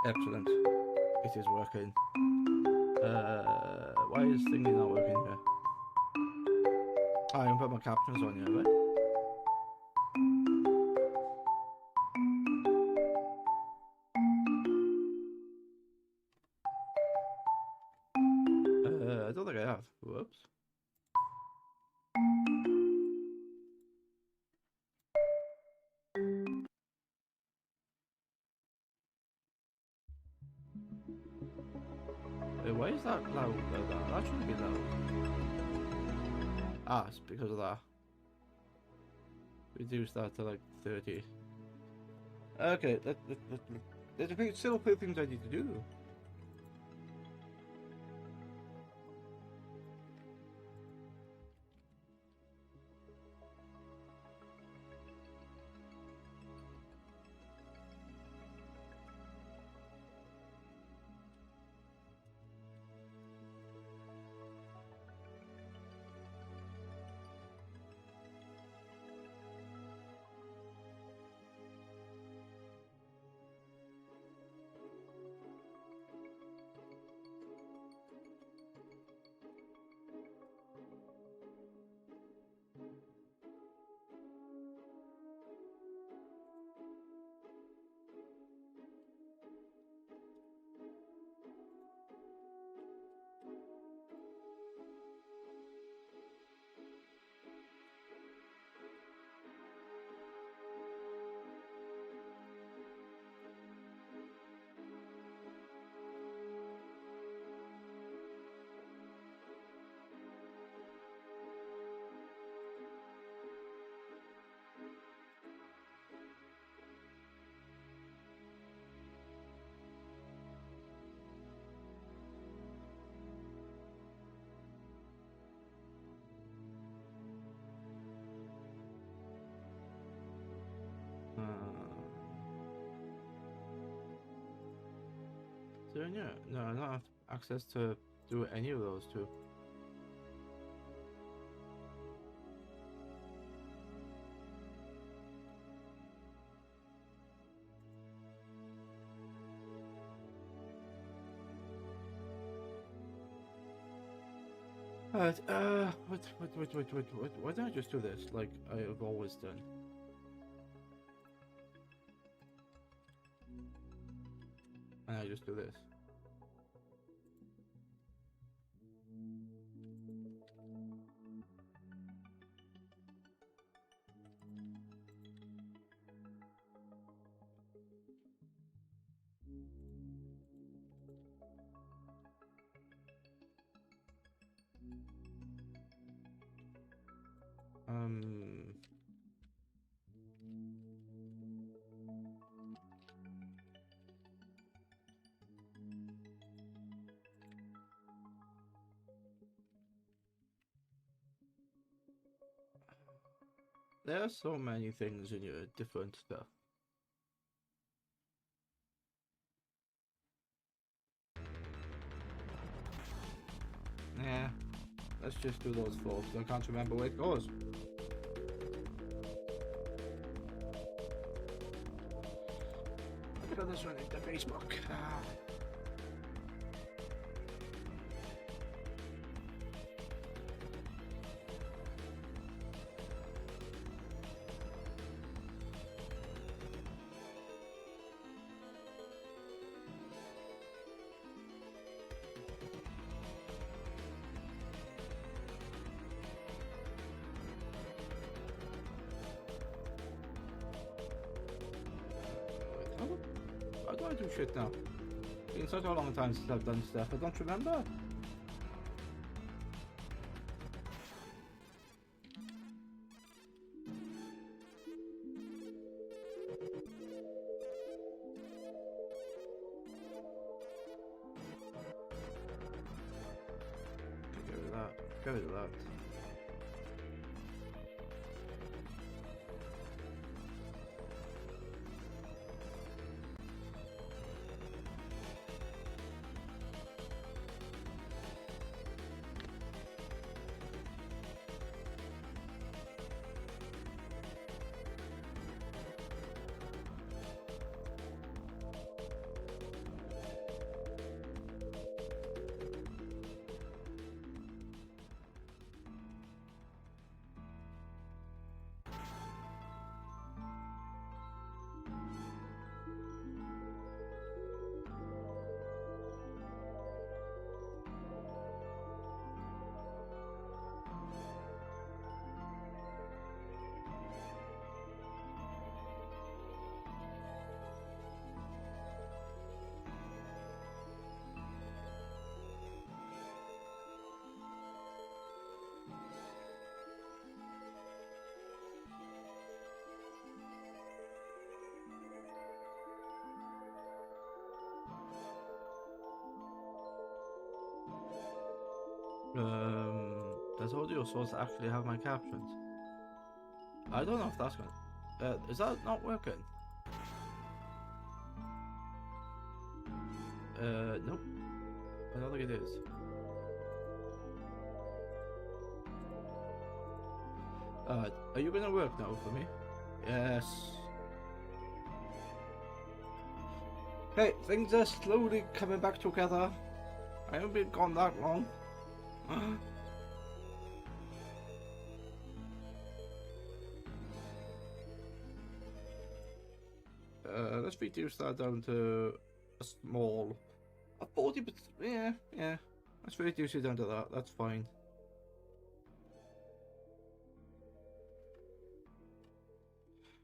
Excellent. It is working. Why is thingy not working here? Oh, I can put my captions on here, right? I don't think I have. Whoops. Why is that loud like that? That shouldn't be loud. Ah, it's because of that. Reduce that to like 30. Okay, there's still a few things I need to do. So yeah, no, I don't have access to do any of those two. Alright, why don't I just do this like I have always done? And I just do this. There are so many things in your different stuff. Yeah, let's just do those four because I can't remember where it goes. I got this one into Facebook. How do I do shit now? It's been such a long time since I've done stuff, I don't remember. Get rid of that. Get rid of that. Does audio source actually have my captions? I don't know if that's gonna. Is that not working? Nope. I don't think it is. Are you gonna work now for me? Yes. Hey, things are slowly coming back together. I haven't been gone that long. Let's reduce that down to a small, a 40%. Yeah. Let's reduce it down to that. That's fine.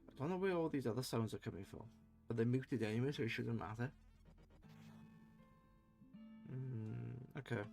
I don't know where all these other sounds are coming from, but they're muted anyway, so it shouldn't matter. Okay.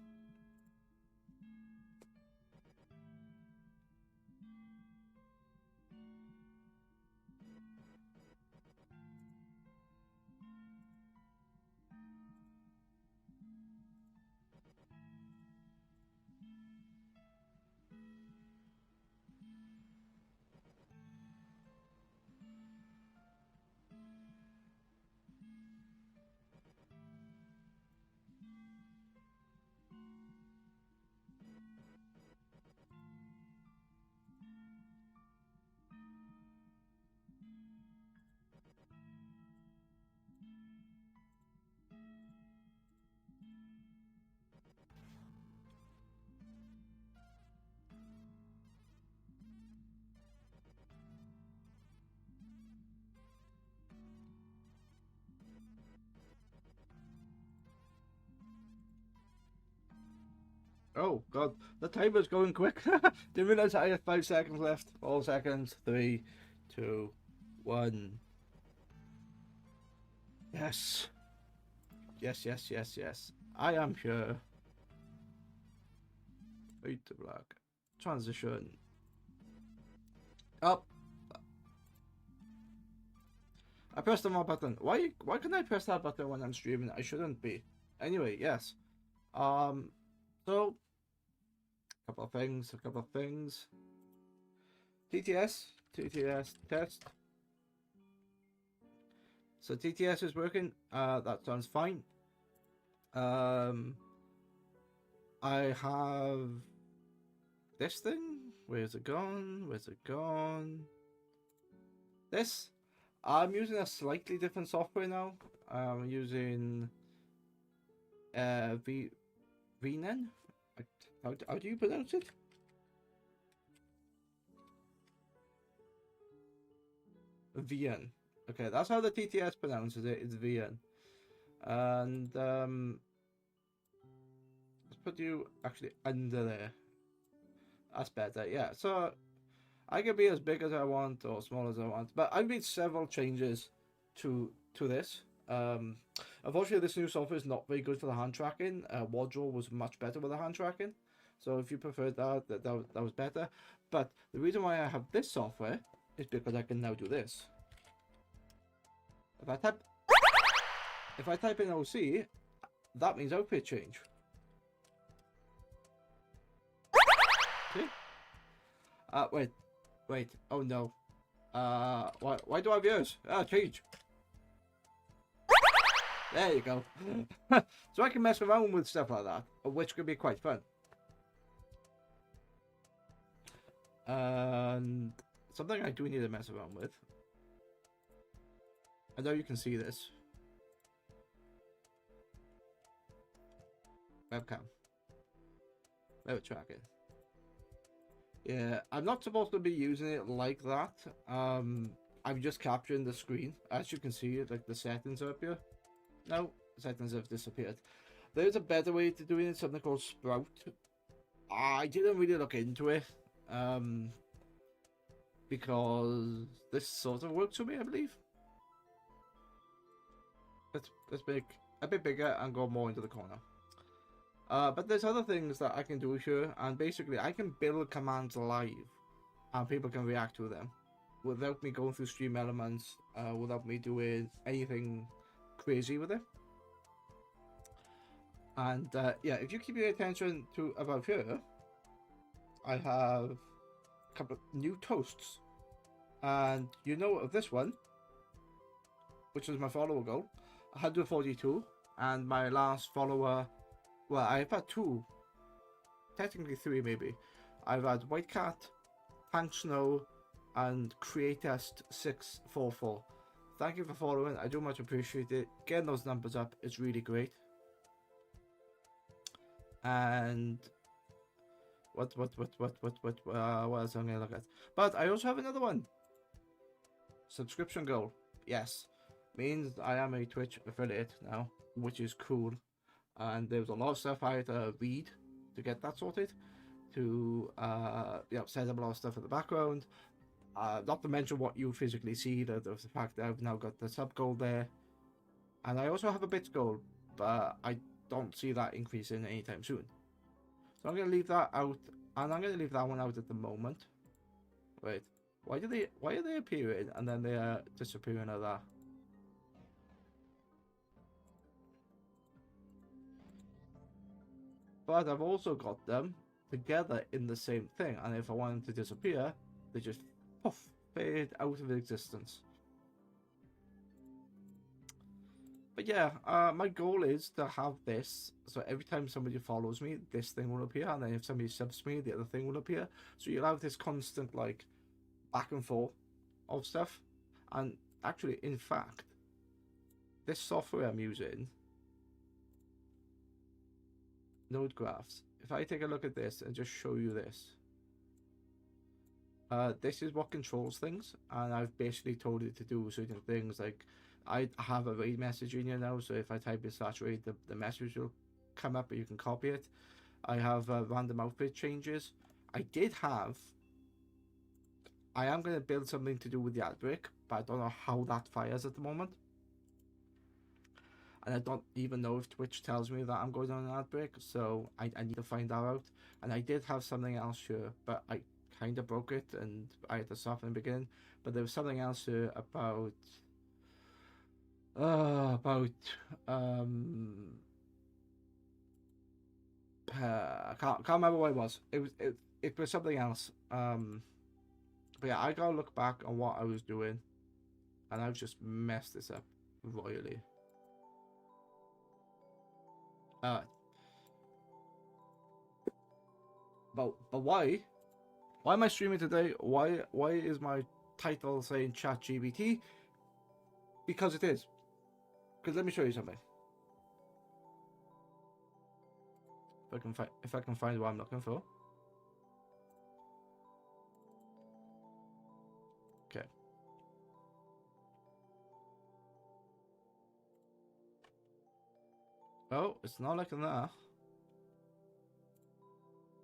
Oh god, the timer's going quick. Didn't realize I had 5 seconds left. All seconds. 3, 2, 1. Yes. Yes. I am here. Fade to black. Transition. Up. I pressed the wrong button. Why can I press that button when I'm streaming? I shouldn't be. Anyway, yes. So a couple of things. TTS test. So TTS is working. That sounds fine. I have this thing. Where's it gone? This. I'm using a slightly different software now. I'm using VNyan. How do you pronounce it? VN. Okay, that's how the TTS pronounces it. It's VN. And let's put you actually under there. That's better. Yeah. So I can be as big as I want or small as I want, but I've made several changes to this. Unfortunately, this new software is not very good for the hand tracking. Wardrobe was much better with the hand tracking, so if you preferred that was better. But the reason why I have this software is because I can now do this. If I type in OC, that means outfit change. See? Wait. Oh no. Why do I have yours? Change. There you go. So I can mess around with stuff like that, which could be quite fun. And something I do need to mess around with. I know you can see this. Webcam. Web tracking. Yeah, I'm not supposed to be using it like that. I'm just capturing the screen. As you can see, like the settings are up here. No, settings have disappeared. There's a better way to doing it, something called Sprout. I didn't really look into it. Because this sort of works for me, I believe. Let's make a bit bigger and go more into the corner. But there's other things that I can do here, and basically I can build commands live, and people can react to them without me going through stream elements, without me doing anything crazy with it. And yeah, if you keep your attention to about here, I have a couple of new toasts. And you know of this one, which is my follower goal, 142. And my last follower, well, I've had two, technically three maybe. I've had White Cat, Hank Snow, and Createst644. Thank you for following. I do much appreciate it. Getting those numbers up is really great. And what else am I gonna look at? But I also have another one. Subscription goal. Yes. Means I am a Twitch affiliate now, which is cool. And there's a lot of stuff I had to read to get that sorted. To set up a lot of stuff in the background. Not to mention what you physically see, the fact that I've now got the sub goal there. And I also have a bits goal, but I don't see that increasing anytime soon. So I'm going to leave that out, and I'm going to leave that one out at the moment. Wait, why are they appearing and then they are disappearing like that? But I've also got them together in the same thing, and if I want them to disappear, they just poof, fade out of existence. But yeah, my goal is to have this, so every time somebody follows me, this thing will appear, and then if somebody subs me, the other thing will appear. So you'll have this constant, like, back and forth of stuff. And actually, in fact, this software I'm using, Node Graphs, if I take a look at this and just show you this, this is what controls things, and I've basically told it to do certain things. Like, I have a raid message in here now, so if I type in /raid, the message will come up, but you can copy it. I have random outfit changes. I am going to build something to do with the ad break, but I don't know how that fires at the moment. And I don't even know if Twitch tells me that I'm going on an ad break, so I need to find that out. And I did have something else here, but I kind of broke it, and I had to stop in the beginning. But there was something else here about I can't remember what it was. It was something else. But yeah, I gotta look back on what I was doing, and I've just messed this up royally. But why? Why am I streaming today? Why is my title saying ChatGPT? Because it is. Because let me show you something. If I can find what I'm looking for. Okay. Oh, it's not like that.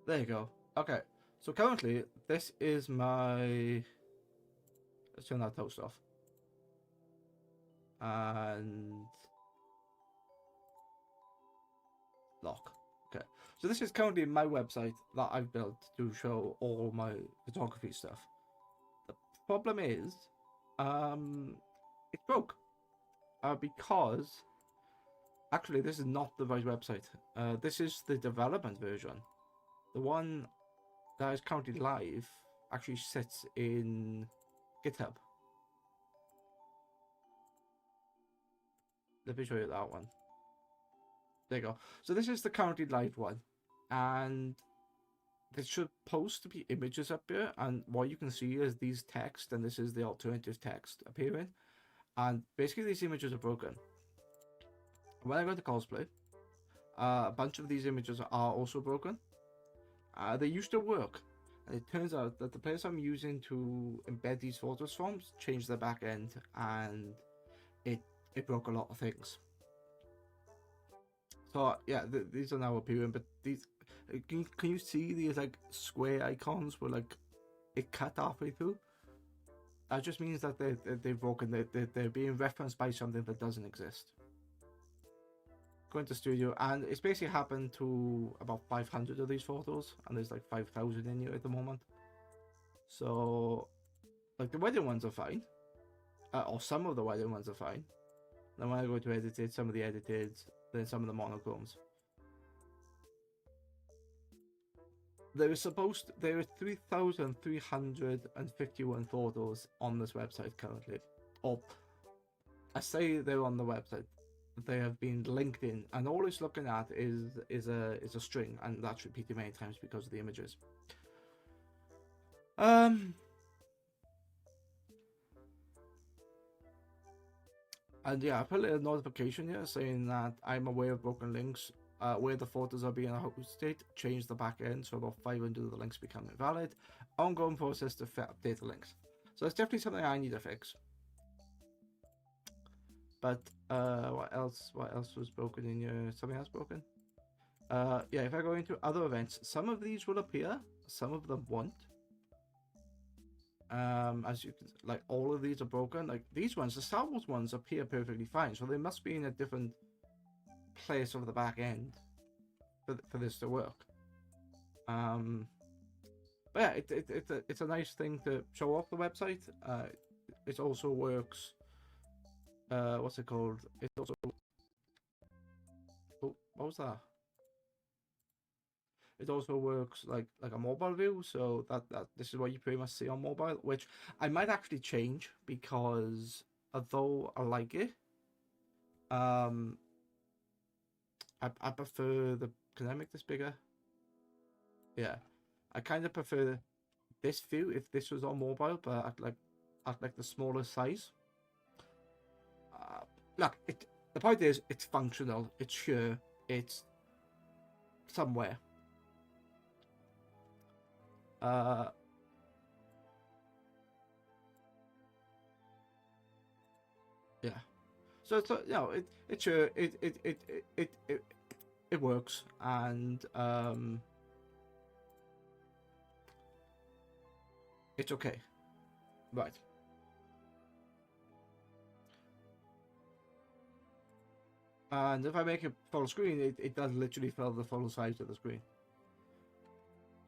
There you go. Okay. So currently, this is my... Let's turn that toast off. And... lock. Okay. So this is currently my website that I've built to show all my photography stuff. The problem is, it broke. Because... Actually, this is not the right website. This is the development version. The one that is currently live actually sits in GitHub. Let me show you that one. There you go. So this is the currently live one. And there should supposed to be images up here. And what you can see is these text, and this is the alternative text appearing. And basically these images are broken. When I go to cosplay, a bunch of these images are also broken. They used to work, and it turns out that the place I'm using to embed these photos from changed the back end, and it broke a lot of things. So yeah, these are now appearing, but these can you see these like square icons where like it cut halfway through? That just means that they've broken. They're being referenced by something that doesn't exist. Go into studio, and it's basically happened to about 500 of these photos, and there's like 5,000 in here at the moment. So like the wedding ones are fine, or some of the wedding ones are fine. Then when I go to edited, some of the edited, then some of the monochromes. there are 3,351 photos on this website currently. Or I say they're on the website. They have been linked in, and all it's looking at is a string, and that's repeated many times because of the images. And yeah, I put a little notification here saying that I'm aware of broken links. Where the photos are being hosted, change the back end so about 500 of the links become invalid. Ongoing process to update the links. So it's definitely something I need to fix. But what else was broken in your something else broken? Yeah, if I go into other events, some of these will appear, some of them won't. As you can, like, all of these are broken. Like these ones, the Star Wars ones appear perfectly fine, so they must be in a different place of the back end for this to work. But yeah, it's a nice thing to show off the website. It also works. What's it called? It also. Oh, what was that? It also works like a mobile view, so that this is what you pretty much see on mobile, which I might actually change because although I like it, I prefer the. Can I make this bigger? Yeah, I kind of prefer this view if this was on mobile, but at like the smaller size. Look, the point is, it's functional. It's sure. It's somewhere. Yeah. So you know, it's sure it works, and it's okay. Right. And if I make it full screen, it does literally fill the full size of the screen.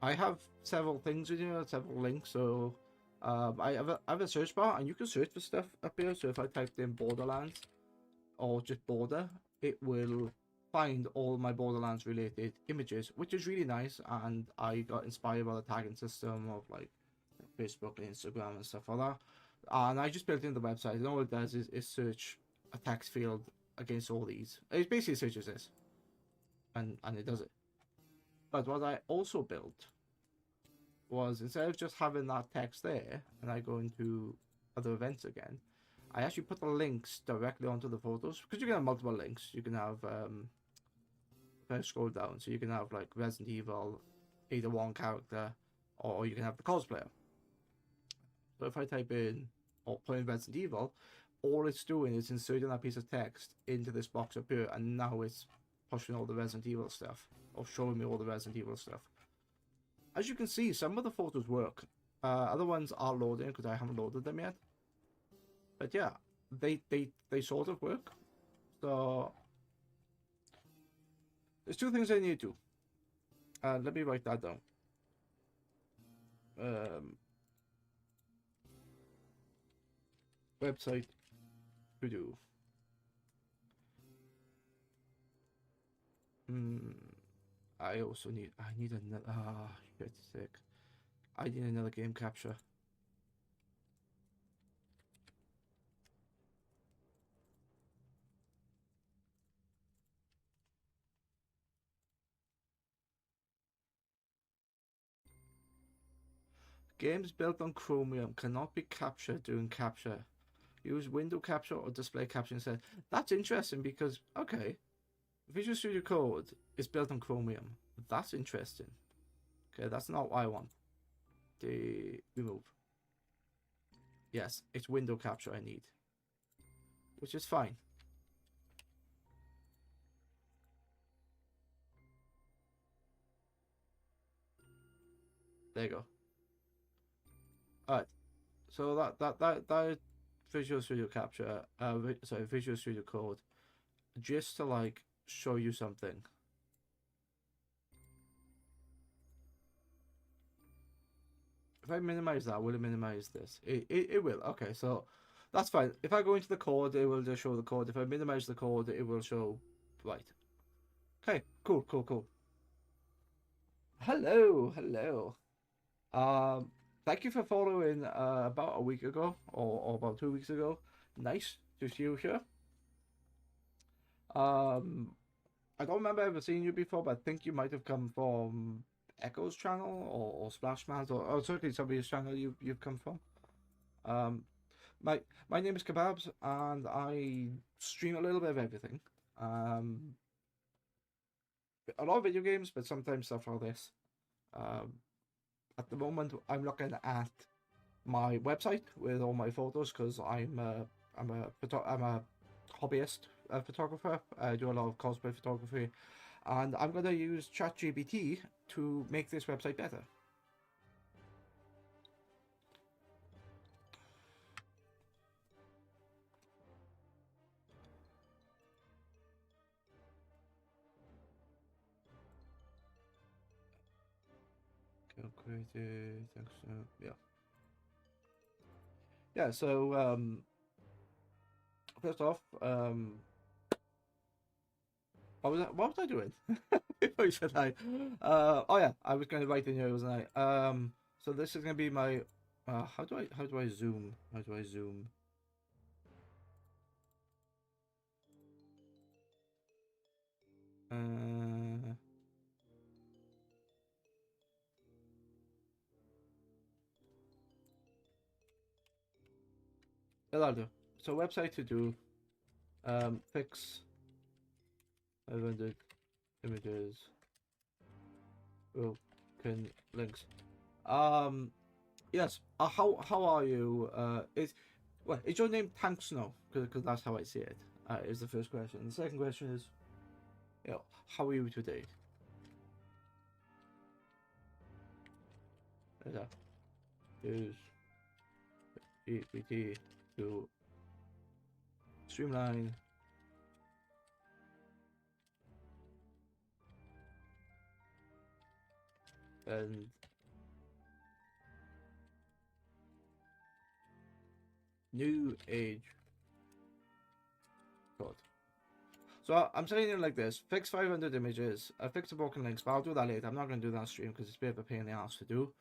I have several things in here, several links, so I have a search bar, and you can search for stuff up here. So if I typed in Borderlands or just Border, it will find all my Borderlands related images, which is really nice. And I got inspired by the tagging system of like Facebook and Instagram and stuff like that. And I just built in the website, and all it does is search a text field against all these. It basically searches this, and it does it. But what I also built was, instead of just having that text there, and I go into other events again, I actually put the links directly onto the photos, because you can have multiple links. You can have if I scroll down, so you can have like Resident Evil, either one character, or you can have the cosplayer. So if I type in or put in Resident Evil, all it's doing is inserting that piece of text into this box up here, and now it's pushing all the Resident Evil stuff, or showing me all the Resident Evil stuff. As you can see, some of the photos work. Other ones are loading because I haven't loaded them yet. But yeah, they sort of work. So there's two things I need to do. Let me write that down. Website to do. I also need. I need another. Ah, shit, sick. I need another game capture. Games built on Chromium cannot be captured during capture. Use window capture or display capture instead. That's interesting because, okay, Visual Studio Code is built on Chromium. That's interesting. Okay, that's not what I want. The remove. Yes, it's window capture I need, which is fine. There you go. All right. So that Visual Studio Capture, sorry, Visual Studio Code, just to like show you something. If I minimize that, will it minimize this? It will. Okay, so that's fine. If I go into the code, it will just show the code. If I minimize the code, it will show right. Okay, cool. Hello, hello. Um, Thank you for following about a week ago or about 2 weeks ago. Nice to see you here. Um, I don't remember ever seeing you before, but I think you might have come from Echo's channel or Splashman's or certainly somebody's channel you've come from. Um, my name is Kebabs and I stream a little bit of everything. Um, a lot of video games, but sometimes stuff like this. Um, at the moment, I'm looking at my website with all my photos because I'm a hobbyist photographer. I do a lot of cosplay photography, and I'm gonna use ChatGPT to make this website better. Calculated, yeah, yeah. So first off, what was I doing? Before said I, oh yeah, I was going to write in here, wasn't I? So this is going to be my, how do I zoom? How do I zoom? Uh, that'll do. So website to do, fix 500 images, broken links. Um, yes. How are you? Is your name Tank Snow? Because that's how I see it. Is the first question. The second question is, how are you today? Yeah. Use GPT to streamline and new age code. So I'm saying it like this: fix 500 images, fix the broken links, but I'll do that later. I'm not going to do that on stream because it's a bit of a pain in the ass to do.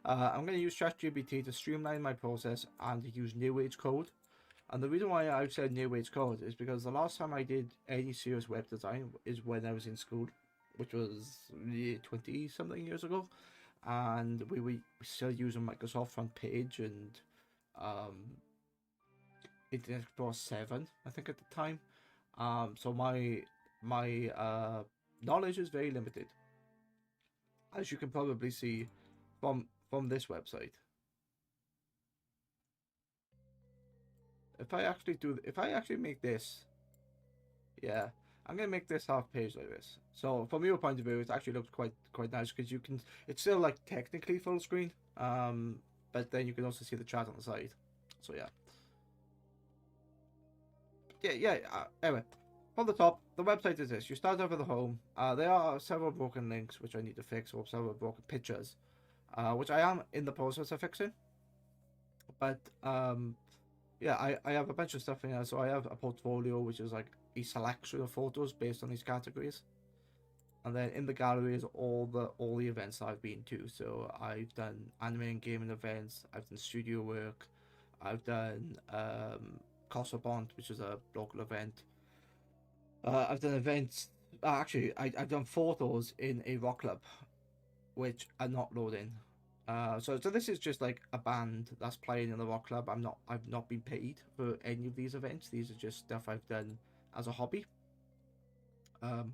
I'm going to use ChatGPT to streamline my process and to use new age code. And the reason why I've said new age code is because the last time I did any serious web design is when I was in school, which was 20 something years ago. And we were still using Microsoft Front Page and um, Internet Explorer 7, I think at the time. So my knowledge is very limited, as you can probably see from this website. If I actually make this, yeah, I'm gonna make this half page like this. So from your point of view, it actually looks quite nice because you can. It's still like technically full screen, but then you can also see the chat on the side. So yeah, yeah. Anyway, from the top, the website is this. You start over the home. There are several broken links which I need to fix, or several broken pictures, which I am in the process of fixing. But yeah, I have a bunch of stuff in here. So I have a portfolio, which is like a selection of photos based on these categories. And then in the gallery is all the events I've been to. So I've done anime and gaming events. I've done studio work. I've done Bond, which is a local event. I've done events. Actually, I've done photos in a rock club, which are not loading. So this is just like a band that's playing in the rock club. I've not been paid for any of these events. These are just stuff I've done as a hobby. Um,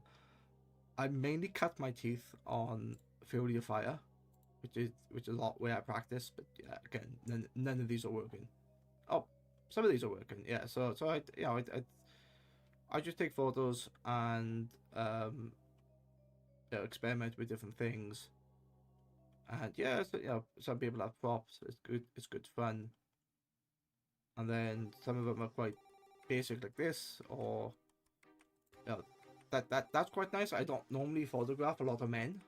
I mainly cut my teeth on Fury of Fire, which is a lot where I practice. But yeah, again, none of these are working. Oh, some of these are working. Yeah, so I just take photos and experiment with different things. And yeah, so, some people have props. It's good. It's good fun. And then some of them are quite basic like this, or you know, that's quite nice. I don't normally photograph a lot of men,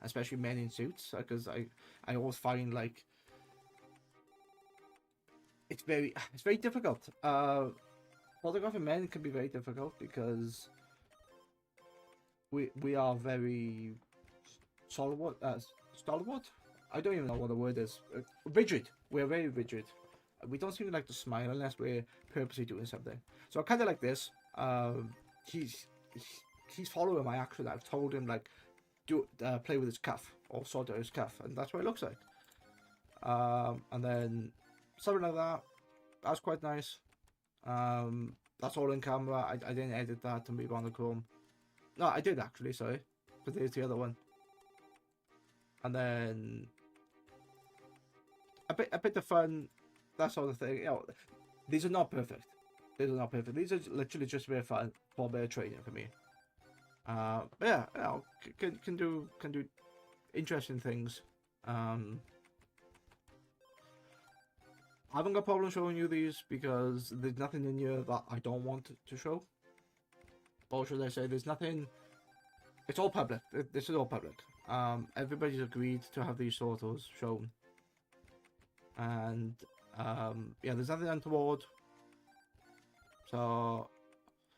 especially men in suits, because I always find like it's very difficult. Photographing men can be very difficult because we are very solid wood, solid wood. I don't even know what the word is. Rigid. We're very rigid. We don't seem to like to smile unless we're purposely doing something. So kind of like this. He's he's following my action. I've told him like play with his cuff or sort out his cuff, and that's what it looks like. And then something like that. That's quite nice. That's all in camera. I didn't edit that to move on the Chrome. No, I did actually. Sorry, but there's the other one. And then a bit of fun, that sort of thing. You know, these are not perfect. These are not perfect. These are literally just a bit of fun for a bit of training for me. But yeah, you know, can do interesting things. I haven't got a problem showing you these because there's nothing in here that I don't want to show. Or should I say, there's nothing. It's all public. This is all public. Everybody's agreed to have these photos shown. And yeah, there's nothing untoward. So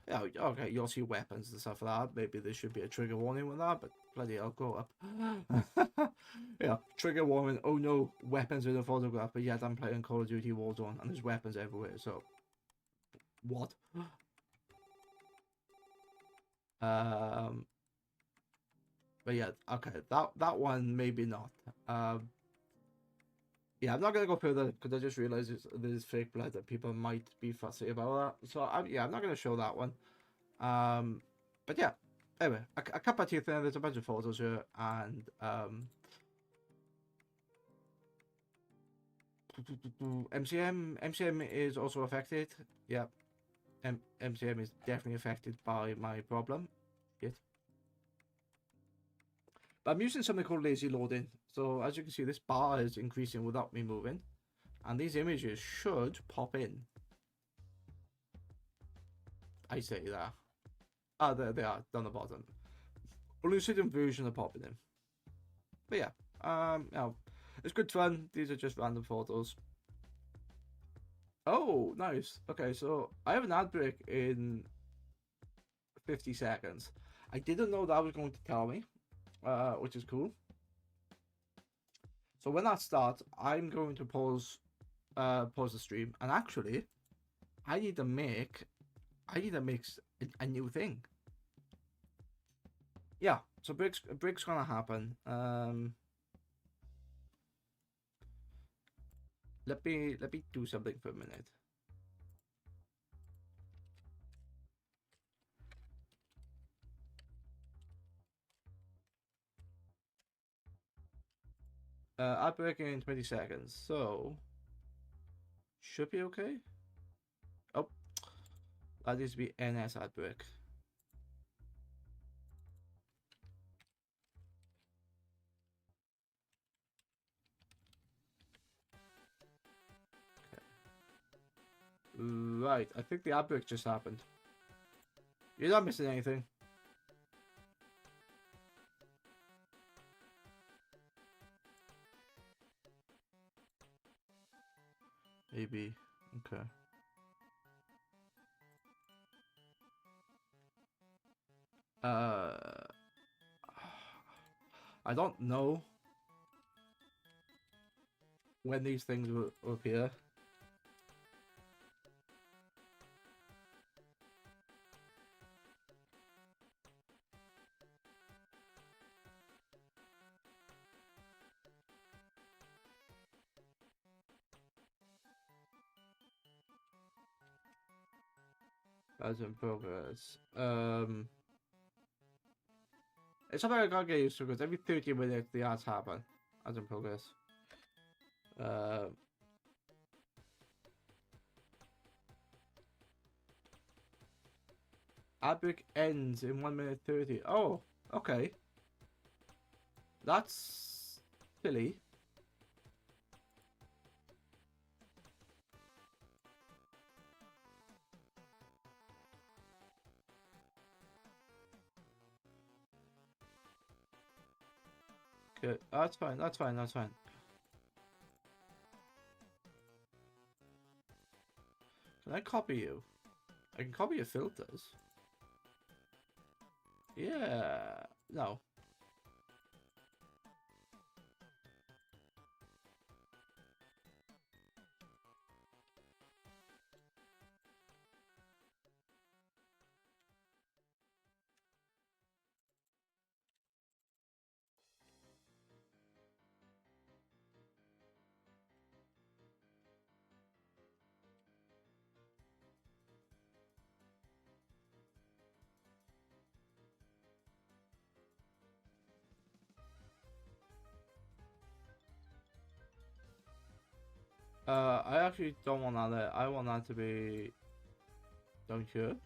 yeah, okay, you'll see weapons and stuff like that. Maybe there should be a trigger warning with that, but bloody hell, go up. Yeah, trigger warning. Oh no, weapons in a photograph, but yet I'm playing Call of Duty Warzone and there's weapons everywhere. So what? But yeah, okay, that one maybe not. Yeah, I'm not gonna go further because I just realized there's fake blood that people might be fussy about that. So yeah, I'm not gonna show that one. But yeah, anyway, a cup of tea there. There's a bunch of photos here, and MCM is also affected. Yeah, MCM is definitely affected by my problem. Yes. But I'm using something called lazy loading. So as you can see, this bar is increasing without me moving. And these images should pop in. I say that. Ah, there they are, down the bottom. Only a certain version are popping in. But yeah, you know, it's good fun. These are just random photos. Oh, nice. Okay, so I have an ad break in 50 seconds. I didn't know that was going to tell me, which is cool. So when that starts, I'm going to pause the stream, and actually, I need to make a new thing. Yeah, so break's gonna happen. Let me do something for a minute. I'll break in 20 seconds, so should be okay. Oh, that needs to be NS ad break. Right, I think the ad break just happened. You're not missing anything. Maybe. Okay. I don't know when these things will appear. As in progress. It's something I gotta get used to because every 30 minutes the ads happen. As in progress. Ad break ends in 1 minute 30. Oh, okay. That's silly. Good. That's fine. That's fine. That's fine. Can I copy you? I can copy your filters. Yeah. No. I actually don't want that there. I want that to be down here.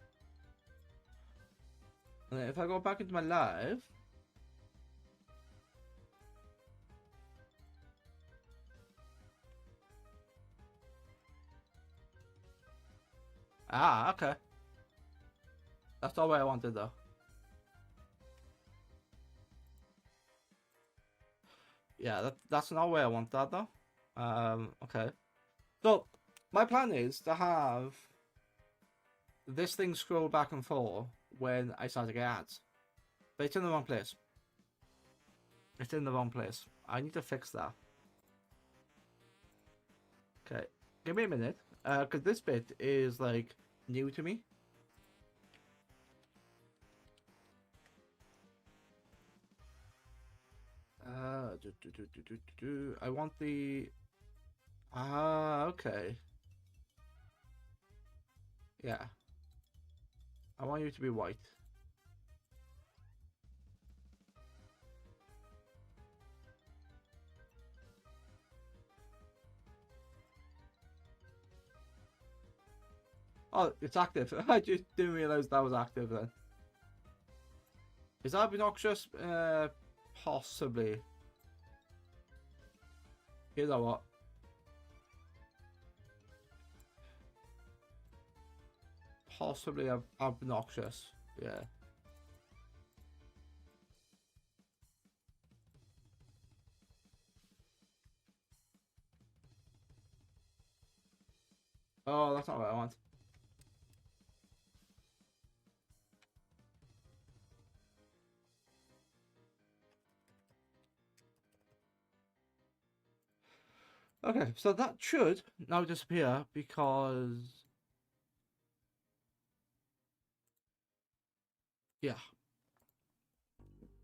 And then if I go back into my live, okay. That's not what I wanted though. Yeah, that's not where I want that though. Okay. So my plan is to have this thing scroll back and forth when I start to get ads. But it's in the wrong place. It's in the wrong place. I need to fix that. Okay. Give me a minute. Because this bit is like new to me. I want the... okay. Yeah. I want you to be white. Oh, it's active. I just didn't realize that was active then. Is that obnoxious? Possibly. Here's what. Possibly obnoxious. Yeah. Oh, that's not what I want. Okay, so that should now disappear because... yeah.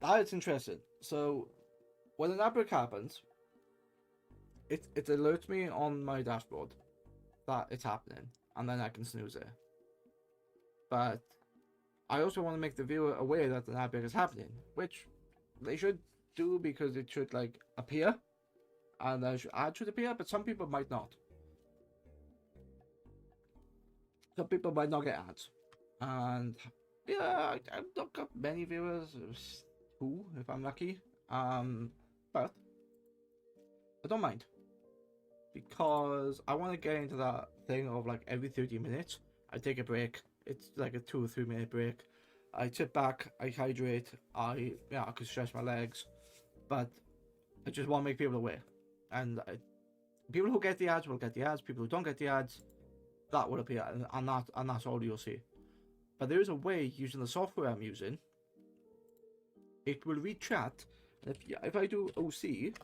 That is interesting. So, when an outbreak happens, it alerts me on my dashboard that it's happening, and then I can snooze it. But I also want to make the viewer aware that an outbreak is happening, which they should do because it should like appear, and ad should appear, but some people might not. Some people might not get ads, and yeah, I've not got many viewers, 2 if I'm lucky. But I don't mind because I want to get into that thing of like every 30 minutes I take a break. It's like a 2 or 3 minute break. I sit back, I hydrate, I can stretch my legs, but I just want to make people aware. And people who get the ads will get the ads. People who don't get the ads, that will appear, and that's all you'll see. But there is a way using the software I'm using. It will read chat. If I do OC,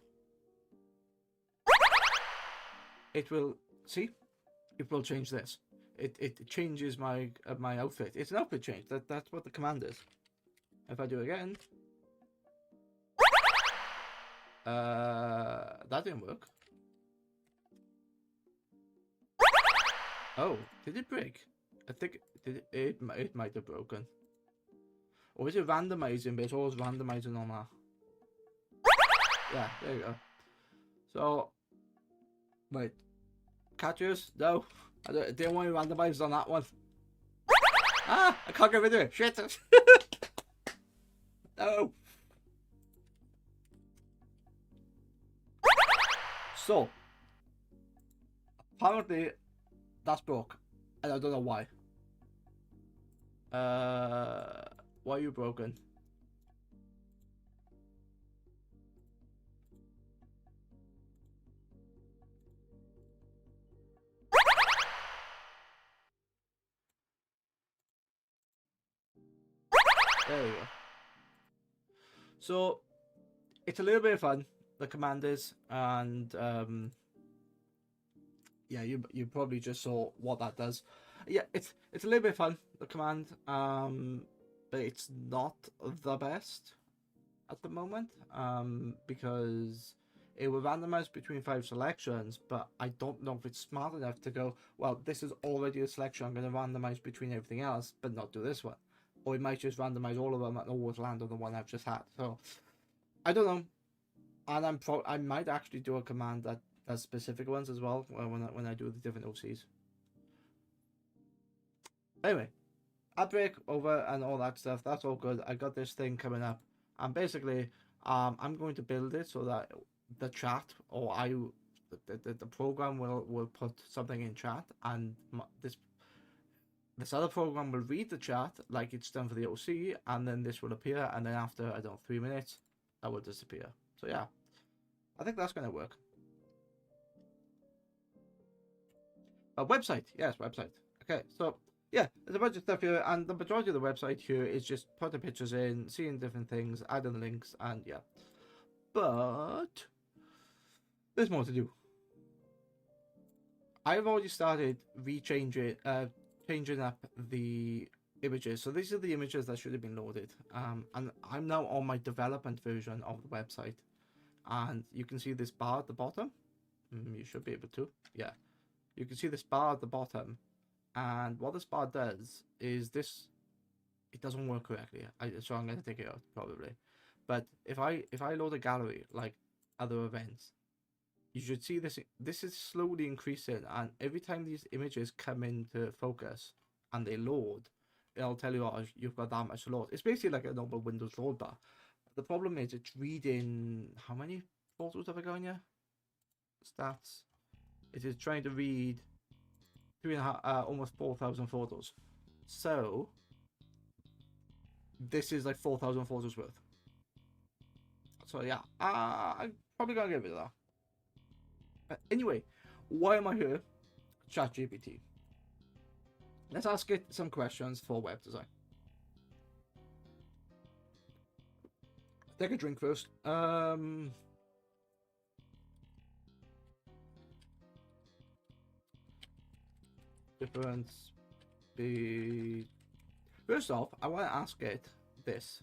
it will see. It will change this. It changes my my outfit. It's an outfit change. That's what the command is. If I do it again, that didn't work. Oh, did it break? I think it might have broken. Or is it randomizing? But it's always randomizing on that. Yeah, there you go. So, wait, catchers? No, I didn't want to randomize on that one. I can't get rid of it. Shit. No. So, apparently, that's broke, and I don't know why. Why are you broken? There we go. So, it's a little bit of fun, the command is, and yeah, you probably just saw what that does. Yeah, it's a little bit of fun, the command, but it's not the best at the moment, because it will randomize between 5 selections, but I don't know if it's smart enough to go, well, this is already a selection, I'm going to randomize between everything else, but not do this one. Or it might just randomize all of them and always land on the one I've just had. So, I don't know. And I might actually do a command that does specific ones as well when I do the different OCs. Anyway, outbreak over and all that stuff. That's all good. I got this thing coming up, and basically, I'm going to build it so that the chat or the program will put something in chat, and this other program will read the chat like it's done for the OC, and then this will appear, and then after, I don't know, 3 minutes, that will disappear. So yeah, I think that's going to work. A website, yes, website. Okay, so yeah, there's a bunch of stuff here, and the majority of the website here is just putting pictures in, seeing different things, adding links, and yeah. But there's more to do. I've already started changing up the images. So these are the images that should have been loaded. And I'm now on my development version of the website, and you can see this bar at the bottom. You should be able to, yeah. You can see this bar at the bottom, and what this bar does is this. It doesn't work correctly, so I'm going to take it out probably. But if I load a gallery like other events, you should see this. This is slowly increasing, and every time these images come into focus and they load, it'll tell you, oh, you've got that much to load. It's basically like a normal Windows load bar. The problem is it's reading, how many photos have I got in here? Stats. It is trying to read almost 4,000 photos. So this is like 4,000 photos worth. So yeah, I'm probably gonna get rid of that. But anyway, why am I here? ChatGPT. Let's ask it some questions for web design. Take a drink first. Difference be. First off, I want to ask it this.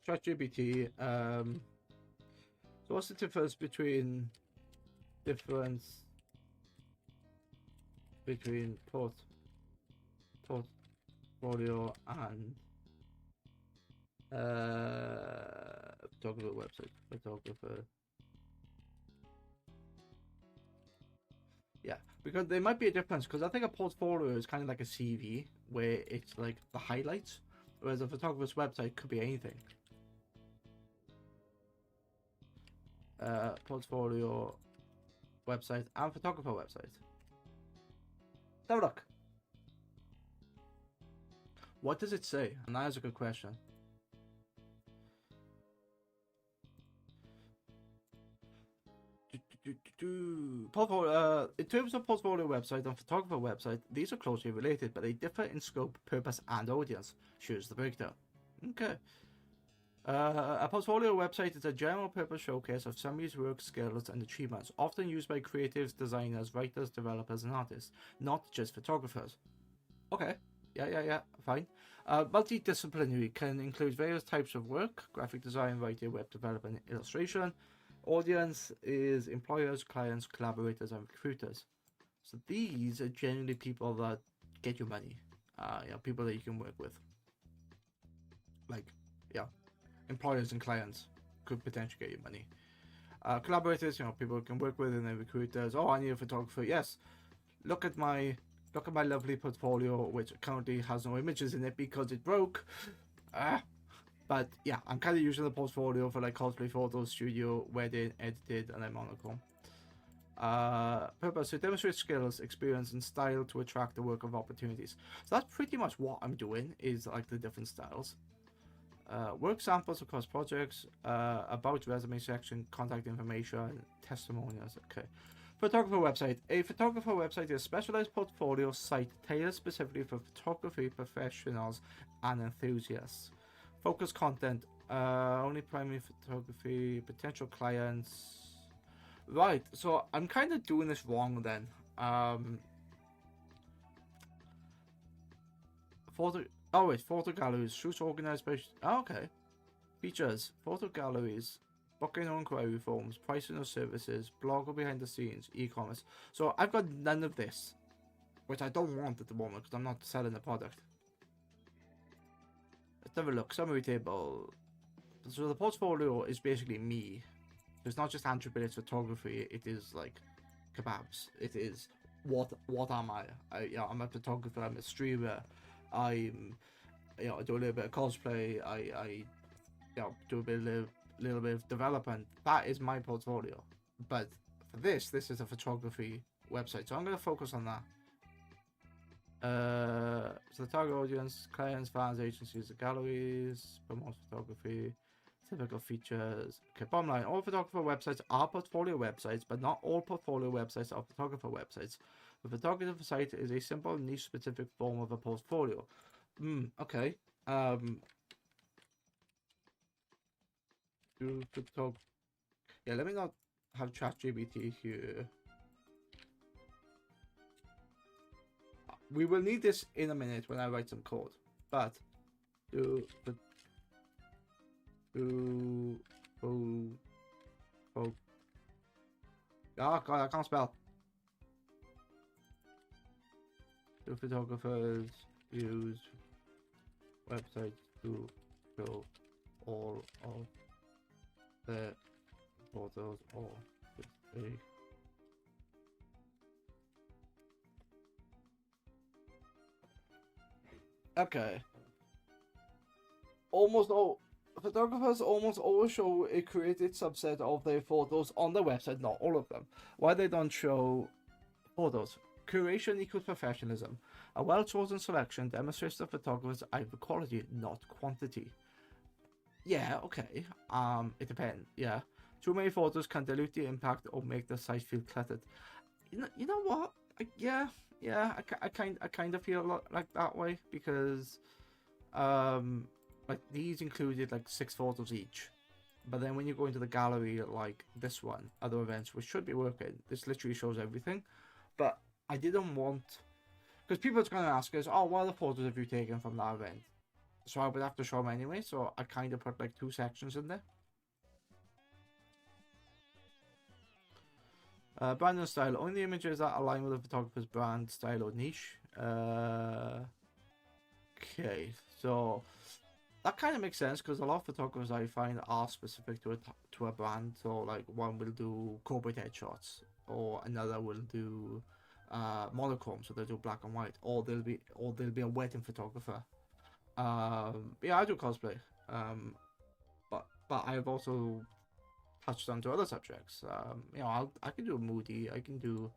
ChatGPT. So what's the difference between portfolio and photographer website? Photographer. Yeah, because there might be a difference, because I think a portfolio is kind of like a CV where it's like the highlights, whereas a photographer's website could be anything. Portfolio website and photographer website. Let's have a look. What does it say? And that is a good question. Portfolio, in terms of portfolio website and photographer website, these are closely related, but they differ in scope, purpose, and audience. Here's the breakdown. Okay. A portfolio website is a general purpose showcase of somebody's work, skills, and achievements, often used by creatives, designers, writers, developers, and artists, not just photographers. Okay, yeah, fine. Multidisciplinary can include various types of work: graphic design, writing, web development, illustration. Audience is employers, clients, collaborators, and recruiters. So these are generally people that get you money. People that you can work with. Like, yeah. Employers and clients could potentially get you money. Collaborators, people you can work with, and then recruiters. Oh, I need a photographer. Yes, look at my lovely portfolio, which currently has no images in it because it broke. But yeah, I'm kind of using the portfolio for like cosplay photos, studio, wedding, edited, and then monochrome. Purpose: to demonstrate skills, experience, and style to attract the work of opportunities. So that's pretty much what I'm doing, is like the different styles. Work samples across projects, about resume section, contact information, testimonials. Okay. Photographer website. A photographer website is a specialized portfolio site tailored specifically for photography professionals and enthusiasts. Focus content. Only primary photography, potential clients. Right, so I'm kind of doing this wrong then. Photo galleries, shoots organized by. Oh, okay. Features: photo galleries, booking or inquiry forms, pricing of services, blog or behind the scenes, e-commerce. So I've got none of this, which I don't want at the moment because I'm not selling the product. Let's have a look. Summary table. So the portfolio is basically me. It's not just 100 minutes photography. It is like kebabs. It is what am I? I'm a photographer. I'm a streamer. I'm I do a little bit of cosplay. I do a little bit of development. That is my portfolio. But for this is a photography website, so I'm going to focus on that. So the target audience: clients, fans, agencies, galleries, promote photography, typical features. Okay, bottom line: all photographer websites are portfolio websites, but not all portfolio websites are photographer websites. The photographer site is a simple, niche-specific form of a portfolio. Okay. Yeah, let me not have ChatGPT here. We will need this in a minute when I write some code, but oh god, I can't spell. Do photographers use websites to show all of their photos or just a okay. Almost all photographers almost always show a created subset of their photos on the website, not all of them. Why they don't show photos? Curation equals professionalism. A well-chosen selection demonstrates the photographer's eye for quality, not quantity. Yeah, okay. It depends. Yeah, too many photos can dilute the impact or make the site feel cluttered. You know what? Yeah, I kind of feel a lot like that way because, like these included like 6 photos each, but then when you go into the gallery like this one, other events which should be working, this literally shows everything. But I didn't want, because people are going to ask us, oh, what other photos have you taken from that event? So I would have to show them anyway. So I kind of put like 2 sections in there. Brand and style. Only images that align with the photographer's brand, style, or niche. Okay, so that kind of makes sense because a lot of photographers I find are specific to a brand. So like one will do corporate headshots, or another will do monochrome, so they'll do black and white, or they'll be a wedding photographer. Yeah, I do cosplay. But I've also touched onto other subjects. I can do moody. I can do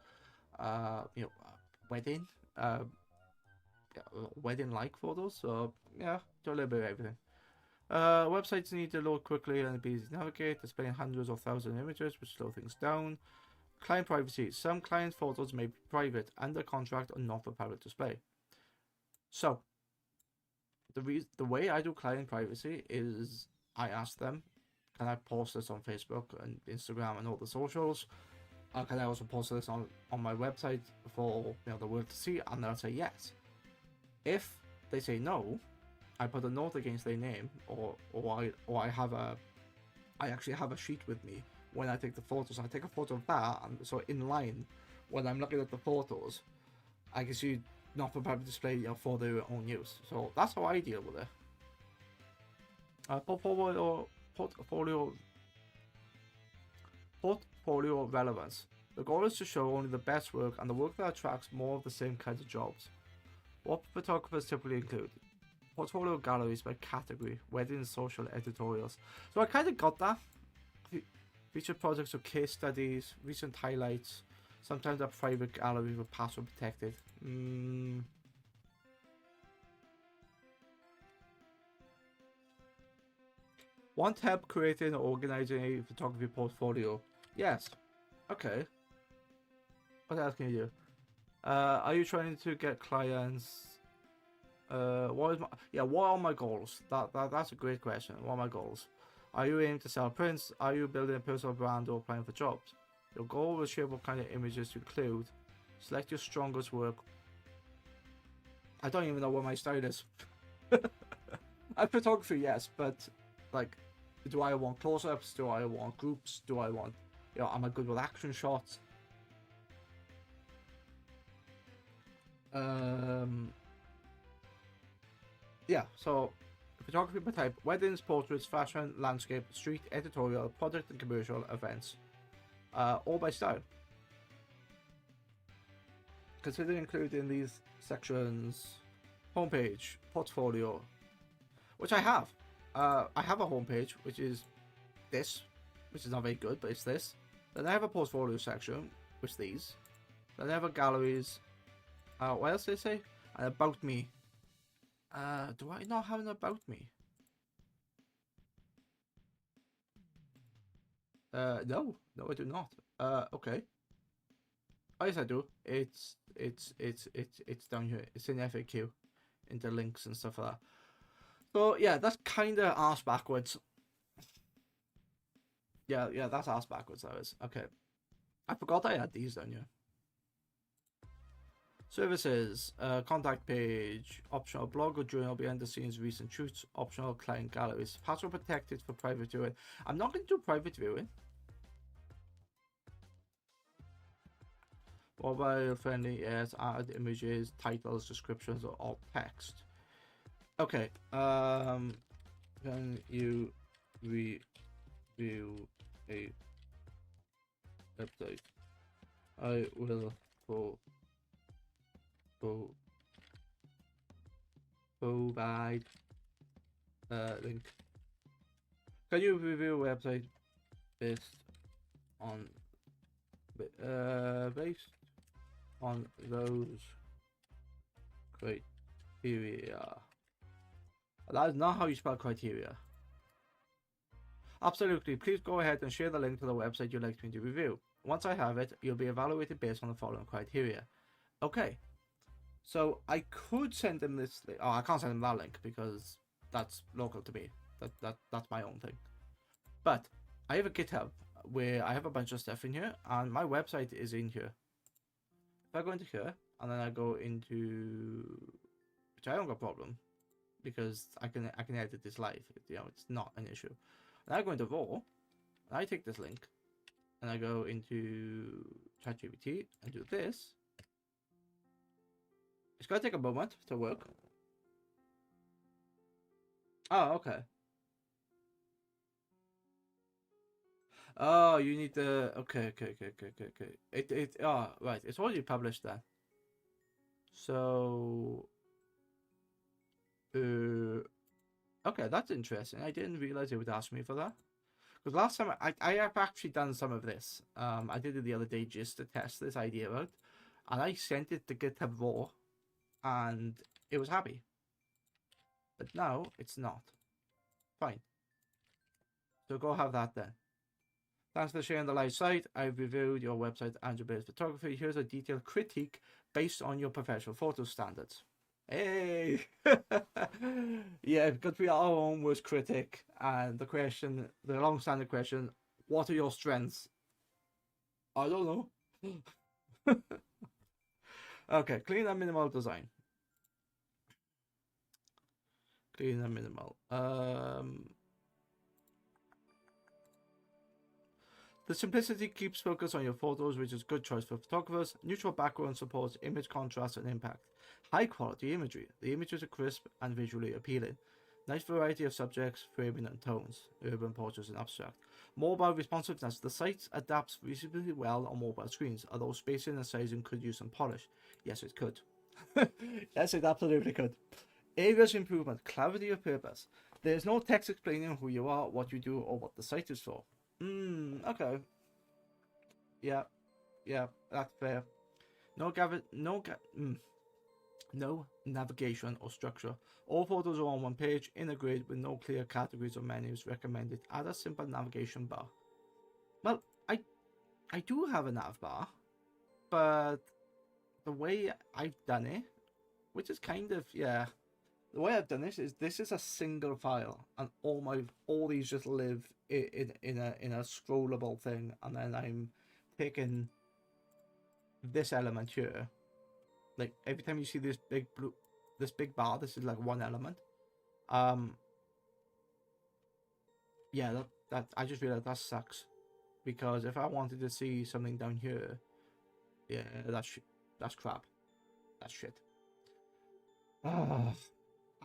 wedding. Wedding-like photos. So yeah, do a little bit of everything. Websites need to load quickly and be easy to navigate, displaying hundreds of thousands of images, which slow things down. Client privacy. Some client photos may be private, under contract, or not for public display. So, the way I do client privacy is I ask them, can I post this on Facebook and Instagram and all the socials? Can I also post this on my website for the world to see? And they'll say yes. If they say no, I put a note against their name, or I actually have a sheet with me when I take the photos. I take a photo of that, and so in line, when I'm looking at the photos, I can see not for public display, for their own use. So that's how I deal with it. Portfolio relevance. The goal is to show only the best work and the work that attracts more of the same kinds of jobs. What photographers typically include? Portfolio galleries by category, weddings, social, editorials. So I kind of got that. Featured projects or case studies, recent highlights, sometimes a private gallery with password protected. Want help creating and organizing a photography portfolio? Yes. Okay. What else can you do? Are you trying to get clients? What are my goals? That's a great question. What are my goals? Are you aiming to sell prints? Are you building a personal brand or applying for jobs? Your goal will shape what kind of images to include. Select your strongest work. I don't even know what my style is. Photography, yes, but like, do I want close-ups? Do I want groups? Do I want, am I good with action shots? Yeah, so Photography by type: weddings, portraits, fashion, landscape, street, editorial, product and commercial events. All by style. Consider including these sections: homepage, portfolio, which I have. I have a homepage, which is this, which is not very good, but it's this. Then I have a portfolio section, which is these. Then I have a galleries. What else did they say? And about me. Do I not have an about me? No, I do not. Okay. Oh, yes, I do. It's down here. It's in FAQ, in the links and stuff like that. So yeah, that's kind of arse backwards. Yeah, that's arse backwards. That is okay. I forgot I had these down here. Services, contact page, optional blog or journal, behind the scenes recent shoots, optional client galleries, password protected for private viewing. I'm not going to do private viewing. Mobile friendly, yes, add images, titles, descriptions, or alt text. Okay, can you review a website? I will provide link. Can you review a website based on those criteria? That is not how you spell criteria. Absolutely. Please go ahead and share the link to the website you'd like me to review. Once I have it, you'll be evaluated based on the following criteria. Okay. So I could send them this. Oh, I can't send them that link because that's local to me. That's my own thing. But I have a GitHub where I have a bunch of stuff in here, and my website is in here. If I go into here and then I go into, which I don't got a problem because I can edit this live. You know, it's not an issue. And I go into Raw, and I take this link, and I go into ChatGPT and do this. It's gonna take a moment to work. Oh, okay. Oh, you need the okay. Right. It's already published then. So, okay, that's interesting. I didn't realize it would ask me for that. Because last time I have actually done some of this. I did it the other day just to test this idea out, and I sent it to GitHub Raw, and it was happy. But now it's not. Fine. So go have that then. Thanks for sharing the live site. I've reviewed your website and your base photography. Here's a detailed critique based on your professional photo standards. Hey! Yeah, because we are our own worst critic. And the long-standing question, what are your strengths? I don't know. Okay, clean and minimal design. Clean and minimal. The simplicity keeps focus on your photos, which is a good choice for photographers. Neutral background supports image contrast and impact. High quality imagery. The images are crisp and visually appealing. Nice variety of subjects, framing and tones. Urban, portraits and abstract. Mobile responsiveness. The site adapts reasonably well on mobile screens, although spacing and sizing could use some polish. Yes, it could. Yes, it absolutely could. Areas of improvement. Clarity of purpose. There is no text explaining who you are, what you do, or what the site is for. Okay. Yeah, that's fair. No navigation or structure. All photos are on one page, in a grid with no clear categories or menus recommended. Add a simple navigation bar. Well, I do have a nav bar, but the way I've done it, which is kind of, yeah, the way I've done this is a single file, and all these just live in a scrollable thing, and then I'm taking this element here. Like every time you see this big bar, this is like one element. Yeah, that I just realized that sucks, because if I wanted to see something down here, yeah, that's crap. That's shit. And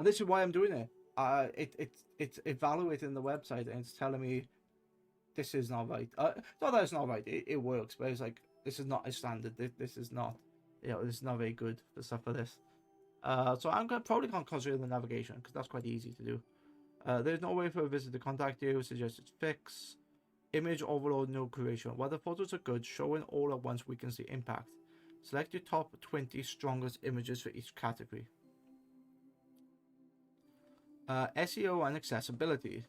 this is why I'm doing it. it's evaluating the website and it's telling me this is not right. Not that it's not right. It works, but it's like this is not a standard. This is not, this is not very good for stuff for this. So I'm probably gonna consider the navigation because that's quite easy to do. There's no way for a visitor to contact you. Suggested fix. Image overload, no curation. While the photos are good, showing all at once weakens the impact. Select your top 20 strongest images for each category. SEO and accessibility.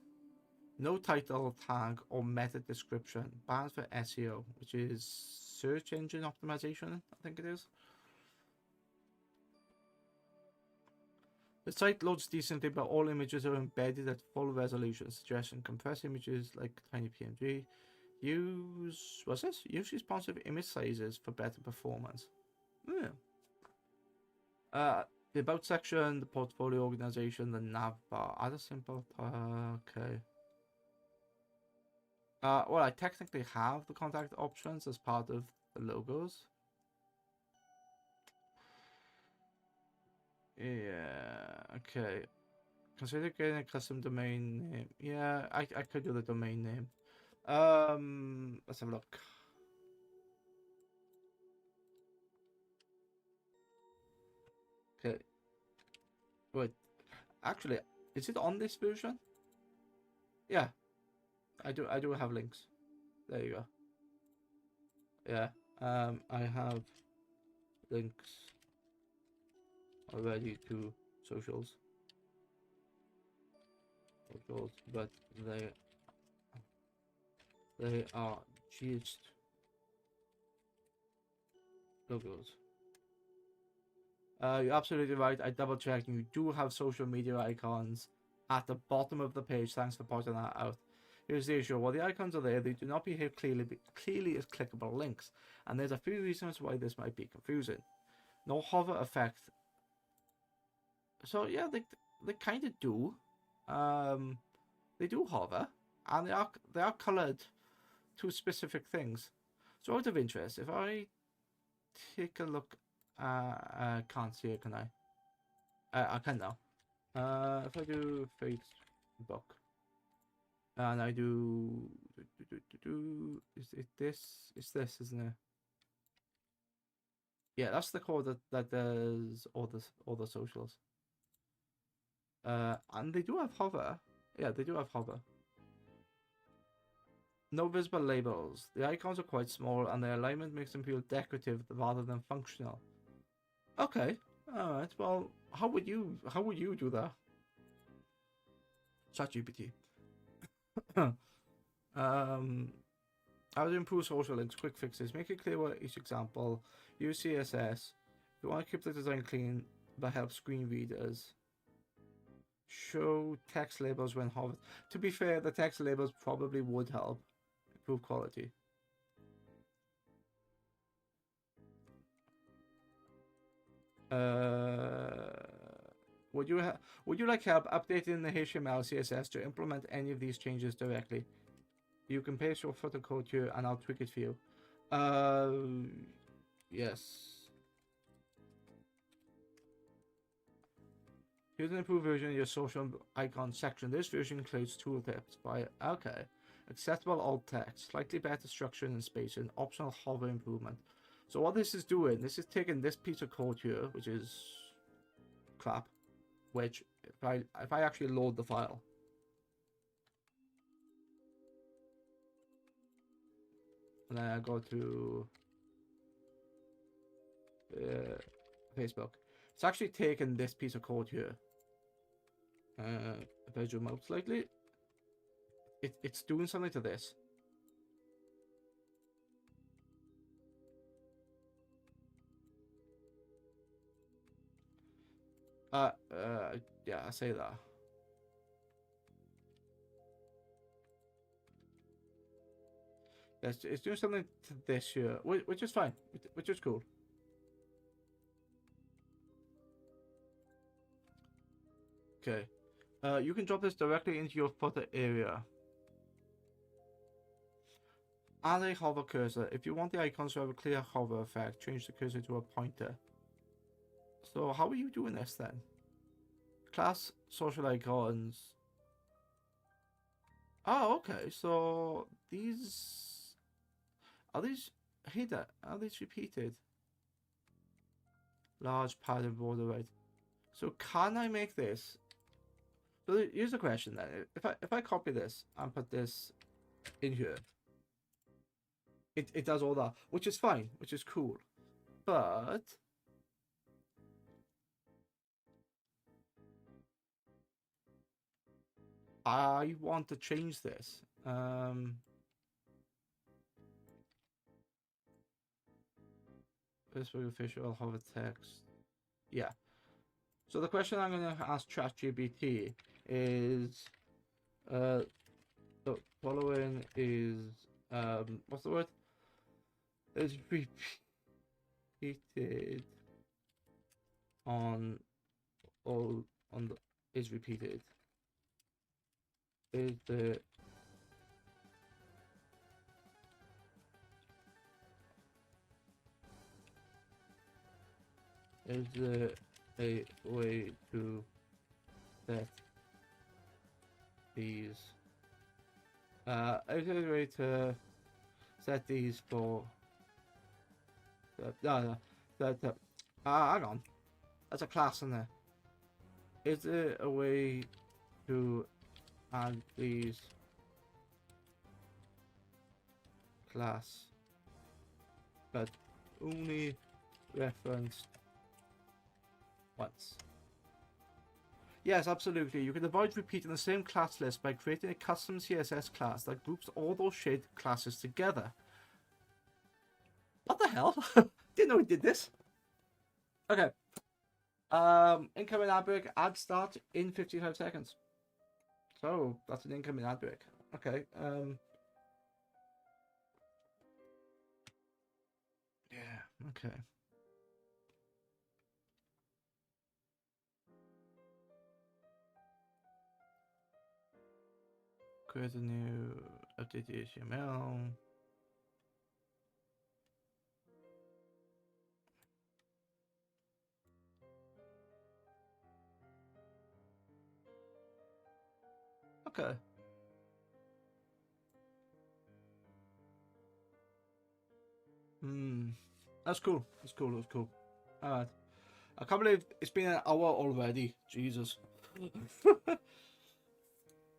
No title, tag, or meta description. Banned for SEO, which is search engine optimization, I think it is. The site loads decently, but all images are embedded at full resolution, suggesting compress images like tiny PNG. Use responsive image sizes for better performance. Yeah. The about section, the portfolio organization, the nav bar. Add a simple. Okay. Well, I technically have the contact options as part of the logos. Yeah. Okay. Consider getting a custom domain name. Yeah, I could do the domain name. Let's have a look. Okay. Wait. Actually, is it on this version? Yeah. I do have links. There you go. Yeah. I have links already to socials. But they are just logos. You're absolutely right. I double checked. You do have social media icons at the bottom of the page. Thanks for pointing that out. Here's the issue. While the icons are there, they do not behave clearly as clickable links, and there's a few reasons why this might be confusing. No hover effect. So yeah, they kind of do. They do hover, and they are colored to specific things. So out of interest, if I take a look, can't see it, can I? I can now. If I do Facebook, and I do, is it this? It's this, isn't it? Yeah, that's the code that does all the socials. And they do have hover. Yeah, they do have hover. No visible labels. The icons are quite small, and their alignment makes them feel decorative rather than functional. Okay, all right. Well, how would you do that? ChatGPT. How to improve social links? Quick fixes. Make it clear what each example. Use CSS. If you want to keep the design clean, but help screen readers. Show text labels when hovered. To be fair, the text labels probably would help improve quality. Would you like help updating the HTML CSS to implement any of these changes directly? You can paste your photo code here and I'll tweak it for you. Yes. Here's an improved version of your social icon section. This version includes tooltips by accessible alt text, slightly better structure and spacing, optional hover improvement. So what this is doing, this is taking this piece of code here, which is crap, which if I actually load the file, and then I go to Facebook, it's actually taking this piece of code here. If I zoom out slightly, it's doing something to this. Yeah, I say that. It's doing something to this here, which is fine, which is cool. Okay. You can drop this directly into your footer area. Add a hover cursor. If you want the icons to have a clear hover effect, change the cursor to a pointer. So how are you doing this then? class social icons. Oh, okay. So these are these hidden? Are these repeated? Large pattern border, right? So can I make this? So here's the question then. If I copy this and put this in here, it does all that, which is fine, which is cool. But I want to change this. Facebook official hover text. Yeah. So the question I'm going to ask ChatGPT is, the following is, what's the word? Is repeated on all on the is repeated. Is the is there a way to set these? Is there a way to set these for? No, hang on. That's a class in there. Is there a way to add these class, but only referenced once? Yes, absolutely. You can avoid repeating the same class list by creating a custom CSS class that groups all those shared classes together. What the hell? Didn't know it did this. Okay. Incoming ad break. Ad start in 55 seconds. So that's an incoming ad break. Okay. Yeah. Okay. Create a new update HTML. Okay. That's cool. That's cool. That's cool. Alright. I can't believe it's been an hour already. Jesus.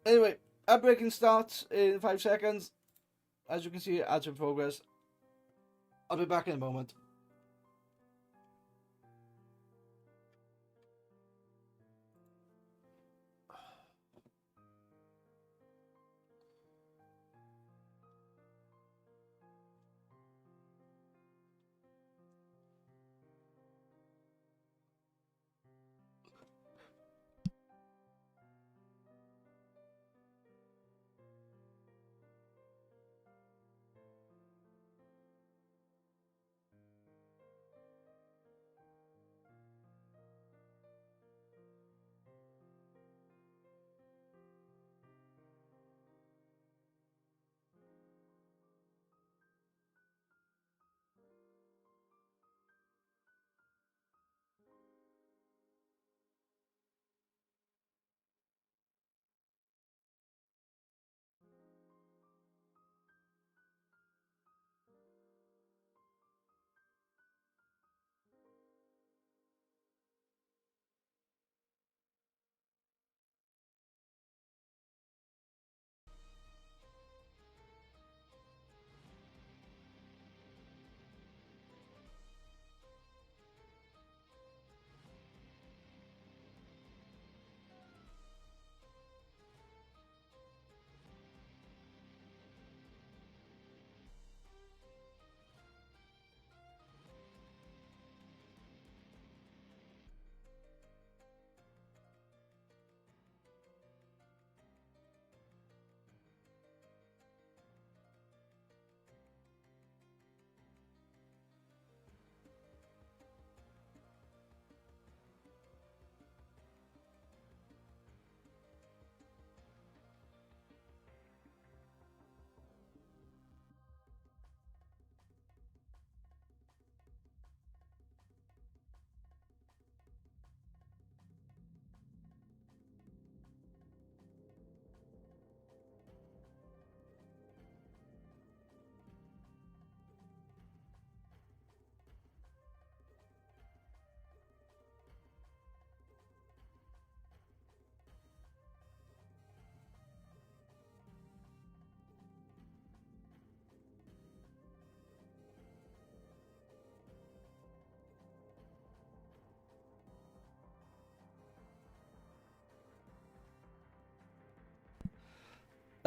Anyway, ad breaking starts in 5 seconds. As you can see, ads in progress. I'll be back in a moment.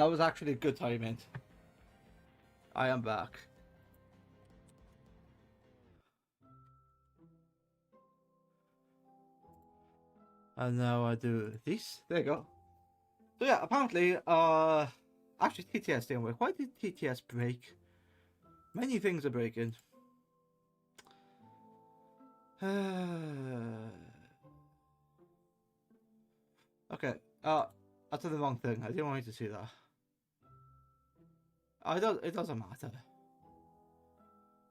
That was actually good timing. I am back. And now I do this. There you go. So yeah, apparently, actually TTS didn't work. Why did TTS break? Many things are breaking. Okay. I did the wrong thing. I didn't want you to see that. It doesn't matter.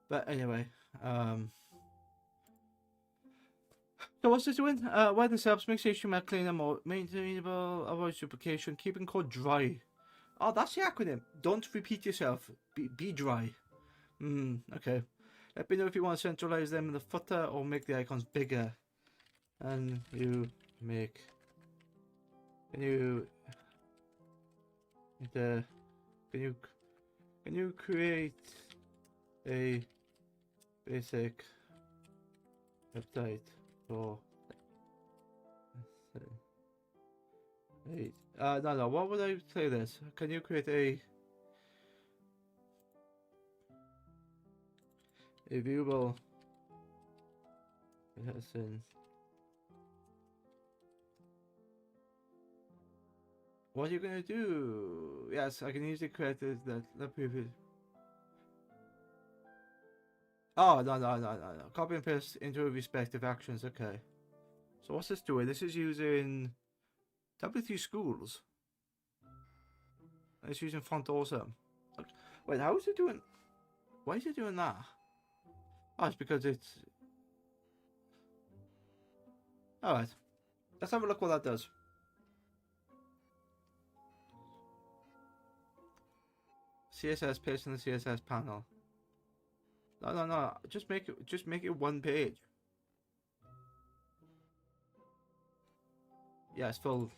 But anyway, so what's this doing? Weather subs, make sure you clean and more maintainable, avoid duplication, keeping code dry. Oh, that's the acronym. Don't repeat yourself. Be dry. Okay. Let me know if you want to centralize them in the footer or make the icons bigger. And you make. Can you create a basic website for? No. What would I say this? Can you create a viewable lesson? What are you gonna do? Yes, I can easily create this. That previous. Oh no. Copy and paste into respective actions. Okay. So what's this doing? This is using W3 schools. It's using font awesome. Wait, how is it doing? Why is it doing that? Oh, it's because it's. Alright. Let's have a look what that does. CSS paste in the CSS panel. No. Just make it one page. Yes, full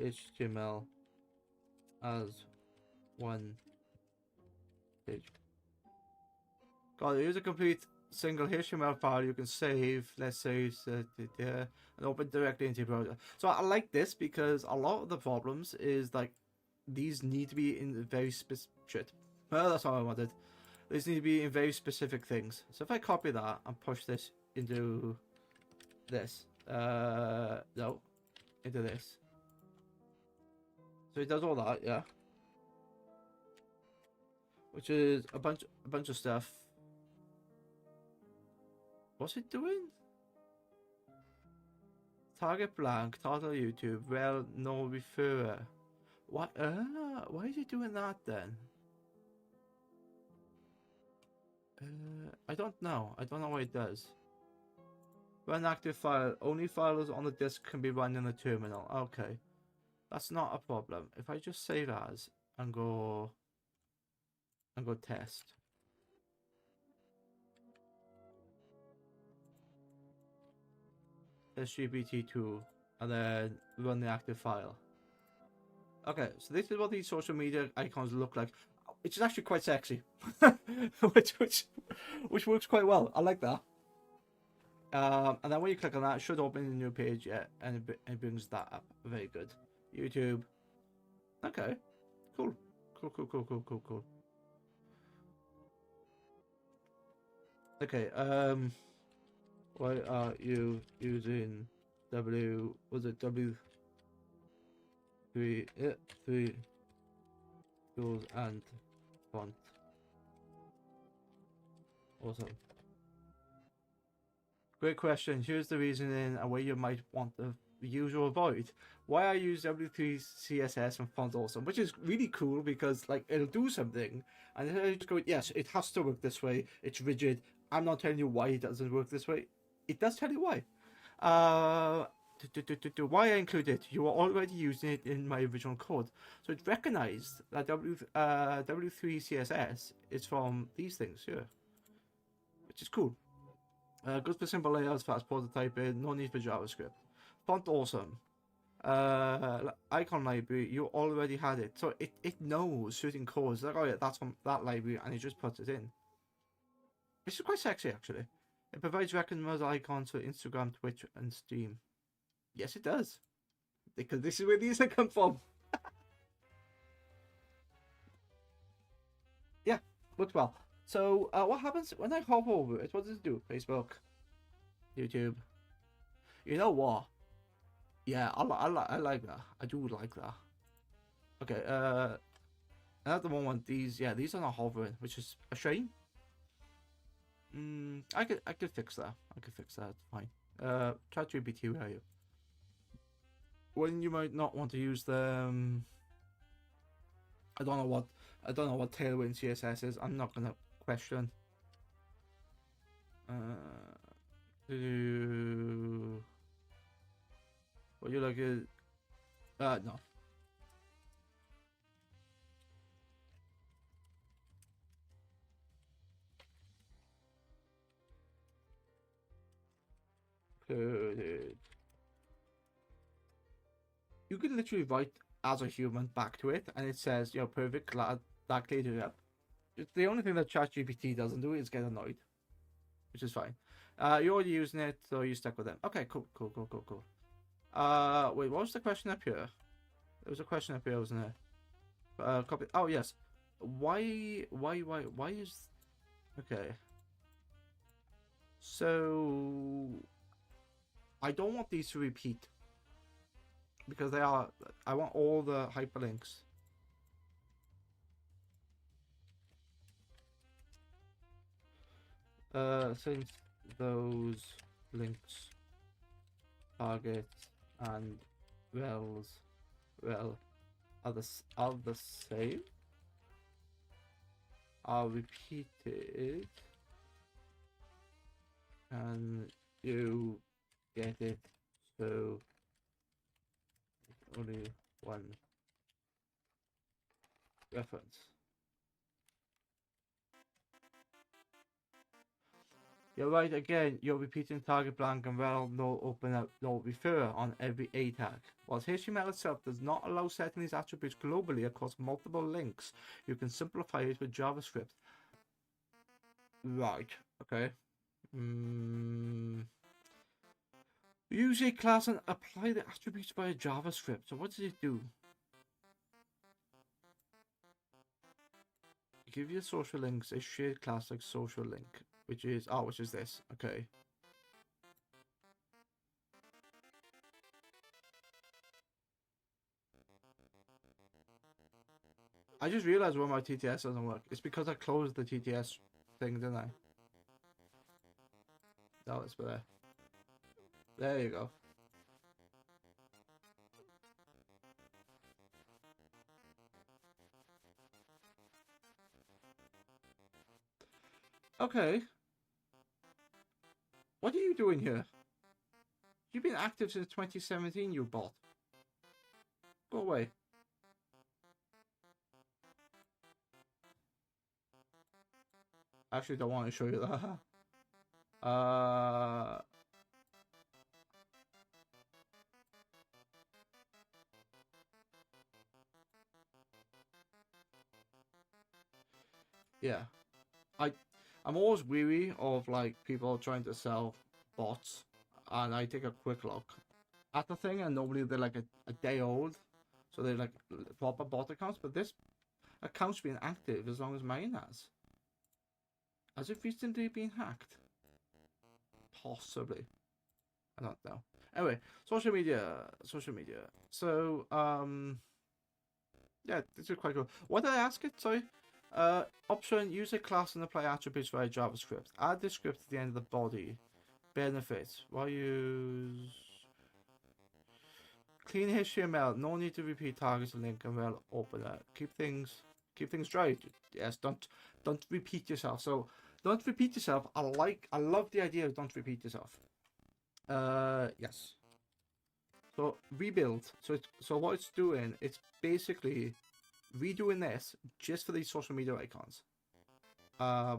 HTML as one page. Got it. Use a complete single HTML file you can save. Let's say and open directly into your browser. So I like this because a lot of the problems is like these need to be in very specific shit. Well, that's all I wanted. These need to be in very specific things. So if I copy that and push this into this, no, into this. So it does all that, yeah. Which is a bunch of stuff. What's it doing? Target blank, title YouTube, well, no referrer. What? Why is it doing that then? I don't know. I don't know what it does. Run active file. Only files on the disk can be run in the terminal. Okay. That's not a problem. If I just save as and go test. GPT2 and then run the active file. Okay, so this is what these social media icons look like. Which is actually quite sexy. which works quite well. I like that. And then when you click on that, it should open a new page, yeah, and it brings that up. Very good. YouTube. Okay. Cool. Cool. Okay, why are you using W3 tools and font? Awesome. Great question. Here's the reasoning and where you might want to use or avoid. Why I use W3 CSS and font awesome, which is really cool because like it'll do something and then I just go, yes, it has to work this way. It's rigid. I'm not telling you why it doesn't work this way. It does tell you why. Why I include it? You are already using it in my original code, so it recognized that W3 CSS is from these things here, which is cool. Good for simple layouts, fast prototyping, no need for JavaScript. Font awesome. Icon library, you already had it, so it knows certain codes. Like, oh yeah, that's from that library, and it just puts it in. This is quite sexy, actually. It provides recognized icons for Instagram, Twitch, and Steam. Yes, it does. because this is where these have come from. Yeah, works well. So what happens when I hover over it? What does it do? Facebook, YouTube. You know what? Yeah, I like that. I do like that. Okay, and at the moment these are not hovering, which is a shame. I could fix that. I could fix that. Fine. ChatGPT, where are you? When you might not want to use them. I don't know what Tailwind CSS is. I'm not gonna question. What you like is no. You can literally write as a human back to it, and it says, perfect, that cleared it up. The only thing that ChatGPT doesn't do is get annoyed, which is fine. You're already using it, so you stuck with them. Okay, cool. Wait, what was the question up here? There was a question up here, wasn't there? Copy. Oh yes. Why is? Okay. So I don't want these to repeat because they are. I want all the hyperlinks. Since those links, targets, and rels, are the same, are repeated, and you get it, so only one reference. You're right again, you're repeating target blank and rel no open up no refer on every A tag. While HTML itself does not allow setting these attributes globally across multiple links, you can simplify it with JavaScript. Right, okay. Use a class and apply the attributes via JavaScript. So what does it do? Give your social links a shared class like social link, which is this. Okay. I just realized why my TTS doesn't work. It's because I closed the TTS thing, didn't I? No, it's there. There you go. Okay. What are you doing here? You've been active since 2017, you bot. Go away. I actually don't want to show you that. Yeah. I'm always weary of like people trying to sell bots, and I take a quick look at the thing, and normally they're like a day old, so they're like proper bot accounts. But this account's been active as long as mine has. Has it recently been hacked? Possibly. I don't know. Anyway, social media. So yeah, this is quite cool. What did I ask it? Sorry. Option: use a class and apply attributes via JavaScript. Add the script at the end of the body. Benefits: why use clean HTML? No need to repeat targets and link and well opener. Keep things dry. Yes, don't repeat yourself. So don't repeat yourself. I love the idea of don't repeat yourself. Yes. So rebuild. So what it's doing, it's basically redoing this just for these social media icons. I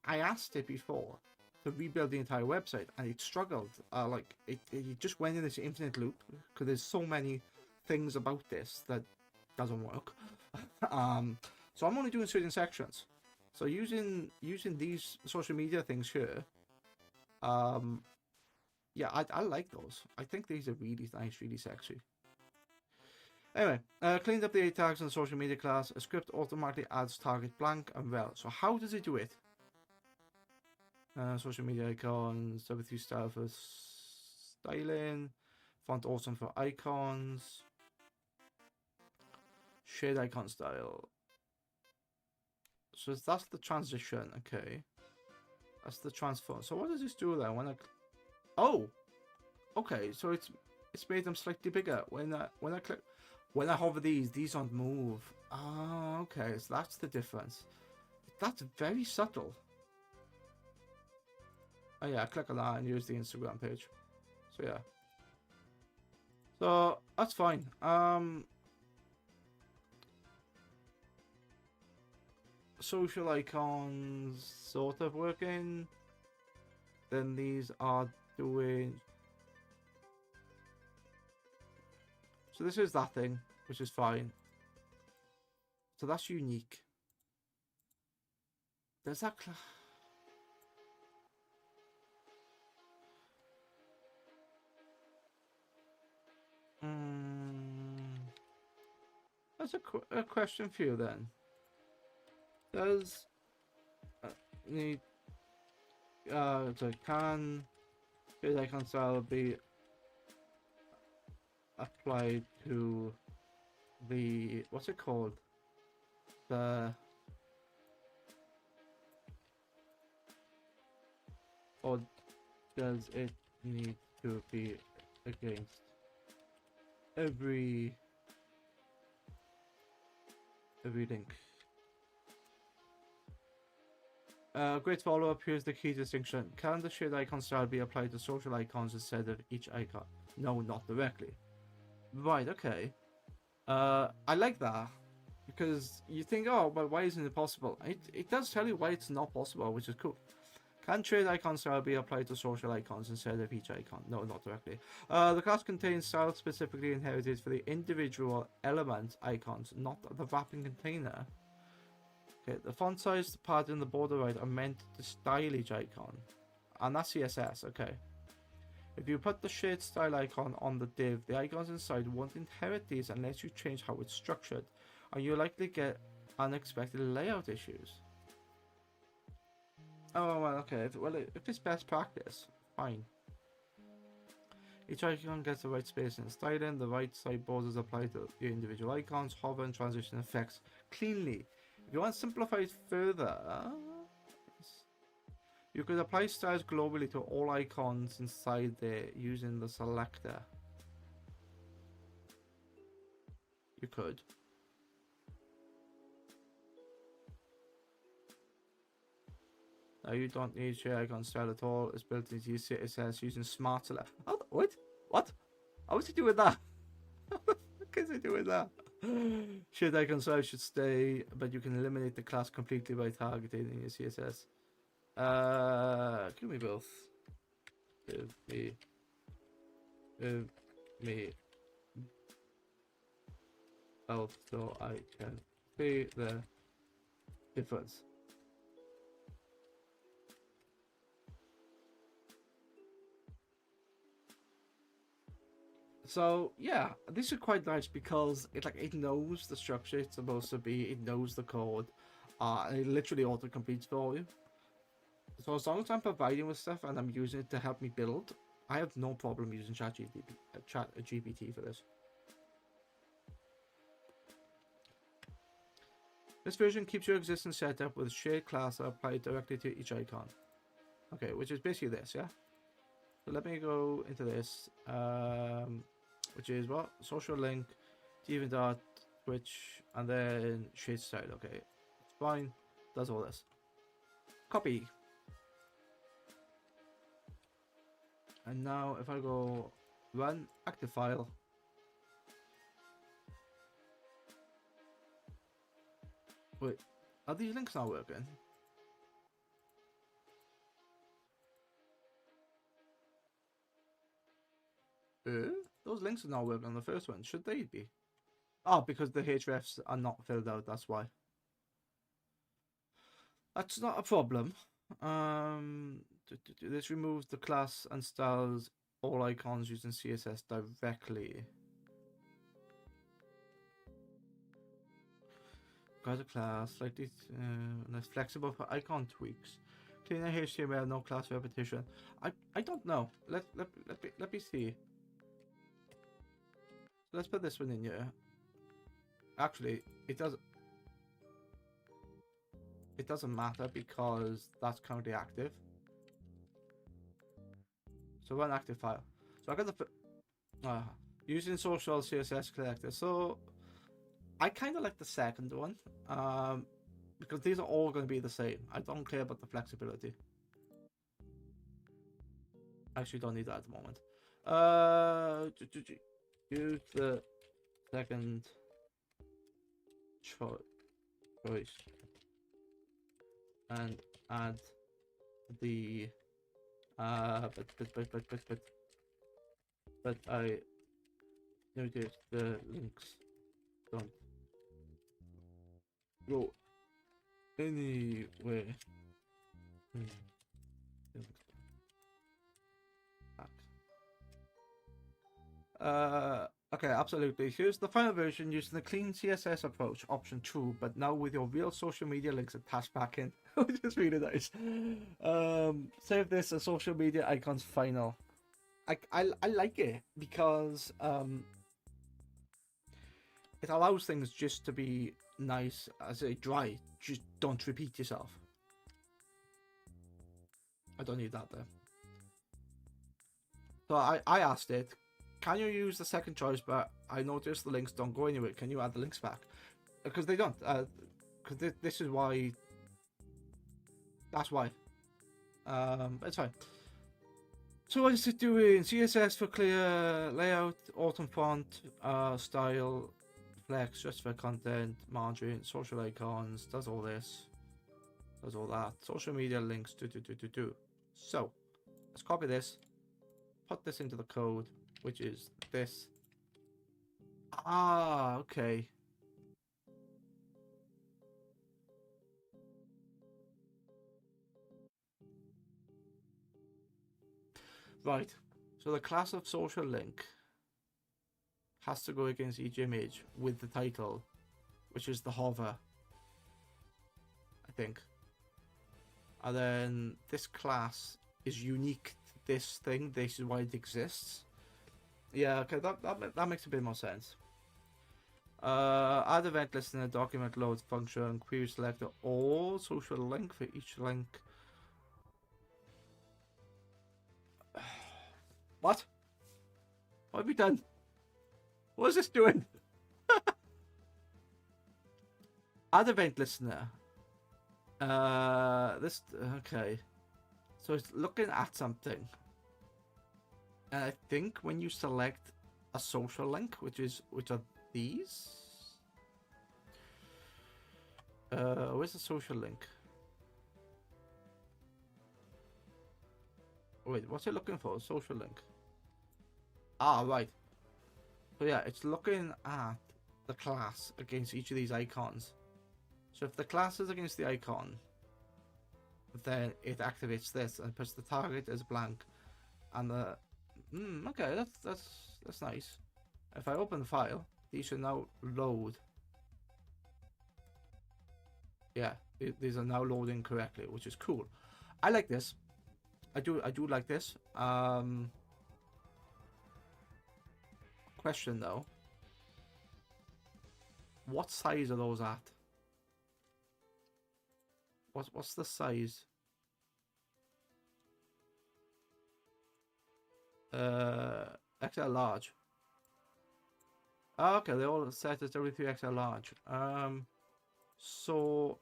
asked it before to rebuild the entire website, and it struggled. It just went in this infinite loop because there's so many things about this that doesn't work. So I'm only doing certain sections. So using these social media things here, Yeah, I like those. I think these are really nice, really sexy. Anyway, cleaned up the A tags in the social media class. A script automatically adds target blank and well. So how does it do it? Social media icons, W3 style for styling, font awesome for icons, shade icon style. So that's the transition, okay. That's the transform. So what does this do then? When I, oh, okay. So it's made them slightly bigger. When I click, when I hover these don't move. Ah, okay. So that's the difference. That's very subtle. Oh yeah, click on that and use the Instagram page. So yeah. So that's fine. Social icons sort of working. Then these are doing. So this is that thing, which is fine. So that's unique. There's that. That's a question for you then. Does need so can shade icon style be applied to the what's it called? The or does it need to be against every link? Great follow-up. Here's the key distinction. Can the shade icon style be applied to social icons instead of each icon? No, not directly. Right, okay. I like that. Because you think, oh, but why isn't it possible? It does tell you why it's not possible, which is cool. Can shade icon style be applied to social icons instead of each icon? No, not directly. The class contains style specifically inherited for the individual element icons, not the wrapping container. Okay, the font size, the pattern, the border right are meant to style each icon. And that's CSS, okay. If you put the shade style icon on the div, the icons inside won't inherit these unless you change how it's structured, and you'll likely get unexpected layout issues. Oh, well, okay. If it's best practice, fine. Each icon gets the right spacing and styling. The right side borders apply to the individual icons. Hover and transition effects cleanly. If you want to simplify it further, you could apply styles globally to all icons inside there using the selector. You could. Now you don't need shade icon style at all. It's built into your CSS using smart select. Oh, what? What? How is he doing that? What is he doing that? Shade icon style should stay, but you can eliminate the class completely by targeting your CSS. Give me both. Give me both so I can see the difference. So yeah, this is quite nice because it knows the structure it's supposed to be, it knows the code, and it literally auto completes for you. So as long as I'm providing with stuff and I'm using it to help me build, I have no problem using ChatGPT for this. This version keeps your existing setup with shade class applied directly to each icon. Okay, which is basically this, yeah? So let me go into this, which is what? Social link, even dot, Twitch, and then shade style. Okay, it's fine. Does all this. Copy. And now if I go run active file. Wait, are these links not working? Those links are not working on the first one. Should they be? Oh, because the hrefs are not filled out, that's why. That's not a problem. This removes the class and styles all icons using CSS directly. Got a class, slightly less flexible for icon tweaks. Cleaner HTML, no class repetition. I don't know. Let me see. Let's put this one in here. Actually, it doesn't matter because that's currently active. So run active file. So I got the using social CSS collector. So I kind of like the second one, because these are all going to be the same. I don't care about the flexibility. I actually don't need that at the moment. Use the second choice and add the but I noticed the links don't go anywhere. Okay, absolutely. Here's the final version using the clean CSS approach, option 2, but now with your real social media links attached back in, which is really nice. Save this as social media icons final. I like it because it allows things just to be nice as a dry. Just don't repeat yourself. I don't need that there. So I asked it, can you use the second choice, but I noticed the links don't go anywhere. Can you add the links back? Because they don't. Because this is why. That's why. It's fine. So what is it doing? CSS for clear, layout, autumn font, style, flex, justify content, margin, social icons, does all this, does all that. Social media links, do. So, let's copy this, put this into the code, which is this. Ah, okay. Right, so the class of social link has to go against each image with the title, which is the hover, I think. And then this class is unique to this thing. This is why it exists. Yeah, okay, that makes a bit more sense. Add event listener, document load function, query selector, all social link for each link. What? What have we done? What is this doing? Add event listener. This okay. So it's looking at something. And I think when you select a social link, which are these. Where's the social link? Wait, what's it looking for? Social link. Ah, right. So yeah, it's looking at the class against each of these icons. So if the class is against the icon, then it activates this and puts the target as blank. And the okay, that's nice. If I open the file, these should now load. Yeah, these are now loading correctly, which is cool. I like this. I do like this. Question though. What size are those at? What's the size? XL large. Oh, okay, they're all set as W3 XL large. So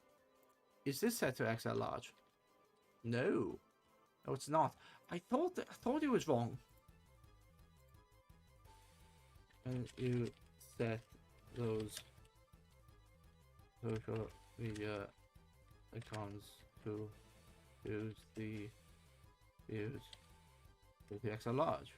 is this set to XL large? No, it's not. I thought it was wrong. And you set those social media icons to use the XL large.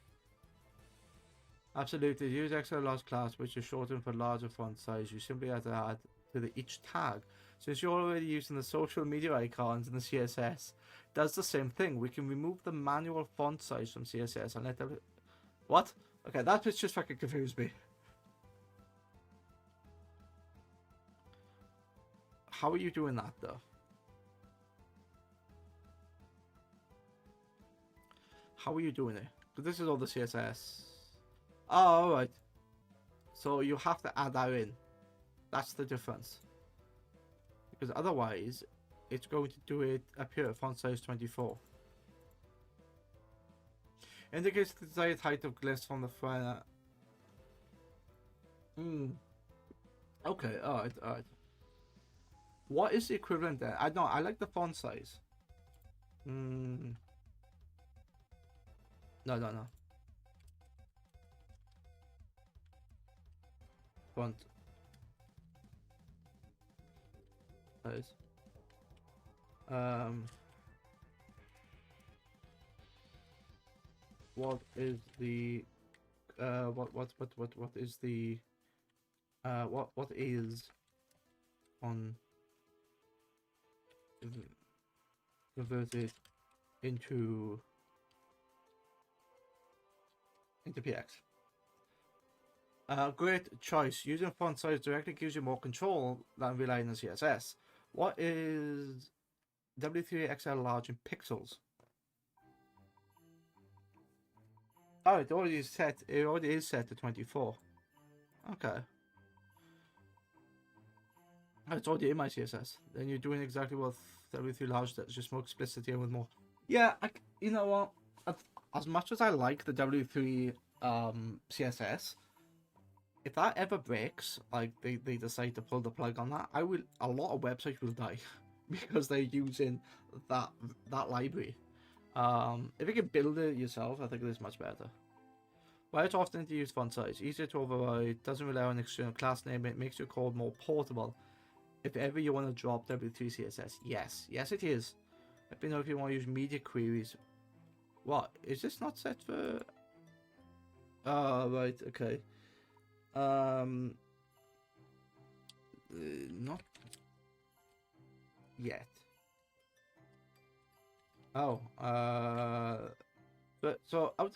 Absolutely, use XL large class, which is shortened for larger font size. You simply have to add to each tag Since you're already using the social media icons in the CSS, does the same thing. We can remove the manual font size from CSS and let them... What? Okay, that bit's just fucking confused me. How are you doing that, though? How are you doing it? Because this is all the CSS. Oh, alright. So you have to add that in. That's the difference. Because otherwise, it's going to do it up here, font size 24. Indicates the desired height of glyphs from the front. Okay, alright, alright. What is the equivalent there? I know, I like the font size. No. Font size. What is the what is the what is on converted into PX? Great choice. Using font size directly gives you more control than relying on CSS. What is W3XL large in pixels? Oh, it already is set. It already is set to 24. Okay. Oh, it's already in my CSS. Then you're doing exactly what W3 large does, just more explicit here with more. Yeah, you know what? As much as I like the W3 CSS, if that ever breaks, like they decide to pull the plug on that, a lot of websites will die because they're using that library. If you can build it yourself, I think it is much better. Why it's often to use font size, easier to override, doesn't rely on external class name, it makes your code more portable. If ever you want to drop W3 CSS, yes it is. Let me know if you want to use media queries. What, is this not set for... Oh, right, okay. Not yet. Oh, but so out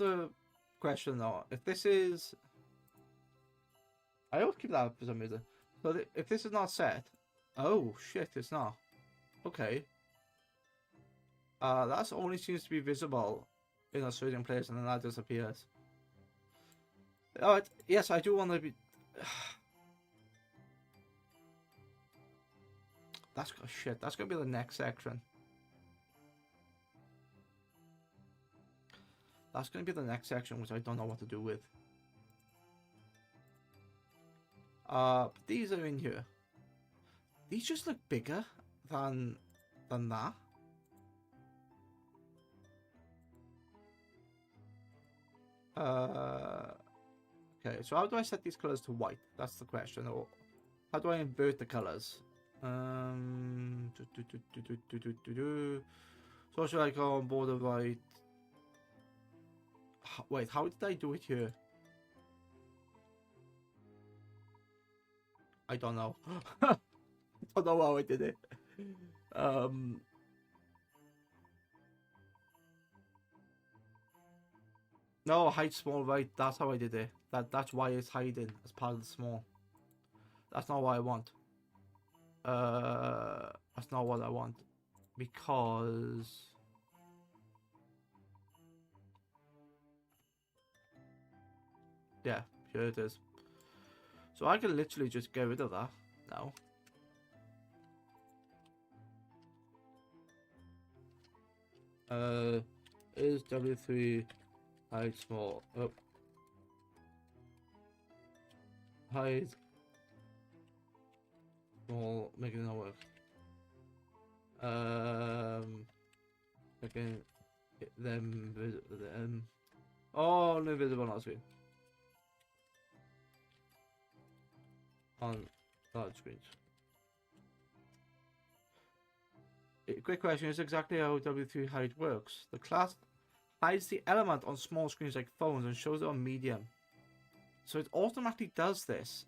of question though, if this is, I always keep that up for some reason. So if this is not set, oh shit, it's not. Okay. That only seems to be visible in a certain place, and then that disappears. Alright, yes, I do want to be. That's shit. That's gonna be the next section. That's going to be the next section, which I don't know what to do with. But these are in here. These just look bigger than that. Okay, so how do I set these colors to white? That's the question. Or how do I invert the colors? So should I go on border right? Wait, how did I do it here? I don't know. I don't know how I did it. No, hide small right. That's how I did it. That's why it's hiding as part of the small. That's not what I want. That's not what I want. Because... yeah, here it is. So I can literally just get rid of that now. Is W3 hide small? Oh. Hide small, making it not work. I can get them. Oh, no visible on screen. On large screens. Quick question is exactly how W3 hide works. The class hides the element on small screens like phones and shows it on medium. So it automatically does this.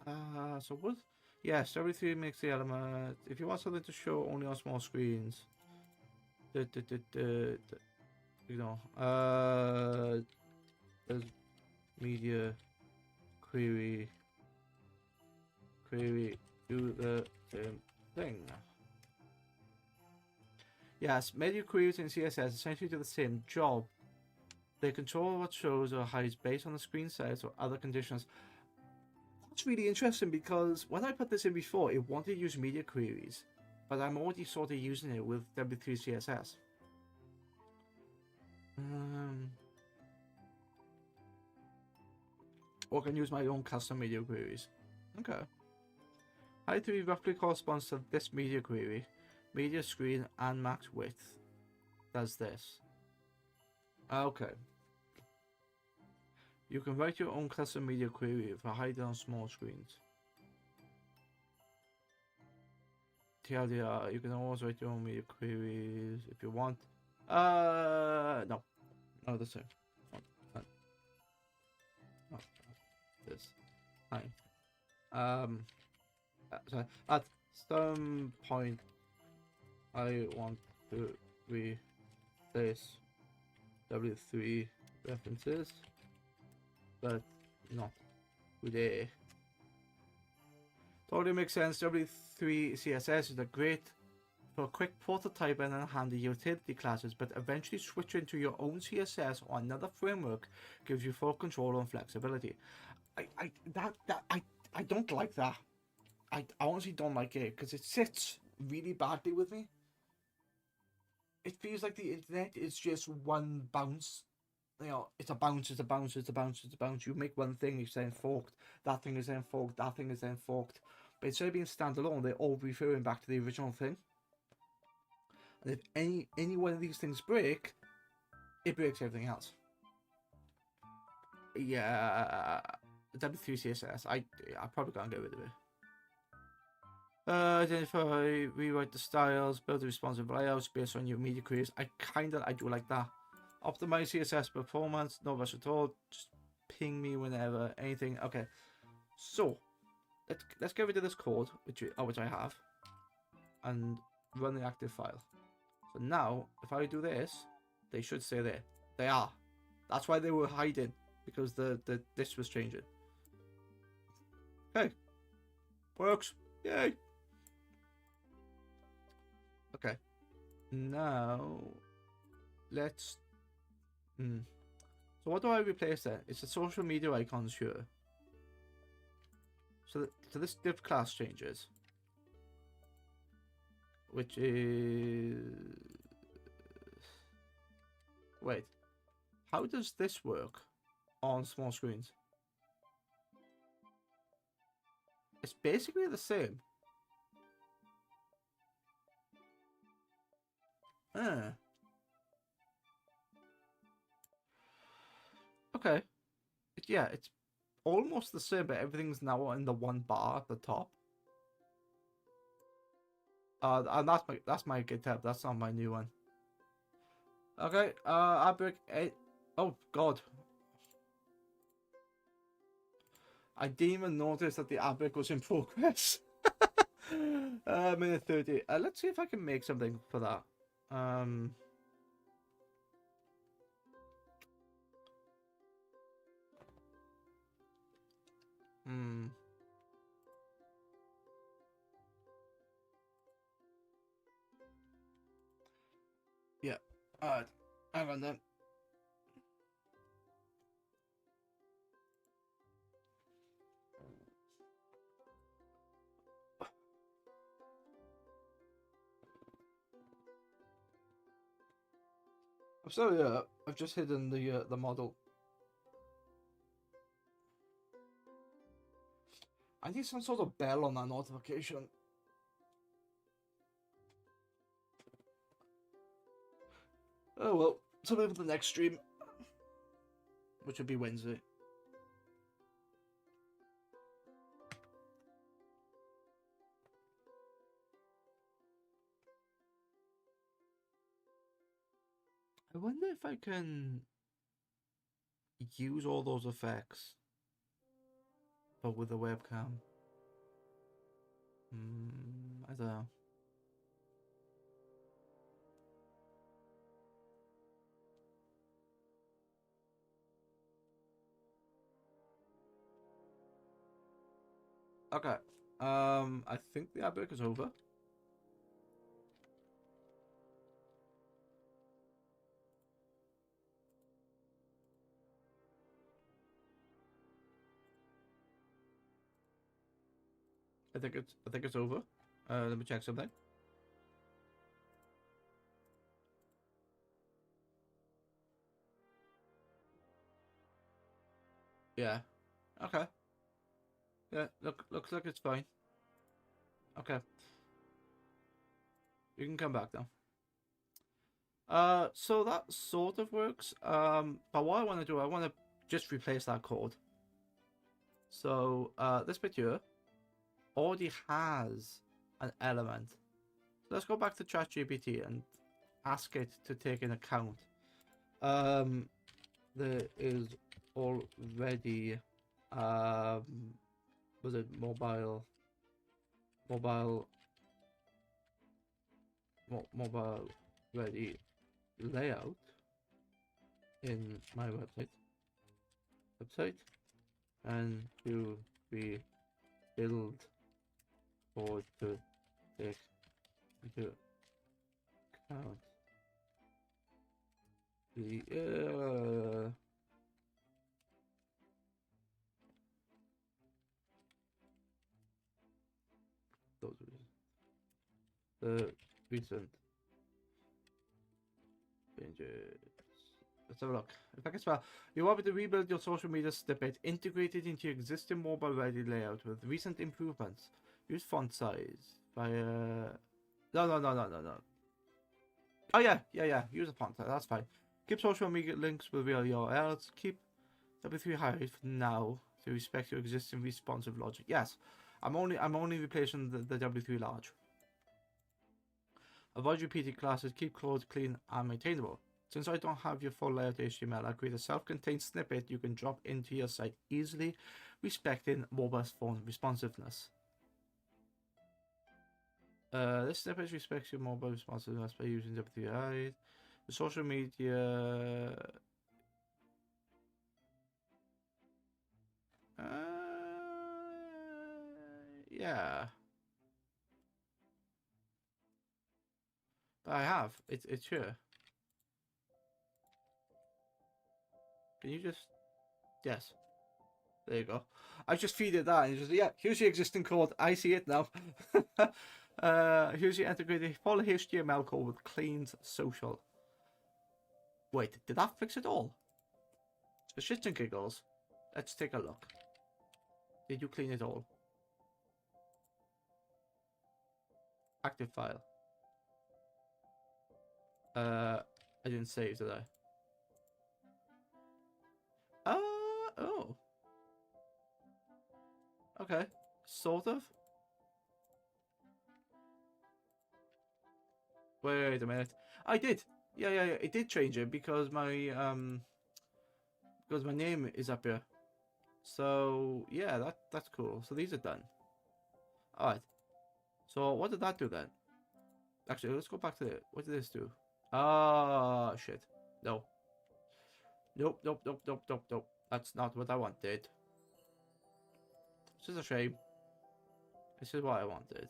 So what? Yes, W3 makes the element. If you want something to show only on small screens, you know, there's media query do the same thing. Yes, media queries in CSS essentially do the same job. They control what shows or hides based on the screen size or other conditions. That's really interesting because when I put this in before, it wanted to use media queries, but I'm already sort of using it with W3 CSS. Or I can use my own custom media queries. Okay. Height 3 roughly corresponds to this media query. Media screen and max width does this. Okay. You can write your own custom media query for hiding on small screens. TLDR, you can always write your own media queries if you want. No. No, the same. Fine. Oh, this. Fine. So at some point, I want to replace W3 references, but not today. Totally makes sense. W3 CSS is a great for quick prototyping and handy utility classes, but eventually switching to your own CSS or another framework gives you full control and flexibility. I don't like that. I honestly don't like it because it sits really badly with me. It feels like the internet is just one bounce. You know, it's a bounce, it's a bounce, it's a bounce, it's a bounce. You make one thing, it's then forked. That thing is then forked. That thing is then forked. But instead of being standalone, they're all referring back to the original thing. And if any one of these things break, it breaks everything else. Yeah, W3 CSS. I probably can't get rid of it. Identify, rewrite the styles, build the responsive layouts based on your media queries. I do like that. Optimize CSS performance, no rush at all. Just ping me whenever, anything. Okay, so let's get rid of this code, which I have, and run the active file. So now, if I do this, they should stay there. They are. That's why they were hiding, because this was changing. Hey, works. Yay. Okay. Now, let's. So what do I replace then? It's the social media icons here. So this div class changes, which is. Wait, how does this work on small screens? It's basically the same. Okay. Yeah, it's almost the same, but everything's now in the one bar at the top. And that's my GitHub. That's not my new one. Okay. Outbreak 8. Oh God. I didn't even notice that the outbreak was in progress. Minute 30. Let's see if I can make something for that. Yeah. Hang on then. I'm sorry. I've just hidden the model. I need some sort of bell on that notification. Oh well, something for the next stream, which would be Wednesday. I wonder if I can use all those effects, but with a webcam. I don't know. Okay. I think the outbreak is over. I think it's over. Let me check something. Yeah. Okay. Yeah. Looks like it's fine. Okay. You can come back now. So that sort of works. But what I want to do, I want to just replace that code. So this bit here already has an element. So let's go back to ChatGPT and ask it to take into account. There is already was it mobile ready layout in my website and to be build code to take into account the recent changes. Let's have a look. If I can spell, you want me to rebuild your social media snippet, integrate it into your existing mobile-ready layout with recent improvements. Use font size via. No. Oh yeah. Use a font size. That's fine. Keep social media links with real URLs. Keep W3 high for now to respect your existing responsive logic. Yes, I'm only replacing the W3 large. Avoid repeated classes. Keep code clean and maintainable. Since I don't have your full layout HTML, I create a self-contained snippet you can drop into your site easily, respecting mobile phone responsiveness. This snippet respects your mobile responsiveness by using W3i. The social media. Yeah. But I have. It's here. Can you just... Yes. There you go. I just feed it that and just, yeah, here's your existing code. I see it now. Here's your integrated full HTML code with cleaned social. Wait, did that fix it all? For shits and giggles, let's take a look. Did you clean it all? Active file. I didn't save, did I? Oh. Okay. Sort of. Wait a minute. I did. Yeah. It did change it because my name is up here. So yeah, that's cool. So these are done. All right. So what did that do then? Actually, let's go back to it. What did this do? Ah, shit. No. Nope. That's not what I wanted. This is a shame. This is what I wanted.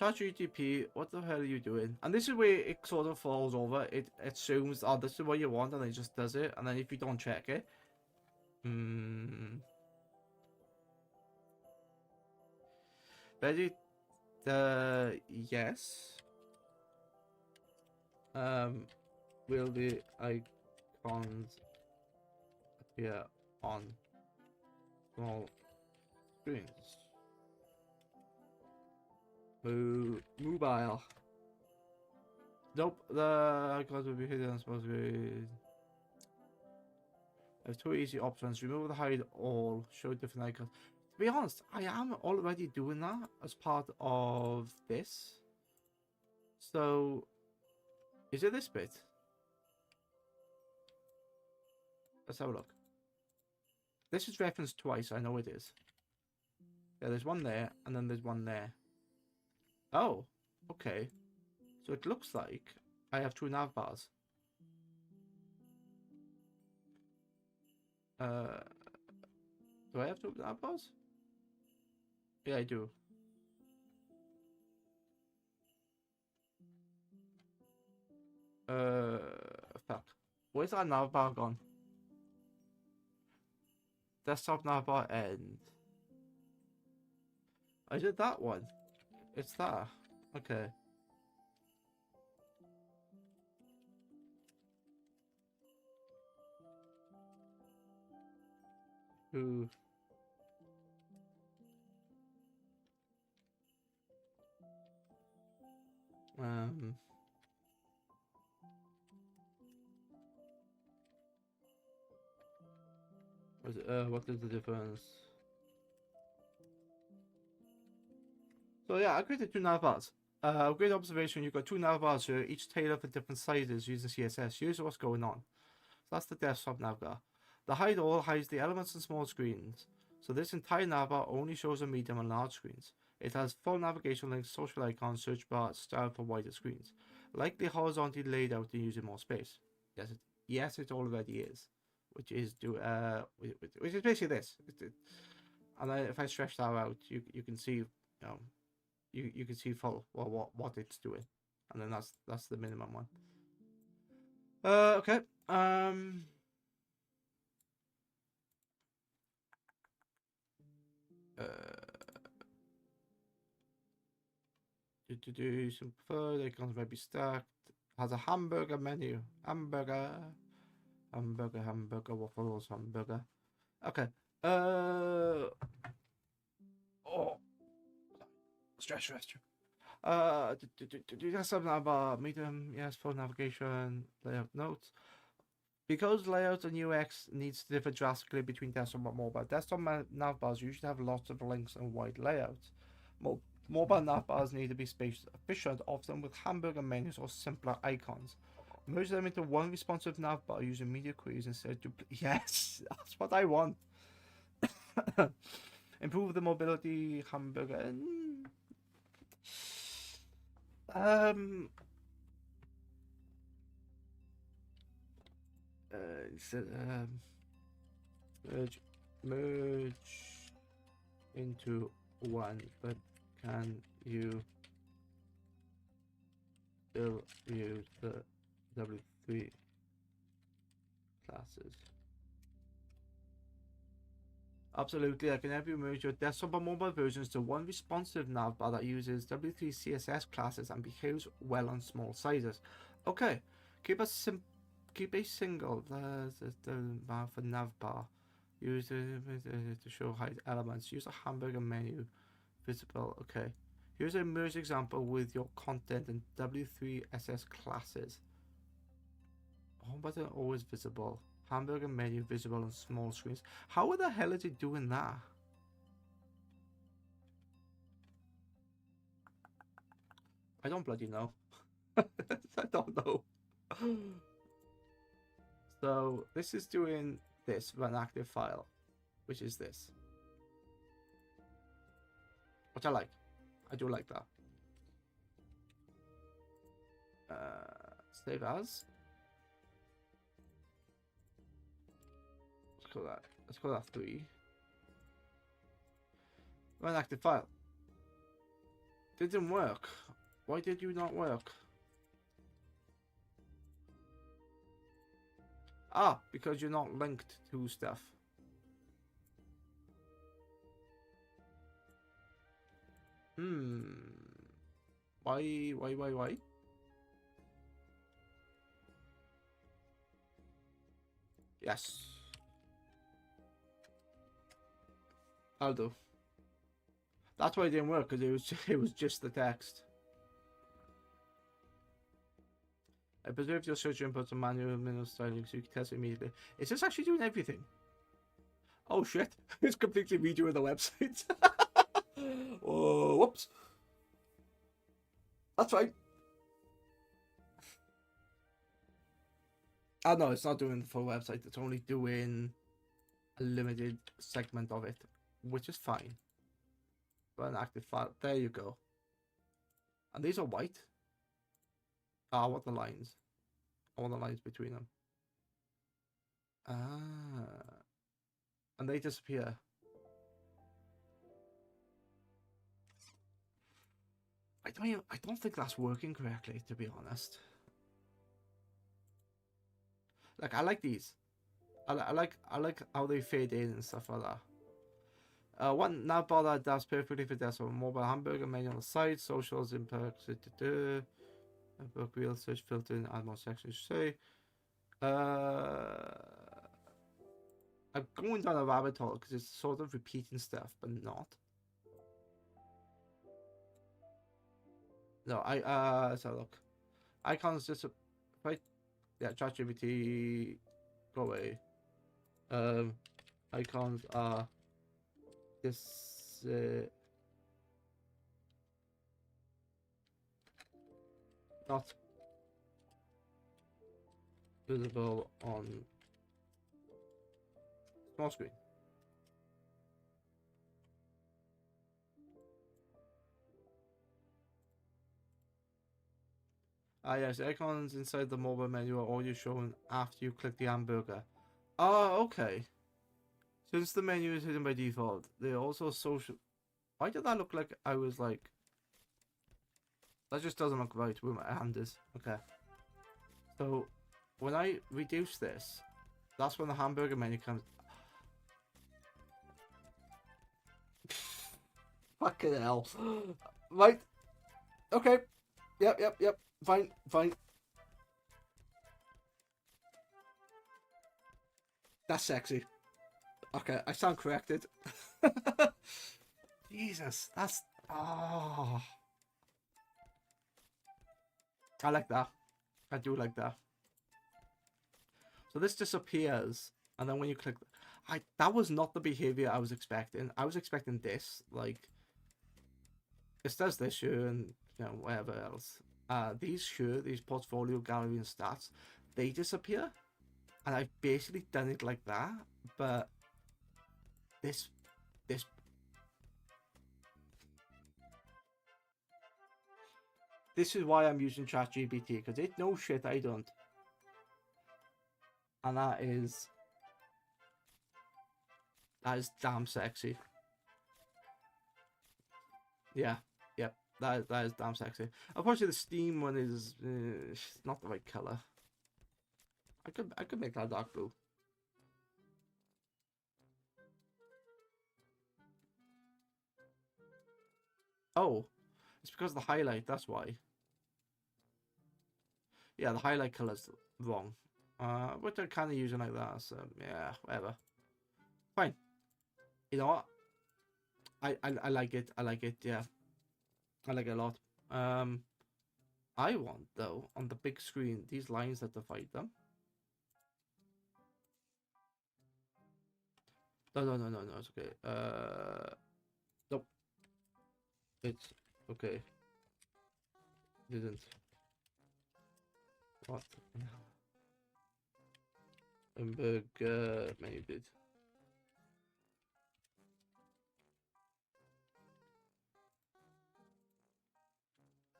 ChatGPT, what the hell are you doing? And this is where it sort of falls over. It assumes, oh, this is what you want, and it just does it. And then if you don't check it, ready? Yes. Will the icons appear on small screens? Mobile. Nope, the icons will be hidden on small screens. I have two easy options. Remove the hide all. Show different icons. To be honest, I am already doing that as part of this. So, is it this bit? Let's have a look. This is referenced twice. I know it is. Yeah, there's one there, and then there's one there. Oh, okay. So it looks like I have 2 nav bars. Do I have 2 nav bars? Yeah, I do. Fuck. Where's that nav bar gone? Desktop nav bar end. I did that one. It's that. Okay. Ooh. Um. What is the difference? So yeah, I created 2 navbars. Great observation. You've got 2 navbars here, each tailored for different sizes using CSS. Here's what's going on. So that's the desktop navbar. The hide all hides the elements and small screens. So this entire navbar only shows the medium and large screens. It has full navigation links, social icons, search bar, style for wider screens. Likely horizontally laid out and using more space. Yes, it already is. Which is which is basically this. And if I stretch that out, you can see, you can see full what it's doing, and then that's the minimum one. Okay. To do some further icons might be stacked. Has a hamburger menu. Hamburger, waffles, hamburger. Okay. Oh, stress. Do you have something about medium? Yes, full navigation, layout notes. Because layout and UX needs to differ drastically between desktop and mobile, desktop navbars usually have lots of links and wide layouts. Mobile navbars need to be space efficient, often with hamburger menus or simpler icons. Merge them into one responsive navbar using media queries instead of yes, that's what I want. Improve the mobility hamburger. Merge into one, but can you still use the W3 classes? Absolutely, I can help you merge your desktop and mobile versions to one responsive navbar that uses W3 CSS classes and behaves well on small sizes. Okay, keep a single bar for navbar. Use it to show hide elements. Use a hamburger menu visible. Okay. Here's a merge example with your content and W3 SS classes. Home button always visible. Hamburger menu visible on small screens. How the hell is it doing that? I don't bloody know. I don't know. So this is doing this run active file, which is this. Which I like. I do like that. Save as. Let's call that 3. Run active file. Didn't work. Why did you not work? Ah, because you're not linked to stuff. Why? Yes. I'll do. That's why it didn't work, because it was just the text. I preserved your search inputs and manual minimum styling so you can test it immediately. Is this actually doing everything? Oh shit, it's completely redoing the website. Oh, whoops. That's right. Oh no, it's not doing the full website. It's only doing a limited segment of it, which is fine. Run active file. There you go. And these are white. Ah, what the lines? I want the lines between them. Ah, and they disappear. I don't think that's working correctly, to be honest. Like, I like these. I like how they fade in and stuff like that. One nav bar that adapts perfectly for desktop, mobile hamburger menu on the side, socials, impacts, book wheel, search filter, and add more sections. Say, I'm going down a rabbit hole because it's sort of repeating stuff, but not. No, so look, icons just right. Yeah, ChatGPT, go away. Icons are this. Not visible on small screen. Ah yes, icons inside the mobile menu are always shown after you click the hamburger. Oh, okay. Since the menu is hidden by default, they also social. Why did that look like I was like? That just doesn't look right where my hand is. Okay. So when I reduce this, that's when the hamburger menu comes. Fucking hell. Right. Okay. Yep. Fine. That's sexy. Okay, I stand corrected. Jesus, that's... Oh. I like that. I do like that. So this disappears, and then when you click... that was not the behavior I was expecting. I was expecting this, like... It does this here, and, you know, whatever else. These here, these portfolio, gallery, and stats, they disappear. And I've basically done it like that, but... This is why I'm using ChatGPT, because it knows shit I don't. And that is damn sexy. Yeah, yep, that is damn sexy. Unfortunately, the Steam one is not the right color. I could make that dark blue. Oh, it's because of the highlight. That's why. Yeah, the highlight color's wrong. But they're kind of using like that. So yeah, whatever. Fine. You know what? I like it. I like it. Yeah, I like it a lot. I want though on the big screen these lines that divide them. No. It's okay. Nope. It's okay. Didn't. What? Hamburger menu did.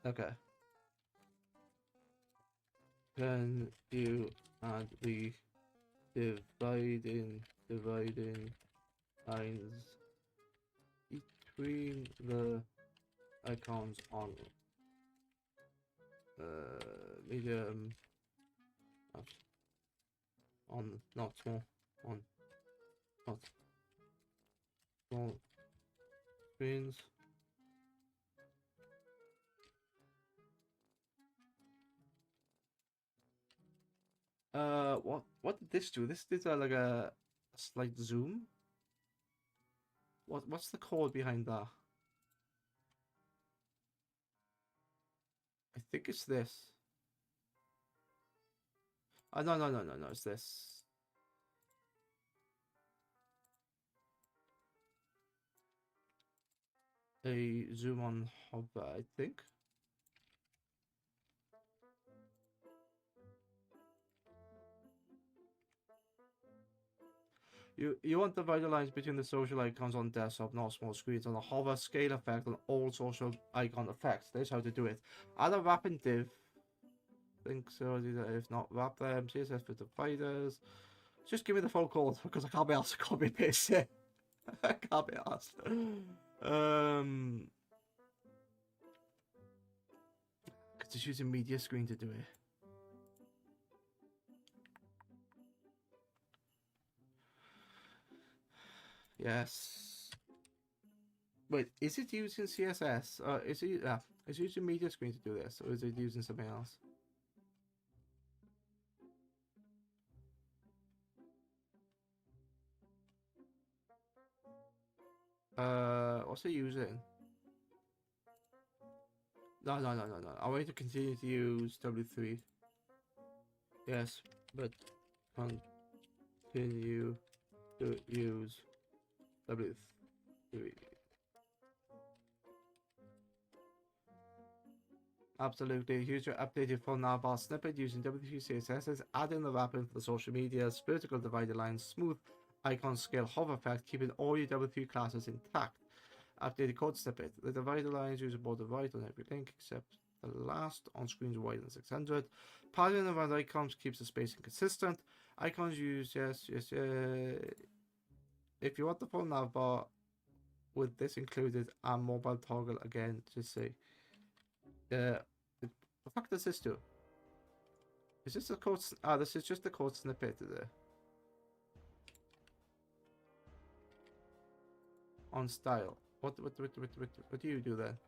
Okay. Can you add the dividing lines between the icons on medium on not small on not small screens? What did this do? This did like a slight zoom. What's the code behind that? I think it's this. No, it's this. A zoom on hover, I think. You want to divide the lines between the social icons on desktop, not small screens, on a hover scale effect on all social icon effects. That's how to do it. Add a wrapping div. Think so. If not, wrap them. CSS for dividers. Just give me the full code because I can't be asked to copy paste it. I can't be asked. Because it's using media screen to do it. Yes. Wait, is it using CSS? Is it using media screen to do this, or is it using something else? What's it using? No. I want to continue to use W3. Yes, but continue to use W3. Absolutely. Here's your updated full navbar snippet using W3 CSS. Add in the wrapping for the social medias, vertical divider lines, smooth icon scale, hover effect, keeping all your W3 classes intact. Updated code snippet. The divider lines use a border right on every link except the last on screens wider than 600. Padding around icons keeps the spacing consistent. Icons use yes. If you want the full navbar with this included and mobile toggle again, just say the fuck does this do? Is this a code? This is just the code snippet there. On style. What do you do then?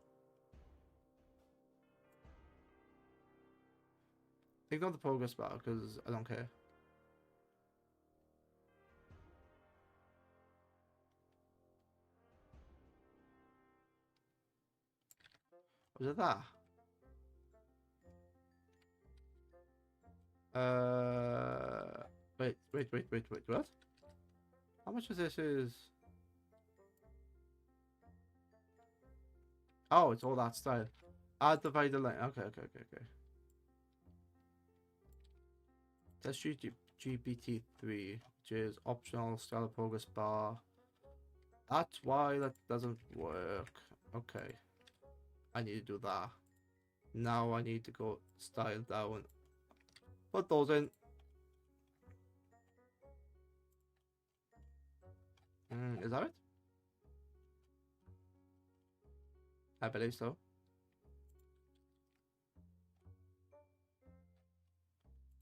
Ignore the progress bar because I don't care. Was it that? Wait, what? How much of this is... Oh, it's all that style. Add divider line. Okay. That's GPT-3, which is optional style progress bar. That's why that doesn't work. Okay. I need to do that. Now I need to go style down. Put those in. Is that it? I believe so.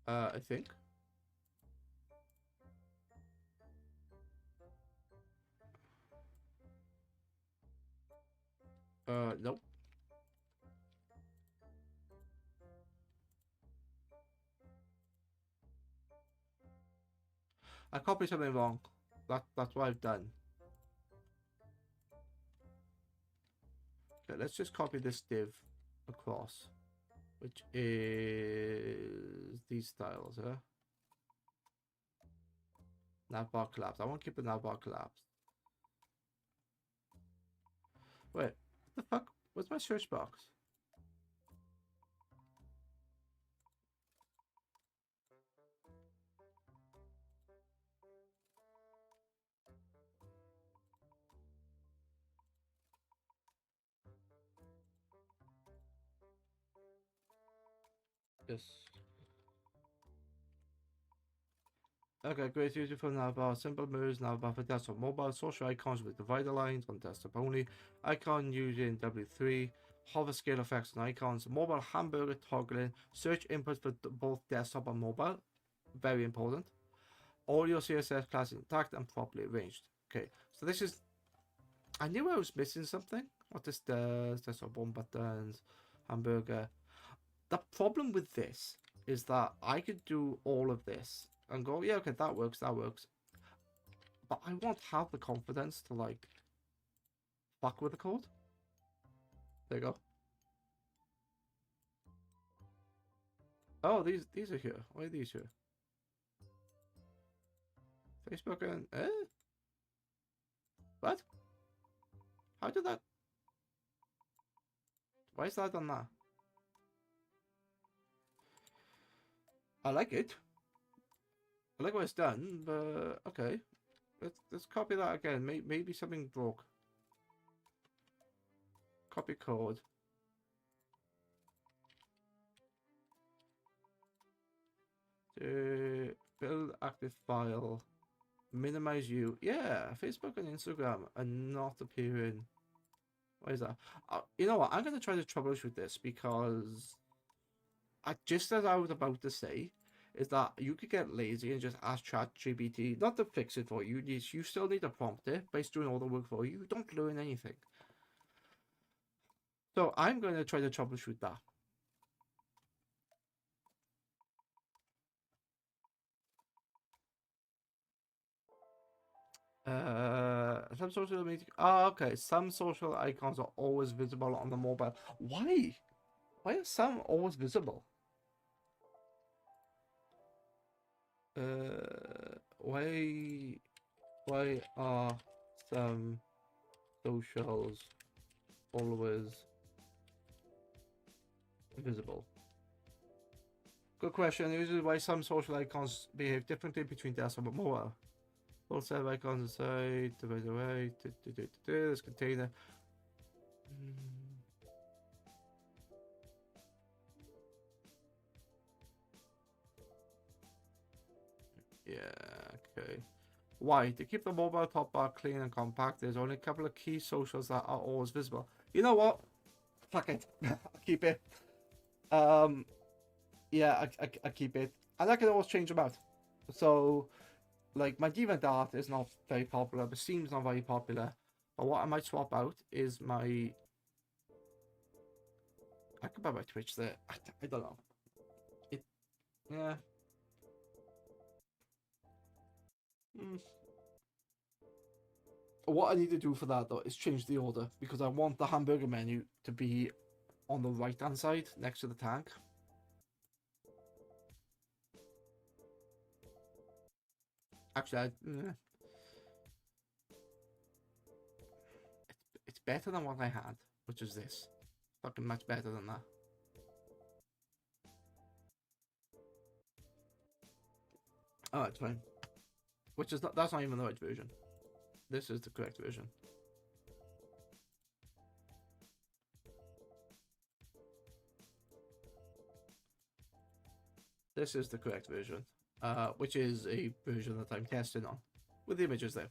I think. Nope. I copied something wrong. That's what I've done. Okay, let's just copy this div across, which is these styles, yeah? Navbar collapse. I won't keep the navbar collapse. Wait, what the fuck? Where's my search box? Yes. Okay, great. User for navbar. Simple moves, navbar for desktop mobile. Social icons with divider lines on desktop only. Icon using W3. Hover scale effects on icons. Mobile hamburger toggling. Search input for both desktop and mobile. Very important. All your CSS classes intact and properly arranged. Okay, so this is... I knew I was missing something. What this does, desktop one buttons, hamburger. The problem with this is that I could do all of this and go, yeah, okay, that works. But I won't have the confidence to, like, fuck with the code. There you go. Oh, these are here. Why are these here? Facebook and... What? How did that... Why is that on that? I like it. I like what it's done, but okay. let's copy that again. Maybe something broke. Copy code. Build active file. Minimize you. Yeah, Facebook and Instagram are not appearing. Why is that? You know what? I'm gonna try to troubleshoot this because just as I was about to say, is that you could get lazy and just ask ChatGPT not to fix it for you. You still need to prompt it, but it's doing all the work for you. You don't learn anything. So I'm going to try to troubleshoot that. Some social media. Oh, okay. Some social icons are always visible on the mobile. Why? Why are some always visible? Why? Why are some socials always visible? Good question. Usually, why some social icons behave differently between desktop and mobile. Full set of icons inside, divide away, this container. Yeah, okay. Why? To keep the mobile top bar clean and compact, there's only a couple of key socials that are always visible. You know what? Fuck it. I'll keep it. Yeah, I keep it. And I can always change them out. So, like, my Diva Dart is not very popular, but Steam's not very popular. But what I might swap out is my... I could buy my Twitch there. I don't know. Yeah. Mm. What I need to do for that, though, is change the order. Because I want the hamburger menu to be on the right-hand side, next to the tank. Actually, it's better than what I had, which is this. Fucking much better than that. Oh, it's fine. Which is not, that's not even the right version. This is the correct version. This is the correct version, which is a version that I'm testing on, with the images there.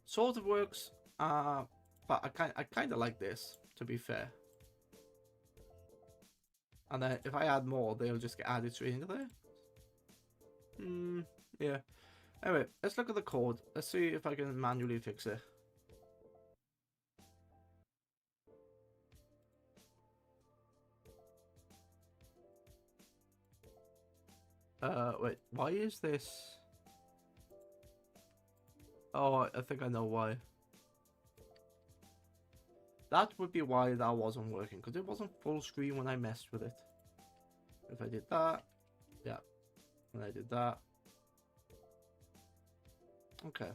Sort of works, but I kind of like this, to be fair. And then if I add more, they'll just get added straight into there. Yeah. Anyway, let's look at the code. Let's see if I can manually fix it. Wait, why is this? Oh, I think I know why. That would be why that wasn't working, because it wasn't full screen when I messed with it. If I did that, yeah, and I did that. Okay.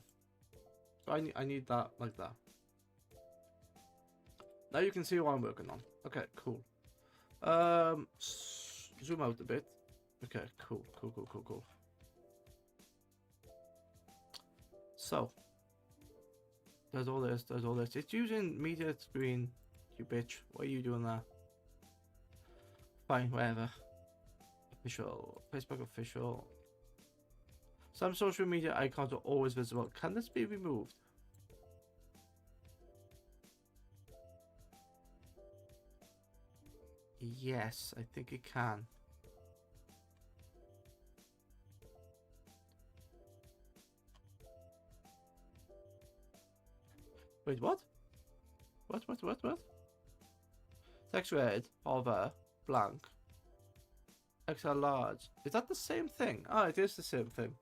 So I need that like that. Now you can see what I'm working on. Okay, cool. Zoom out a bit. Okay, cool. So, there's all this. It's using media screen, you bitch. Why are you doing that? Fine, whatever. Official. Facebook official. Some social media icons are always visible. Can this be removed? Yes, I think it can. Wait, what? What? Text red, hover, blank. XL large. Is that the same thing? Oh, it is the same thing.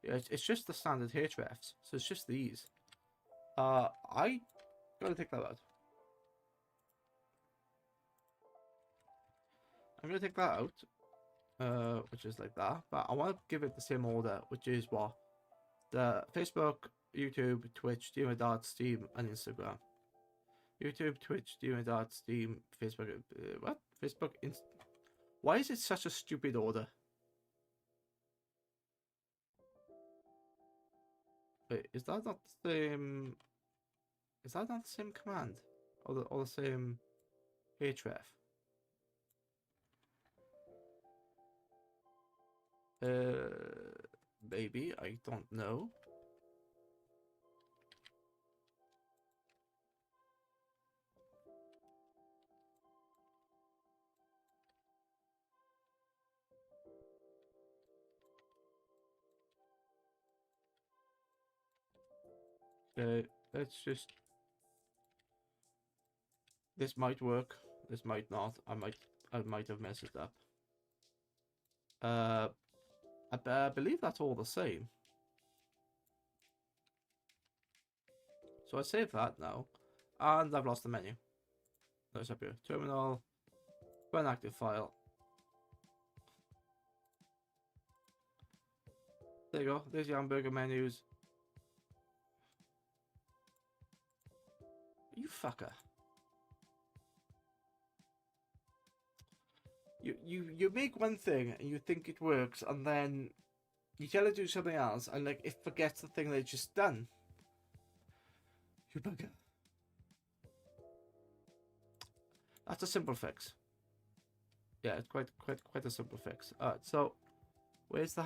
Yeah, it's just the standard hrefs. So it's just these. I gotta take that out. I'm gonna take that out. Which is like that. But I want to give it the same order, which is what? The Facebook, YouTube, Twitch, DMA, Steam, and Instagram. YouTube, Twitch, DMA, Steam, Facebook. What? Facebook, Why is it such a stupid order? Wait, is that not the same? Is that not the same command? Or the same href? Maybe, I don't know. Let's just. This might work. This might not. I might have messed it up. I believe that's all the same. So I save that now, and I've lost the menu. No, it's up here. Terminal. Run active file. There you go. There's your hamburger menus. You fucker. You make one thing and you think it works, and then you tell it to do something else, and like it forgets the thing that it's just done. You bugger. That's a simple fix. Yeah, it's quite a simple fix. Alright, so where's the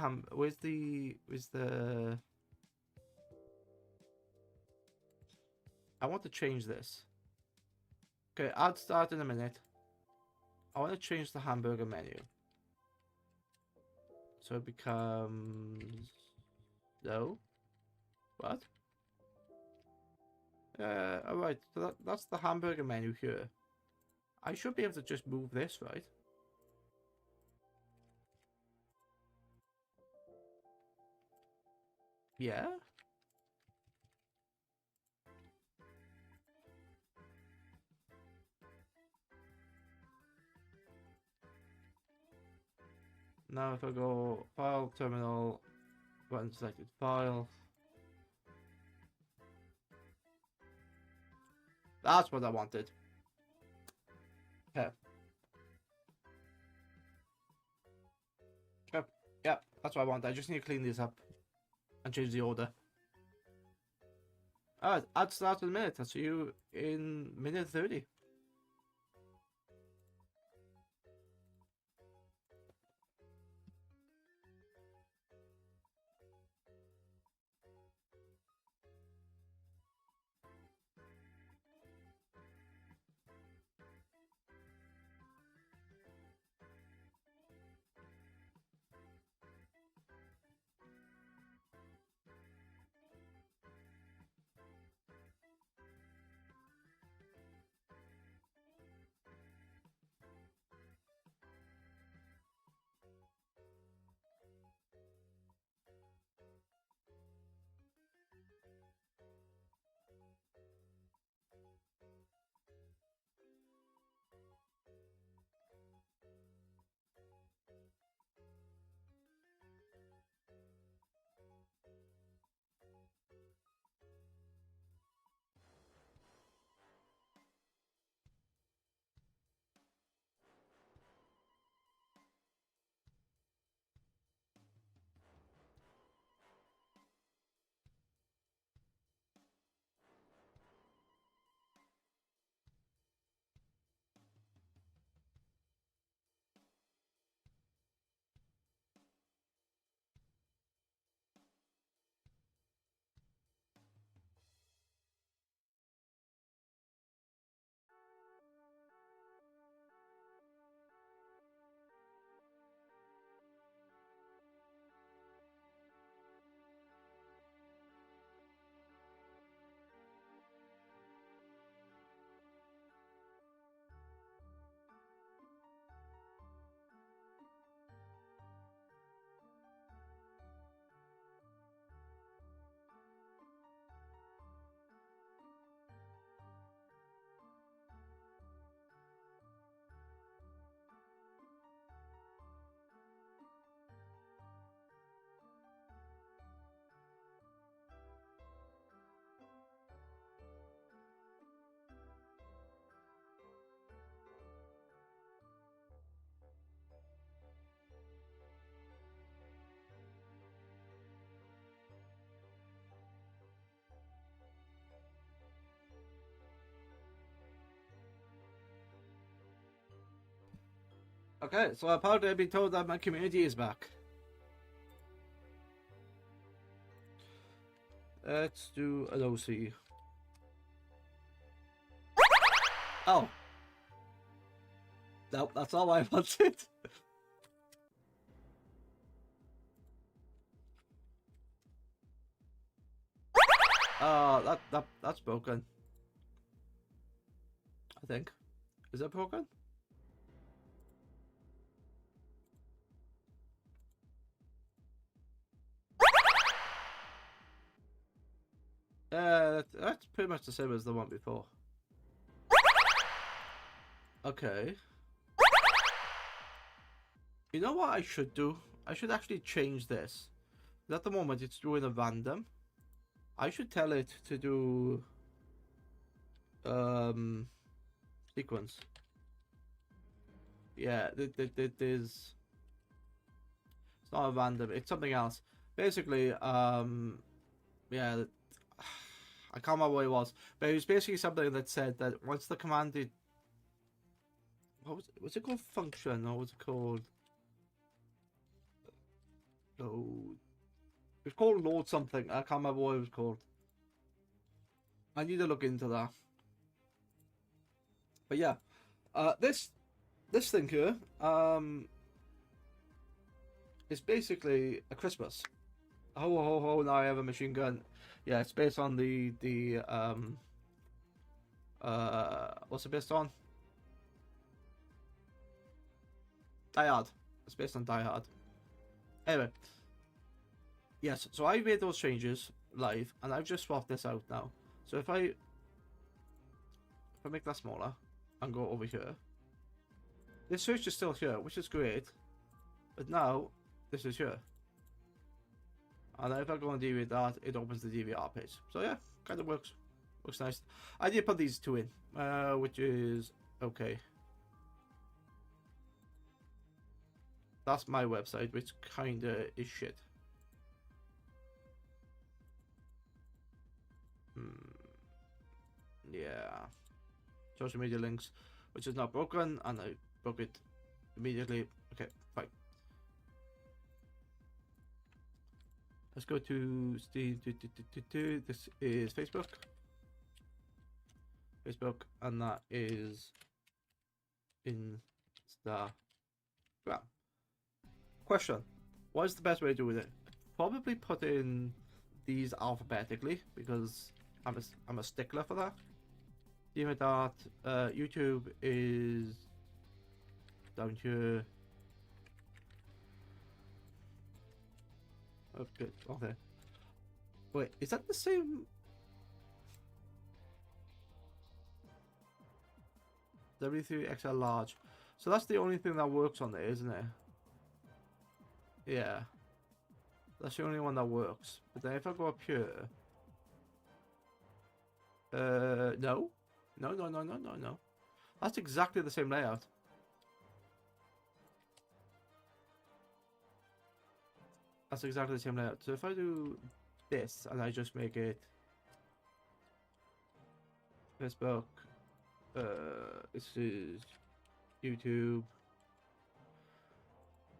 I want to change this. Okay, I'll start in a minute. I want to change the hamburger menu. So it becomes... No? What? Alright, so that's the hamburger menu here. I should be able to just move this, right? Yeah? Now if I go file, terminal, button selected file. That's what I wanted. Okay. Yep, yep, that's what I want. I just need to clean this up and change the order. Alright, I'd start in a minute. I'll see you in minute 30. Okay, so apparently I've been told that my community is back. Let's do an OC. Oh. Nope, that's all I wanted. That's broken. I think. Is it broken? That's pretty much the same as the one before. Okay. You know what I should do? I should actually change this. At the moment, it's doing a random. I should tell it to do sequence. Yeah, there's. It's not a random. It's something else. Basically, yeah. I can't remember what it was, but it was basically something that said that once the command did, what was it called? Function, or was it called? Load. It was called load something. I can't remember what it was called. I need to look into that. But yeah, this thing here, is basically a Christmas. Ho ho ho! Now I have a machine gun. Yeah, it's based on the what's it based on? Die Hard. It's based on Die Hard. Anyway, yes. So I made those changes live, and I've just swapped this out now. So if I make that smaller and go over here, this search is still here, which is great. But now this is here, and if I go and deviate that, it opens the DVR page. So yeah, kind of works. Looks nice. I did put these two in, which is okay. That's my website, which kinda is shit. Yeah. Social media links, which is not broken, and I broke it immediately. Okay, fine. Let's go to Steam. This is Facebook. Facebook, and that is Instagram. Question: what is the best way to do it? Probably put in these alphabetically because I'm a stickler for that. Even that YouTube is down here. Okay, okay. Wait, is that the same? W3XL large. So that's the only thing that works on there, isn't it? Yeah. That's the only one that works. But then if I go up here... no. No. That's exactly the same layout. That's exactly the same layout. So if I do this and I just make it Facebook, this is YouTube,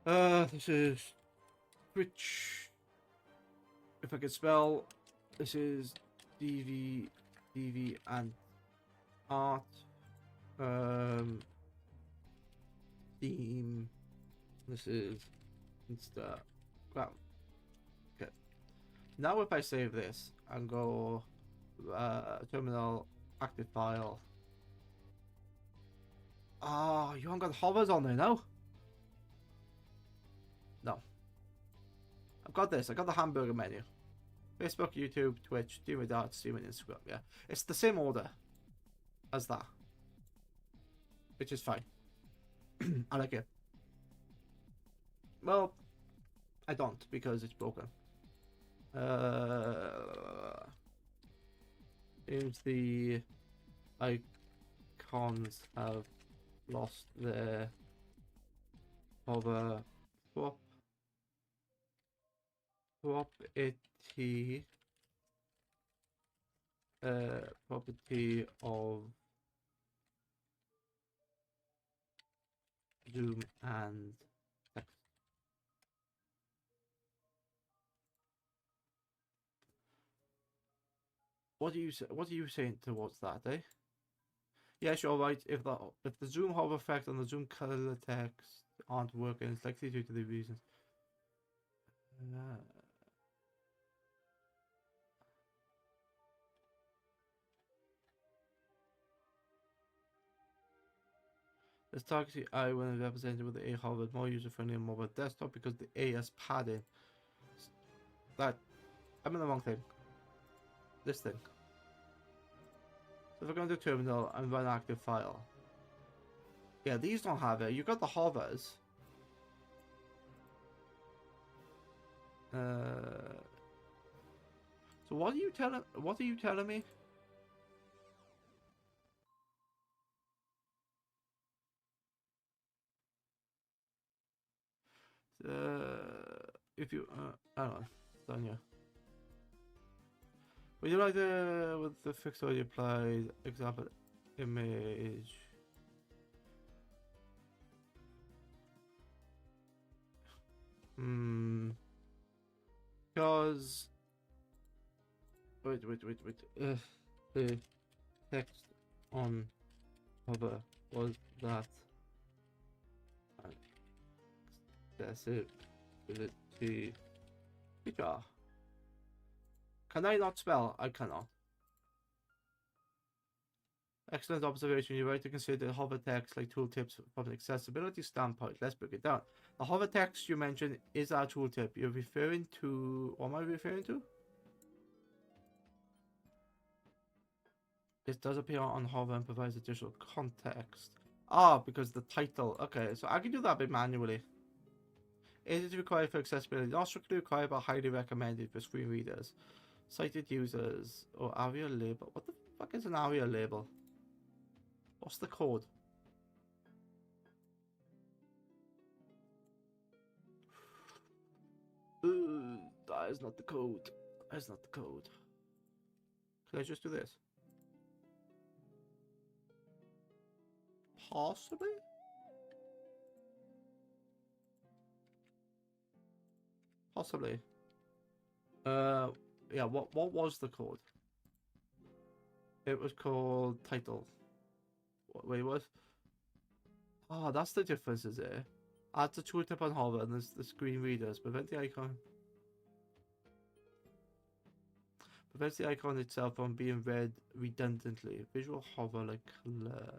this is Twitch. If I could spell, this is DV and art. Theme. This is Instagram. Okay. Now if I save this and go terminal active file. Oh, you haven't got hovers on there now? No. I've got this. I got the hamburger menu. Facebook, YouTube, Twitch, Steam with Art, Steam and Instagram. Yeah. It's the same order as that. Which is fine. I like it. Well, I don't because it's broken. Seems the icons have lost their hover property property of zoom and text. What are you saying towards that, eh? Yes, you're right. If the zoom hover effect and the zoom color text aren't working, it's likely due to the reasons. This targets the eye when represented with the A hover more user friendly on mobile desktop because the A is padding. That I'm in the wrong thing. This thing. So if I go into terminal and run active file. Yeah, these don't have it. You got the hovers. So what are you telling? What are you telling me? If you, I don't know, it's done here. Would you like the with the fixed audio applied example image? Because wait. The text on cover was that accessibility feature. Can I not spell? I cannot. Excellent observation. You're right to consider hover text like tooltips from an accessibility standpoint. Let's break it down. The hover text you mentioned is our tooltip. You're referring to... What am I referring to? It does appear on hover and provides additional context. Ah, because the title. Okay, so I can do that bit manually. It is required for accessibility. Not strictly required, but highly recommended for screen readers, sighted users, or ARIA label. What the fuck is an ARIA label? What's the code? That is not the code. That is not the code. Can I just do this? Possibly? Possibly. Yeah, what was the code? It was called title. Wait, what? Oh, that's the difference, is it? Add the tooltip on hover and there's the screen readers. Prevent the icon. Prevents the icon itself from being read redundantly. Visual hover like color.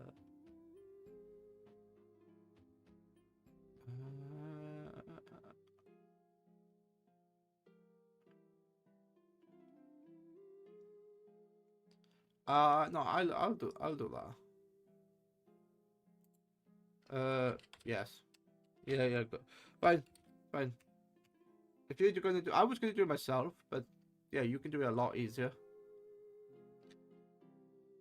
No, I'll do that. Yes. Yeah, good. Fine. If you're gonna do, I was gonna do it myself, but yeah, you can do it a lot easier.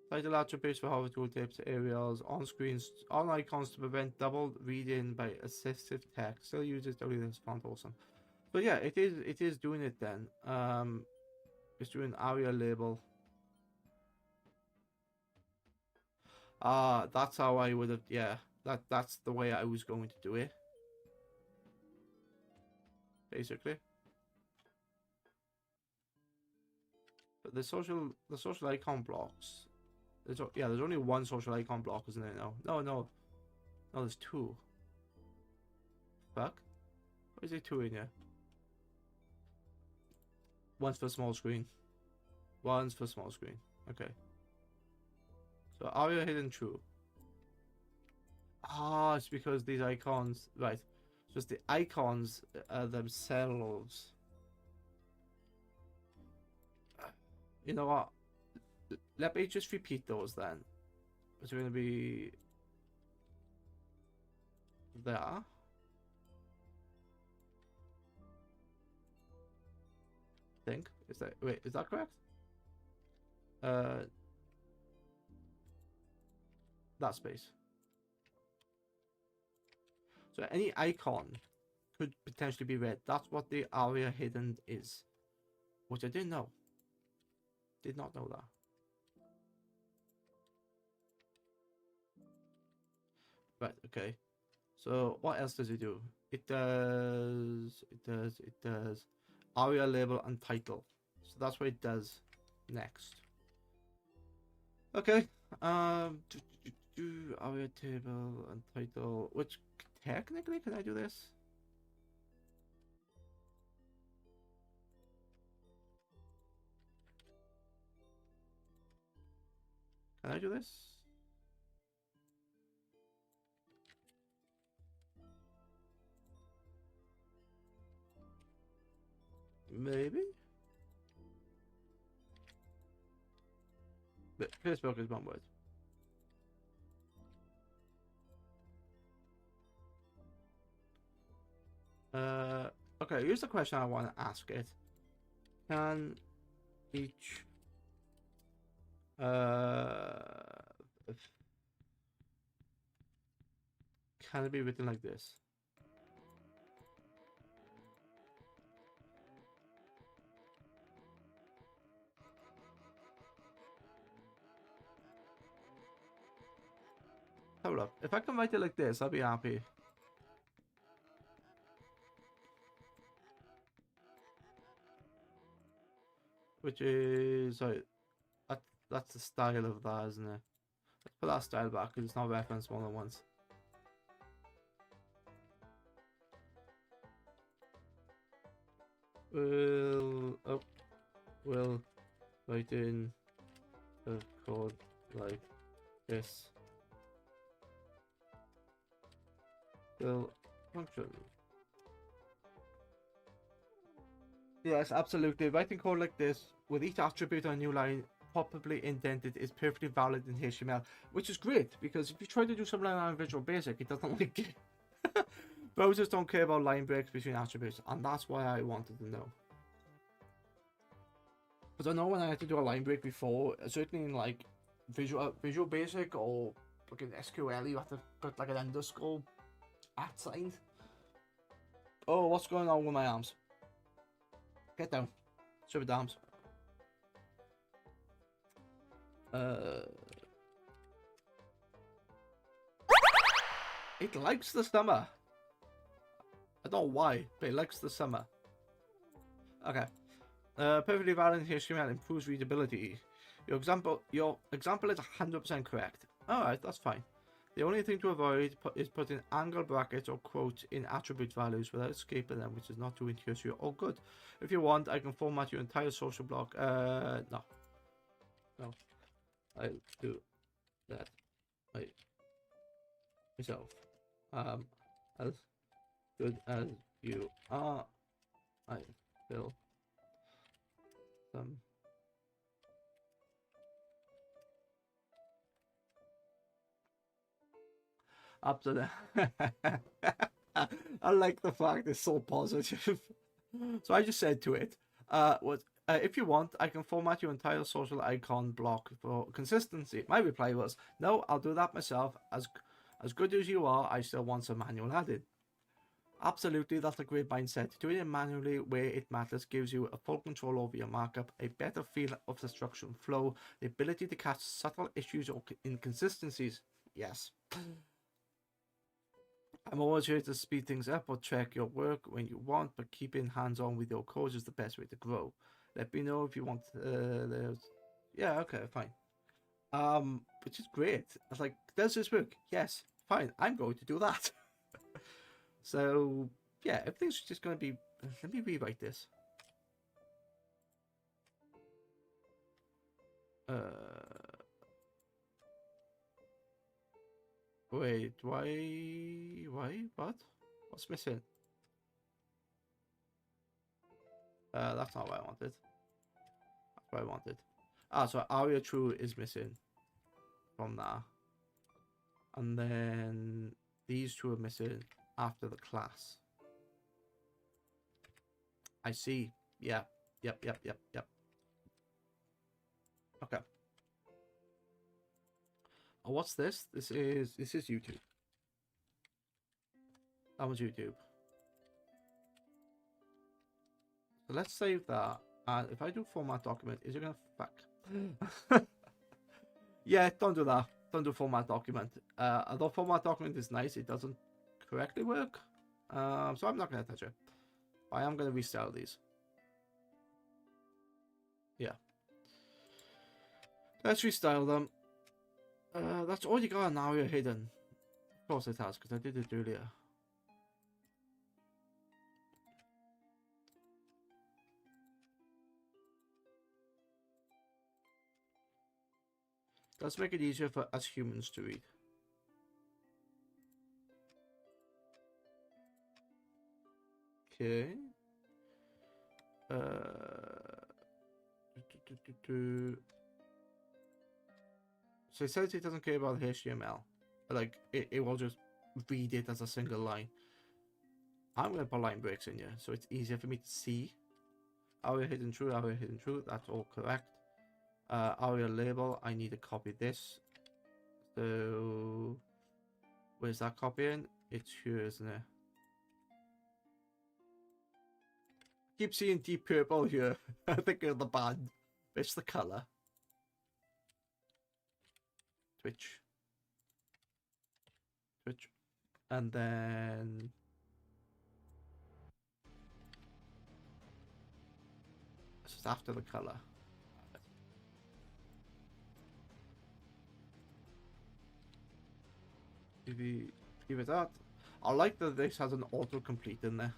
Title attributes for hover tooltips, aerials, on screens, on icons to prevent double reading by assistive text. Still uses WS font, awesome. So yeah, it is doing it then. It's doing ARIA label. That's how I would have. Yeah, that's the way I was going to do it. Basically. But the social icon blocks. There's only one social icon block, isn't there? No, there's two. Fuck. Why is there two in here? One's for small screen. One's for small screen. Okay. So ARIA hidden true. It's because these icons, right? So it's the icons themselves. You know what? Let me just repeat those then. It's going to be there. Think is that correct? That space. So any icon could potentially be read. That's what the ARIA hidden is, which I didn't know. Did not know that. Right. Okay. So what else does it do? It does aria label and title. So that's what it does next. Okay. Aria table and title. Which technically can I do this? Can I do this? Maybe. But Facebook is one word. Okay, here's the question I want to ask it. Can each can it be written like this? Hold up. If I can write it like this, I'll be happy. Which is that's the style of that, isn't it? Let's put that style back because it's not referenced more than once. We'll write in the code like this. Will function. Yes, absolutely. Writing code like this with each attribute on a new line properly indented is perfectly valid in HTML, which is great because if you try to do something like that in Visual Basic, it doesn't like it. Browsers don't care about line breaks between attributes, and that's why I wanted to know. Because I know when I had to do a line break before, certainly in like Visual Basic or like in SQL, you have to put like an underscore at sign. Oh, what's going on with my arms? Get down. Stupid arms. It likes the summer. I don't know why, but it likes the summer. Okay. Perfectly valid HTML improves readability. Your example is 100% correct. Alright, that's fine. The only thing to avoid is putting angle brackets or quotes in attribute values without escaping them, which is not too intuitive or good. If you want, I can format your entire social block. No. No. I'll do that myself. As good as you are, I will some. Absolutely. I like the fact it's so positive. So I just said to it, if you want, I can format your entire social icon block for consistency. My reply was, no, I'll do that myself. As good as you are, I still want some manual added. Absolutely, that's a great mindset. Doing it manually where it matters gives you a full control over your markup, a better feel of the structure and flow, the ability to catch subtle issues or inconsistencies. Yes. I'm always here to speed things up or check your work when you want, but keeping hands-on with your code is the best way to grow. Let me know if you want. Yeah, okay, fine. Which is great. I was like, does this work? Yes, fine. I'm going to do that. So yeah, everything's just going to be. Let me rewrite this. Wait, why, what? What's missing? That's not what I wanted. That's what I wanted. Ah, so aria true is missing from that. And then these two are missing after the class. I see. Yeah. Yep. Okay. Oh, what's this? This is YouTube. That was YouTube. So let's save that. And if I do format document, is it gonna fuck? Yeah, don't do that. Don't do format document. Although format document is nice, it doesn't correctly work. So I'm not going to touch it. I am going to restyle these. Yeah. Let's restyle them. That's already got an area hidden. Of course it has, because I did it earlier. Let's make it easier for us humans to read. Okay. So it says it doesn't care about HTML. Like, it will just read it as a single line. I'm going to put line breaks in here, so it's easier for me to see. Aria hidden true, aria hidden true, that's all correct. Aria label, I need to copy this. So, where's that copying? It's here, isn't it? Keep seeing deep purple here. I think of the band. It's the color. Twitch. Twitch. And then this is after the color. Give it that. I like that this has an autocomplete in there.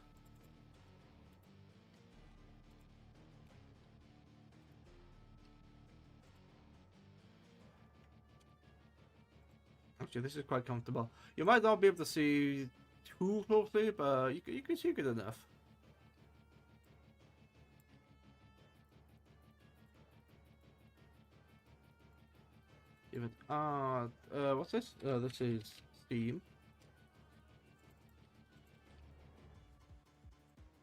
Actually, this is quite comfortable. You might not be able to see too closely, but you can see good enough. Give it. What's this? This is Steam.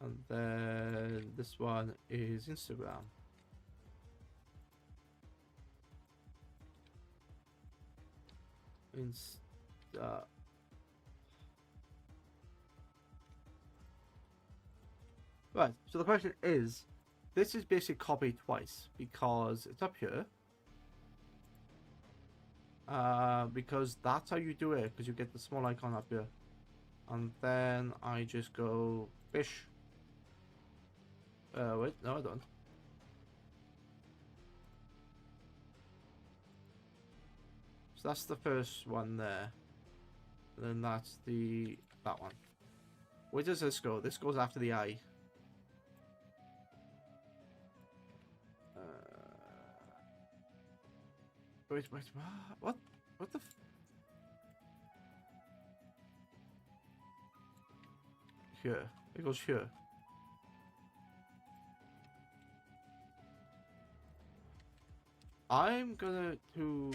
And then this one is Instagram. Right, so the question is, this is basically copied twice because it's up here. Because that's how you do it, because you get the small icon up here. And then I just go fish. Wait, no I don't. So that's the first one there. And then that's that one. Where does this go? This goes after the eye. Wait, what? What the Here. It goes here. I'm gonna do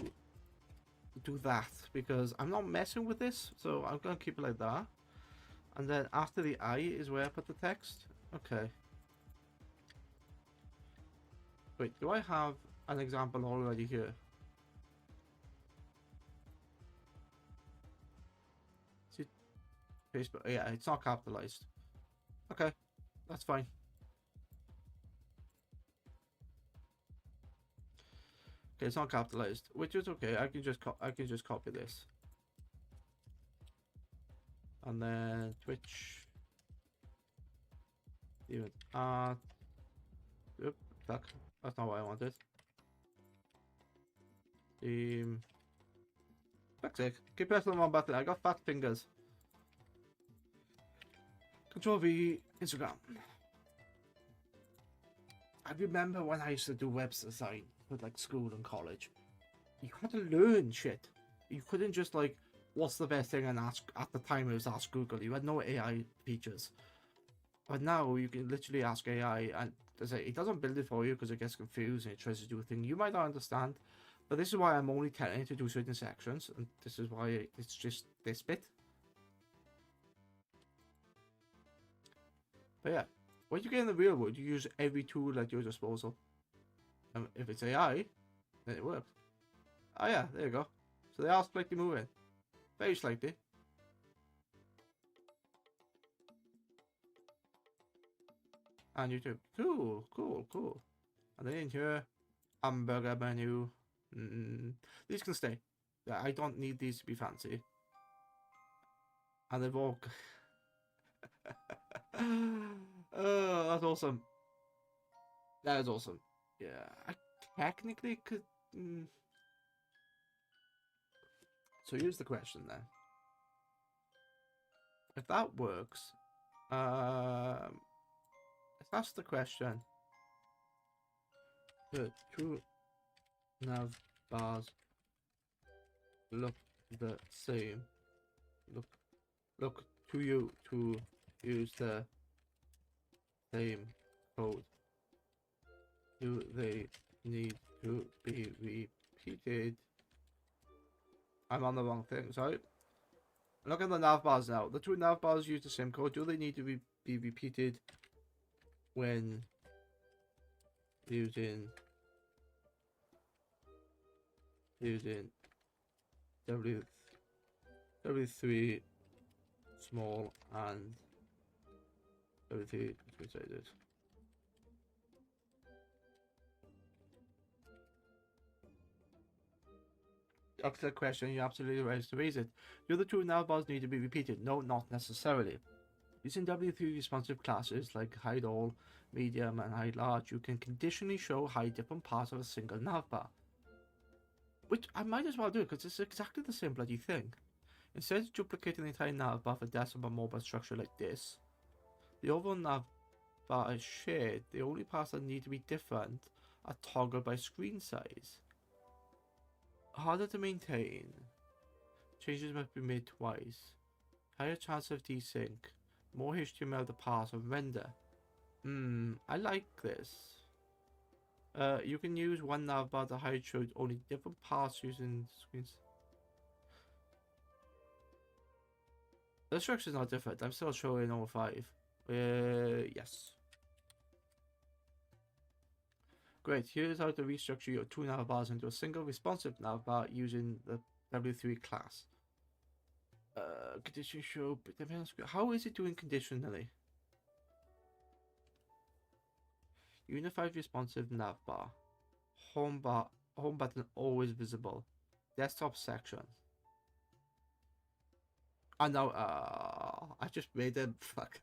that because I'm not messing with this, so I'm gonna keep it like that. And then after the I is where I put the text. Okay. Wait, do I have an example already here? See, Facebook. Yeah, it's not capitalized. Okay, that's fine. Okay, it's not capitalized, which is okay. I can just copy this, and then Twitch. Even Oop, that's not what I wanted. Fuck's sake. Keep pressing the wrong button. I got fat fingers. Control V, Instagram. I remember when I used to do web design with like school and college. You had to learn shit. You couldn't just like, what's the best thing and ask. At the time it was ask Google. You had no AI features. But now you can literally ask AI and it doesn't build it for you because it gets confused and it tries to do a thing you might not understand. But this is why I'm only telling it to do certain sections, and this is why it's just this bit. But yeah, when you get in the real world, you use every tool at your disposal. And if it's AI, then it works. Oh yeah, there you go. So they are slightly moving. Very slightly. And YouTube. Cool, cool, cool. And then in here, hamburger menu. These can stay. Yeah, I don't need these to be fancy. and they've all. Oh, that's awesome. That is awesome. Yeah, I technically could. So here's the question then. If that works, if that's the question, the two nav bars look the same. Look to you to use the same code. Do they need to be repeated? I'm on the wrong thing, sorry. Look at the nav bars now. The two nav bars use the same code. Do they need to be repeated when using W3 small and W3 considered? Excellent question. You're absolutely right to raise it. Do the two nav bars need to be repeated? No, not necessarily. Using W3 responsive classes like hide all, medium, and hide large, you can conditionally show hide different parts of a single nav bar. Which I might as well do because it's exactly the same bloody thing. Instead of duplicating the entire nav bar for desktop and mobile structure like this, the overall nav bar is shared. The only parts that need to be different are toggled by screen size. Harder to maintain. Changes must be made twice. Higher chance of desync. More HTML to parse and render. I like this. You can use one navbar to hide show only different parts using screens. The structure is not different. I'm still showing all 5. Yes. Great. Here's how to restructure your 2 navbars into a single responsive navbar using the W3 class. Condition show. How is it doing conditionally? Unified responsive navbar. Home button always visible. Desktop section. I know. I just made it. Fuck.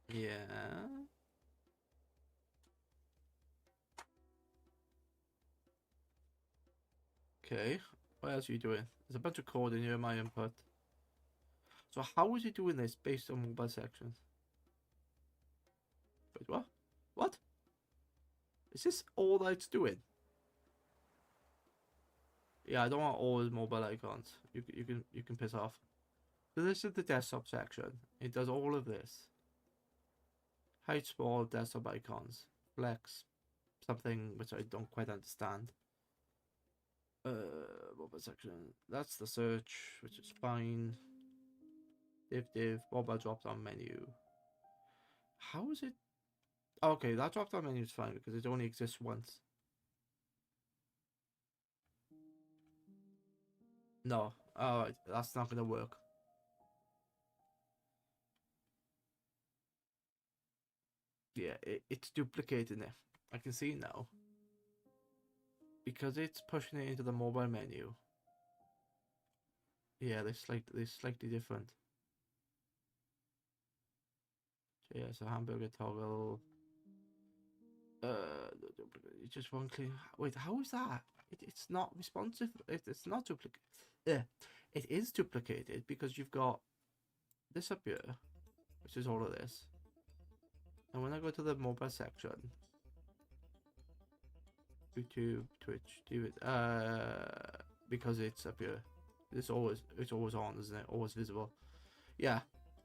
Yeah. Okay. What else are you doing? There's a bunch of code in here in my input. So how is he doing this based on mobile sections? Wait, what? What? Is this all that it's doing? Yeah, I don't want all his mobile icons. You can piss off. So this is the desktop section. It does all of this. Hide small desktop icons. Flex something which I don't quite understand. Mobile section. That's the search, which is fine. Div, mobile drop down menu. How is it? Okay, that drop down menu is fine because it only exists once. No, alright, that's not gonna work. Yeah, it's duplicating it. I can see now. Because it's pushing it into the mobile menu. Yeah, they're slightly different. So yeah, so hamburger toggle. It's just one clean. Wait, how is that? It's not responsive. It's not duplicate. Yeah, it is duplicated because you've got this up here, which is all of this. And when I go to the mobile section, YouTube, Twitch, do it. Because it's up here. It's always on, isn't it? Always visible. Yeah.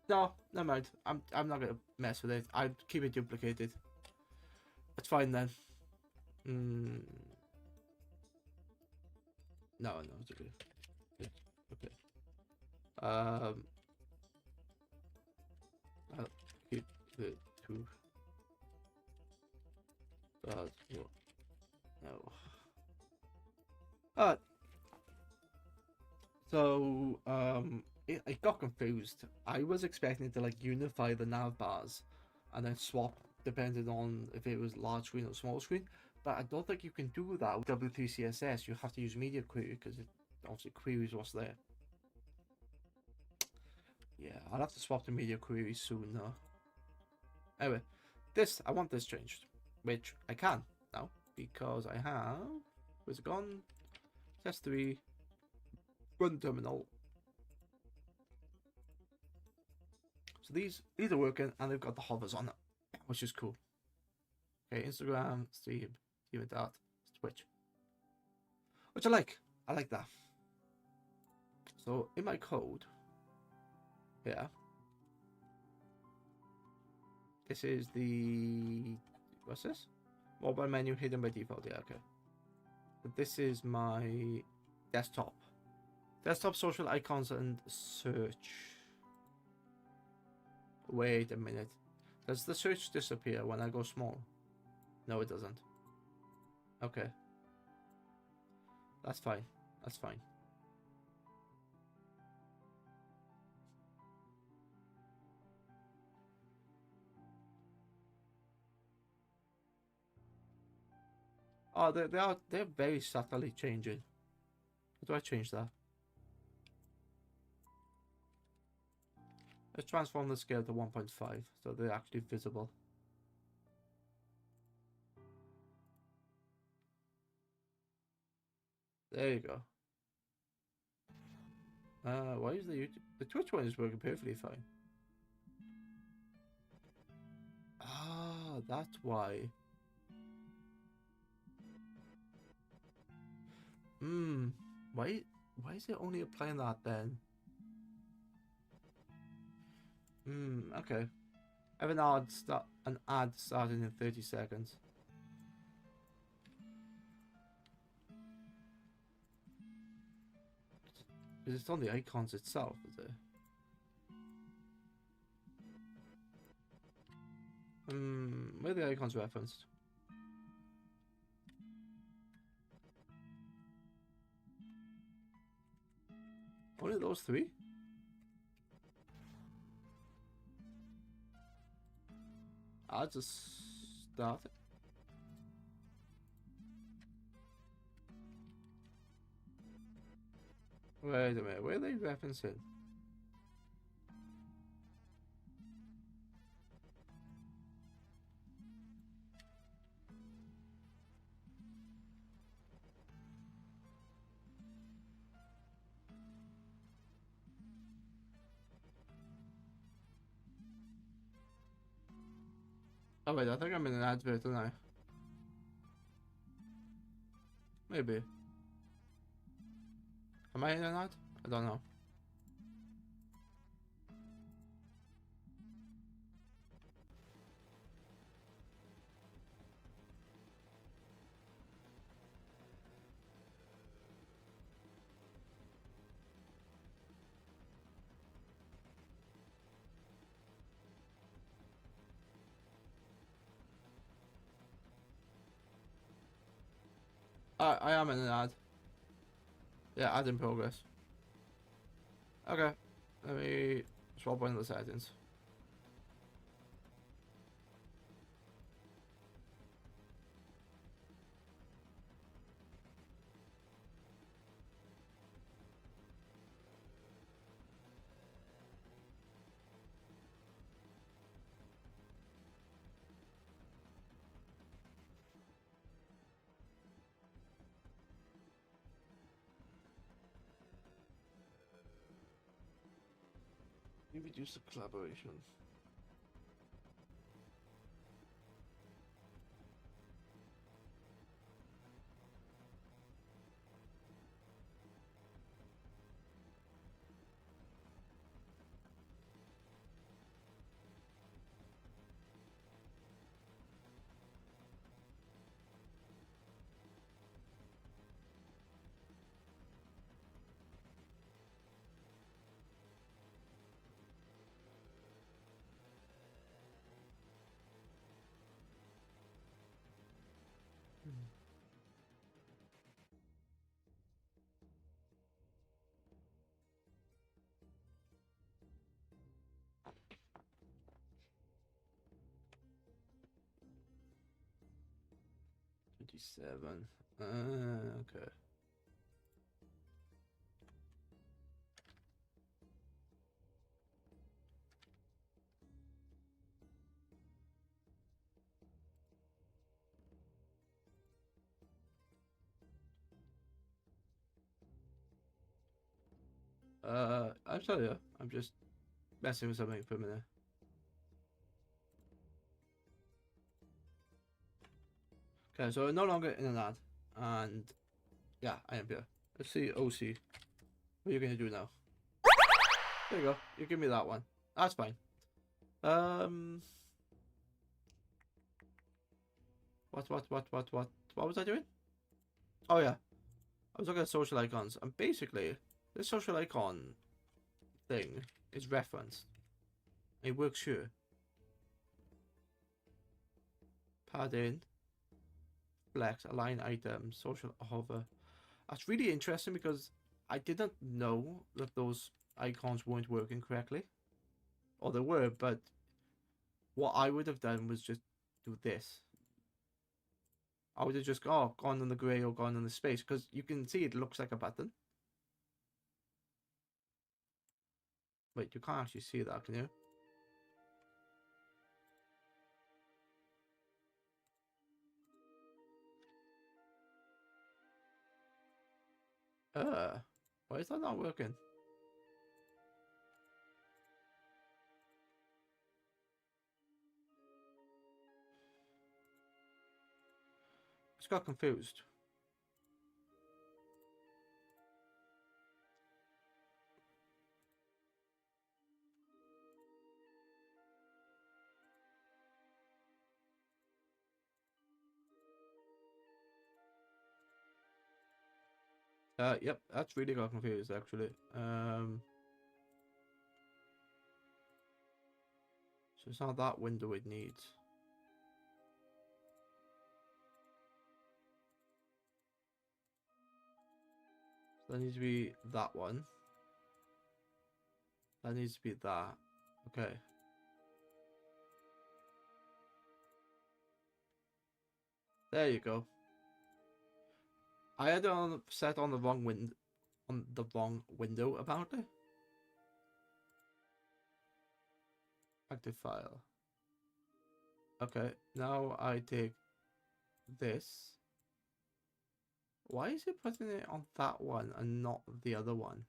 No, never mind. I'm not gonna mess with it. I'd keep it duplicated. It's fine then. No, it's okay. Okay. I'll keep the 2. No. So I got confused. I was expecting to like unify the nav bars and then swap depending on if it was large screen or small screen. But I don't think you can do that with W3CSS. You have to use media query because it obviously queries what's there. Yeah, I'll have to swap to media query soon though. Anyway, I want this changed, which I can now because I have. Where's it gone? Test 3. Run terminal. So these are working and they've got the hovers on it, which is cool. Okay, Instagram, stream, even that, Twitch. Which I like. I like that. So in my code, yeah. This is the what's this? Mobile menu hidden by default, yeah, okay. But this is my desktop. Desktop, social icons, and search. Wait a minute. Does the search disappear when I go small? No, it doesn't. Okay. That's fine. That's fine. Oh, they're very subtly changing. How do I change that? Let's transform the scale to 1.5 so they're actually visible. There you go. Why is the Twitch one is working perfectly fine? Ah, that's why. Why is it only applying that then? Okay. I have an ad starting in 30 seconds. Because it's on the icons itself, is it? Where are the icons referenced? Only those 3? I'll just start it. Wait a minute, where are they referencing? Oh wait, I think I'm in an advert, don't I? Maybe. Am I in an ad? I don't know. I am in an ad. Yeah, ad in progress. Okay. Let me swap one of the settings. You reduce the collaboration. 27. Okay. I'm sorry, I'm just messing with something for a minute. Okay, so we're no longer in an ad, and yeah, I am here. Let's see, OC. What are you gonna do now? There you go. You give me that one. That's fine. What was I doing? Oh yeah, I was looking at social icons, and basically, this social icon thing is referenced. It works here. Padding, flex, align item, social hover. That's really interesting because I didn't know that those icons weren't working correctly. Or they were, but what I would have done was just do this. I would have just gone on the grey or gone on the space because you can see it looks like a button. Wait, you can't actually see that, can you? Why is that not working? Just got confused. Yep, that's really got confused actually. So it's not that window it needs. So that needs to be that one. That needs to be that. Okay. There you go. I had it on set on the wrong window about it. Active file. Okay, now I take this. Why is it putting it on that one and not the other one?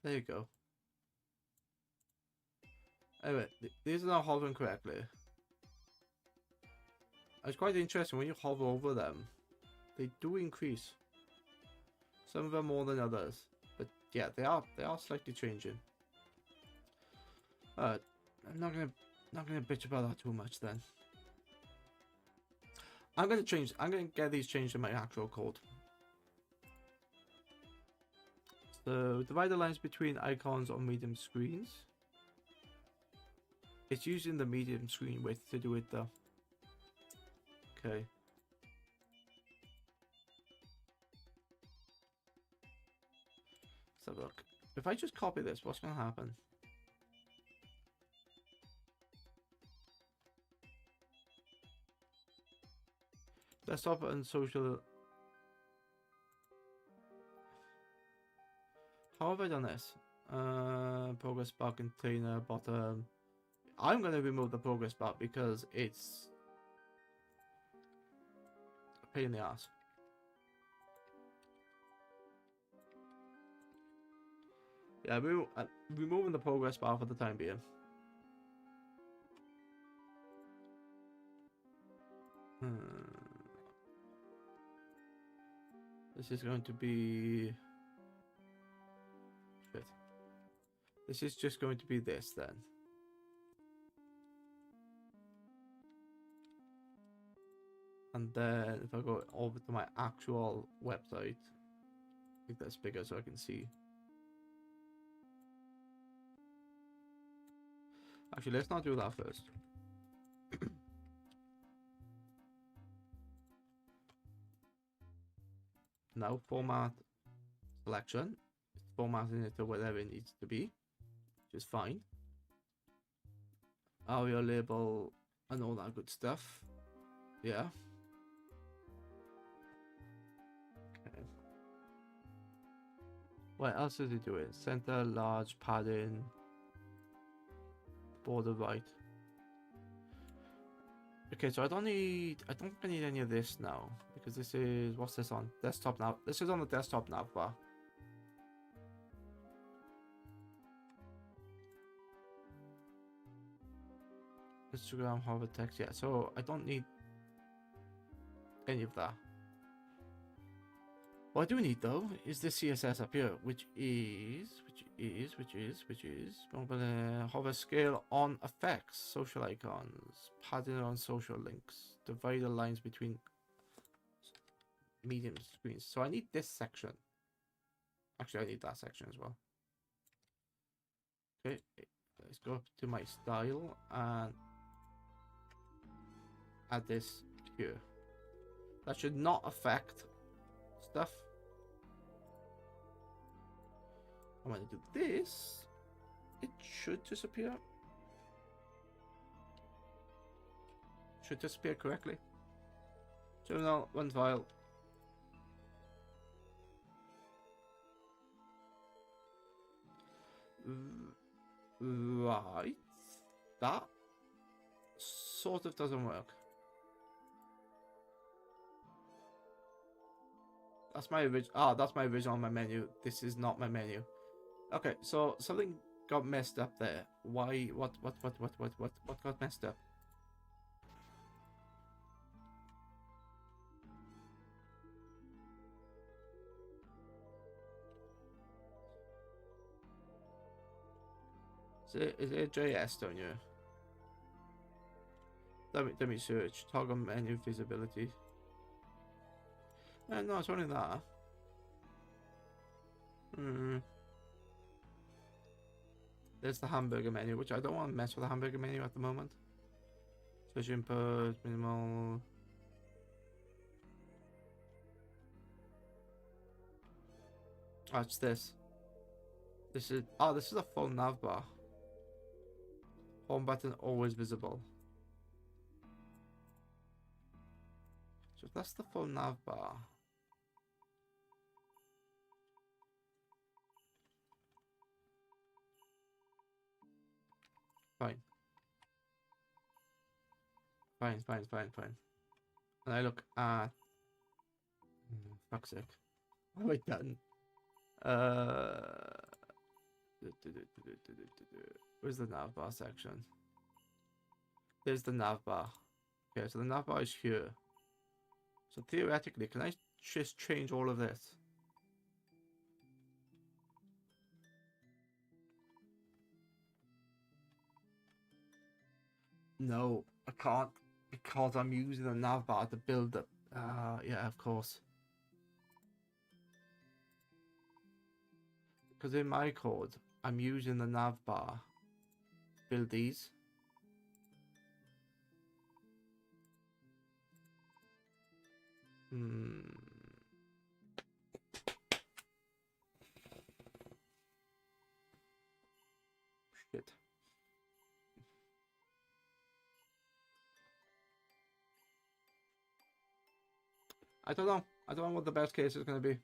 There you go. Anyway, these are not hovering correctly. It's quite interesting when you hover over them, they do increase. Some of them more than others, but yeah, they are slightly changing. I'm not gonna bitch about that too much then. I'm gonna get these changed in my actual code. So divide the lines between icons on medium screens. It's using the medium screen width to do it though. Okay. Let's have a look. If I just copy this, what's gonna happen? Desktop and social. How have I done this? Progress bar container bottom. I'm gonna remove the progress bar because it's a pain in the ass. Yeah, removing the progress bar for the time being. This is going to be... Shit. This is just going to be this then. And then if I go over to my actual website, make this bigger so I can see. Actually, let's not do that first. Now format selection. It's formatting it to whatever it needs to be, which is fine. ARIA label, and all that good stuff. Yeah. Okay. What else is it doing? Center, large, padding, border right. Okay, so I don't think I need any of this now, because this is, what's this on? Desktop now. This is on the desktop nav bar. Instagram hover text, yeah, so I don't need any of that. What I do need though is this CSS up here, which is hover scale on effects, social icons, padding on social links, divide the lines between medium screens. So I need this section. Actually, I need that section as well. Okay, let's go up to my style and add this here. That should not affect stuff. And when I do this, it should disappear. Should disappear correctly. Terminal, one file. Right. That sort of doesn't work. That's my original. Ah, that's my original on my menu. This is not my menu. Okay, so something got messed up there. Why? What got messed up? Is it JS down here? Let me search. Toggle menu visibility. No, it's only that. There's the hamburger menu, which I don't want to mess with the hamburger menu at the moment. Search input, minimal. Oh, it's this. This is a full nav bar. Home button always visible. So that's the full nav bar. Fine. Fine. And I look at... fuck's sake. What have I done? Where's the nav bar section? There's the nav bar. Okay, so the nav bar is here. So theoretically, can I just change all of this? No, I can't, because I'm using the navbar to build it. Yeah, of course. Because in my code, I'm using the navbar to build these. Shit. I don't know. I don't know what the best case is going to be.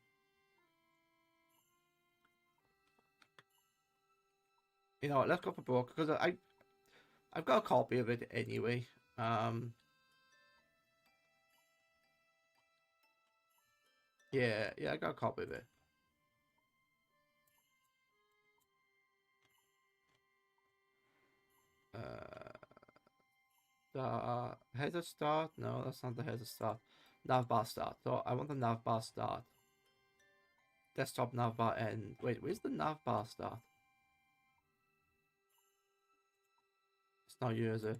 You know, let's go for broke, because I've got a copy of it anyway. Yeah, I got a copy of it. The header start? No, that's not the header start. Navbar start. So I want the navbar start. Desktop navbar end. Wait, where's the navbar start? It's not you, is it?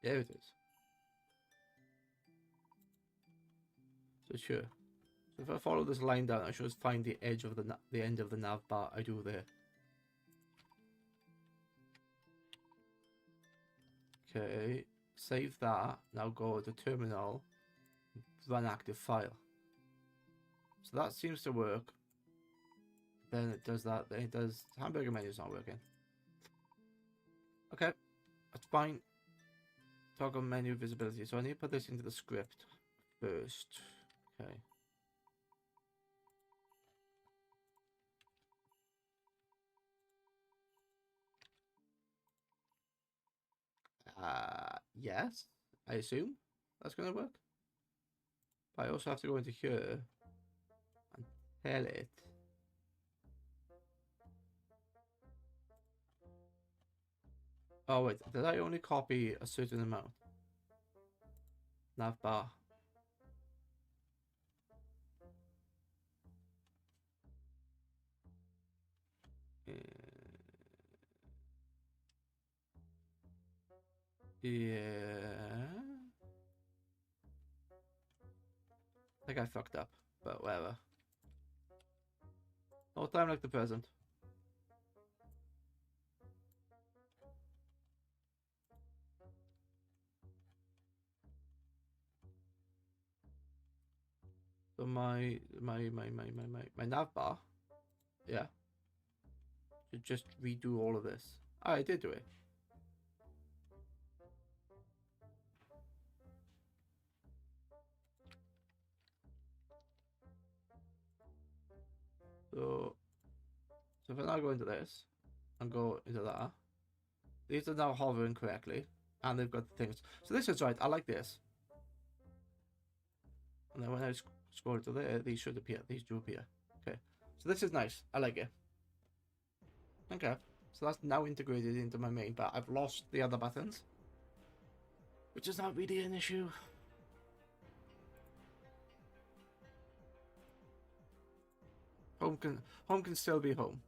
Yeah, it is. So sure. So if I follow this line down, I should find the edge of the end of the navbar. I do there. Okay, save that. Now go to terminal. run active file. So that seems to work. Then it does that. Then it does hamburger menu's not working. Okay, that's fine. Toggle menu visibility. So I need to put this into the script first. Okay. Yes, I assume that's going to work. But I also have to go into here and tell it. Oh wait, did I only copy a certain amount? Nav bar. Yeah. I think I fucked up, but whatever. No time like the present. So my nav bar, yeah, should just redo all of this. Oh, I did do it. So if I now go into this and go into that, these are now hovering correctly, and they've got the things. So this is right. I like this. And then when I scroll to there, these should appear. These do appear. Okay. So this is nice. I like it. Okay. So that's now integrated into my main, but I've lost the other buttons, which is not really an issue. Home can still be home.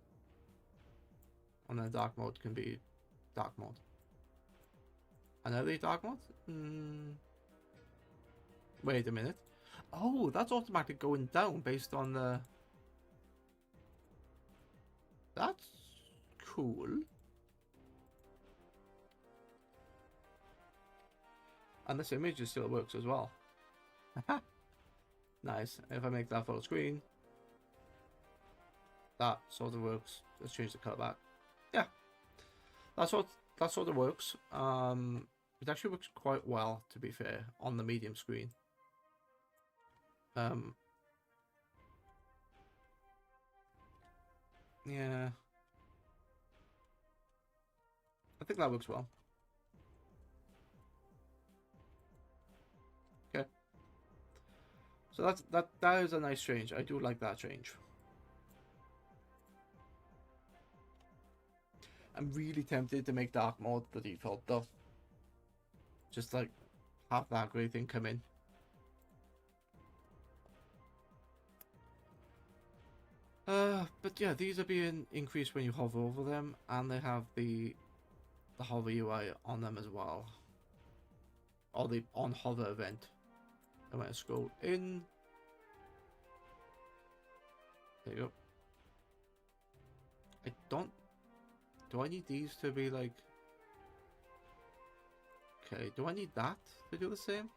And then dark mode can be dark mode. Another dark mode? Wait a minute. Oh, that's automatically going down based on the... That's cool. And this image still works as well. Nice. If I make that full screen, that sort of works. Let's change the color back. Yeah, that sort of works. It actually works quite well, to be fair, on the medium screen. Yeah, I think that works well. Okay, so that is a nice change. I do like that change. I'm really tempted to make dark mode the default though. Just like have that great thing come in. But yeah, these are being increased when you hover over them, and they have the hover UI on them as well, or the on hover event. I'm gonna scroll in. There you go. I don't. Do I need these to be like? Okay. Do I need that to do the same?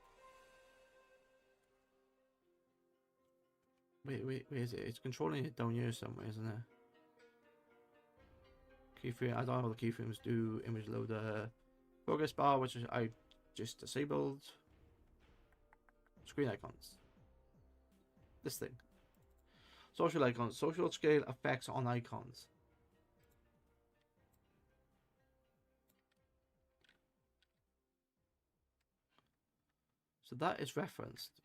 Wait, where is it? It's controlling it down here somewhere, isn't it? Keyframe. I don't know what the keyframes do. Image loader. Progress bar, which I just disabled. Screen icons. This thing. Social icons. Social scale effects on icons. So that is referenced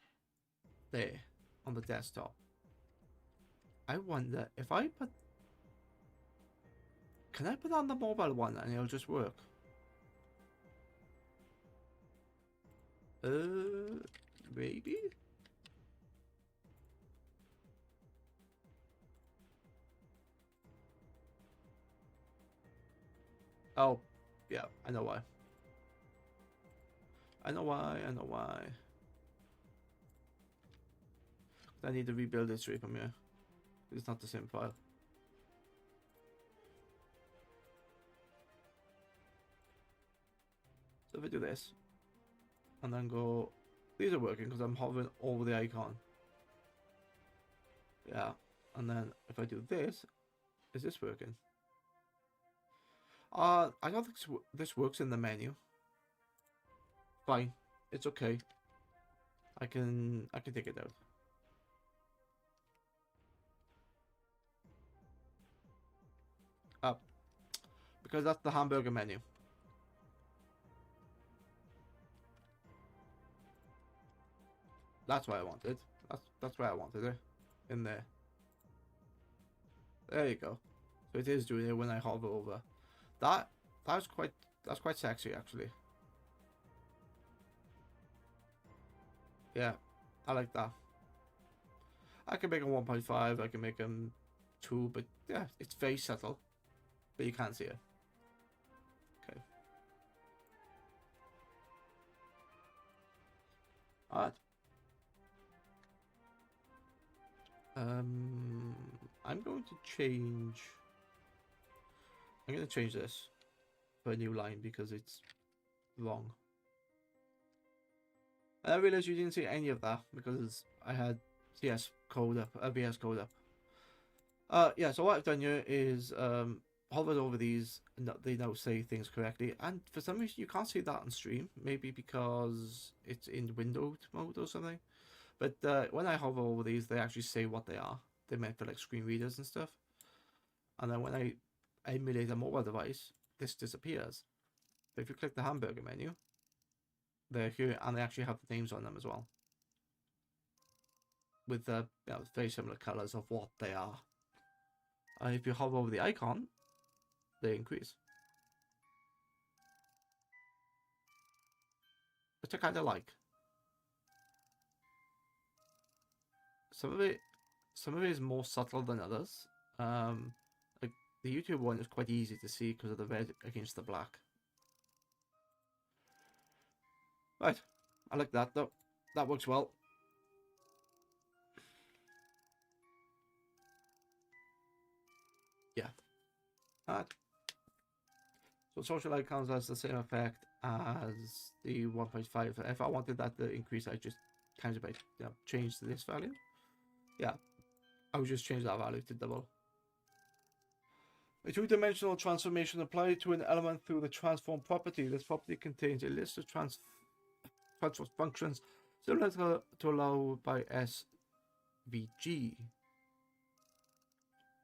there on the desktop. I wonder if I put... Can I put on the mobile one and it'll just work? Maybe? Oh, yeah, I know why. I know why. I need to rebuild this tree from here. It's not the same file. So if I do this, and then go These are working because I'm hovering over the icon. Yeah, and then if I do this, is this working? I don't think this works in the menu. Fine, it's okay. I can take it out. Up, because that's the hamburger menu. That's what I wanted. That's where I wanted it, in there. There you go. So it is doing it when I hover over. That's quite sexy actually. Yeah, I like that. I can make them 1.5. I can make them 2, but yeah, it's very subtle, but you can't see it. Okay. All right. I'm going to change. I'm going to change this for a new line because it's wrong. And I realized you didn't see any of that because I had VS code up. Yeah. So what I've done here is hovered over these, and they now say things correctly. And for some reason, you can't see that on stream. Maybe because it's in windowed mode or something. But when I hover over these, they actually say what they are. They're meant for like screen readers and stuff. And then when I emulate a mobile device, this disappears. But if you click the hamburger menu, they're here and they actually have the names on them as well. With very similar colors of what they are. And if you hover over the icon, they increase. Which I kind of like. Some of it is more subtle than others. Like the YouTube one is quite easy to see because of the red against the black. Right, I like that though. That works well. Yeah. Alright. So social icons has the same effect as the 1.5. If I wanted that to increase, I just times it by change this value. Yeah, I would just change that value to double. A two-dimensional transformation applied to an element through the transform property. This property contains a list of transfer functions similar to allow by SVG.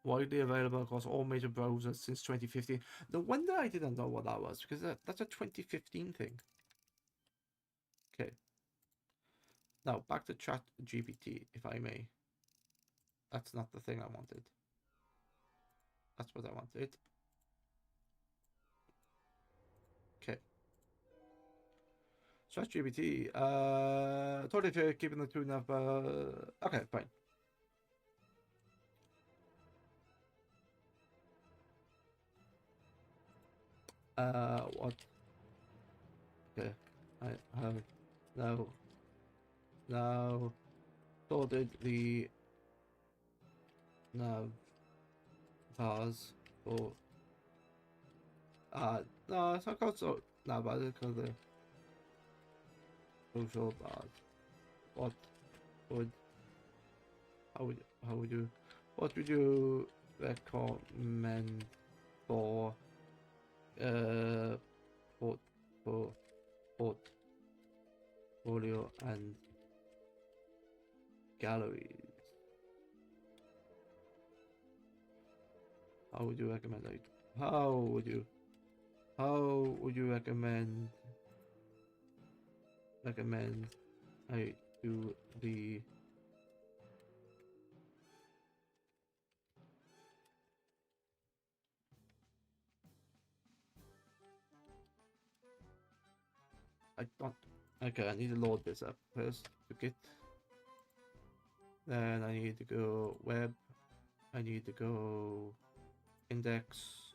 Widely available across all major browsers since 2015. No wonder I didn't know what that was, because that's a 2015 thing. Okay. Now, back to ChatGPT, if I may. That's not the thing I wanted. That's what I wanted. Okay. ChatGPT. Totally fair, keeping the tune up. Okay, fine. What? Okay. I have now sorted the nav bars for no, it's not called so nav bars, it's called the social bars. What would how would you what would you recommend for portfolio and galleries? How would you recommend it? How would you recommend I do the I don't okay, I need to load this up first to get then I need to go web, I need to go index.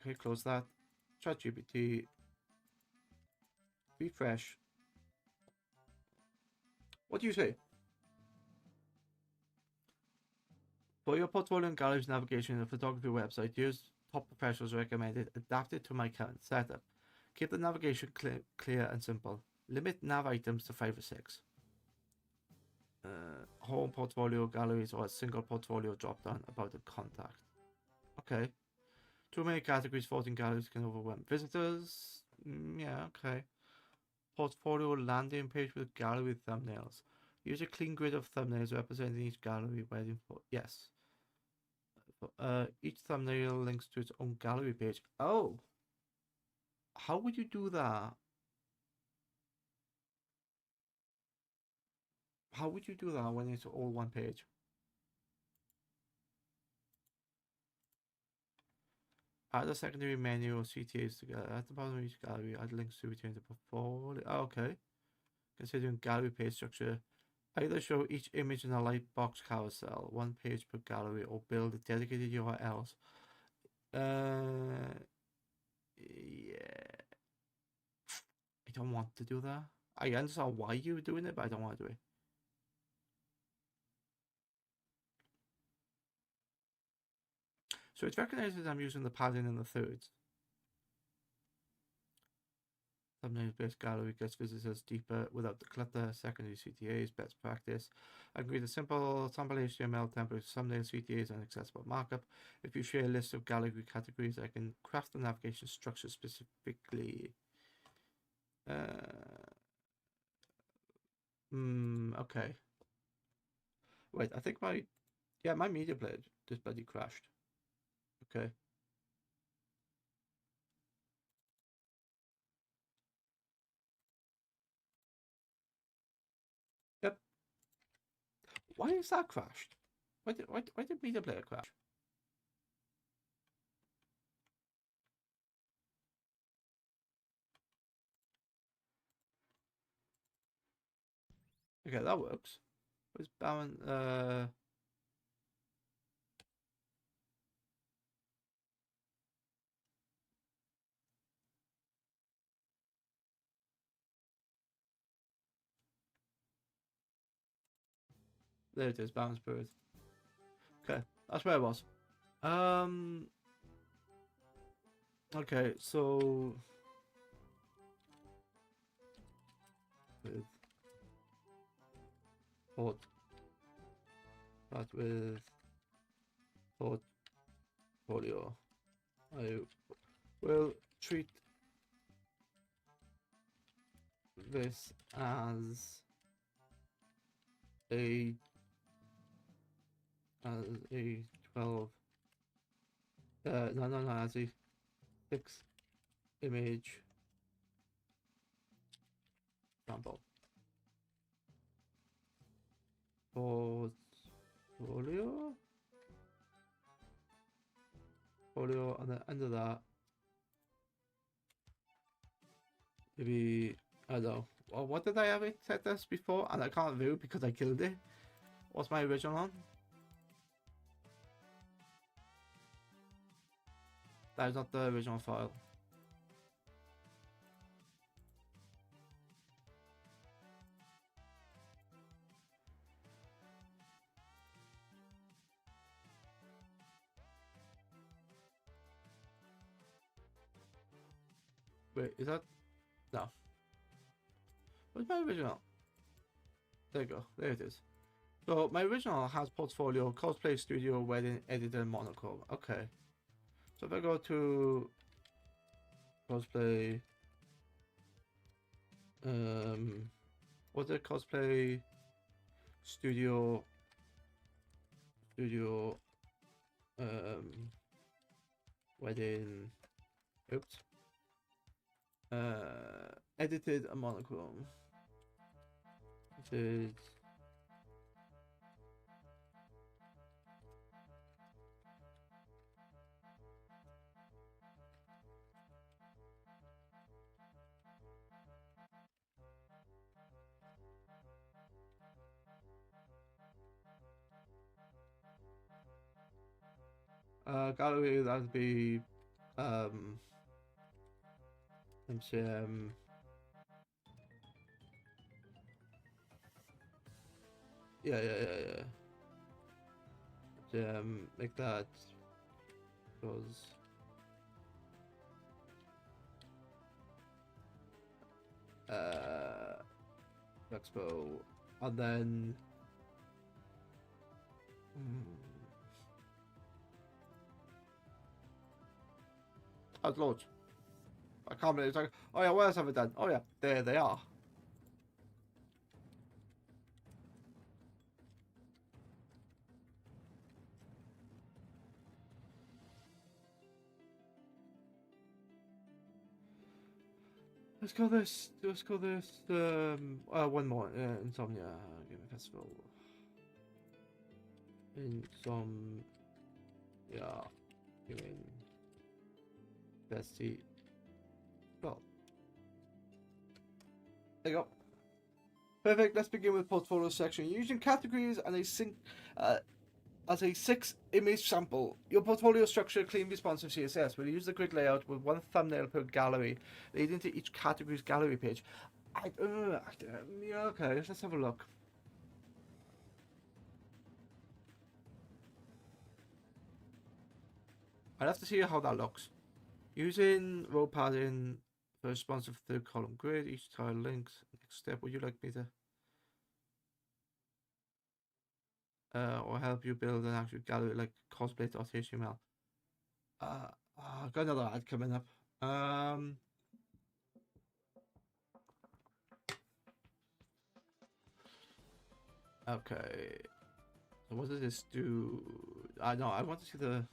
Okay, close that. ChatGPT. Refresh. What do you say? For your portfolio and galleries navigation in a photography website, use top professionals recommended, adapted to my current setup. Keep the navigation clear and simple. Limit nav items to 5 or 6. Home portfolio galleries or a single portfolio drop down about a contact. Okay. Too many categories, 14 galleries can overwhelm visitors. Yeah, okay. Portfolio landing page with gallery thumbnails. Use a clean grid of thumbnails representing each gallery waiting for. Yes. Each thumbnail links to its own gallery page. Oh. How would you do that? How would you do that when it's all one page? Add a secondary menu or CTAs together. At the bottom of each gallery, add links to return to portfolio. Oh, okay. Considering gallery page structure, either show each image in a light box carousel, one page per gallery, or build dedicated URLs. Yeah. I don't want to do that. I understand why you're doing it, but I don't want to do it. So it recognizes I'm using the padding in the thirds. Thumbnail-based gallery gets visitors deeper without the clutter. Secondary CTAs, best practice. I create a simple sample HTML template, thumbnail CTAs, and accessible markup. If you share a list of gallery categories, I can craft the navigation structure specifically. Okay. Wait, I think my media player just bloody crashed. Okay. Yep. Why is that crashed? Why did media player crash? Okay, that works. Where's Baron? There it is, Baron's Bird. Okay, that's where I was. Okay, so with port, start with portfolio. I will treat this as a 12 no as a 6 image sample portfolio and then under that maybe I don't know. Well, what did I have it set this before and I can't view because I killed it? What's my original one? That is not the original file. Wait, is that no? Where's my original? There you go. There it is. So my original has portfolio, cosplay studio, wedding, editor, monochrome. Okay. So if I go to cosplay, what's it? Cosplay studio, wedding. Oops. Edited a monochrome. Edited. Gallery, that'd be MCM. Yeah. Make that because Expo, and then that's loads. I can't believe it's like, oh yeah, what else have I done? Oh yeah, there they are. Let's go this. Let's go this. One more. Insomnia Gaming Festival. Insomnia Gaming Festival. Well, there you go. Perfect. Let's begin with portfolio section. Using categories and as a 6-image sample, your portfolio structure clean responsive CSS will use the grid layout with one thumbnail per gallery, leading to each category's gallery page. Yeah, okay, let's have a look. I'd have to see how that looks. Using row padding for responsive third column grid, each tile links. Next step, would you like me to or help you build an actual gallery like cosplay.html? I've got another ad coming up. Okay. So what does this do? I know. I want to see the.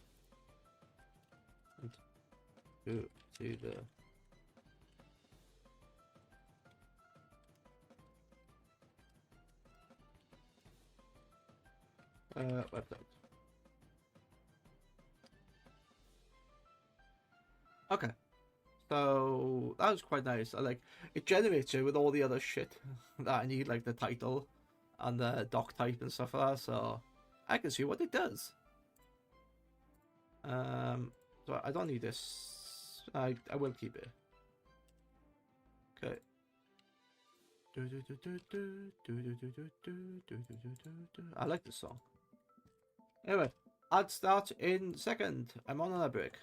Website. Okay. So that was quite nice. I like it generates it with all the other shit that I need, like the title and the doc type and stuff like that. So I can see what it does. So I don't need this. I will keep it. Okay. I like this song. Anyway, I'd start in second. I'm on a break.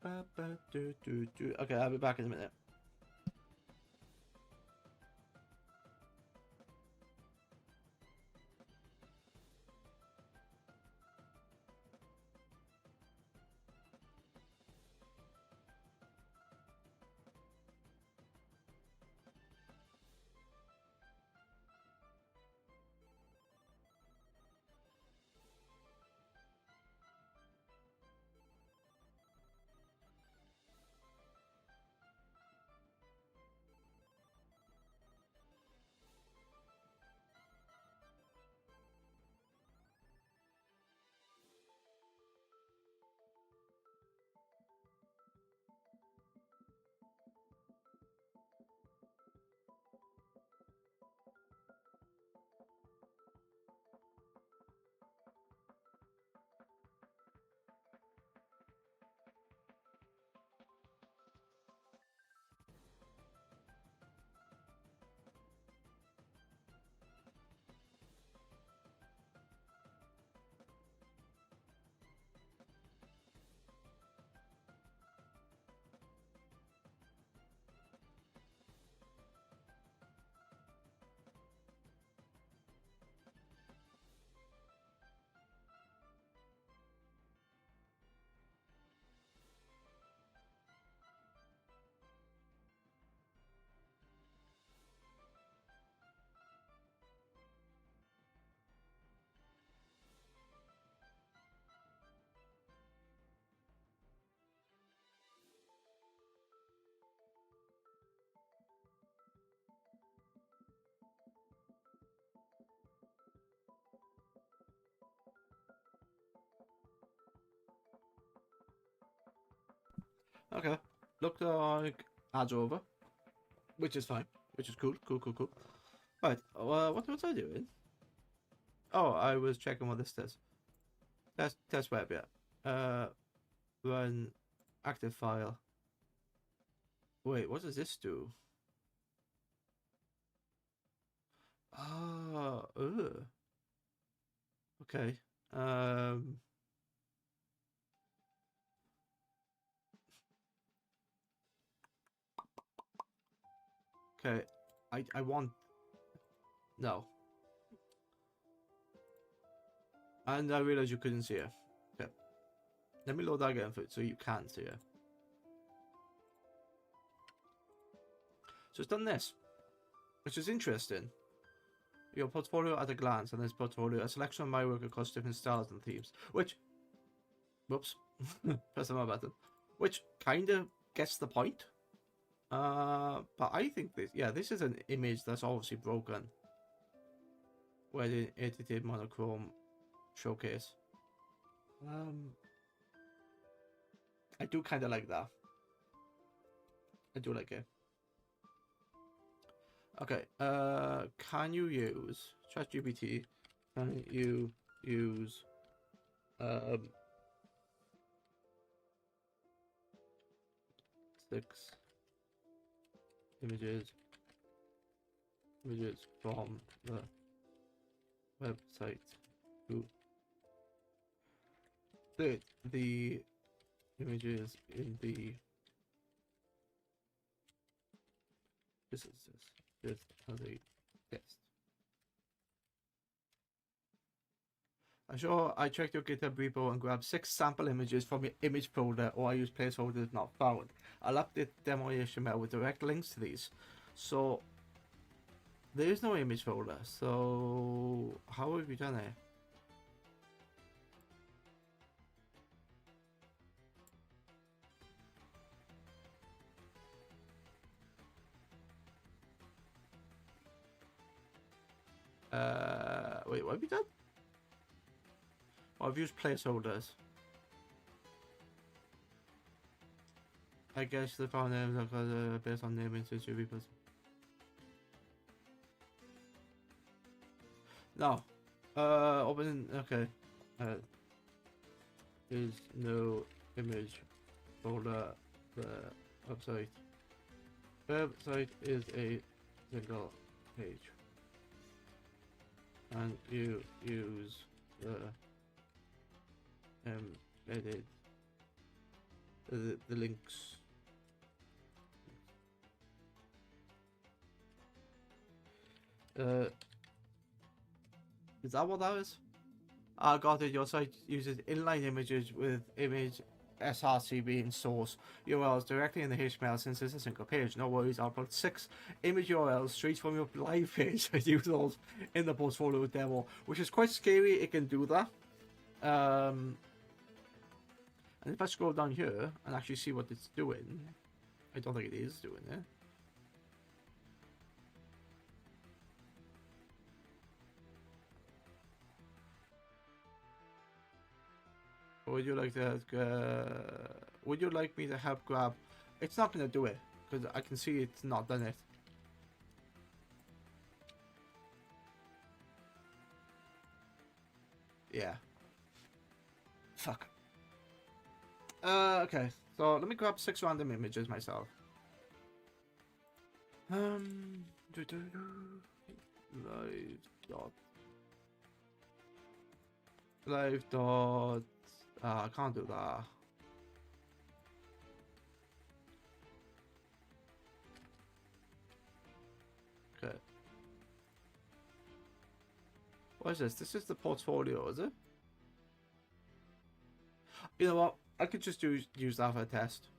Okay, I'll be back in a minute. Okay, looked like ads over, which is fine, which is cool. Right, what was I doing? Oh, I was checking what this does. Test web, yeah. Run active file. Wait, what does this do? Ah, okay. Um, okay. I want no, and I realized you couldn't see her. Okay, let me load that again for so you can see her. So it's done this, which is interesting. Your portfolio at a glance, and this portfolio a selection of my work across different styles and themes. Which, whoops, press the wrong button. Which kind of gets the point. But I think this, yeah, this is an image that's obviously broken. Where the edited monochrome showcase. I do kind of like that. I do like it. Okay. Can you use ChatGPT? Can you use 6 images from the website to the images in the this as a test. I'm sure I checked your GitHub repo and grabbed 6 sample images from your image folder, or I use placeholders not found. I'll update demo HTML with direct links to these. So there is no image folder. So how have you done it? Wait, what have you done? Well, I've used placeholders. I guess the file names are based on name into two repos. No. Open. Okay. There's no image folder. The website. Website is a single page, and you use the embedded the links. Is that what that is? I got it. Your site uses inline images with image src being source URLs directly in the HTML since it's a single page. No worries, I'll put 6 image URLs straight from your live page. I use those in the portfolio demo, which is quite scary. It can do that. And if I scroll down here and actually see what it's doing, I don't think it is doing it. Would you like to? Would you like me to help grab? It's not gonna do it because I can see it's not done it. Yeah. Fuck. Okay. So let me grab 6 random images myself. Live dot. Live dot. I can't do that. Okay. What is this? This is the portfolio, is it? You know what? I could just use that for a test.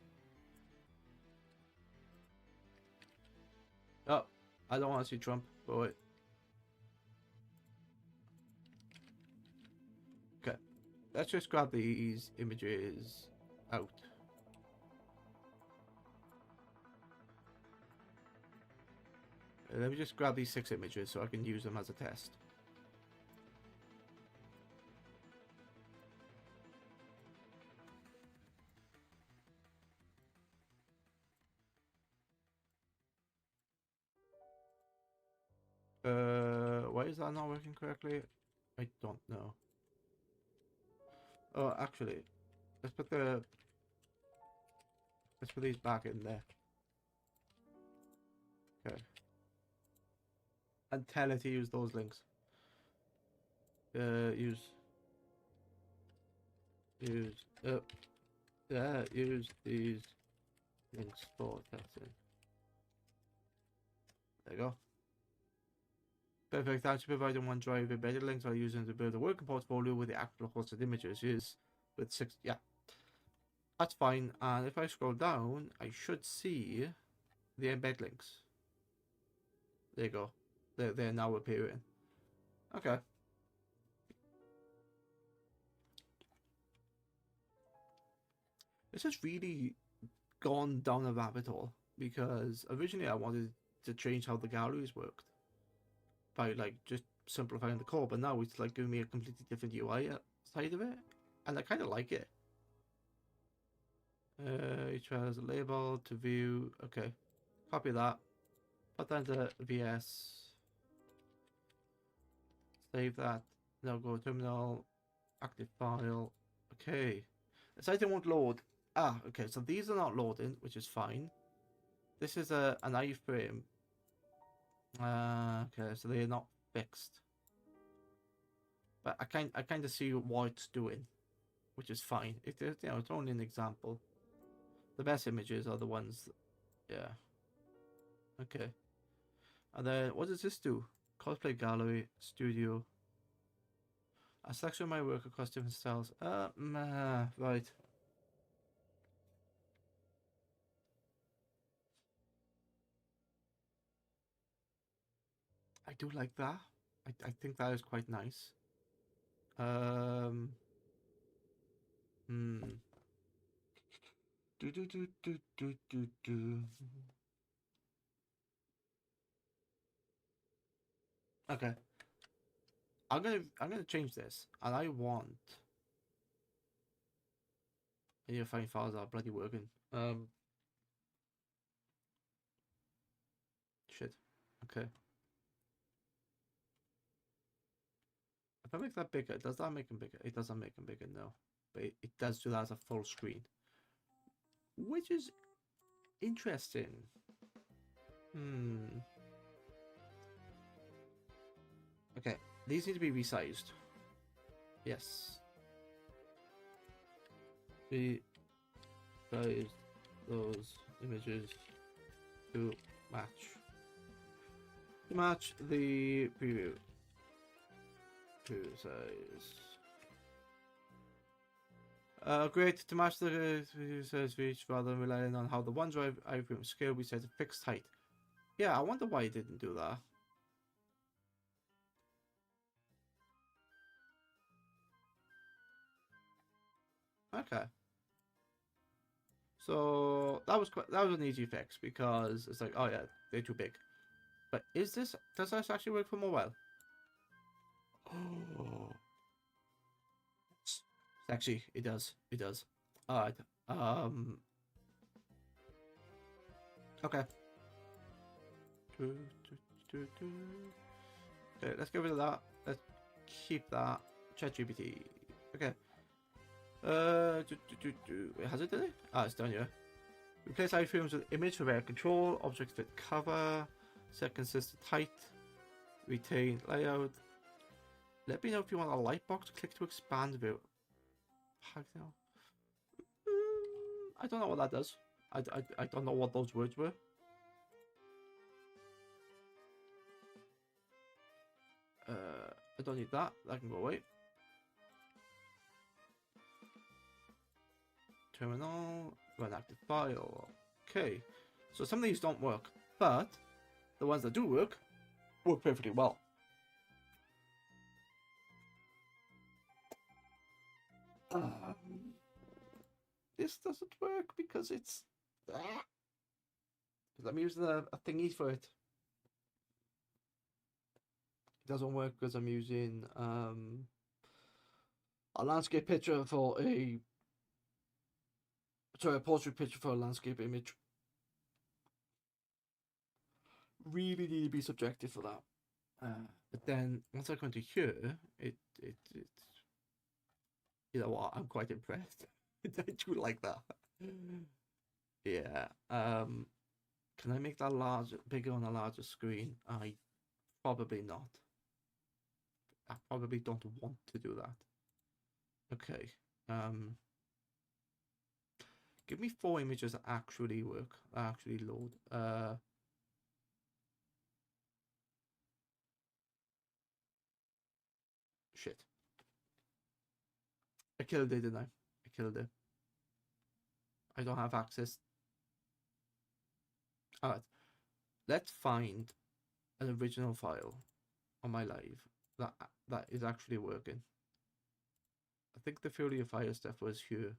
Oh, I don't want to see Trump, but wait. Okay. Let's just grab these images out. Let me just grab these 6 images so I can use them as a test. Why is that not working correctly? I don't know. Oh, actually, let's put these back in there. Okay. and tell it to use those links. Use use use these links for testing. There you go. Perfect. Thanks for providing OneDrive embedded links are using to build a working portfolio with the actual hosted images. Is with 6. Yeah, that's fine. And if I scroll down, I should see the embed links. There you go. They're now appearing. Okay. This has really gone down a rabbit hole because originally I wanted to change how the galleries worked by like just simplifying the core, but now it's like giving me a completely different UI side of it, and I kind of like it. Each has a label to view. Okay, copy that. Put that into VS. Save that. Now go terminal. Active file. Okay. The site won't load. Ah, okay. So these are not loading, which is fine. This is an iframe. Okay, so they're not fixed. But I kind of see what it's doing, which is fine. It's only an example. The best images are the ones. Yeah. Okay. And then what does this do? Cosplay gallery, studio. A selection of my work across different styles. Right. I do like that. I think that is quite nice. Hmm. Do. Okay. I'm gonna change this, and I want. I need to find files that are bloody working. Shit. Okay. If I make that bigger, does that make them bigger? It doesn't make them bigger, no. But it does do that as a full screen. Which is interesting. Okay, these need to be resized. Yes. Resize those images to match. To match the preview. Size. Great. To match the size reach rather than relying on how the OneDrive iframe scale, we set a fixed height. Yeah, I wonder why it didn't do that. Okay. So that was an easy fix because it's like, oh yeah, they're too big. But does this actually work for mobile? Oh, actually, it does. It does. All right. Okay. Okay, let's get rid of that. Let's keep that. ChatGPT. Okay. Has it done it? Ah, it's done, yeah. Replace iframes with image for better control. Objects fit cover. Set consistent height. Retain layout. Let me know if you want a light box. Click to expand view. I don't know what that does. I don't know what those words were. I don't need that. That can go away. Terminal. Run active file. Okay. So some of these don't work, but the ones that do work perfectly well. This doesn't work because it's. Because I'm using a thingy for it. It doesn't work because I'm using a landscape picture for a. Sorry, a portrait picture for a landscape image. Really need to be subjective for that. But then once I go into here, it you know what? I'm quite impressed. I do like that. Yeah. Can I make that bigger on a larger screen? I Probably not. I probably don't want to do that. Okay. Give me 4 images that actually work, that actually load. Shit. I killed it, didn't I? I killed it. I don't have access. Alright. Let's find an original file on my live that is actually working. I think the Fury of Fire stuff was here.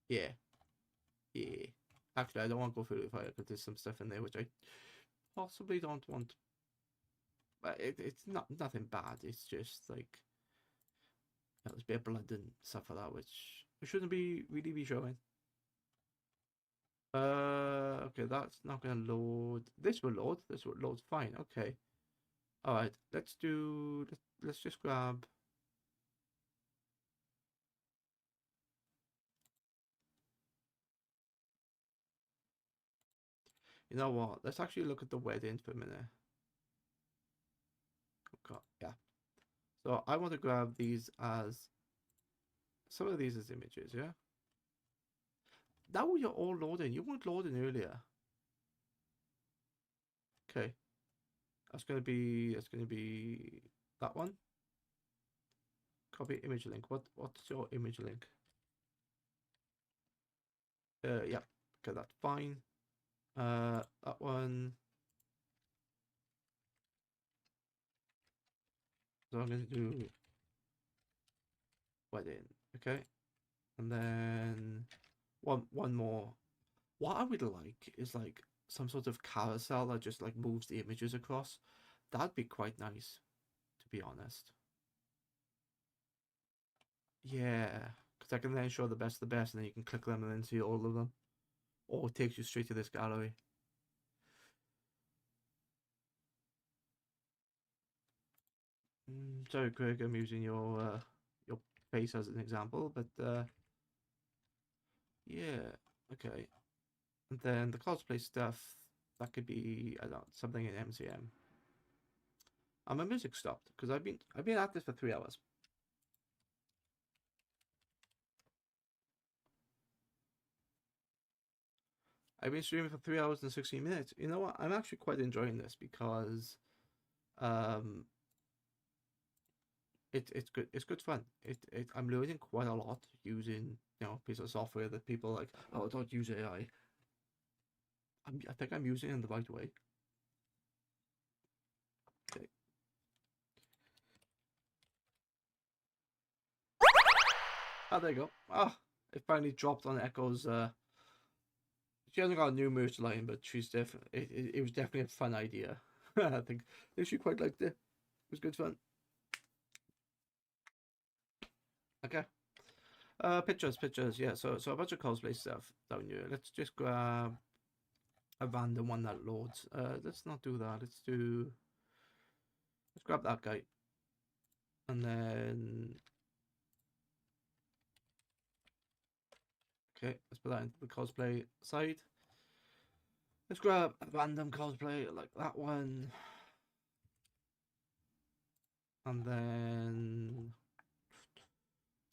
Yeah. Yeah. Actually, I don't want to go Fury of Fire because there's some stuff in there which I possibly don't want. But it's nothing bad. It's just like there's a bit of blood and stuff like that, which we shouldn't really be showing. Okay, that's not gonna load. This will load. This will load fine. Okay. All right. Let's just grab. You know what? Let's actually look at the wedding for a minute. Okay, yeah. So I want to grab these as some of these as images. Yeah. Now you're all loading. You weren't loading earlier. Okay. That's gonna be that one. Copy image link. What's your image link? Yeah. Okay, that's fine. That one. So I'm going to do wedding, okay, and then one more. What I would like is like some sort of carousel that just like moves the images across. That'd be quite nice, to be honest. Yeah, because I can then show the best of the best, and then you can click them and then see all of them, or it takes you straight to this gallery. Sorry, Craig, I'm using your face as an example, but yeah, okay. And then the cosplay stuff, that could be, I don't know, something in MCM. And my music stopped because I've been at this for 3 hours. I've been streaming for 3 hours and 16 minutes. You know what? I'm actually quite enjoying this because um it's good, it's good fun. I'm learning quite a lot using, you know, piece of software that people like, oh, don't use AI. I think I'm using it in the right way. Okay. Oh, there you go. Ah, it finally dropped on Echo's. She hasn't got a new merch line, but she's definitely. It was definitely a fun idea. I think she quite liked it. It was good fun. Okay. Pictures. Yeah. So a bunch of cosplay stuff down here. Let's just grab a random one that loads. Let's not do that. Let's grab that guy, and then okay, let's put that into the cosplay side. Let's grab a random cosplay like that one, and then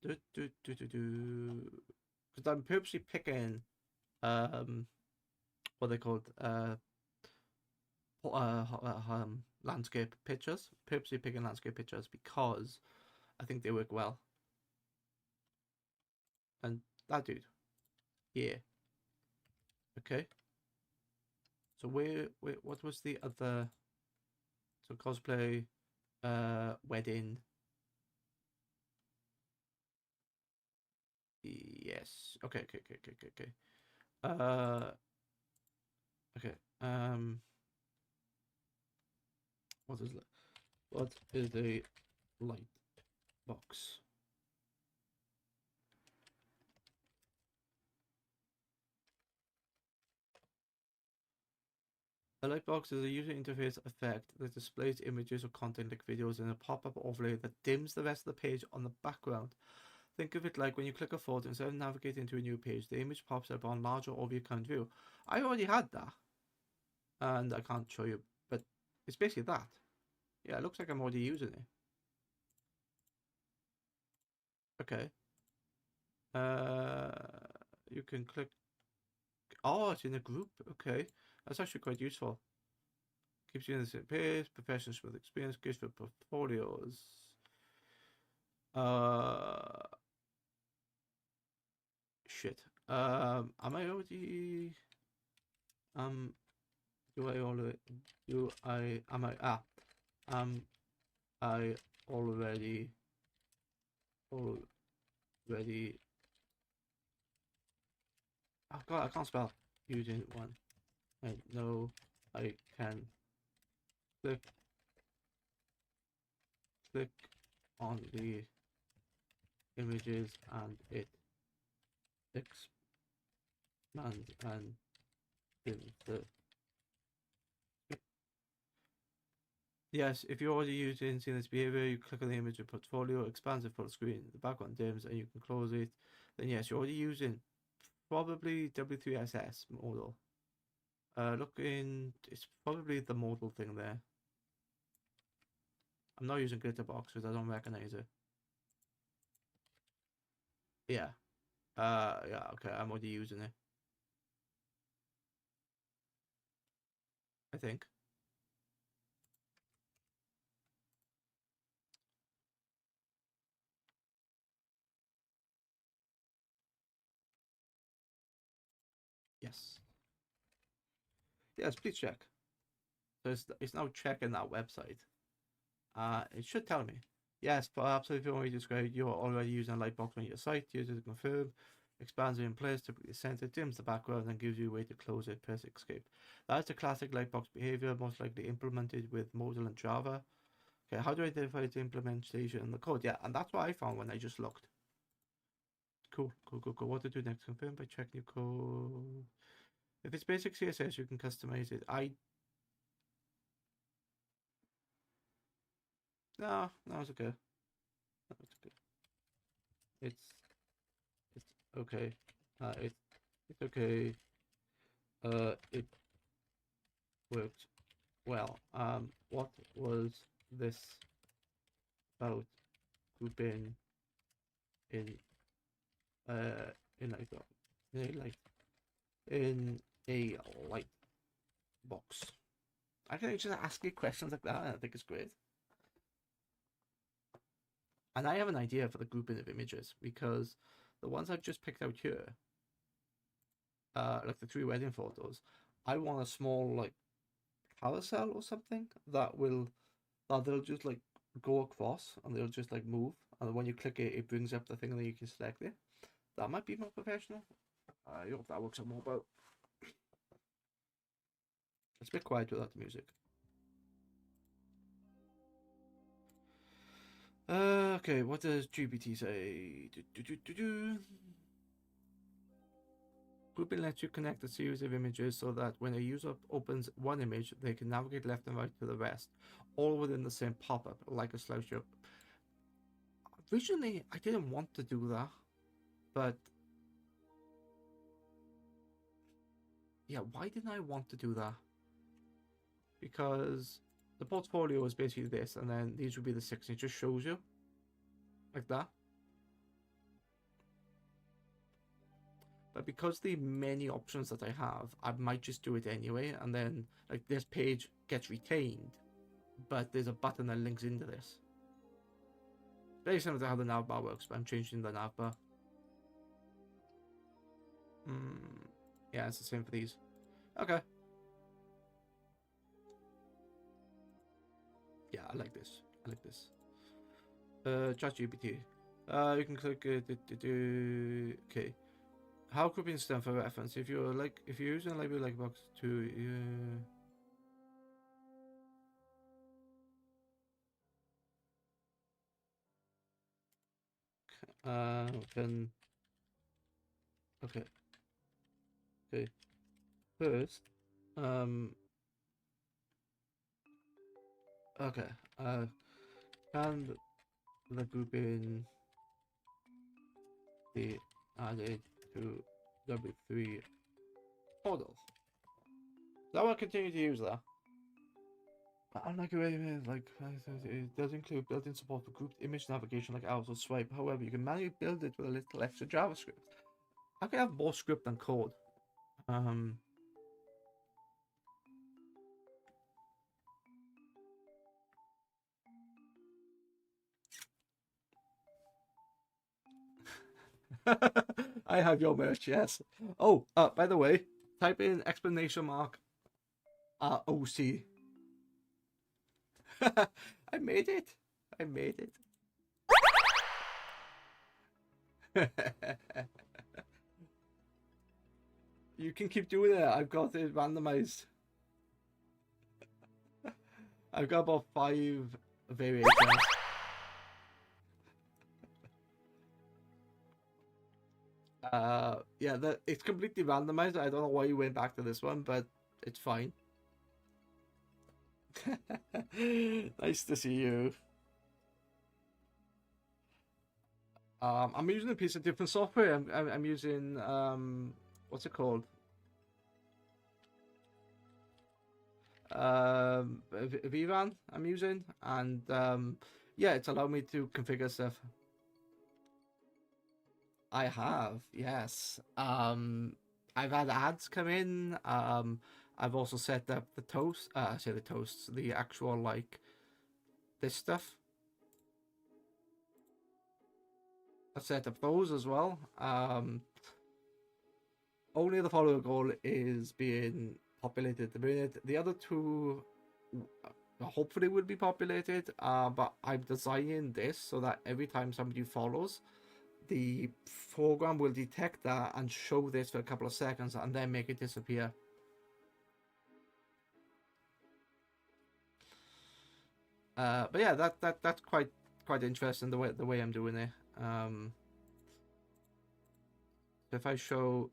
because I'm purposely picking what they called landscape pictures. Purposely picking landscape pictures because I think they work well. And that dude, yeah, okay. So what was the other? So cosplay, wedding. Yes. Okay. Uh, okay. What is the light box? A lightbox is a user interface effect that displays images or content like videos in a pop-up overlay that dims the rest of the page on the background. Think of it like when you click a photo, instead of navigating to a new page, the image pops up on larger overview view. I already had that, and I can't show you, but it's basically that. Yeah, it looks like I'm already using it. Okay. Uh, you can click. Oh, it's in a group. Okay, that's actually quite useful. Keeps you in the same pace. Professionals with experience. Gives for portfolios. Uh, shit. Am I already? Um, do I already? Do I? Am I? Am I already? Already? Oh God, I can't spell. Using one. I know I can click click on the images and it expands and dims the. Yes, if you're already using seeing this behavior, you click on the image of portfolio, expands it full screen, the background dims, and you can close it. Then yes, you're already using probably W3SS model. Look in, it's probably the modal thing there. I'm not using Glitterbox because I don't recognize it. Yeah. Yeah, okay, I'm already using it. I think. Yes. Yes, please check. So it's now checking that website. It should tell me. Yes, perhaps if you already described you're already using a lightbox on your site, use it to confirm, expands it in place, typically center, dims the background, and gives you a way to close it, press escape. That's the classic lightbox behavior, most likely implemented with Modal and Java. Okay, how do I identify the implementation in the code? Yeah, and that's what I found when I just looked. Cool, cool, cool, cool. What to do next? Confirm by checking your code. If it's basic CSS, you can customize it. No, it's okay. No, it's okay. It's it's okay. It's okay. It worked well. What was this about grouping in uh in like in a light in a light box? I can just ask you questions like that. And I think it's great. And I have an idea for the grouping of images because the ones I've just picked out here, like the 3 wedding photos, I want a small like carousel or something that they'll just like go across and they'll just like move, and when you click it, it brings up the thing and then you can select it. That might be more professional. I hope that works out more. But it's a bit quiet without the music. Okay, what does GPT say? Grouping lets you connect a series of images so that when a user opens one image, they can navigate left and right to the rest, all within the same pop-up, like a slideshow. Originally, I didn't want to do that, but yeah, why didn't I want to do that? Because the portfolio is basically this, and then these would be the six, and it just shows you like that. But because the many options that I have, I might just do it anyway, and then like this page gets retained, but there's a button that links into this. Very similar to how the navbar works, but I'm changing the navbar. Yeah, it's the same for these. Okay. Yeah, I like this. I like this. ChatGPT. You can click. Okay. How grouping stand for reference? If you're using a library like box to can okay okay first okay can the grouping be added to W3 models? So I want to continue to use that. Unlike a it does include built-in support for grouped image navigation like arrows or swipe. However, you can manually build it with a little extra JavaScript. I can have more script than code. Um, I have your merch, yes. Oh, by the way, type in exclamation mark OC. I made it. I made it. You can keep doing it. I've got it randomized. I've got about 5 variations. Yeah, it's completely randomized. I don't know why you went back to this one, but it's fine. Nice to see you. I'm using a piece of different software. I'm using what's it called? VNyan I'm using, and yeah, it's allowed me to configure stuff. I have, yes. I've had ads come in. I've also set up the toast. I say the toasts, the actual like this stuff. I've set up those as well. Only the follower goal is being populated at the minute. The other two hopefully will be populated. But I'm designing this so that every time somebody follows, the program will detect that and show this for a couple of seconds and then make it disappear. But yeah, that's quite interesting the way I'm doing it. If I show,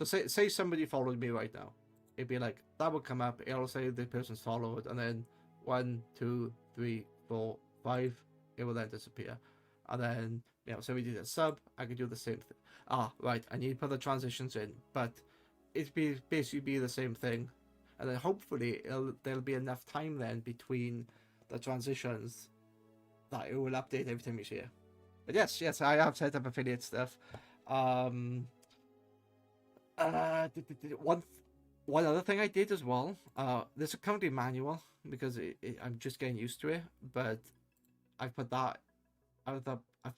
so say somebody followed me right now, it'd be like that would come up. It'll say the person's followed, and then 1, 2, 3, 4, 5. It will then disappear, and then so we did a sub. I could do the same thing. Right. I need to put the transitions in, but it'd basically be the same thing, and then hopefully there'll be enough time then between the transitions that it will update every time you see it. But yes, I have set up affiliate stuff. Um, one other thing I did as well. This is currently manual because I'm just getting used to it, but I put that I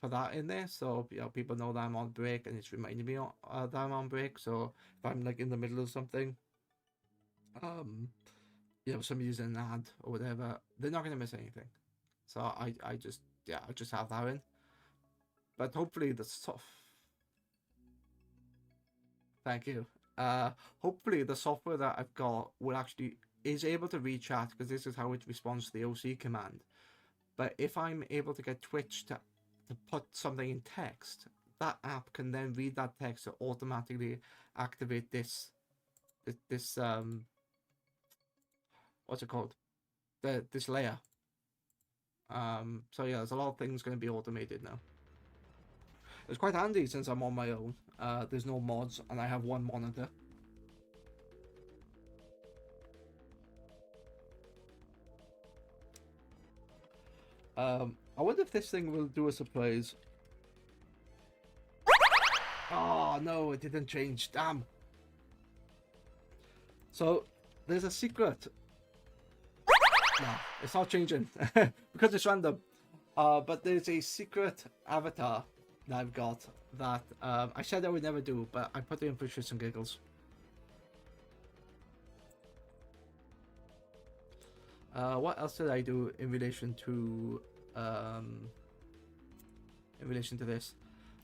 put that in there so people know that I'm on break and it's reminding me that I'm on break. So if I'm like in the middle of something, um, somebody's in an ad or whatever, they're not gonna miss anything. So I just I just have that in. But hopefully the soft. Thank you. Hopefully the software that I've got will actually is able to read chat because this is how it responds to the OC command. But if I'm able to get Twitch to put something in text, that app can then read that text to automatically activate this what's it called? This layer. So yeah, there's a lot of things going to be automated now. It's quite handy since I'm on my own. There's no mods and I have one monitor. I wonder if this thing will do a surprise. Oh no, it didn't change. Damn. So there's a secret. No, it's not changing because it's random. But there's a secret avatar that I've got that I said I would never do, but I put it in for shits and giggles. What else did I do in relation to this?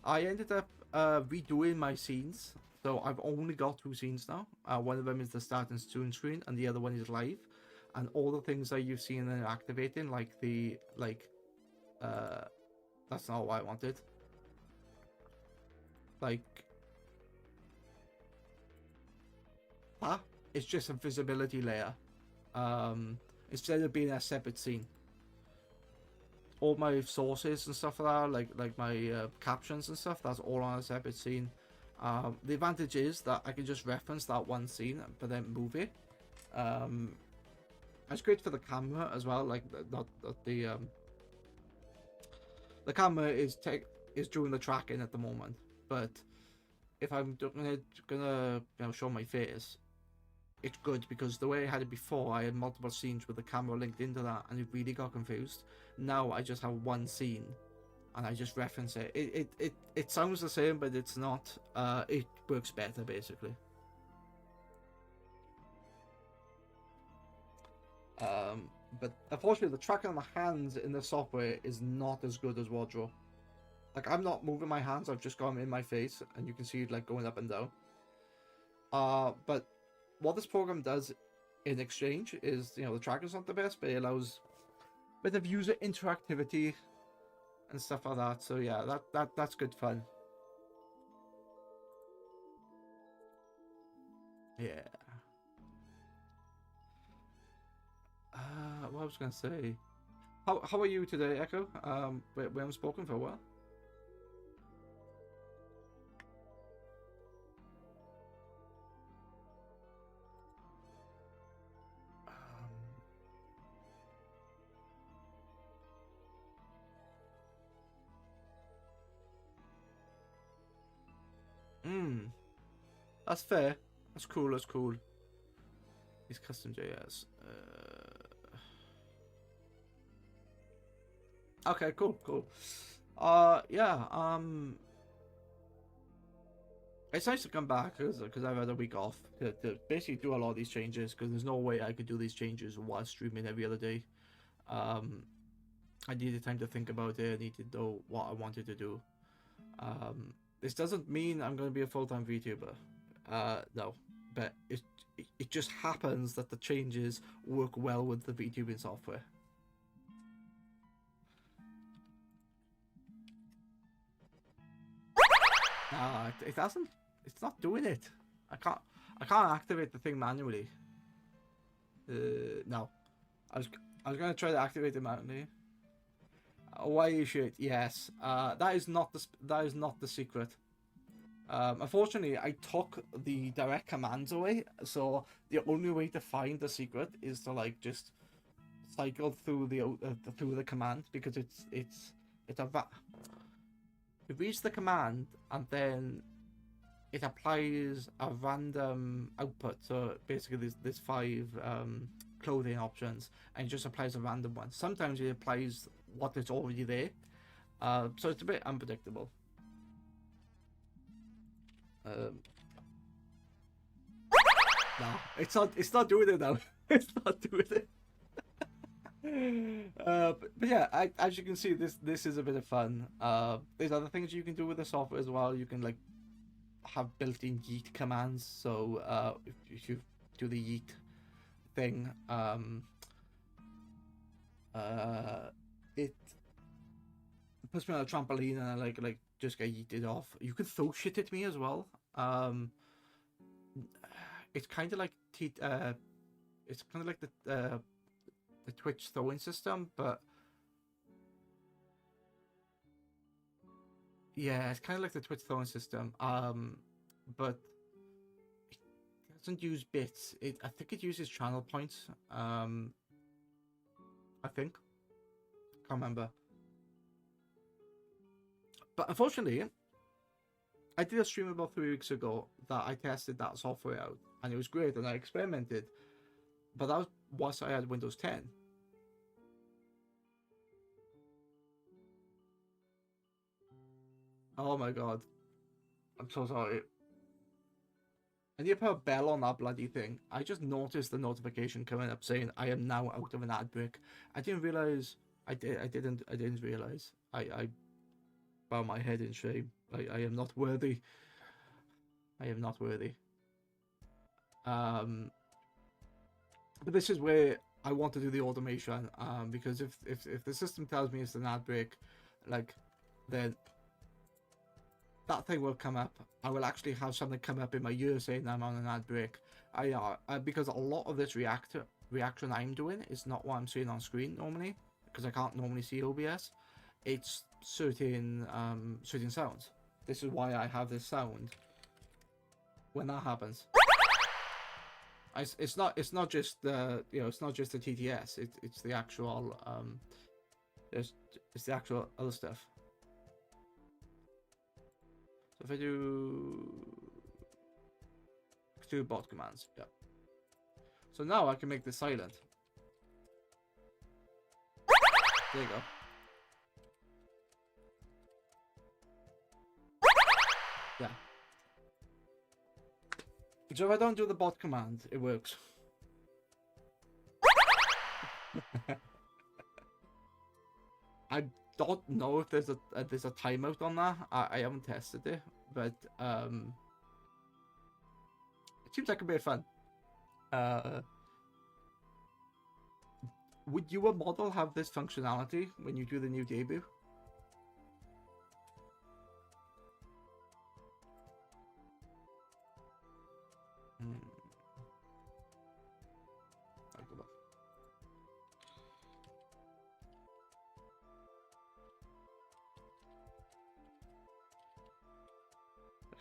I ended up redoing my scenes, so I've only got 2 scenes now. One of them is the start and student screen, and the other one is live. And all the things that you've seen and activating, like that's not what I wanted. Like that, it's just a visibility layer. Instead of being a separate scene. All my sources and stuff like that, like my captions and stuff, that's all on a separate scene. The advantage is that I can just reference that one scene, but then move it. It's great for the camera as well. Like not the camera is doing the tracking at the moment, but if I'm gonna show my face, it's good because the way I had it before, I had multiple scenes with the camera linked into that, and it really got confused. Now I just have one scene, and I just reference it. It sounds the same, but it's not. It works better basically. But unfortunately, the tracking on the hands in the software is not as good as Wardrobe. Like, I'm not moving my hands, I've just got them in my face, and you can see it, like, going up and down. But what this program does in exchange is, the tracker's not the best, but it allows a bit of user interactivity and stuff like that. So yeah, that's good fun. Yeah. What I was gonna say. How are you today, Echo? We haven't spoken for a while. That's fair. That's cool. That's cool. He's custom JS. Okay, cool. Yeah. It's nice to come back because I've had a week off to basically do a lot of these changes because there's no way I could do these changes while streaming every other day. I needed time to think about it. I needed to know what I wanted to do. This doesn't mean I'm going to be a full-time VTuber. No, but it just happens that the changes work well with the VTubing software. It doesn't. It's not doing it. I can't activate the thing manually. No. I was gonna try to activate it manually. Why you should? Yes. That is not the secret. Unfortunately, I took the direct commands away, so the only way to find the secret is to like just cycle through the command because it's it reads the command and then it applies a random output. So basically, there's 5 clothing options, and it just applies a random one. Sometimes it applies what is already there, so it's a bit unpredictable. No, it's not doing it now. It's not doing it. But yeah, as you can see, this is a bit of fun. There's other things you can do with the software as well. You can like have built-in yeet commands. So if you do the yeet thing, it puts me on a trampoline and I like just get yeeted off. You can throw shit at me as well. It's kind of like the Twitch throwing system, but yeah, it's kind of like the Twitch throwing system. But it doesn't use bits. I think it uses channel points. I think. Can't remember. But unfortunately, I did a stream about 3 weeks ago that I tested that software out, and it was great, and I experimented. But that was once I had Windows 10. Oh my god. I'm so sorry. I need to put a bell on that bloody thing. I just noticed the notification coming up saying I am now out of an ad break. I didn't realize. I didn't realize. I bow my head in shame. I am not worthy. I am not worthy. But this is where I want to do the automation. Because if the system tells me it's an ad break, like, then that thing will come up. I will actually have something come up in my ear saying I'm on an ad break. Because a lot of this reaction I'm doing is not what I'm seeing on screen normally, because I can't normally see OBS. It's certain sounds. This is why I have this sound when that happens. It's not just the it's not just the TTS. It's the actual it's it's the actual other stuff. So if I do bot commands, yeah. So now I can make this silent. There you go. Yeah. So if I don't do the bot command, it works. I don't know if there's a timeout on that. I haven't tested it, but it seems like a bit of fun. Would your model have this functionality when you do the new debut? I'll go back.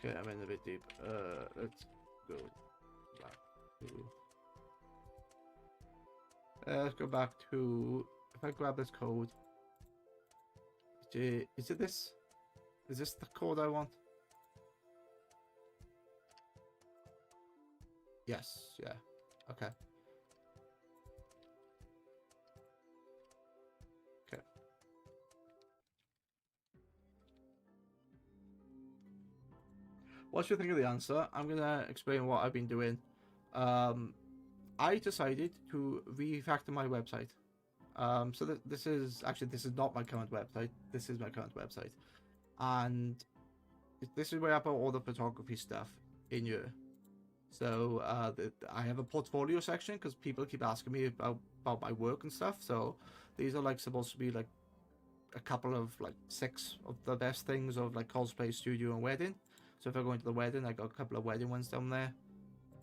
Okay, I'm in a bit deep. Let's go back to. Let's go back to. If I grab this code, is it this? Is this the code I want? Yes. Yeah. Okay. Okay. What's your think of the answer? I'm gonna explain what I've been doing. I decided to refactor my website. So this is not my current website. This is my current website, and this is where I put all the photography stuff in here. So I have a portfolio section because people keep asking me about my work and stuff. So these are like supposed to be like a couple of like 6 of the best things of like cosplay, studio, and wedding. So if I go into the wedding, I got a couple of wedding ones down there.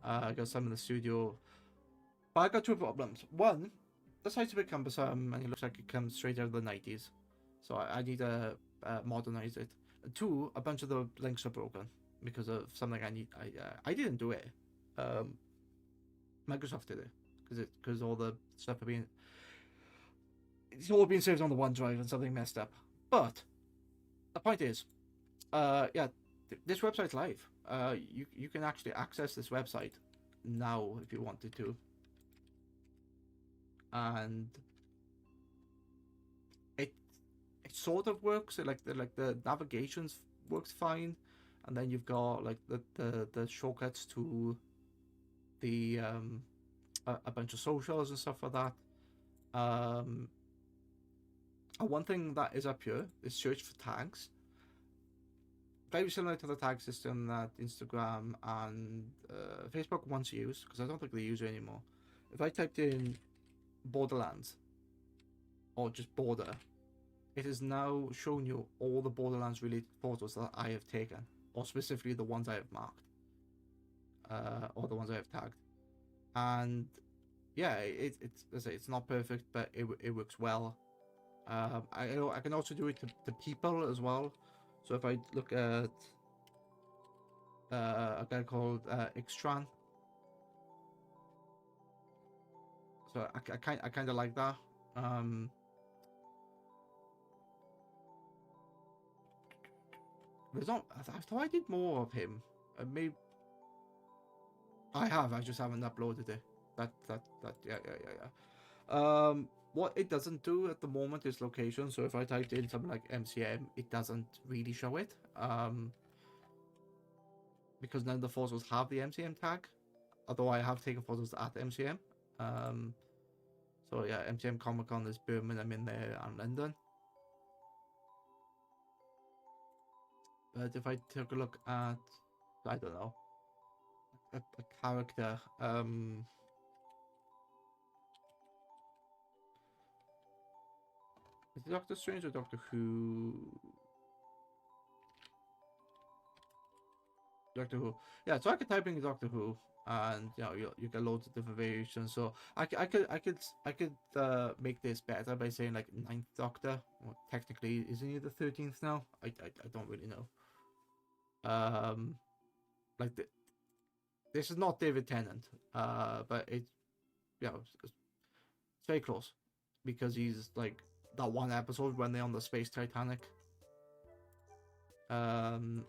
I got some in the studio. But I got 2 problems. One, the site's a bit cumbersome and it looks like it comes straight out of the 90s. So I need to modernize it. And 2, a bunch of the links are broken because of something I didn't do it. Microsoft did it because all the stuff it's all been saved on the OneDrive and something messed up. But the point is, yeah, this website's live. You can actually access this website now if you wanted to, and it sort of works. Like the navigations works fine, and then you've got like the shortcuts to the a bunch of socials and stuff like that. One thing that is up here is search for tags. Very similar to the tag system that Instagram and Facebook once used, because I don't think they use it anymore. If I typed in Borderlands or just border, it is now showing you all the Borderlands related photos that I have taken, or specifically the ones I have marked, or the ones I have tagged. And yeah, it's not perfect, but it works well. I can also do it to people as well. So if I look at a guy called Xtran, so I kind of like that. There's not. I thought I did more of him. Maybe I have. I just haven't uploaded it. That. Yeah. What it doesn't do at the moment is location. So if I typed in something like MCM, it doesn't really show it. Because none of the photos have the MCM tag. Although I have taken photos at MCM. So yeah, MCM Comic Con is Birmingham in there and London. But if I took a look at, I don't know, a character, is it Doctor Strange or Doctor Who? Doctor Who. Yeah, so I could type in Doctor Who, and you get loads of different variations. So I could make this better by saying like Ninth Doctor. Well, technically, isn't he the 13th now? I don't really know. Like This is not David Tennant, but it's, it's very close because he's like that one episode when they're on the space Titanic. Um,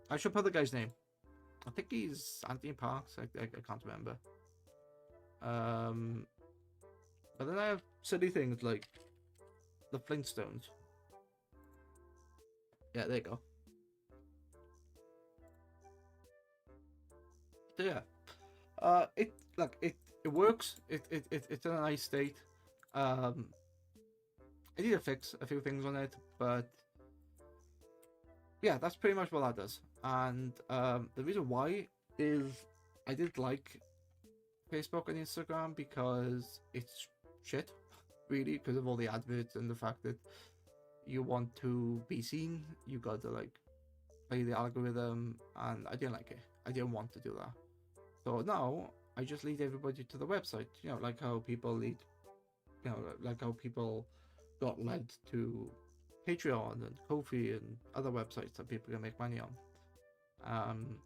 I should put the guy's name. I think he's Anthony Parks. I can't remember. Um, but then I have silly things like the Flintstones. Yeah, there you go. So yeah, it like it works. It's in a nice state. Um, I need to fix a few things on it, but yeah, that's pretty much what that does. And the reason why is I did like Facebook and Instagram because it's shit, really, because of all the adverts and the fact that you want to be seen, you got to like play the algorithm, and I didn't like it. I didn't want to do that. So now I just lead everybody to the website. Like how people lead, like how people got led to Patreon and Ko-fi and other websites that people can make money on. Um,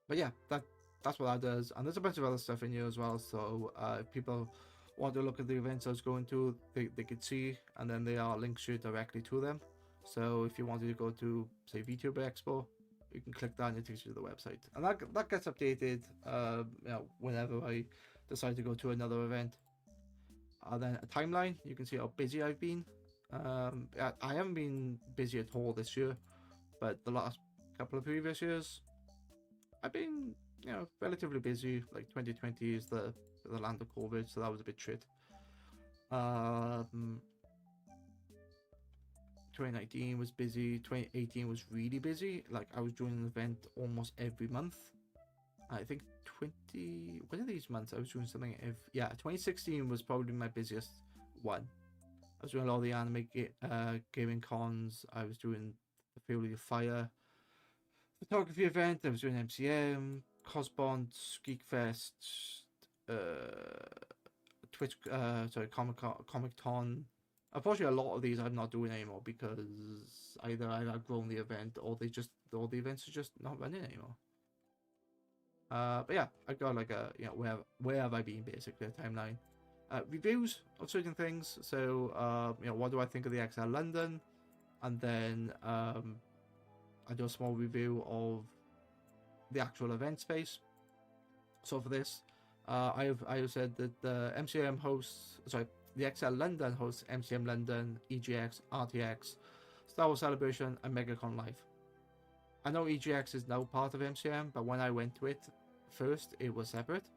but yeah, that's what that does, and there's a bunch of other stuff in here as well. So if people want to look at the events I was going to, they could see, and then there are links straight directly to them. So if you wanted to go to say VTuber Expo, you can click that and it takes you to the website, and that gets updated whenever I decide to go to another event. And then a timeline, you can see how busy I've been. I haven't been busy at all this year, but the last couple of previous years, I've been, relatively busy. Like 2020 is the land of COVID, so that was a bit shit. 2019 was busy. 2018 was really busy. Like I was doing an event almost every month. I think one of these months I was doing something. 2016 was probably my busiest one. I was doing a lot of the gaming cons. I was doing the Fury of Fire photography event. I was doing MCM, Cosbont, Geekfest, uh, Twitch, Comic Con. Unfortunately, a lot of these I'm not doing anymore because either I've outgrown the event or the events are just not running anymore. But yeah, I got like a where have I been basically a timeline. Reviews of certain things. So what do I think of the XL London, and then I do a small review of the actual event space. So for this, I have said that the XL London hosts MCM London, EGX, RTX, Star Wars Celebration, and MegaCon Live. I know EGX is now part of MCM, but when I went to it first, it was separate.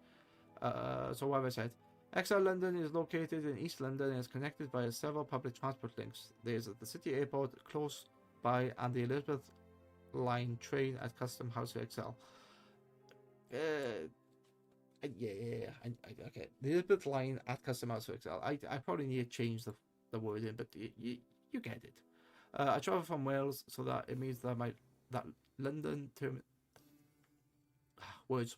So what have I said? XL London is located in East London and is connected by several public transport links. There is the city airport close by and the Elizabeth line train at Custom House for XL. Okay. The Elizabeth line at Custom House for XL. I probably need to change the wording, but you get it. I travel from Wales, so that it means that that London words.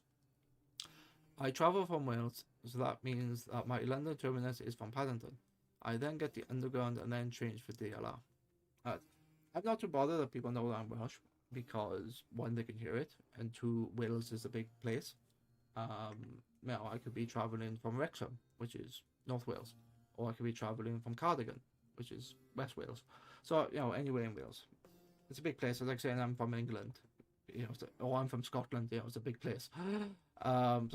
I travel from Wales, so that means that my London terminus is from Paddington. I then get the underground and then change for DLR. I'm not too bothered that people know that I'm Welsh because one, they can hear it, and two, Wales is a big place. I could be traveling from Wrexham, which is North Wales, or I could be traveling from Cardigan, which is West Wales. So anywhere in Wales, it's a big place. It's like saying I'm from England, or I'm from Scotland. It's a big place. I'm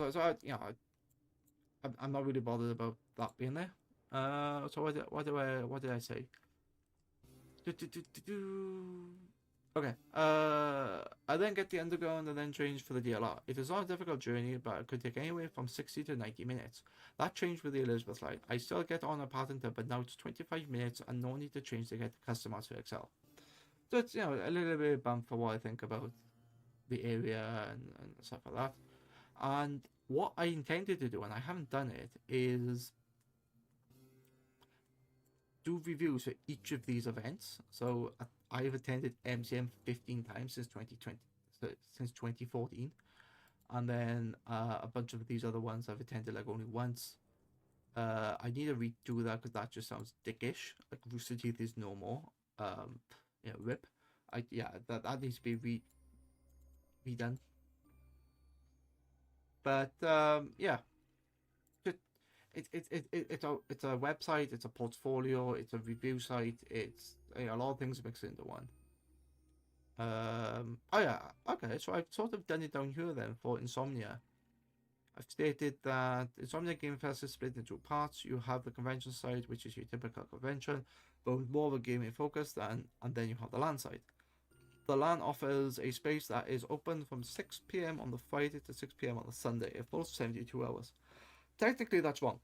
not really bothered about that being there. So what did I say? Okay. I then get the underground and then change for the DLR. It is not a difficult journey, but it could take anywhere from 60 to 90 minutes. That changed with the Elizabeth line. I still get on a Paddington, but now it's 25 minutes and no need to change to get the customized for XL. So it's a little bit bump for what I think about the area and stuff like that. And what I intended to do, and I haven't done it, is do reviews for each of these events. So I've attended MCM 15 times since 2020, since 2014, and then a bunch of these other ones I've attended like only once. I need to redo that because that just sounds dickish. Like Rooster Teeth is no more. Rip. That needs to be redone. But yeah, it, it's a website, it's a portfolio, it's a review site, it's a lot of things mixed into one. Oh yeah, okay. So I've sort of done it down here then for Insomnia. I've stated that Insomnia Game Fest is split into parts. You have the convention side, which is your typical convention, but with more of a gaming focus, and then you have the LAN side. The LAN offers a space that is open from 6 p.m. on the Friday to 6 p.m. on the Sunday, a full 72 hours. Technically, that's wrong.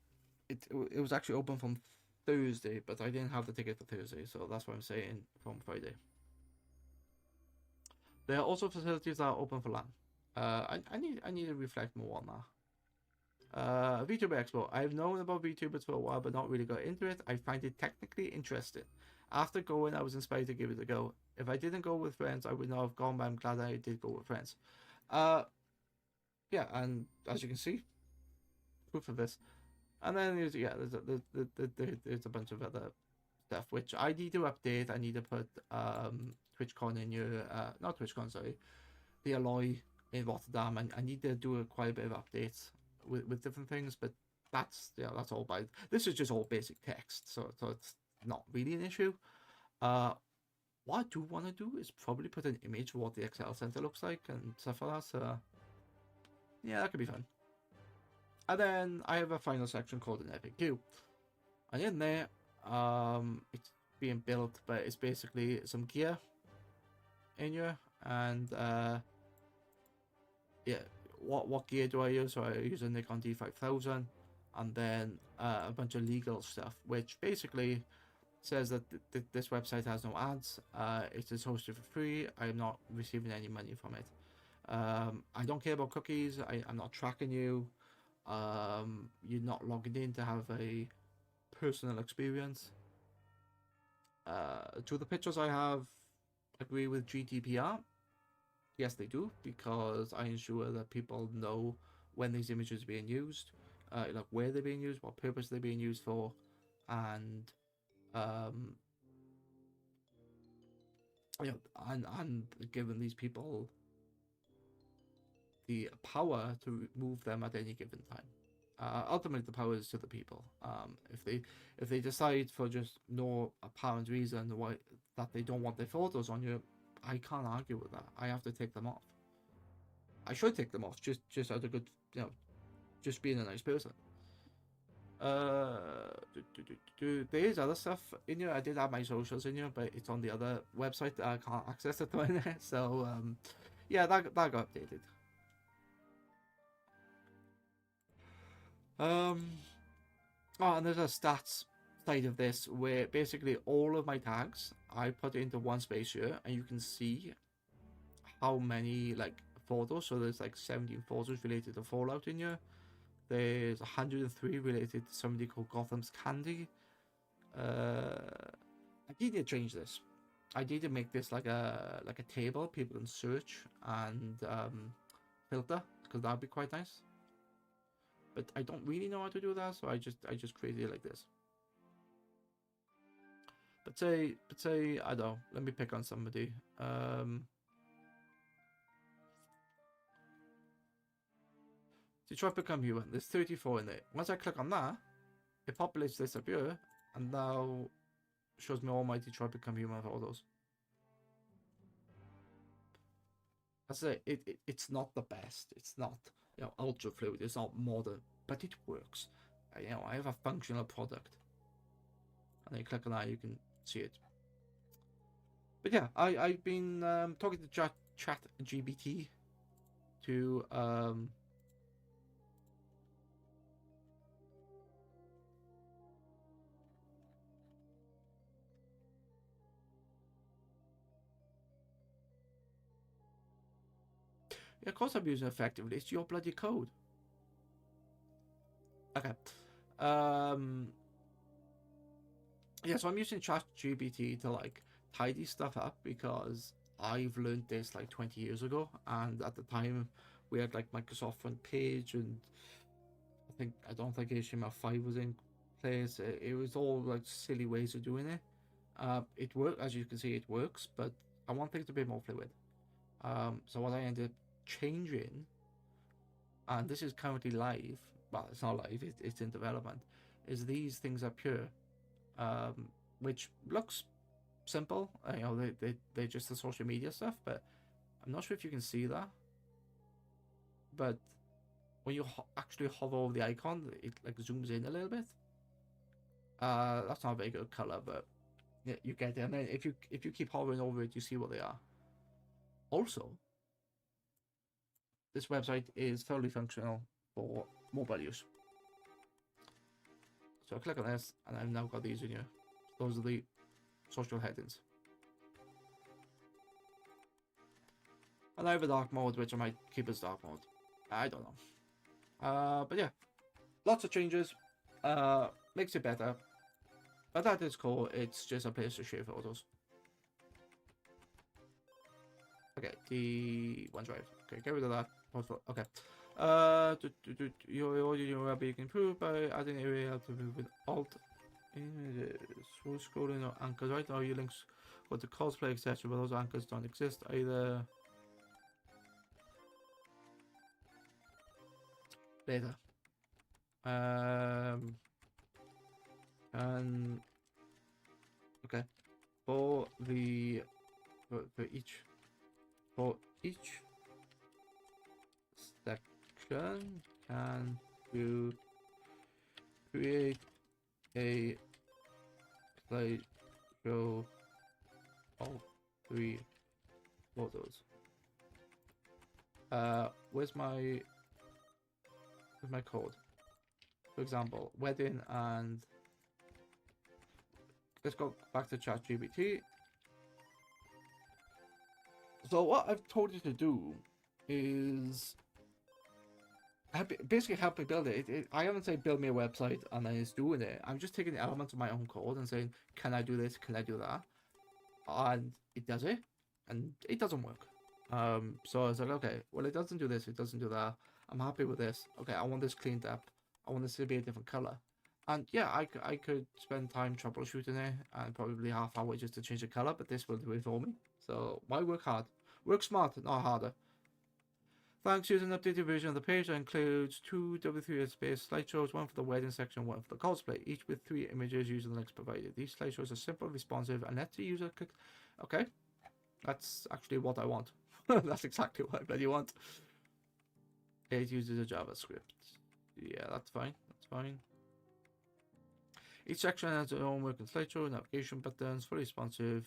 It was actually open from Thursday, but I didn't have the ticket for Thursday, so that's why I'm saying from Friday. There are also facilities that are open for LAN. I need to reflect more on that. VTuber Expo. I've known about VTubers for a while, but not really got into it. I find it technically interesting. After going, I was inspired to give it a go. If I didn't go with friends, I would not have gone, but I'm glad I did go with friends. Uh, yeah, and as you can see, proof of this. And then there's a bunch of other stuff which I need to update. I need to put TwitchCon in your not TwitchCon, sorry, the Alloy in Rotterdam, and I need to do quite a bit of updates with different things. But that's all by this is just all basic text, so it's not really an issue. Uh, what I do want to do is probably put an image of what the Excel Center looks like and stuff like that. So yeah, that could be fun. And then I have a final section called an FAQ, and in there, it's being built, but it's basically some gear in here, and yeah, what gear do I use? So I use a Nikon D5000, and then a bunch of legal stuff, which basically says that this website has no ads. It is hosted for free. I am not receiving any money from it. I don't care about cookies. I'm not tracking you. You're not logging in to have a personal experience. Do the pictures I have agree with GDPR? Yes, they do, because I ensure that people know when these images are being used, like where they're being used, what purpose they're being used for, and um, and giving these people the power to remove them at any given time. Ultimately, the power is to the people. If they decide for just no apparent reason why that they don't want their photos on you, I can't argue with that. I have to take them off. I should take them off just out of good, just being a nice person. There is other stuff in here. I did have my socials in here, but it's on the other website. I can't access it right now. So yeah, that got updated. Um, oh, and there's a stats side of this where basically all of my tags I put into one space here, and you can see how many like photos. So there's like 17 photos related to Fallout in here. There's 103 related to somebody called Gotham's Candy. I need to change this. I need to make this like a table people can search and filter, because that'd be quite nice. But I don't really know how to do that, so I just created it like this. But say I don't know. Let me pick on somebody. Detroit Become Human. There's 34 in there. Once I click on that, it populates this up here, and now shows me all my Detroit Become Human photos. I say it's not the best. It's not ultra fluid. It's not modern, but it works. I have a functional product, and then you click on that, you can see it. But yeah, I've been talking to ChatGPT to yeah, of course I'm using it effectively. It's your bloody code. Okay. Um. Yeah, so I'm using ChatGPT to like tidy stuff up, because I've learned this like 20 years ago, and at the time we had like Microsoft front page, and I don't think HTML5 was in place. It was all like silly ways of doing it. It works, as you can see, it works, but I want things to be more fluid. So what I ended up changing and this is currently live. Well, it's not live; it's in development. Is these things appear, which looks simple. You know, they're just the social media stuff, but I'm not sure if you can see that. But when you actually hover over the icon, it like zooms in a little bit. That's not a very good color, but yeah, you get it. And then if you keep hovering over it, you see what they are. Also, this website is totally functional for mobile use. So I click on this, and I've now got these in here. Those are the social headings. And I have a dark mode, which I might keep as dark mode. I don't know. But yeah, lots of changes. Makes it better. But at its core, it's just a place to share photos. Okay, the OneDrive. Okay, get rid of that. Okay. Your audio will be improved by adding area to move with Alt. Smooth scrolling or anchors. Right now, your links go to cosplay, etc. But those anchors don't exist either. Later. And okay, for each section, can you create a slideshow of 3 photos? Where's my code? For example, wedding, and let's go back to ChatGPT. So what I've told you to do is basically help me build it. I haven't said build me a website and then it's doing it. I'm just taking the elements of my own code and saying, can I do this? Can I do that? And it does it, and it doesn't work. So I was like, okay, well, it doesn't do this, it doesn't do that. I'm happy with this. Okay, I want this cleaned up. I want this to be a different color. And yeah, I could spend time troubleshooting it and probably half hour just to change the color, but this will do it for me. So why work hard? Work smart, not harder. Thanks, use an updated version of the page that includes 2 W3 space slideshows, one for the wedding section, one for the cosplay, each with 3 images using the links provided. These slideshows are simple, responsive, and let the user click. Okay, that's actually what I want. That's exactly what I bloody want. It uses a JavaScript. Yeah, that's fine. That's fine. Each section has its own working slideshow, navigation buttons, fully responsive.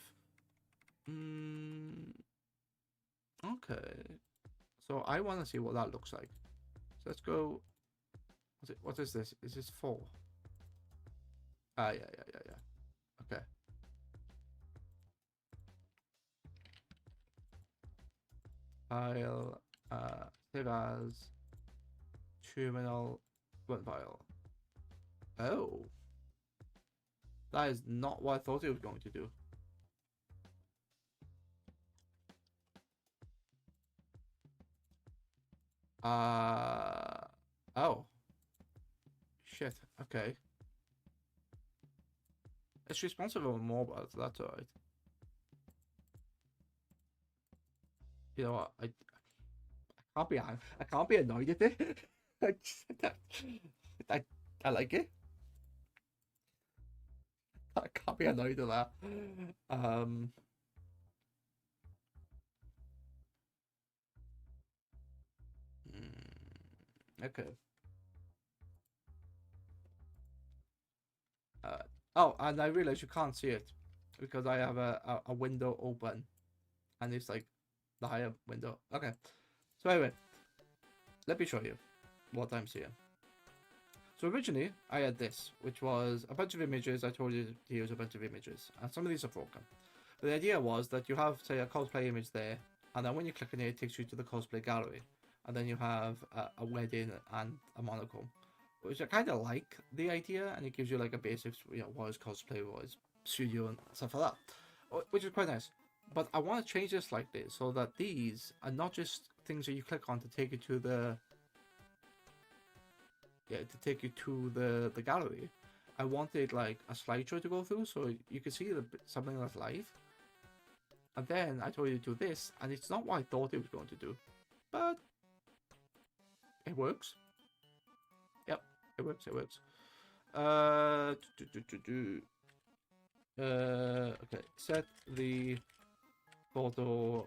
Okay. So I want to see what that looks like. So let's go. What is this? Is this 4? Yeah. Okay. File, save as, terminal, one file. Oh. That is not what I thought it was going to do. Oh. Shit, okay. It's responsive on mobile, so that's alright. You know what? I can't be annoyed at it. I like it. I can't be annoyed at that. Okay. Oh, and I realize you can't see it because I have a window open, and it's like the higher window. Okay. So anyway, let me show you what I'm seeing. So originally, I had this, which was a bunch of images. I told you to use a bunch of images, and some of these are broken. But the idea was that you have, say, a cosplay image there, and then when you click on it, it takes you to the cosplay gallery. And then you have a wedding and a monochrome, which I kind of like the idea, and it gives you like a basics, what is cosplay, what is studio, and stuff like that, which is quite nice. But I want to change this slightly so that these are not just things that you click on to take you to the the gallery. I wanted like a slideshow to go through so you can see something that's live. And then I told you to do this, and it's not what I thought it was going to do, but It works. Yep, it works. It works. Okay. Set the photo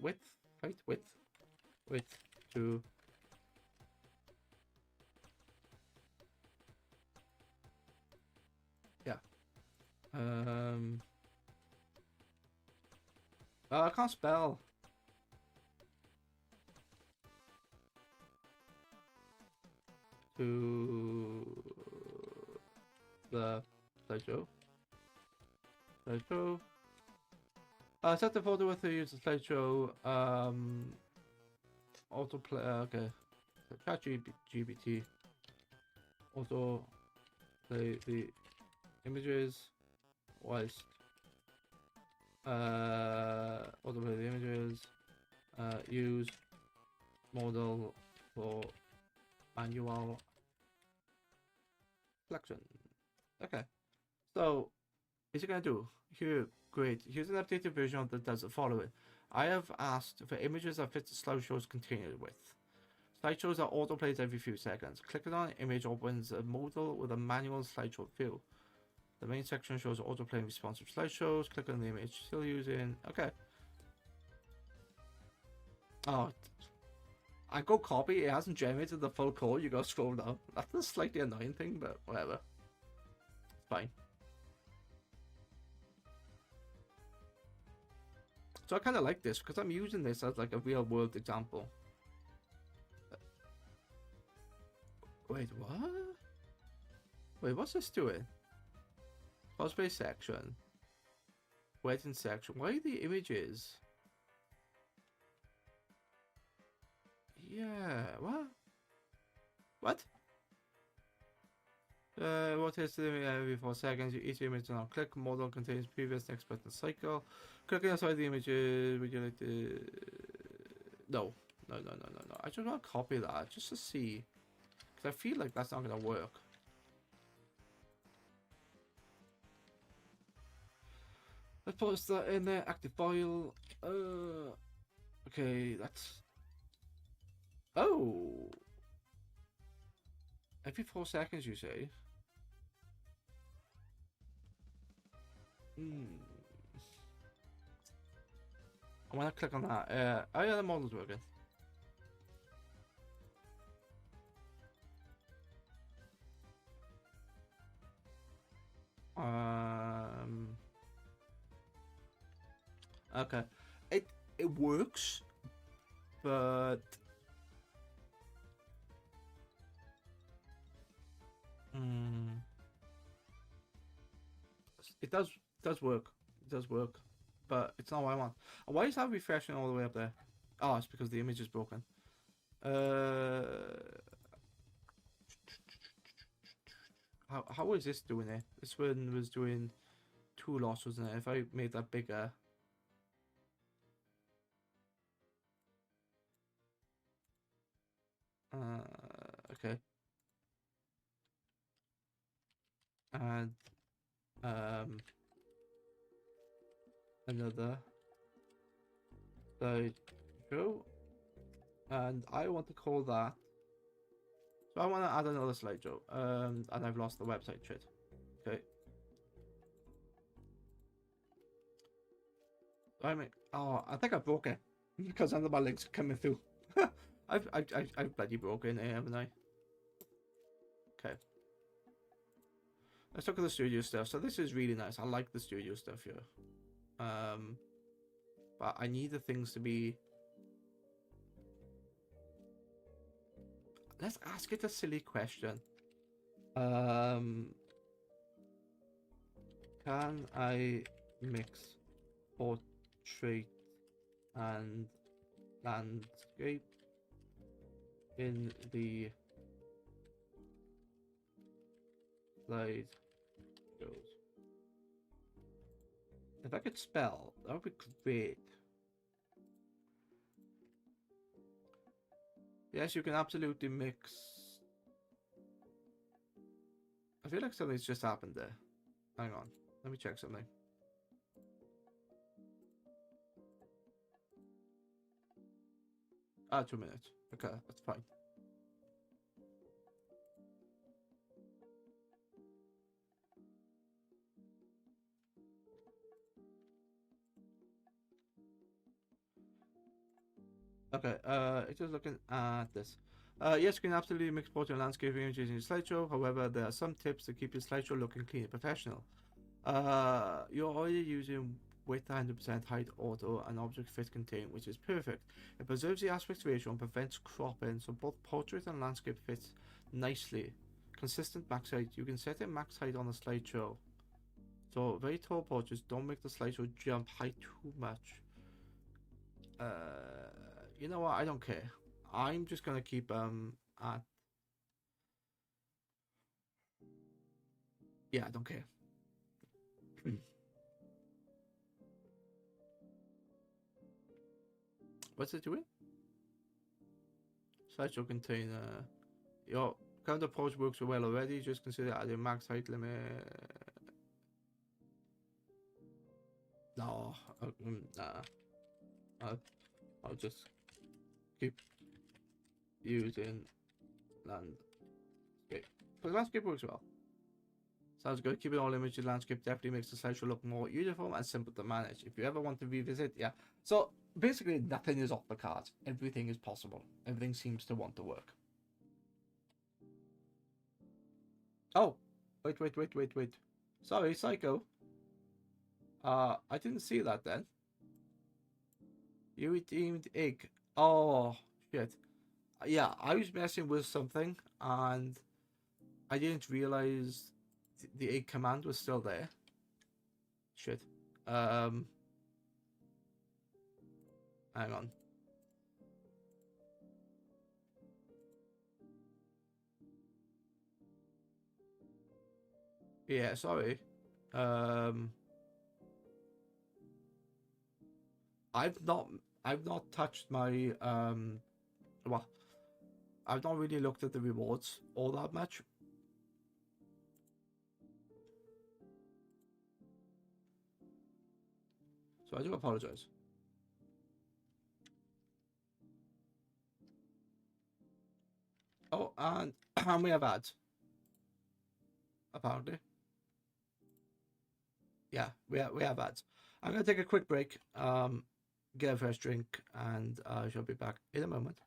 width. Right, width to. Yeah. I can't spell. To the slideshow. Set the photo with the user slideshow. Autoplay. Okay. So ChatGPT. Auto play the images whilst autoplay the images. Use model for manual selection. Okay. So, is it gonna do? Here, great. Here's an updated version of that does the following. I have asked for images that fit the slideshows container width. Slideshows are autoplayed every few seconds. Clicking on an image opens a modal with a manual slideshow view. The main section shows autoplay responsive slideshows. Click on the image. Still using. Okay. Oh, I go copy. It hasn't generated the full code. You gotta scroll down. That's a slightly annoying thing, but whatever. It's fine. So I kind of like this because I'm using this as like a real world example. Wait, what? Wait, what's this doing? Cosplay section. Wedding section. Why are the images? Yeah, what? What? Rotate the image every 4 seconds. Each image on click model contains previous next button cycle. Clicking outside the images. Would you like to? No. No. I just want to copy that just to see. Because I feel like that's not going to work. Let's post that in there. Active file. Okay, that's. Oh. Every 4 seconds, you say? I want to click on that. Oh yeah, the model's working. Okay. It works, but it does work. It does work, but it's not what I want. Why is that refreshing all the way up there? Oh, it's because the image is broken. How is this doing it? This one was doing 2 lots, wasn't it? If I made that bigger. Okay. And another slideshow, and I want to call that. So I want to add another slideshow. And I've lost the website shit. Okay. I think I broke it because none of my links are coming through. I've bloody broken it, haven't I? Okay. Let's look at the studio stuff. So this is really nice. I like the studio stuff here. But I need the things to be. Let's ask it a silly question. Can I mix portrait and landscape in the slide shows? If I could spell, that would be great. Yes, you can absolutely mix. I feel like something's just happened there. Hang on, let me check something. Ah, 2 minutes. Okay, that's fine. Okay, it's just looking at this. Yes, you can absolutely export your landscape images in your slideshow. However, there are some tips to keep your slideshow looking clean and professional. You're already using width 100% height auto and object fit contain, which is perfect. It preserves the aspect ratio and prevents cropping, so both portrait and landscape fits nicely. Consistent max height. You can set a max height on the slideshow. So very tall portraits don't make the slideshow jump height too much. You know what? I don't care. I'm just gonna keep at yeah. I don't care. What's it doing? Slideshow container. Your current approach works well already. Just consider adding max height limit. No, nah. I'll, I'll just keep using landscape. But landscape works well. Sounds good. Keeping all images landscape definitely makes the slideshow look more uniform and simple to manage. If you ever want to revisit, yeah. So basically, nothing is off the cards. Everything is possible. Everything seems to want to work. Oh, wait. Sorry, Psycho. I didn't see that then. You redeemed egg. Oh, shit. Yeah, I was messing with something and I didn't realize the egg command was still there. Shit. Um, Hang on. Yeah, sorry. Um, I've not I've not touched my well, I've not really looked at the rewards all that much. So I do apologize. Oh, and we have ads, apparently. Yeah, we have ads. I'm gonna take a quick break, get a fresh drink, and I shall be back in a moment.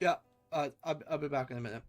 Yeah, I'll be back in a minute.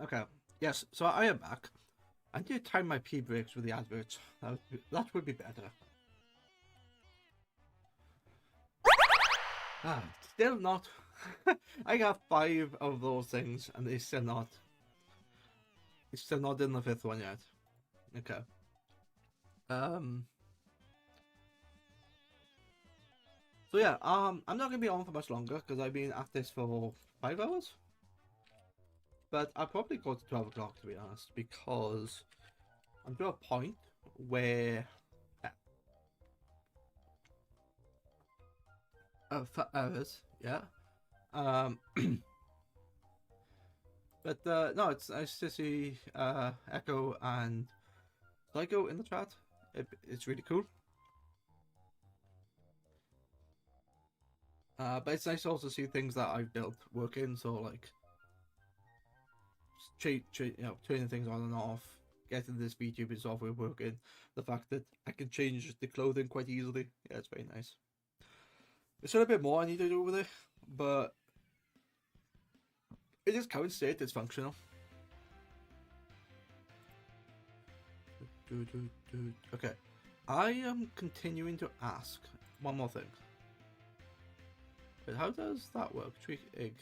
Okay. Yes. So I am back. I need to time my pee breaks with the adverts. That would be better. Ah, still not. I got 5 of those things, and they still not. It's still not in the 5th one yet. Okay. So yeah, I'm not gonna be on for much longer because I've been at this for 5 hours. But I'll probably go to 12 o'clock to be honest, because I'm to a point where for hours, yeah. Um, but no, it's nice to see Echo and Psycho in the chat. It's really cool. But it's nice to also see things that I've built working. So like, turning things on and off, getting this VTuber software working. The fact that I can change the clothing quite easily. Yeah, it's very nice. There's still a bit more I need to do with it, but it is current state. It's functional. Okay, I am continuing to ask one more thing. But how does that work? Tweak egg.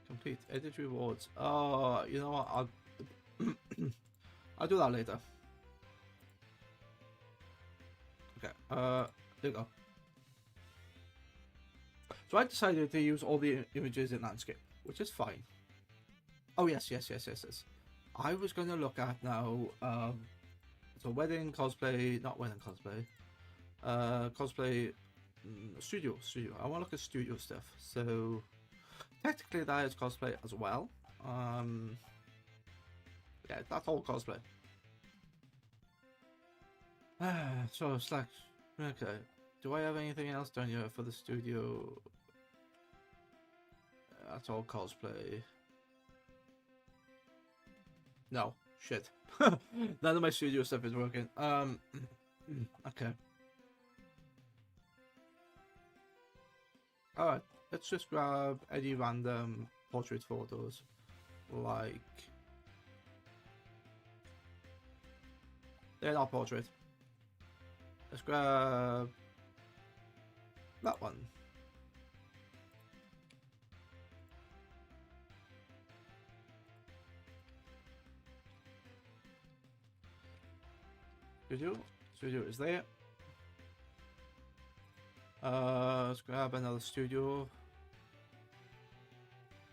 Complete edit rewards. Oh, you know what? I'll do that later. Okay. There you go. So I decided to use all the images in landscape, which is fine. Oh yes. I was going to look at now. So wedding cosplay, not wedding cosplay. Cosplay studio. I want to look at studio stuff. So technically that is cosplay as well. Yeah, that's all cosplay. So it's like, okay. Do I have anything else down here for the studio? That's all cosplay. No, shit. None of my studio stuff is working. Okay. Alright, let's just grab any random portrait photos. Like... They're not portrait. Let's grab... that one. Studio is there. Let's grab another studio.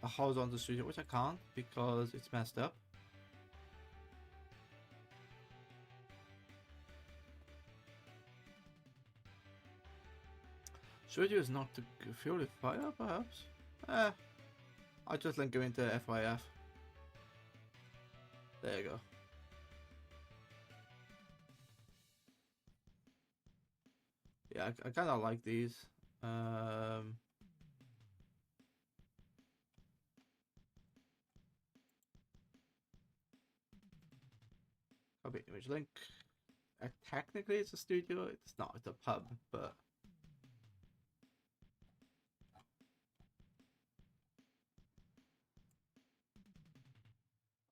A horizontal studio, which I can't because it's messed up. Studio is not the Fury Fire, perhaps? I'll just link him into FYF. There you go. Yeah, I kind of like these. Copy image link. Technically, it's a studio. It's not. It's a pub, but.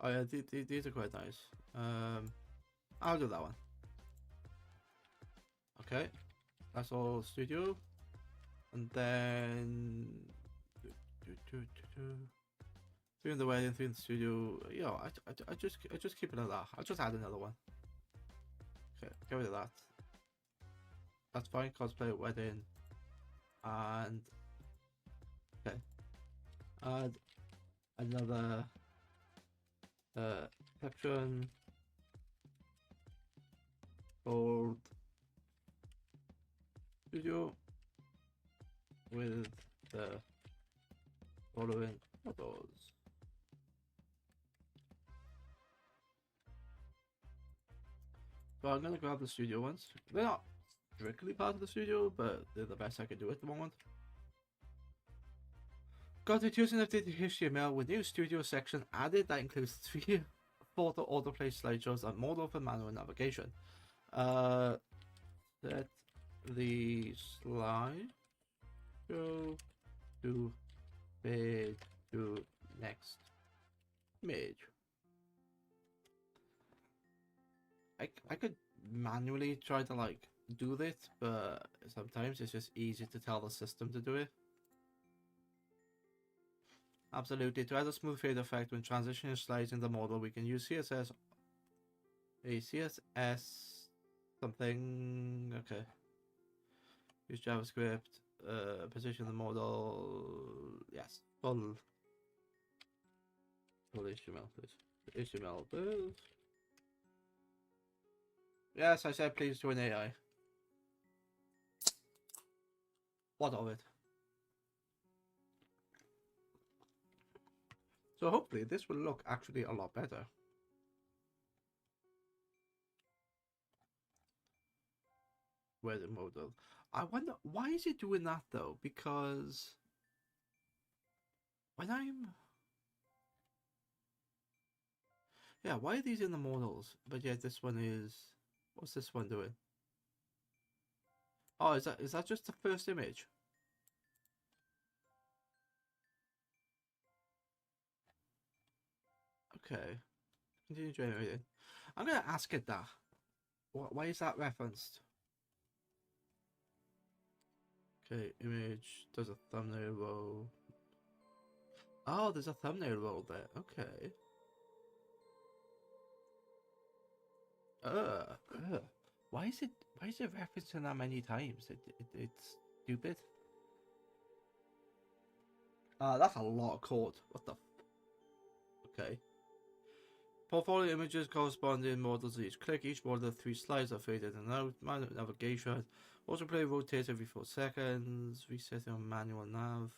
Oh yeah, these are quite nice. I'll do that one. Okay, that's all studio, and then three in the wedding, three in the studio. Yeah, I just keep it at that. I'll just add another one. Okay, get rid of that. That's fine. Cosplay, wedding, and okay, add another section called studio with the following photos. So I'm gonna grab the studio ones. They're not strictly part of the studio, but they're the best I can do at the moment. Got it using updated HTML with new studio section added that includes 3 photo autoplay slideshows and modal for manual navigation. Set the slide show to page to Next image. I could manually try to like do this, but sometimes it's just easy to tell the system to do it. Absolutely. To add a smooth fade effect when transitioning slides in the model, we can use CSS something. Okay. Use JavaScript. Position the model. Yes. Full HTML, please. HTML, please. Yes, I said please to an AI. What of it? So hopefully this will look actually a lot better. Weather model. I wonder why is it doing that though? Because when why are these in the models? But yet this one is. What's this one doing? Oh, is that just the first image? Okay. Continue generating. I'm gonna ask it that. Why is that referenced? Okay, image. There's a thumbnail row. Oh, there's a thumbnail row there. Okay. Uh. Why is it referencing that many times? It's stupid. That's a lot of code. What the? Okay. Portfolio images corresponding models each click. Each model of 3 slides are faded and out. Manual navigation. Autoplay rotates every 4 seconds. Resetting on manual nav.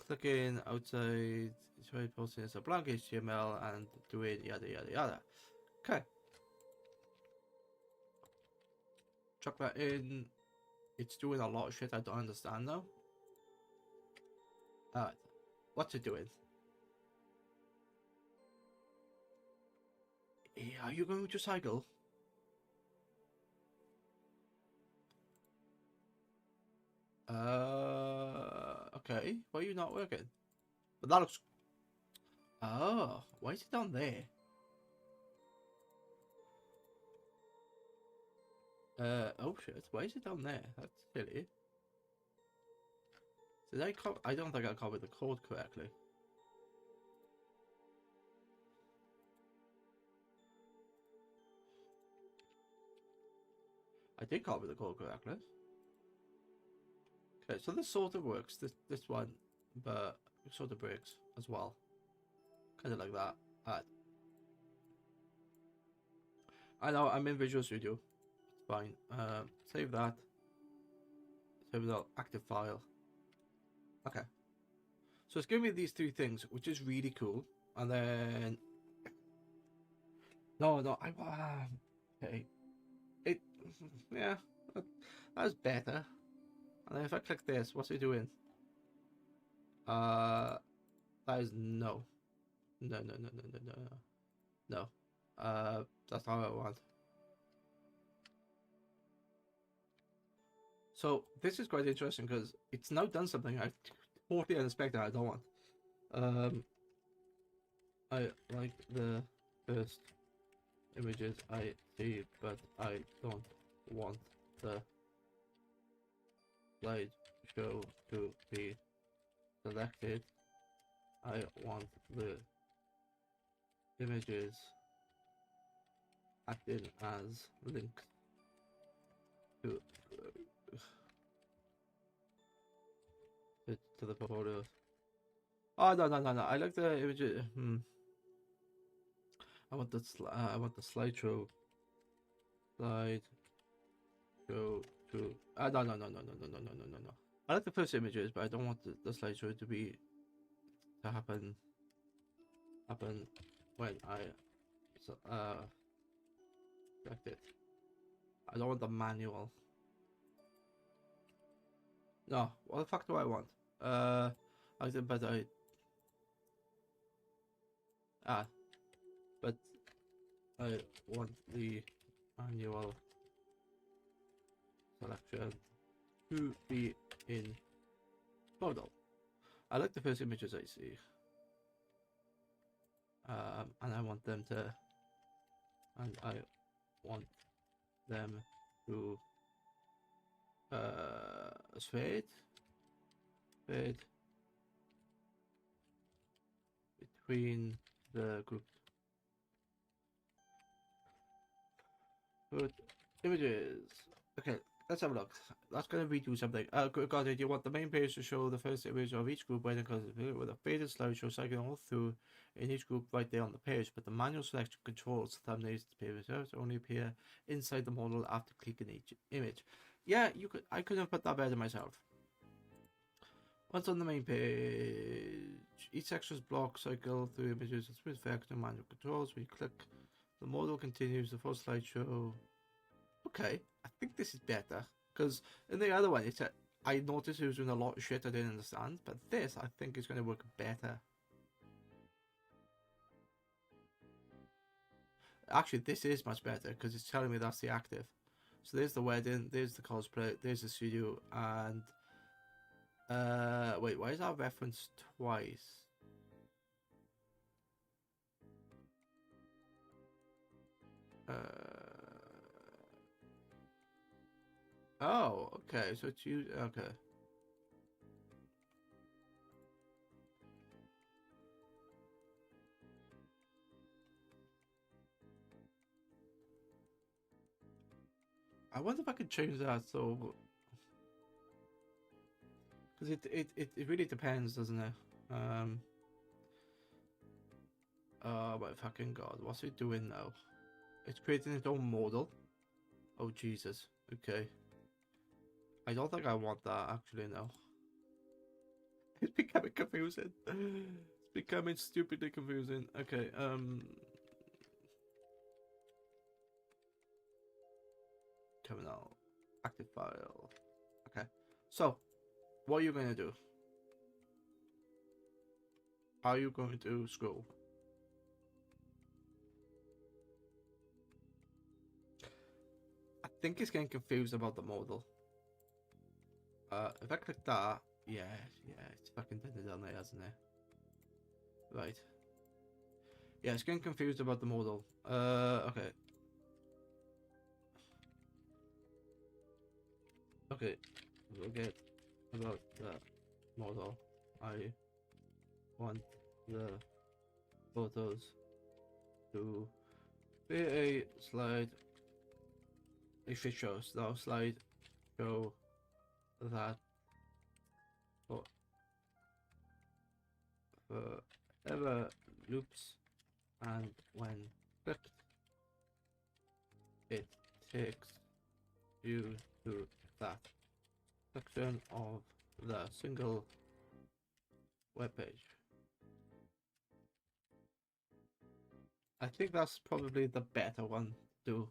Clicking outside. It's posting as a blank HTML and doing yada yada yada. Okay. Chuck that in. It's doing a lot of shit I don't understand though. Alright. What's it doing? Are you going to cycle? Okay. Why are you not working? But that looks. Oh, why is it down there? Oh shit. Why is it down there? That's silly. Did I copy? I don't think I copied the code correctly. I did copy the code correctly. Okay, so this sort of works. This one, but it sort of breaks as well. Kind of like that. Alright. I know I'm in Visual Studio. It's fine. Save that. Save the active file. Okay. So it's giving me these 3 things, which is really cool. And then no, okay. Yeah, that was better. And then if I click this, what's it doing? That is no. No. No. That's not what I want. So this is quite interesting because it's now done something I totally unexpected I don't want. I like the first images I see, but I don't want the slideshow to be selected. I want the images acting as links to the portfolios. Oh no. I like the images. I want the slideshow. Slide go to. No. I like the first images, but I don't want the slideshow to happen when I select it. I don't want the manual. No, what the fuck do I want? I think, but but I want the manual selection to be in model. I like the first images I see. and I want them to, and I want them to fade between the groups. Good images. Okay, let's have a look. That's gonna redo something. Got it. You want the main page to show the first image of each group, with a faded slideshow cycling all through in each group right there on the page. But the manual selection controls thumbnails to page results only appear inside the model after clicking each image. Yeah, you could. I could have put that better myself. Once on the main page, each section's block cycle through images with effect and manual controls. When you click, the model continues the full slideshow. Okay, I think this is better because in the other one, I noticed it was doing a lot of shit I didn't understand, but this I think is going to work better. Actually, this is much better because it's telling me that's the active. So there's the wedding, there's the cosplay, there's the studio, and wait, why is that referenced twice? Oh, okay, so it's you. Okay. I wonder if I could change that so, because it really depends, doesn't it? Oh my fucking god, what's it doing now? It's creating its own model. Oh Jesus. Okay. I don't think I want that actually now. It's becoming confusing. It's becoming stupidly confusing. Okay, terminal. Active file. Okay. So, what are you gonna do? Are you going to scroll? I think it's getting confused about the model. If I click that, yeah, it's fucking done it on there, hasn't it? Right. Yeah, it's getting confused about the model. Okay. Okay. Forget about the model. I want the photos to be a slide, a shit show, now slide show that for forever loops, and when clicked it takes you to that section of the single web page. I think that's probably the better one to do.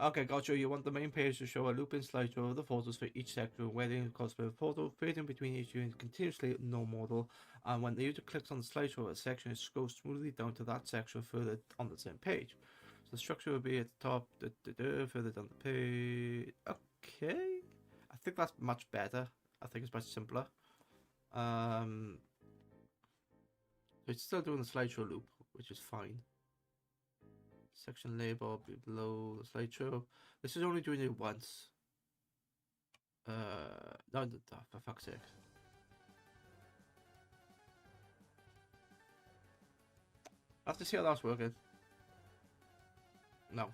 Okay, gotcha. You want the main page to show a looping slideshow of the photos for each section, wedding, cosplay photo, fading between each unit continuously, no model. And when the user clicks on the slideshow, a section, it goes smoothly down to that section further on the same page. So the structure will be at the top, further down the page. Okay, I think that's much better. I think it's much simpler. It's still doing the slideshow loop, which is fine. Section label below the slideshow. This is only doing it once. No, for fuck's sake. I have to see how that's working. No.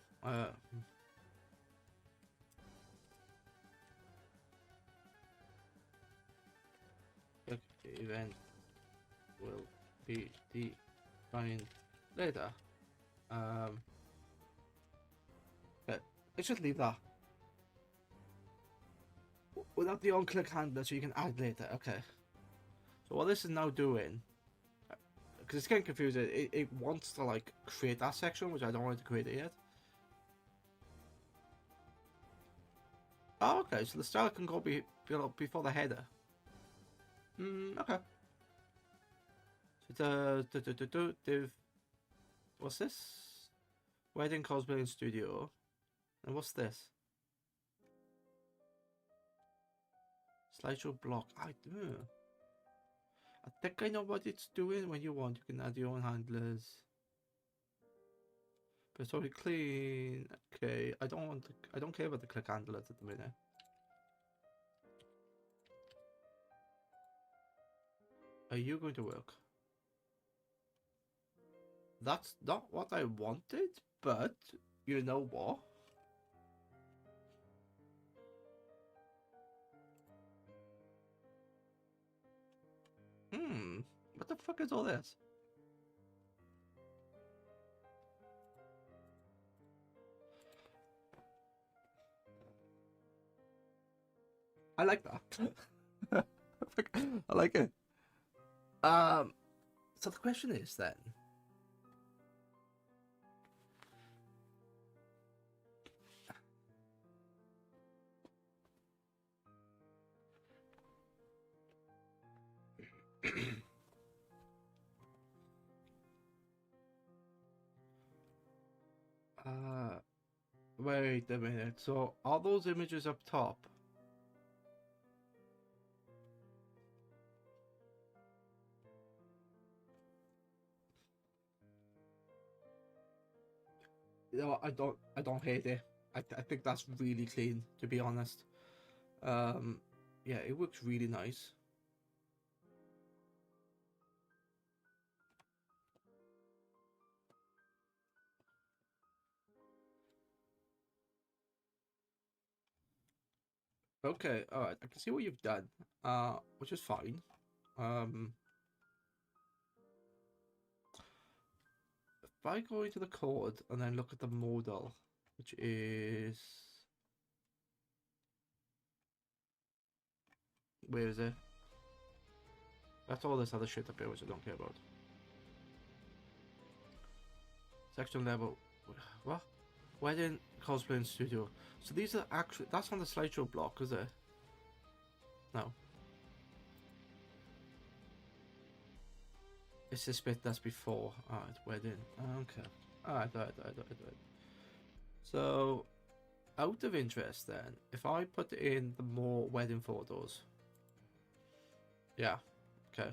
Event will be defined later. But let's just leave that. Without the on-click handler, so you can add later. Okay. So what this is now doing, because it's getting confusing, it wants to like create that section, which I don't want it to create it yet. Oh, okay. So the style can go before the header. Okay. So div. What's this? Wedding cosplay in studio. And what's this? Slideshow block. I think I know what it's doing. When you want, you can add your own handlers. But it's already clean. Okay, I don't want to. I don't care about the click handlers at the minute. Are you going to work? That's not what I wanted, but you know what? What the fuck is all this? I like that. I like it. So the question is then, wait a minute. So are those images up top? You know, I don't hate it. I think that's really clean, to be honest. Yeah, it looks really nice. Okay, all right. I can see what you've done, which is fine. If I go into the code and then look at the modal, which is, where is it? That's all this other shit up here, which I don't care about. Section level, what? Wedding cosplay studio. So these are actually, that's on the slideshow block, is it? No. It's this bit that's before. Alright, wedding. Okay. Alright. So, out of interest then, if I put in the more wedding photos. Yeah. Okay.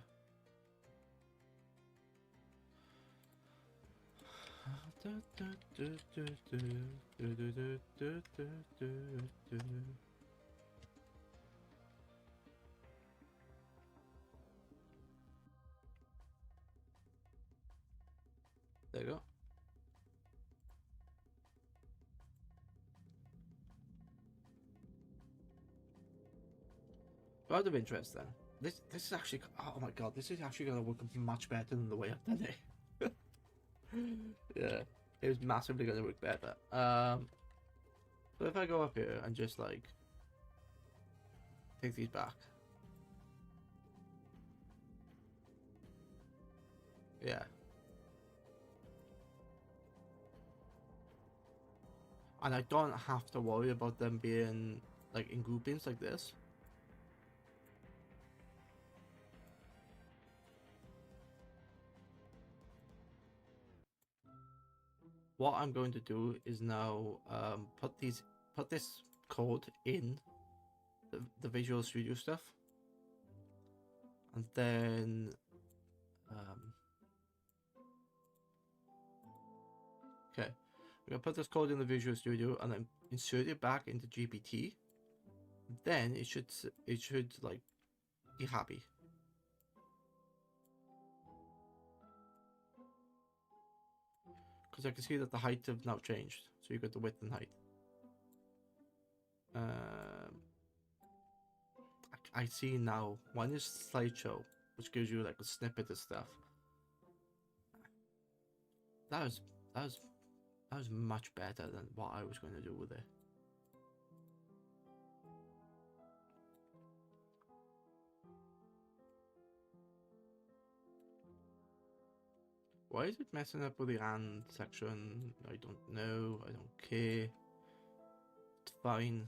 There you go. Out of interest then, this is actually, oh my god, this is actually gonna work much better than the way I've done it. Yeah, it was massively gonna work better. So if I go up here and just like take these back, yeah, and I don't have to worry about them being like in groupings like this. What I'm going to do is now put this code in the Visual Studio stuff, and then okay, we're gonna put this code in the Visual Studio and then insert it back into GPT. Then it should like be happy. Because I can see that the height have now changed. So you got the width and height. I see now. One is slideshow, which gives you like a snippet of stuff. That was much better than what I was going to do with it. Why is it messing up with the and section? I don't know. I don't care. It's fine.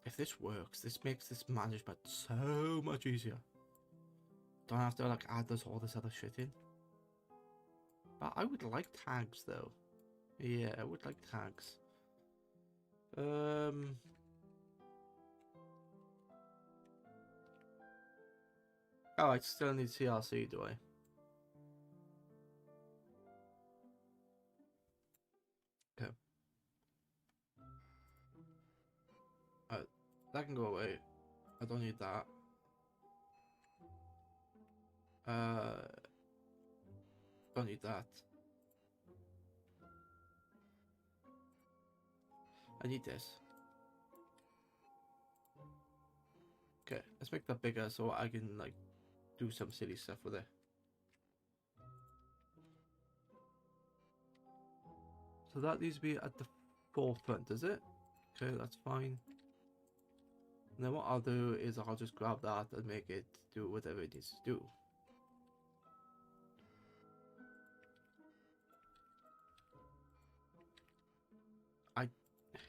If this works, this makes this management so much easier. Don't have to like add all this other shit in. But I would like tags though. Yeah, I would like tags. Oh, I still need CRC, do I? That can go away. I don't need that. Don't need that. I need this. Okay, let's make that bigger so I can like do some silly stuff with it. So that needs to be at the forefront, is it? Okay, that's fine. And then what I'll do is I'll just grab that and make it do whatever it needs to do.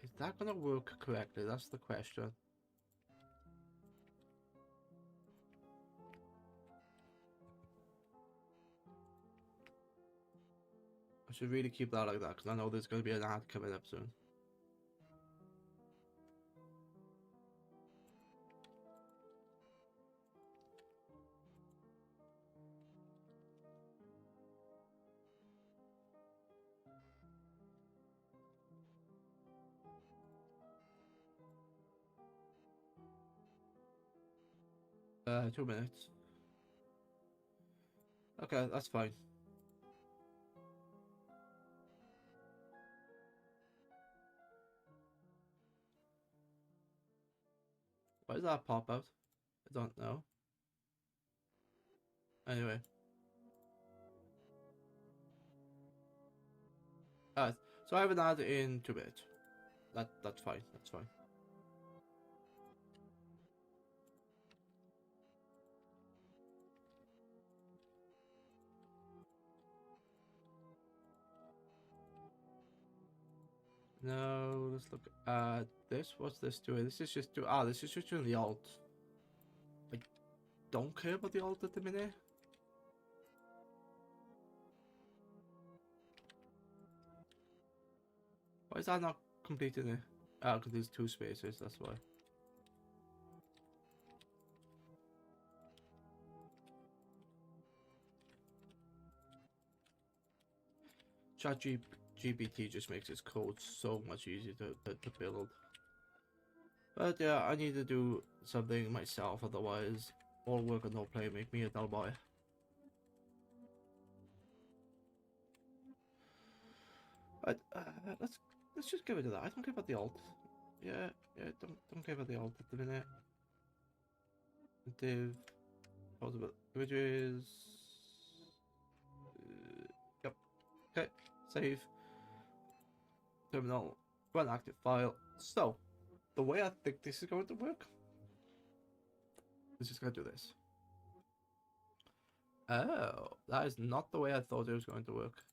Is that gonna work correctly? That's the question. I should really keep that like that because I know there's gonna be an ad coming up soon. Uh, 2 minutes. Okay, that's fine. Why does that pop out? I don't know. Anyway. So I have an ad in 2 minutes. That's fine. That's fine. Now let's look at this. What's this doing? This is just this is just doing the alt. I don't care about the alt at the minute. Why is that not completing it? Because there's 2 spaces, that's why. ChatGPT just makes its code so much easier to build. But yeah, I need to do something myself, otherwise all work and no play make me a dull boy. But let's just give it to that. I don't care about the alt. Yeah, don't care about the alt at the minute. Div, possible images. Yep. Okay. Save. Terminal. Run active file. So, the way I think this is going to work is just going to do this. Oh, that is not the way I thought it was going to work.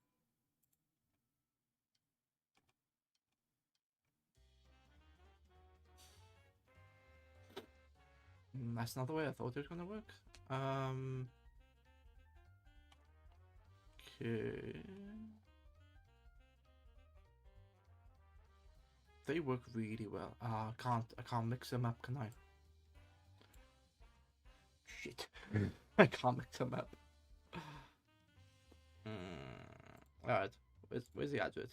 That's not the way I thought it was going to work. Okay. They work really well. I can't mix them up, can I? Shit. I can't mix them up. Alright. Where's the advert?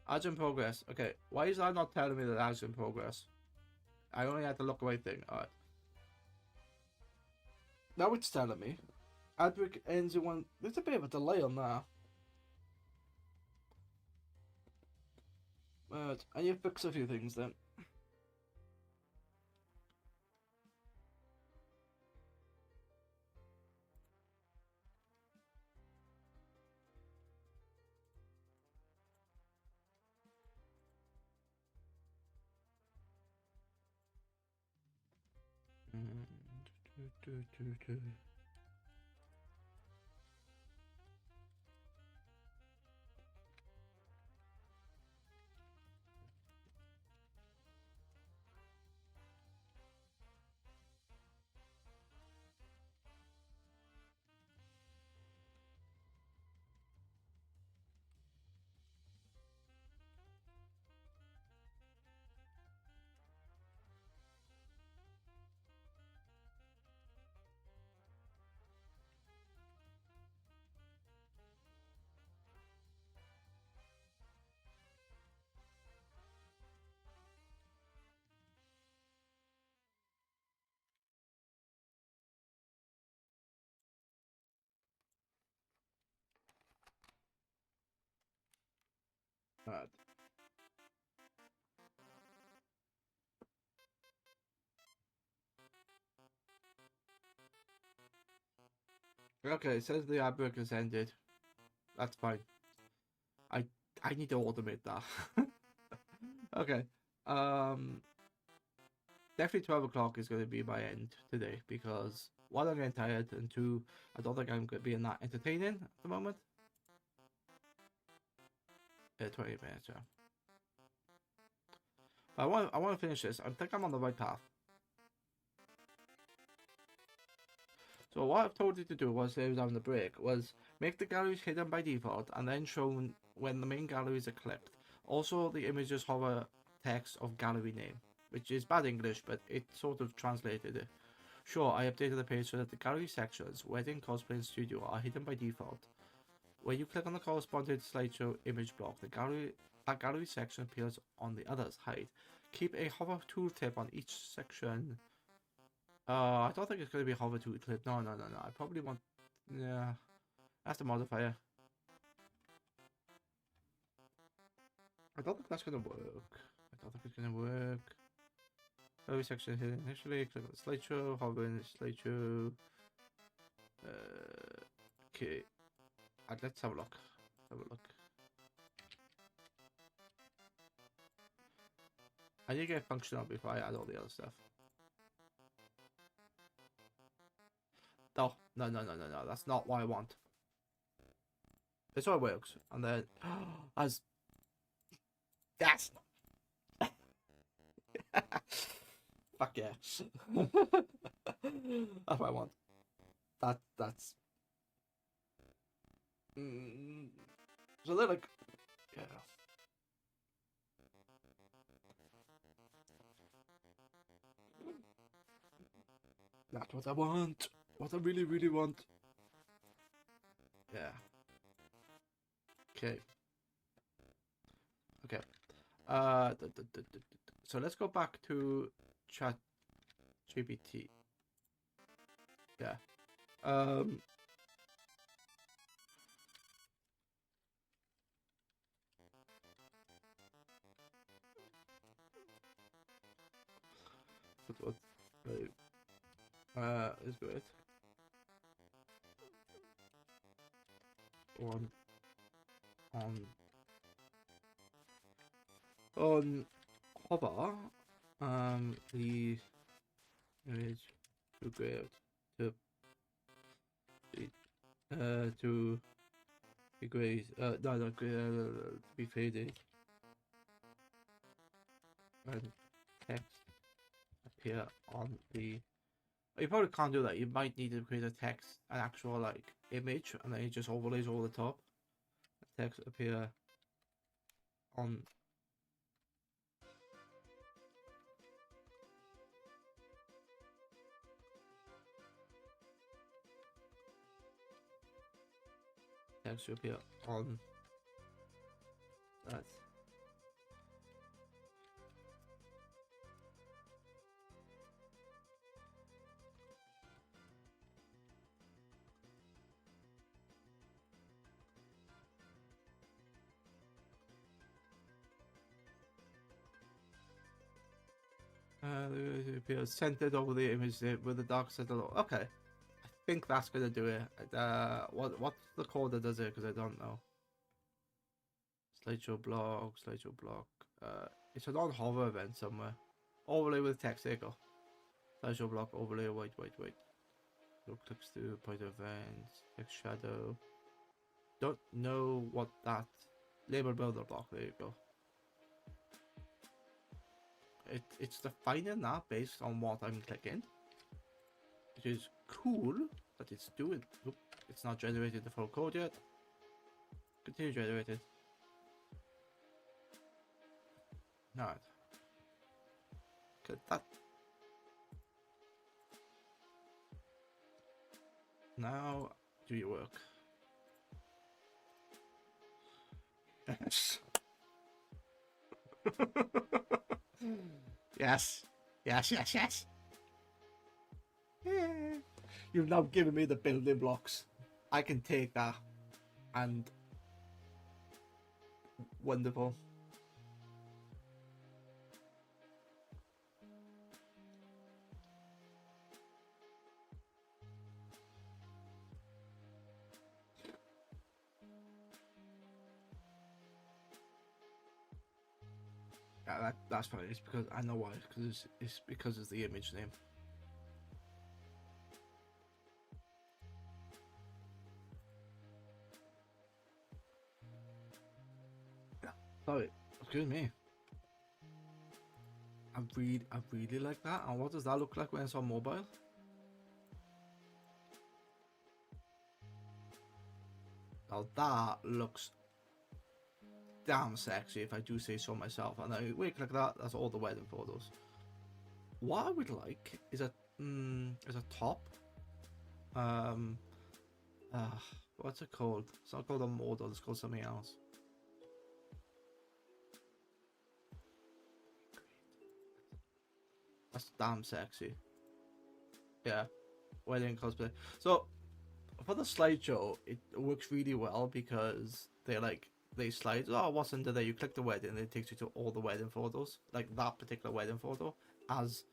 Ads in progress. Okay, why is that not telling me that ads in progress? I only had the look away thing. Alright. Now it's telling me. Advert ends in one. There's a bit of a delay on that. Right, I need to fix a few things then. Alright. Okay, it says the artwork has ended. That's fine. I I need to automate that. Okay. Um, definitely 12 o'clock is going to be my end today because one, I'm getting tired, and two, I don't think I'm going to be that entertaining at the moment. 20 minutes, yeah. I want to finish this. I think I'm on the right path. So what I've told you to do was I was having the break was make the galleries hidden by default and then shown when the main galleries are clicked. Also, the images hover text of gallery name, which is bad English, but it sort of translated it. Sure, I updated the page so that the gallery sections, wedding, cosplay, and studio are hidden by default. When you click on the corresponding slideshow image block, that gallery section appears on the others. Hide. Keep a hover tooltip on each section. I don't think it's going to be a hover tooltip. No. I probably want. Yeah, that's the modifier. I don't think that's going to work. I don't think it's going to work. Gallery section hidden initially. Click on the slideshow. Hover in the slideshow. Okay. Let's have a look. Have a look. I need to get functional before I add all the other stuff. No. That's not what I want. This all works. And then, as that's fuck yeah. That's what I want. That's. So they're like, yeah. That's what I want. What I really want. Yeah. Okay. Okay. So let's go back to ChatGPT. Yeah. What? Is good. On hover, the image to grade to be grade no to be faded and text appear on the. You probably can't do that. You might need to create a text, an actual like image, and then it just overlays over the top. Text appear on. Text appear on that. It appears centered over the image with the dark center. Okay, I think that's gonna do it. What's the code that does it? Because I don't know. Slideshow block, slideshow block. It's an on hover event somewhere. Overlay with text. There you go. Slideshow block overlay. Wait. Go clicks to point events. Text shadow. Don't know what that label builder block. There you go. It's defining that based on what I'm clicking, which is cool that it's doing. Oop, it's not generated the full code yet. Continue generated. No. That. Now do your work. Yes. Yes. Yes. Yeah. You've now given me the building blocks. I can take that and Wonderful. Yeah, that's funny. It's because I know why. Because it's because it's the image name. Yeah. Sorry. Excuse me. I really like that. And what does that look like when it's on mobile? Now that looks damn sexy, if I do say so myself. And I wait like that. That's all the wedding photos. What I would like is a top. Um, what's it called? It's not called a model. It's called something else. That's damn sexy. Yeah, wedding cosplay. So for the slideshow, it works really well because they slide. Oh, what's under there? You click the wedding, and it takes you to all the wedding photos, like that particular wedding photo. As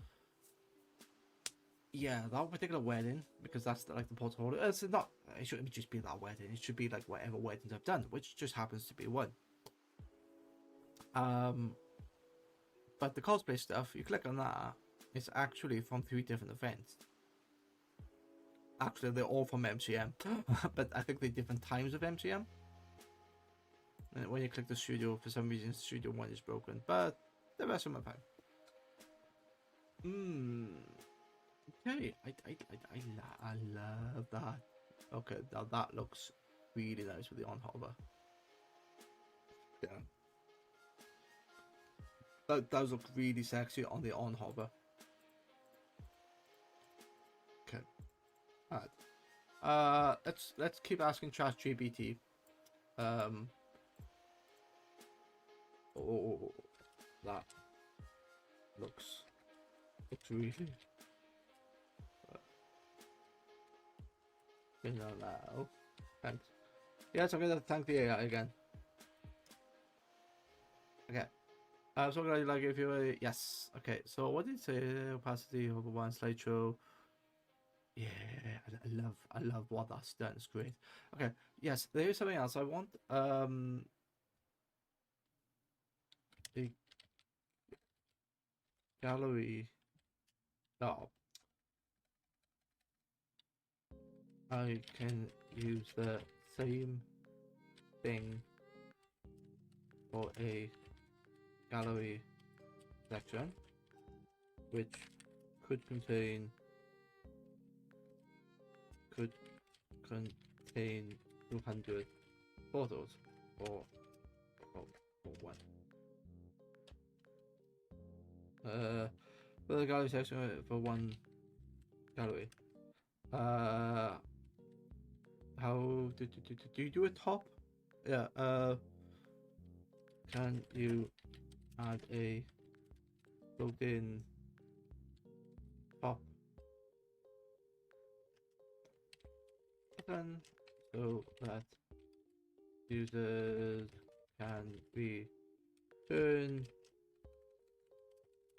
yeah, that particular wedding, because that's like the portfolio. It's not. It shouldn't just be that wedding. It should be like whatever weddings I've done, which just happens to be one. Um, but the cosplay stuff, you click on that, it's actually from 3 different events. Actually, they're all from MCM, but I think they're different times of MCM. And when you click the studio, for some reason, Studio 1 is broken, but the rest of them are fine. Okay, I love that. Okay, now that looks really nice with the on hover. Yeah. That does look really sexy on the on hover. Okay. Alright. Let's keep asking ChatGPT. Oh, that looks really. You know now. Thanks. Yes, I'm gonna thank the AI again. Okay. So like if you yes. Okay. So what did it say? Opacity over one slideshow. Yeah, I love what that's done. It's great. Okay. Yes, there is something else I want. The gallery. Oh, I can use the same thing for a gallery section, which could contain 200 photos or one. For the gallery section for one gallery. How do you do a top? Yeah. Can you add a built-in top button so that users can return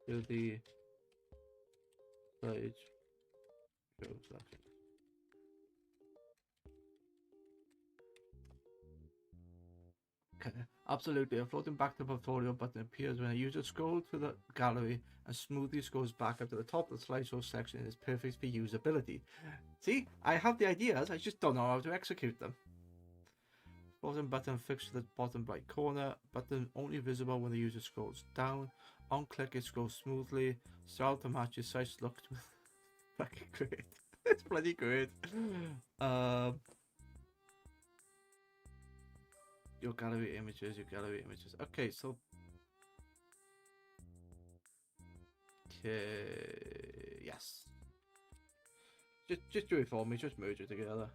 to the slide show section? Okay, absolutely. A floating back to portfolio button appears when a user scrolls to the gallery and smoothly scrolls back up to the top of the slideshow section and is perfect for usability. See, I have the ideas, I just don't know how to execute them. Floating button fixed to the bottom right corner. Button only visible when the user scrolls down. On click, it scrolls smoothly. Style to match your site's look. Fucking great. It's bloody great. Your gallery images. Okay, so. Okay, yes. Just do it for me. Just merge it together.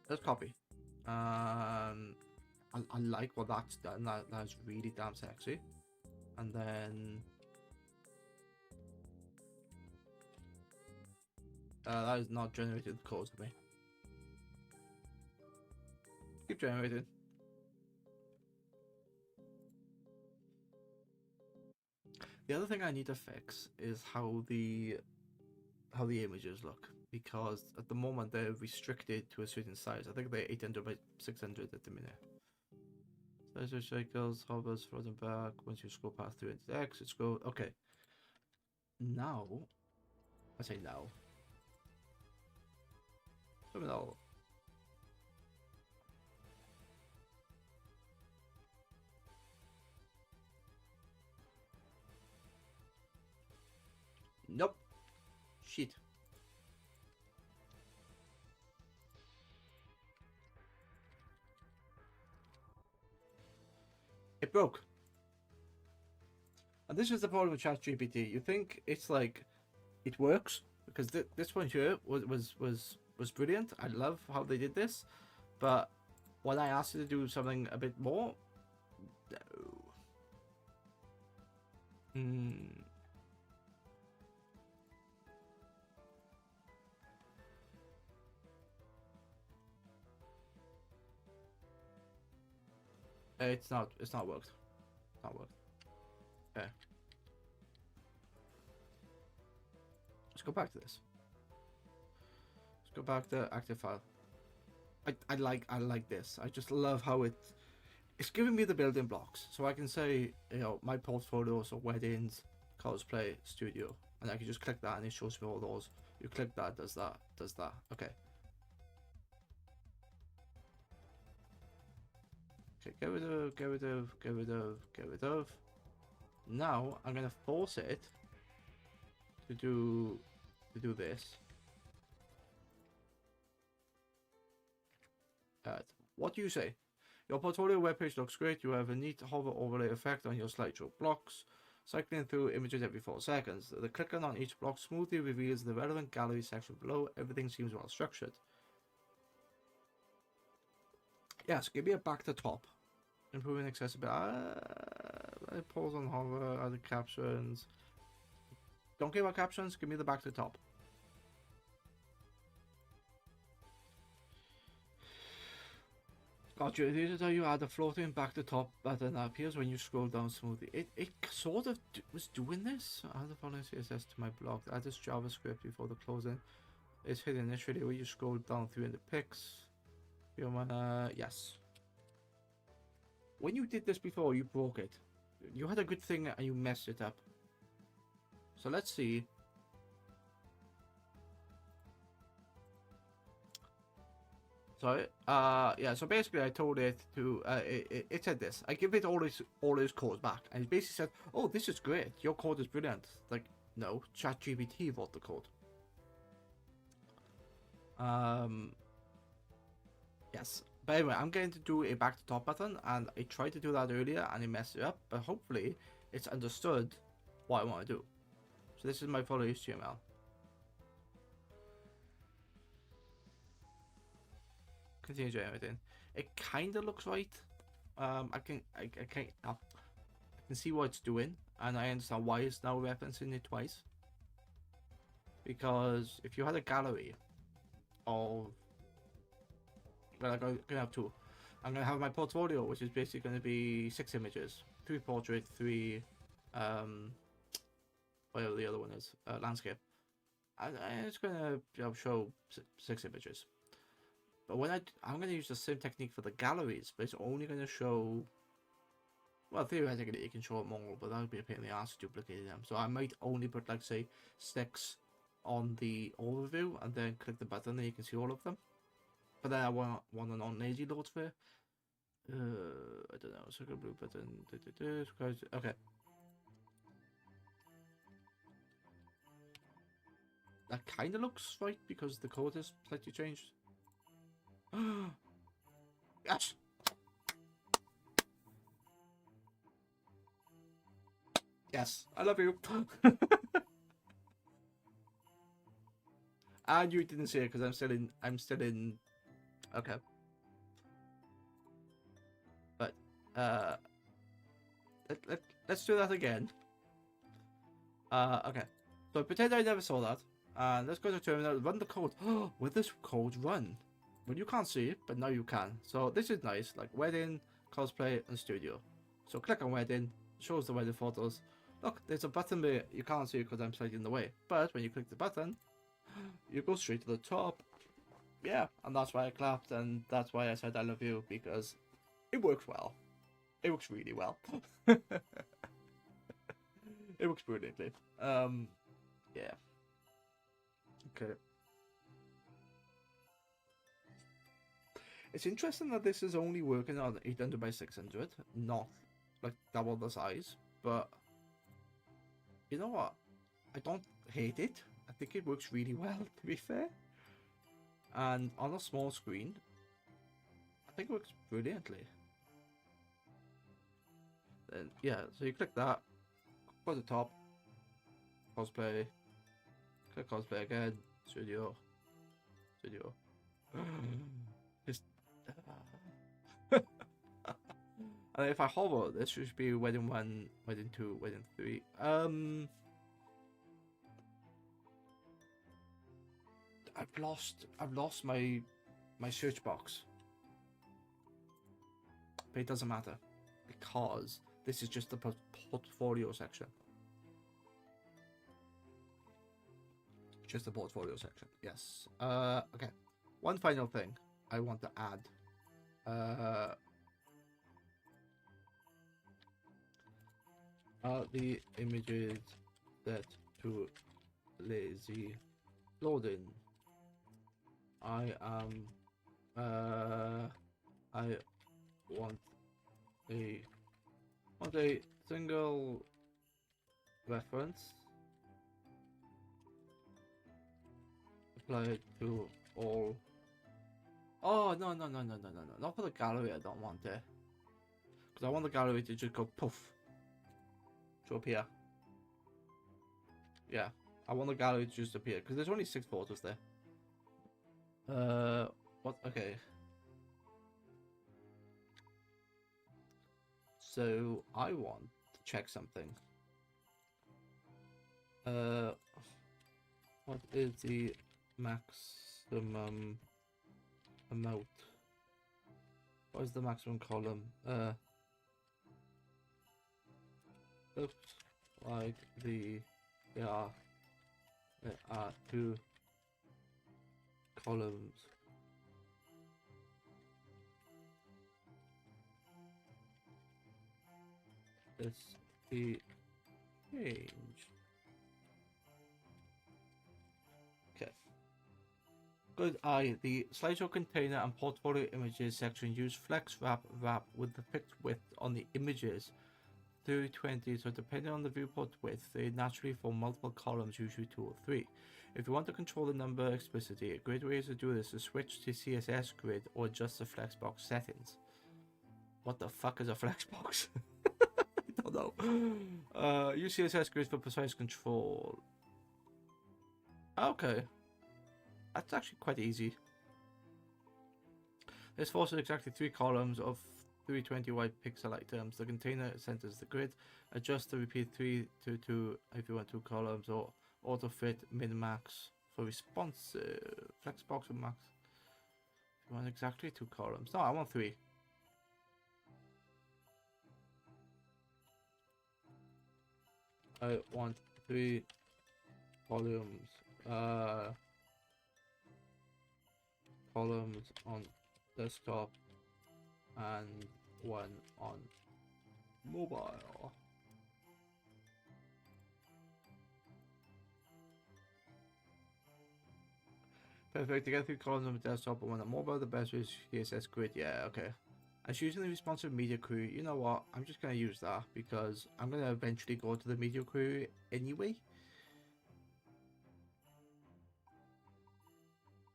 Let's copy. I like what that's done. That's really damn sexy. And then that is not generated the code for me. Keep generating. The other thing I need to fix is how the images look, because at the moment they're restricted to a certain size. I think they're 800 by 600 at the minute. Size cycles, hovers, frozen back. Once you scroll past 300x, it's go. Okay. Now, I say now. Terminal. Nope. Shit. It broke. And this is the problem with ChatGPT. You think it's like it works because this one here was brilliant. I love how they did this, but when I asked it to do something a bit more, no. It's not worked. It's not worked. Okay. Let's go back to this. Let's go back to active file. I like this. I just love how it's giving me the building blocks, so I can say, you know, my portfolio, so weddings, cosplay, studio, and I can just click that and it shows me all those. You click that, does that. Okay. Okay, get rid of. Now I'm gonna force it to do this. What do you say? Your portfolio webpage looks great. You have a neat hover overlay effect on your slideshow blocks, cycling through images every 4 seconds. The clicking on each block smoothly reveals the relevant gallery section below. Everything seems well structured. Yes, give me a back to top. Improving accessibility. Pause on hover, other captions. Don't give me captions, give me the back to top. Gotcha. This is how you add a floating back to top button that appears when you scroll down smoothly. It sort of was doing this. Add the following CSS to my blog. Add this JavaScript before the closing. It's hidden initially where you scroll down through in the pics. Yes. When you did this before, you broke it. You had a good thing and you messed it up. So let's see. So yeah, so basically I told it to it said this. I give it all his code back, and it basically said, "Oh, this is great. Your code is brilliant." Like, no, ChatGPT wrote the code. Yes. But anyway, I'm going to do a back to top button, and I tried to do that earlier and it messed it up, but hopefully it's understood what I want to do. So this is my follow HTML. Continue generating. It kind of looks right. I can see what it's doing, and I understand why it's now referencing it twice. Because if you had a gallery of, well, I'm going to have 2. I'm going to have my portfolio, which is basically going to be 6 images, 3 portrait, 3 whatever the other one is, landscape. And it's going to show 6 images. But when I'm going to use the same technique for the galleries, but it's only going to show, well, theoretically it can show them all, but that would be a pain in the ass to duplicate them. So I might only put, like, say, 6 on the overview and then click the button and you can see all of them. But then I want a non-lazy load sphere. I don't know. Circle blue button. Okay. That kind of looks right because the code is slightly changed. Yes. Yes, I love you. And you didn't see it because I'm still in. Okay. But let's do that again. Okay. So pretend I never saw that. And let's go to terminal. Run the code. Will this code run Well, you can't see it, but now you can. So this is nice, like wedding, cosplay, and studio. So click on wedding, shows the wedding photos. Look, there's a button there. You can't see it because I'm slightly in the way. But when you click the button, you go straight to the top. Yeah, and that's why I clapped, and that's why I said I love you, because it works well. It works really well. It works brilliantly. Yeah. Okay. It's interesting that this is only working on 800 by 600, not like double the size. But you know what? I don't hate it. I think it works really well, to be fair. And on a small screen, I think it works brilliantly. Then yeah, so you click that, go to the top, cosplay, click cosplay again, studio, studio. Just. And if I hover, this should be wedding 1, wedding 2, wedding 3. I've lost my search box. But it doesn't matter, because this is just the portfolio section. Just the portfolio section, yes. Okay. One final thing I want to add. Are the images set to lazy loading? I want a single reference applied to all. Oh no, not for the gallery. I don't want it, because I want the gallery to just go poof to appear. Yeah, I want the gallery to just appear, because there's only 6 photos there. What? Okay. So I want to check something. What is the maximum amount? What is the maximum column? Looks like there are 2 columns. Let's see. Change. Okay. Good eye. The slideshow container and portfolio images section use flex wrap with the fixed width on the images 320, so depending on the viewport width, they naturally form multiple columns, usually 2 or 3. If you want to control the number explicitly, a great way to do this is to switch to CSS grid or adjust the flexbox settings. What the fuck is a flexbox? I don't know. Use CSS grid for precise control. Okay. That's actually quite easy. This forces exactly 3 columns of 320 wide pixel items. The container centers the grid. Adjust to repeat 3 to 2 if you want 2 columns, or auto fit min max for responsive. Flexbox with max. If you want exactly 2 columns. No, I want 3. I want 3 columns. Columns on desktop and 1 on mobile. Perfect. To get 3 columns on the desktop and 1 on mobile, the best is CSS grid. Yeah, okay. And using the responsive media query. You know what? I'm just going to use that, because I'm going to eventually go to the media query anyway.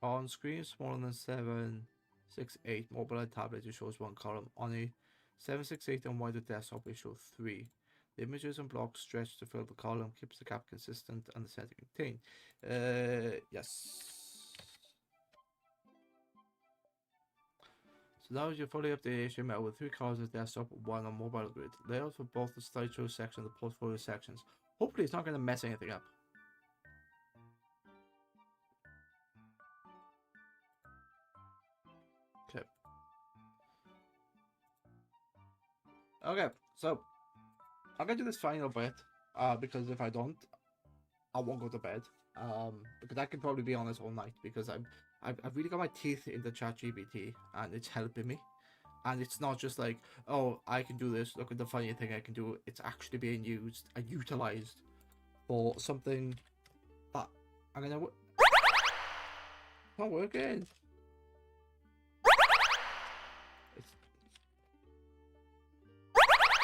On screen smaller than 768, mobile and tablet, it shows 1 column. On a 768 and wider desktop, it shows 3. The images and blocks stretch to fill the column, keeps the cap consistent and the center contained. Yes. So now you're fully updated HTML with 3 columns on desktop, 1 on mobile grid. Layout for both the slideshow section and the portfolio sections. Hopefully it's not going to mess anything up. Okay, so I'm gonna do this final bit, because if I don't, I won't go to bed. Because I can probably be on this all night because I've really got my teeth into ChatGPT and it's helping me. And it's not just like, oh, I can do this. Look at the funny thing I can do. It's actually being used and utilized for something that I'm gonna. It's not working. It's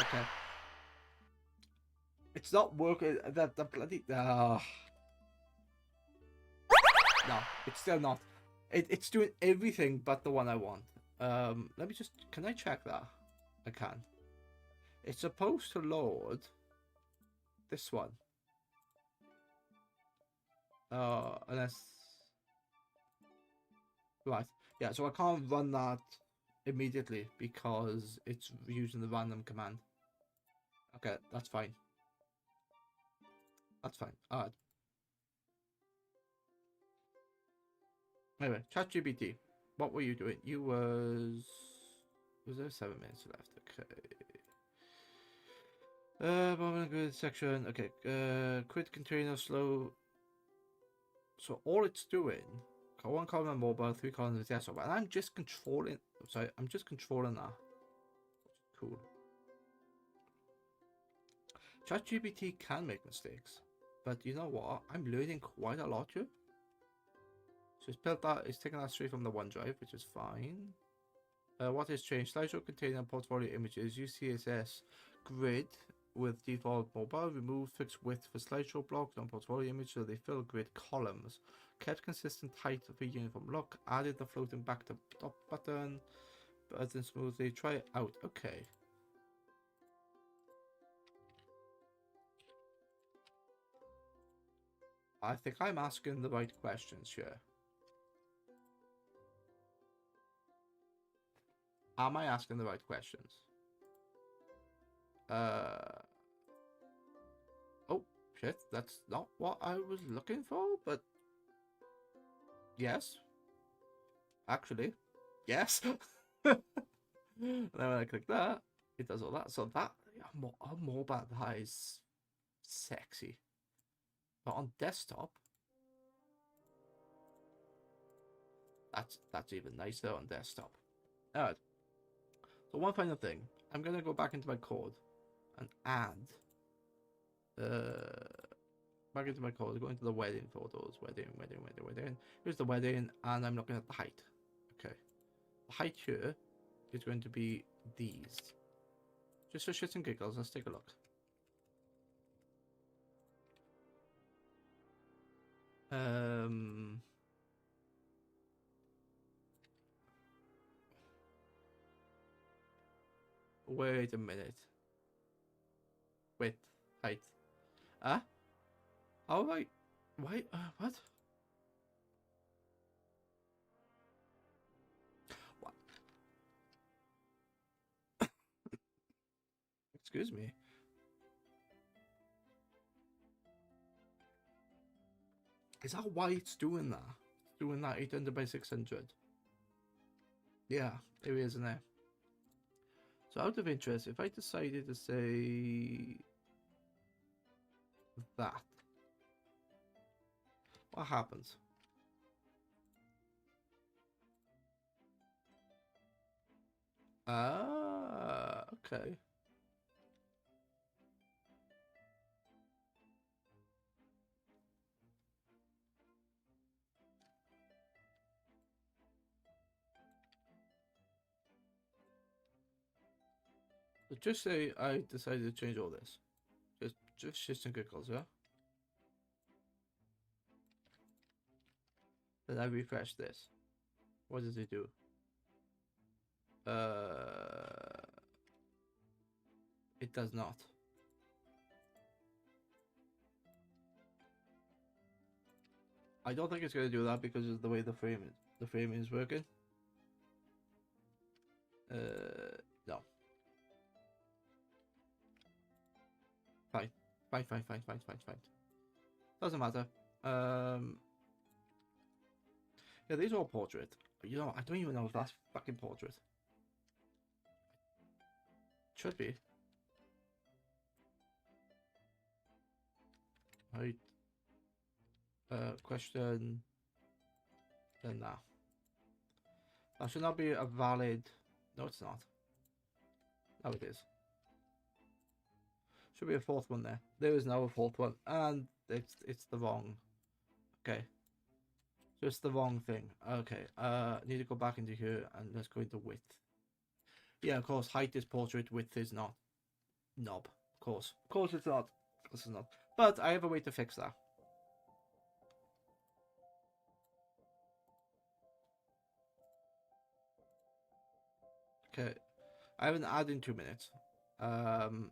okay. It's not working. The bloody. No, it's still not. It's doing everything but the one I want. Let me just. Can I check that? I can. It's supposed to load this one. Unless. Right. Yeah, so I can't run that immediately because it's using the random command. Okay, that's fine. That's fine. Alright. Anyway, ChatGPT. What were you doing? You was there 7 minutes left? Okay. Moment good section. Okay. Quit container slow. So all it's doing, one column on mobile, 3 columns on desktop, and I'm just controlling. Sorry, I'm just controlling that. Cool. ChatGPT can make mistakes, but you know what? I'm learning quite a lot here. So it's built that. It's taken that straight from the OneDrive, which is fine. What has changed? Slideshow container portfolio images. Use CSS grid with default mobile. Remove fixed width for slideshow blocks on portfolio image so they fill grid columns. Kept consistent height of a uniform look. Added the floating back to top button. Button smoothly. Try it out. Okay. I think I'm asking the right questions here. Am I asking the right questions? Oh, shit. That's not what I was looking for, but yes. Actually, yes. And then when I click that, it does all that. So that, on mobile, that is sexy. But on desktop, that's even nicer on desktop. Alright. So one final thing. I'm gonna go back into my code and add back into my code, go into the wedding photos, wedding. Here's the wedding, and I'm looking at the height. Okay. The height here is going to be these. Just for shits and giggles, let's take a look. Wait a minute. Wait, height. Ah? How do I... Why? What? What? Excuse me. Is that why it's doing that? It's doing that 800 by 600. Yeah, it is, isn't it? So out of interest, if I decided to say that, what happens? Ah, okay. So just say I decided to change all this. Just shits and giggles, yeah? Then I refresh this. What does it do? It does not. I don't think it's going to do that because of the way the framing is working. No. Fine. Fine. Doesn't matter. Yeah, these are all portrait. You know, I don't even know if that's fucking portrait. Should be. Height. Question. Then that. That should not be a valid. No, it's not. No, it is. Should be a fourth one there. There is now a fourth one, and it's the wrong. Okay. Just the wrong thing. Okay. Need to go back into here and let's go into width. Yeah, of course. Height is portrait. Width is not. Knob. Of course it's not. Of course it's not. But I have a way to fix that. Okay. I have an ad in 2 minutes. God,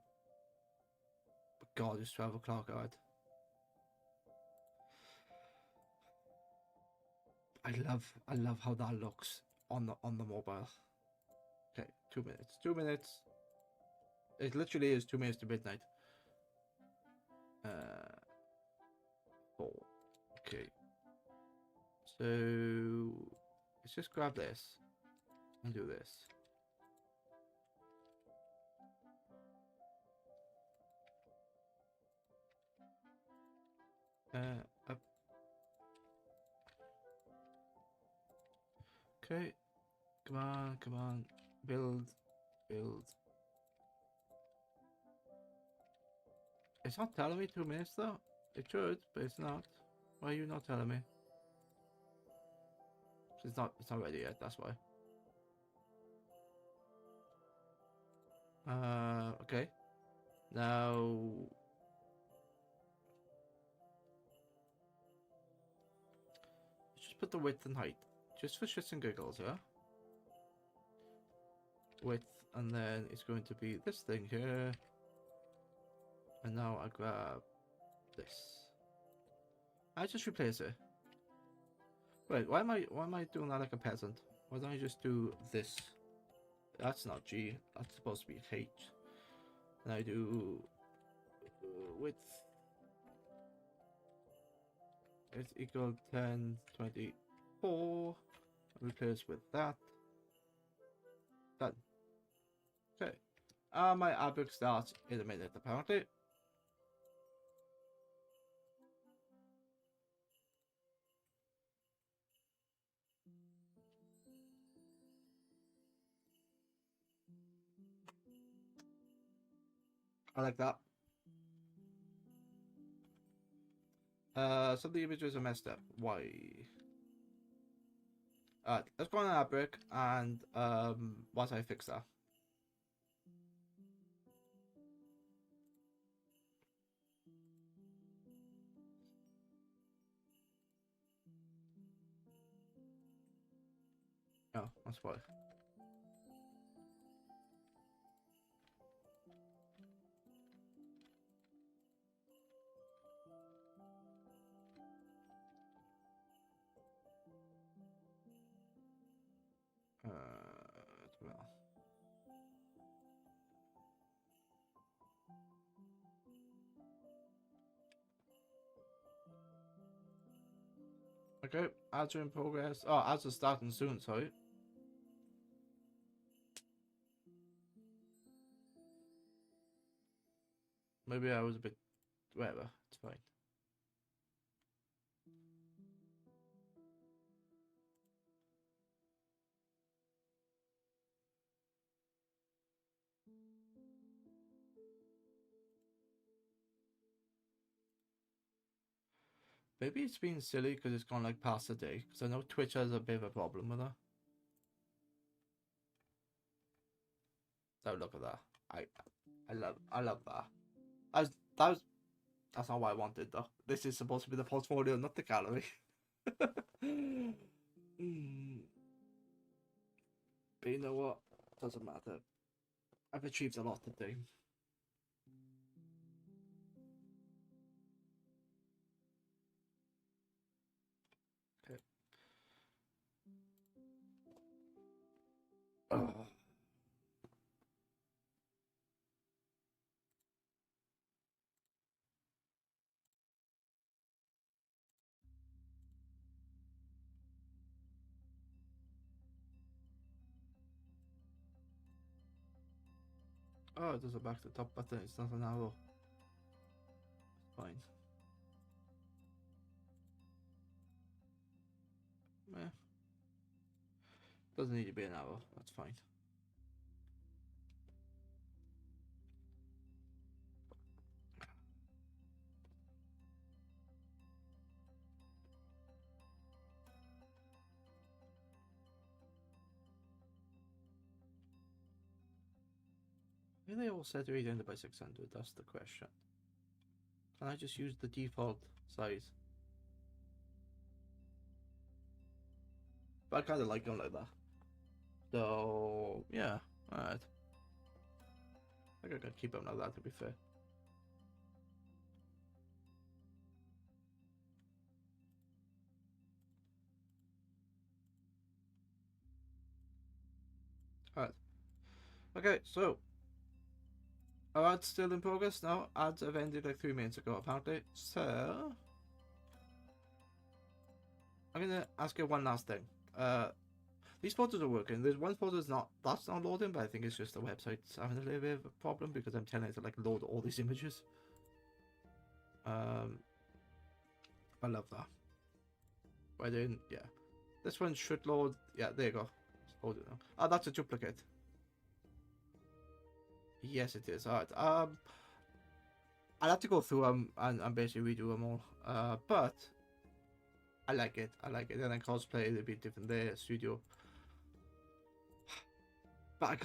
it's 12 o'clock ad. I love how that looks on the mobile. Okay, 2 minutes. 2 minutes. It literally is 2 minutes to midnight. 4. Okay. So let's just grab this and do this. Up. Okay. Come on. Build. It's not telling me 2 minutes though. It should, but it's not. Why are you not telling me? It's not ready yet, that's why. Okay. Now just put the width and height. Just for shits and giggles, yeah? Width, and then it's going to be this thing here. And now I grab this. I just replace it. Wait, why am I doing that like a peasant? Why don't I just do this? That's not G. That's supposed to be H. And I do width. It's equal 1024. Replace with that. Done. Okay. My object starts in a minute apparently. I like that. Some of the images are messed up. Why? Alright, let's go on our break and once I fix that. Oh, that's why. Well. Okay, ads are in progress. Oh, ads are starting soon, sorry. Maybe I was a bit... whatever, it's fine. Maybe it's being silly because it's gone like past the day. Because I know Twitch has a bit of a problem with that. So look at that. I love that. That's not what I wanted though. This is supposed to be the portfolio, not the gallery. But you know what? Doesn't matter. I've achieved a lot today. Okay. Oh. Oh, it does a back to top button. It's not an arrow. Fine. Doesn't need to be an hour. That's fine. Why they all set 800 by 600? That's the question. Can I just use the default size? But I kind of like them like that. So, yeah. Alright. I think I can keep them like that, to be fair. Alright. Okay, so our ads still in progress now. Ads have ended like 3 minutes ago, apparently. So I'm gonna ask you one last thing. These photos are working. There's one photo that's not loading, but I think it's just the website's having a little bit of a problem because I'm telling it to like load all these images. I love that. But then yeah, this one should load. Yeah, there you go. It's loaded now. Ah, that's a duplicate. Yes, it is. Alright. I'll have to go through and basically redo them all. But I like it. I like it. And then cosplay a little bit different there. Studio. But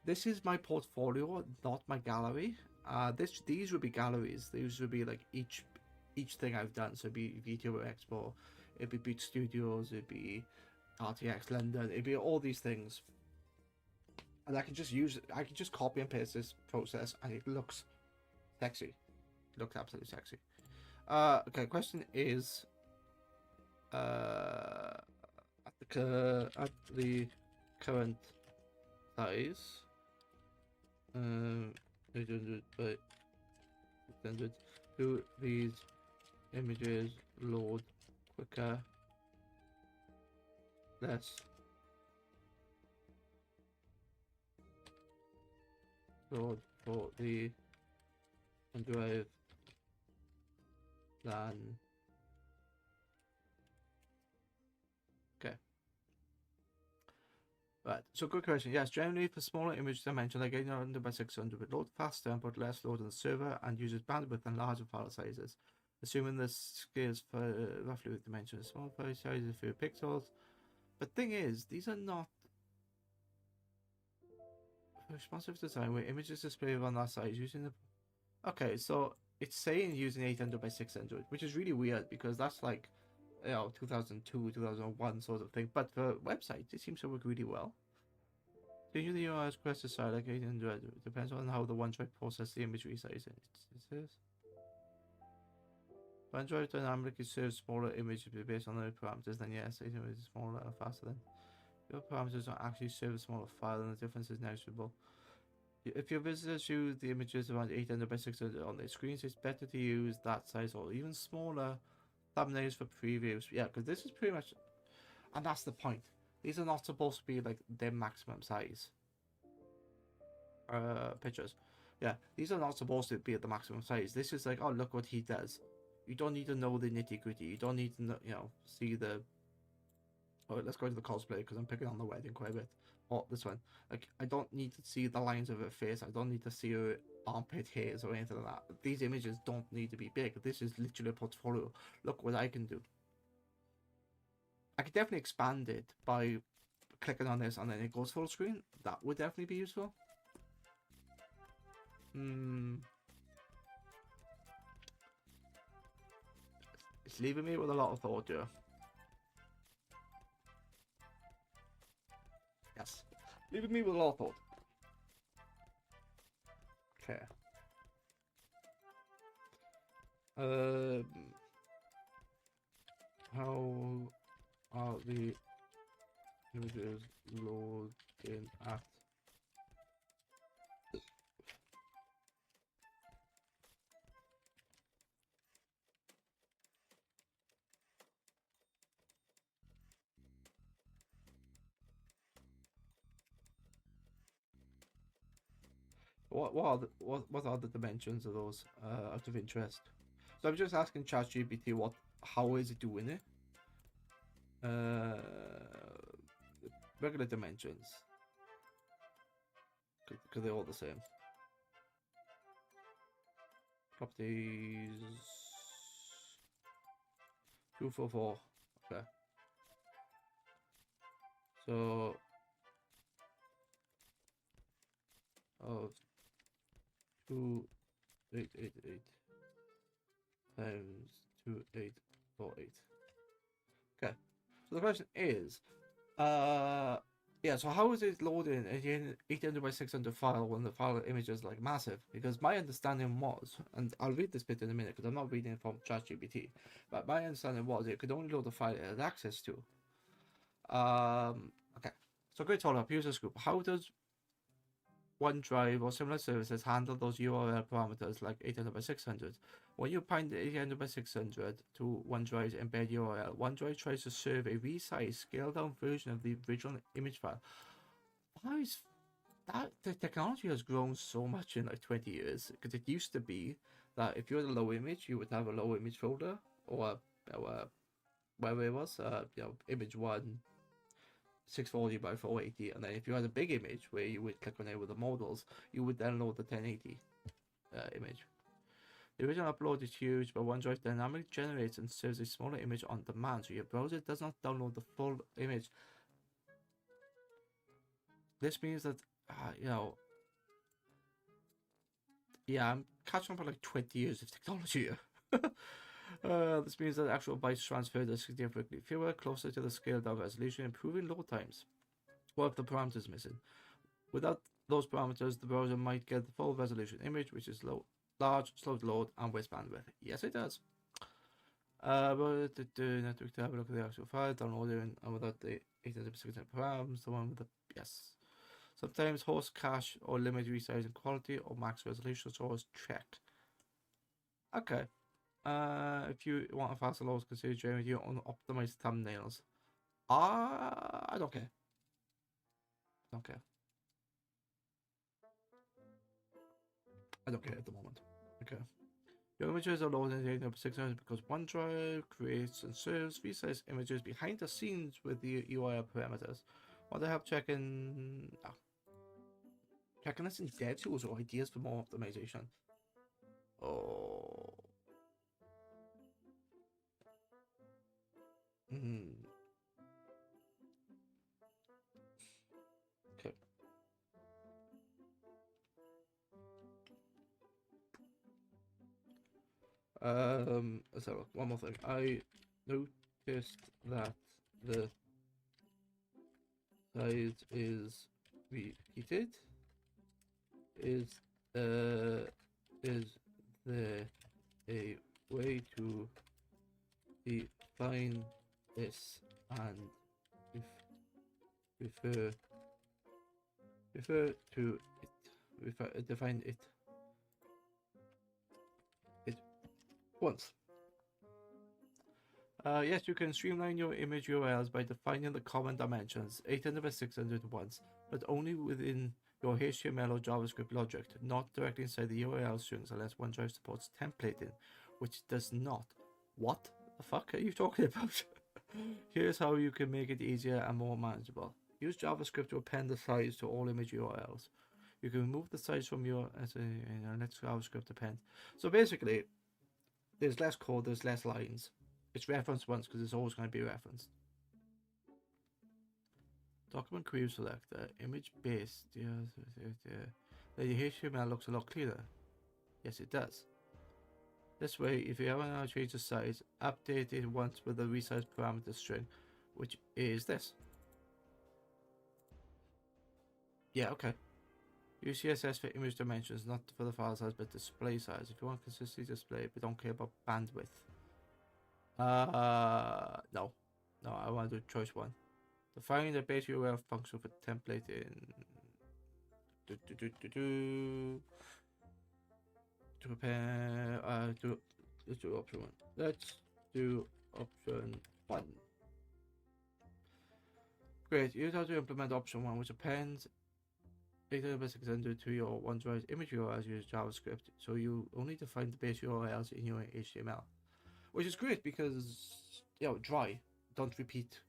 this is my portfolio, not my gallery. These would be galleries. These would be like each thing I've done. So it'd be VTuber Expo, it'd be Beat Studios, it'd be RTX London, it'd be all these things. And I can just copy and paste this process, and it looks sexy. It looks absolutely sexy. Okay. Question is, at the current size, 800 by 600, do these images load quicker, less load for the drive than? Okay. Right, so good question. Yes, generally for smaller image dimension like 800 by 600 would load faster and put less load on the server and uses bandwidth than larger file sizes. Assuming this scales for roughly with dimensions, small file sizes, fewer pixels. But thing is, these are not responsive design where images displayed on that size using the. Okay, so it's saying using 800 by 600, which is really weird because that's like, 2002, 2001 sort of thing. But for websites, it seems to work really well. So usually you ask questions aside like 800. It depends on how the OneDrive process the image resizing. It says OneDrive dynamically serves smaller images based on the parameters. Then yes, 800 is smaller and faster. Then your parameters don't actually serve a smaller file, and the difference is negligible. If your visitors use the images around 800 by 600 on their screens, it's better to use that size or even smaller thumbnails for previews. Yeah, because this is pretty much, and that's the point. These are not supposed to be like their maximum size pictures. Yeah, these are not supposed to be at the maximum size. This is like, oh, look what he does. You don't need to know the nitty gritty. You don't need to know, see the. Oh, let's go to the cosplay because I'm picking on the wedding quite a bit. Oh, this one. Like, I don't need to see the lines of her face. I don't need to see her armpit hairs or anything like that. These images don't need to be big. This is literally a portfolio. Look what I can do. I could definitely expand it by clicking on this and then it goes full screen. That would definitely be useful. It's leaving me with a lot of thought here. Yes. Leaving me with a lot of thought. Okay. How are the images loading at? What are the dimensions of those out of interest? So I'm just asking ChatGPT how is it doing it? regular dimensions, because they're all the same. Properties 244. Okay. So of 2888 times 2848. Okay. So the question is, yeah, so how is it loading an 800 by 600 file when the file image is like massive? Because my understanding was, and I'll read this bit in a minute because I'm not reading it from ChatGPT, but my understanding was it could only load the file it had access to. Okay. So great follow up users group. How does OneDrive or similar services handle those URL parameters like 800 by 600? When you bind the 800 by 600 to OneDrive's embed URL, OneDrive tries to serve a resized, scaled down version of the original image file. How is that? The technology has grown so much in like 20 years. Because it used to be that if you had a low image, you would have a low image folder or whatever it was, image one 640 by 480, and then if you had a big image where you would click on it with the models, you would then load the 1080 image. The original upload is huge, but OneDrive dynamically generates and serves a smaller image on demand, so your browser does not download the full image. This means that, yeah, I'm catching up on like 20 years of technology here. This means that actual bytes transferred are significantly fewer, closer to the scaled down resolution, improving load times. What if the parameters missing? Without those parameters, the browser might get the full resolution image, which is large, slow to load, and waste bandwidth. Yes, it does. But the network to have a look at the actual file, download it, and without the 800% params, the one with the yes. Sometimes host cache or limit resizing quality or max resolution, so always check. Okay. If you want a faster load, consider generating your own optimized thumbnails. I don't care. I don't care. I don't care at the moment. Okay. Your images are loaded in 600 because OneDrive creates and serves resized images behind the scenes with the URL parameters. Want to help checking this in dev tools or ideas for more optimization? Oh. Okay. So one more thing. I noticed that the size is repeated. Is there a way to define this and refer to it? Define it once. Yes, you can streamline your image URLs by defining the common dimensions 800 by 600 once, but only within your HTML or JavaScript logic, not directly inside the URL strings unless OneDrive supports templating, which does not. What the fuck are you talking about? Here's how you can make it easier and more manageable. Use JavaScript to append the size to all image URLs. You can remove the size from your let's JavaScript append. So basically, there's less code, there's less lines. It's referenced once because it's always going to be referenced. Document queue selector, image based. The HTML looks a lot clearer. Yes, it does. This way, if you ever want to change the size, update it once with the resize parameter string, which is this. Yeah, okay. Use CSS for image dimensions, not for the file size, but display size. If you want consistency display, but don't care about bandwidth. No, I want to do choice one. Defining the base URL function for template in to prepare let's do option one. Let's do option one. Great, here's how to implement option one, which appends 800 by 600 to your OneDrive image URLs using JavaScript. So you only define the base URLs in your HTML, which is great because dry. Don't repeat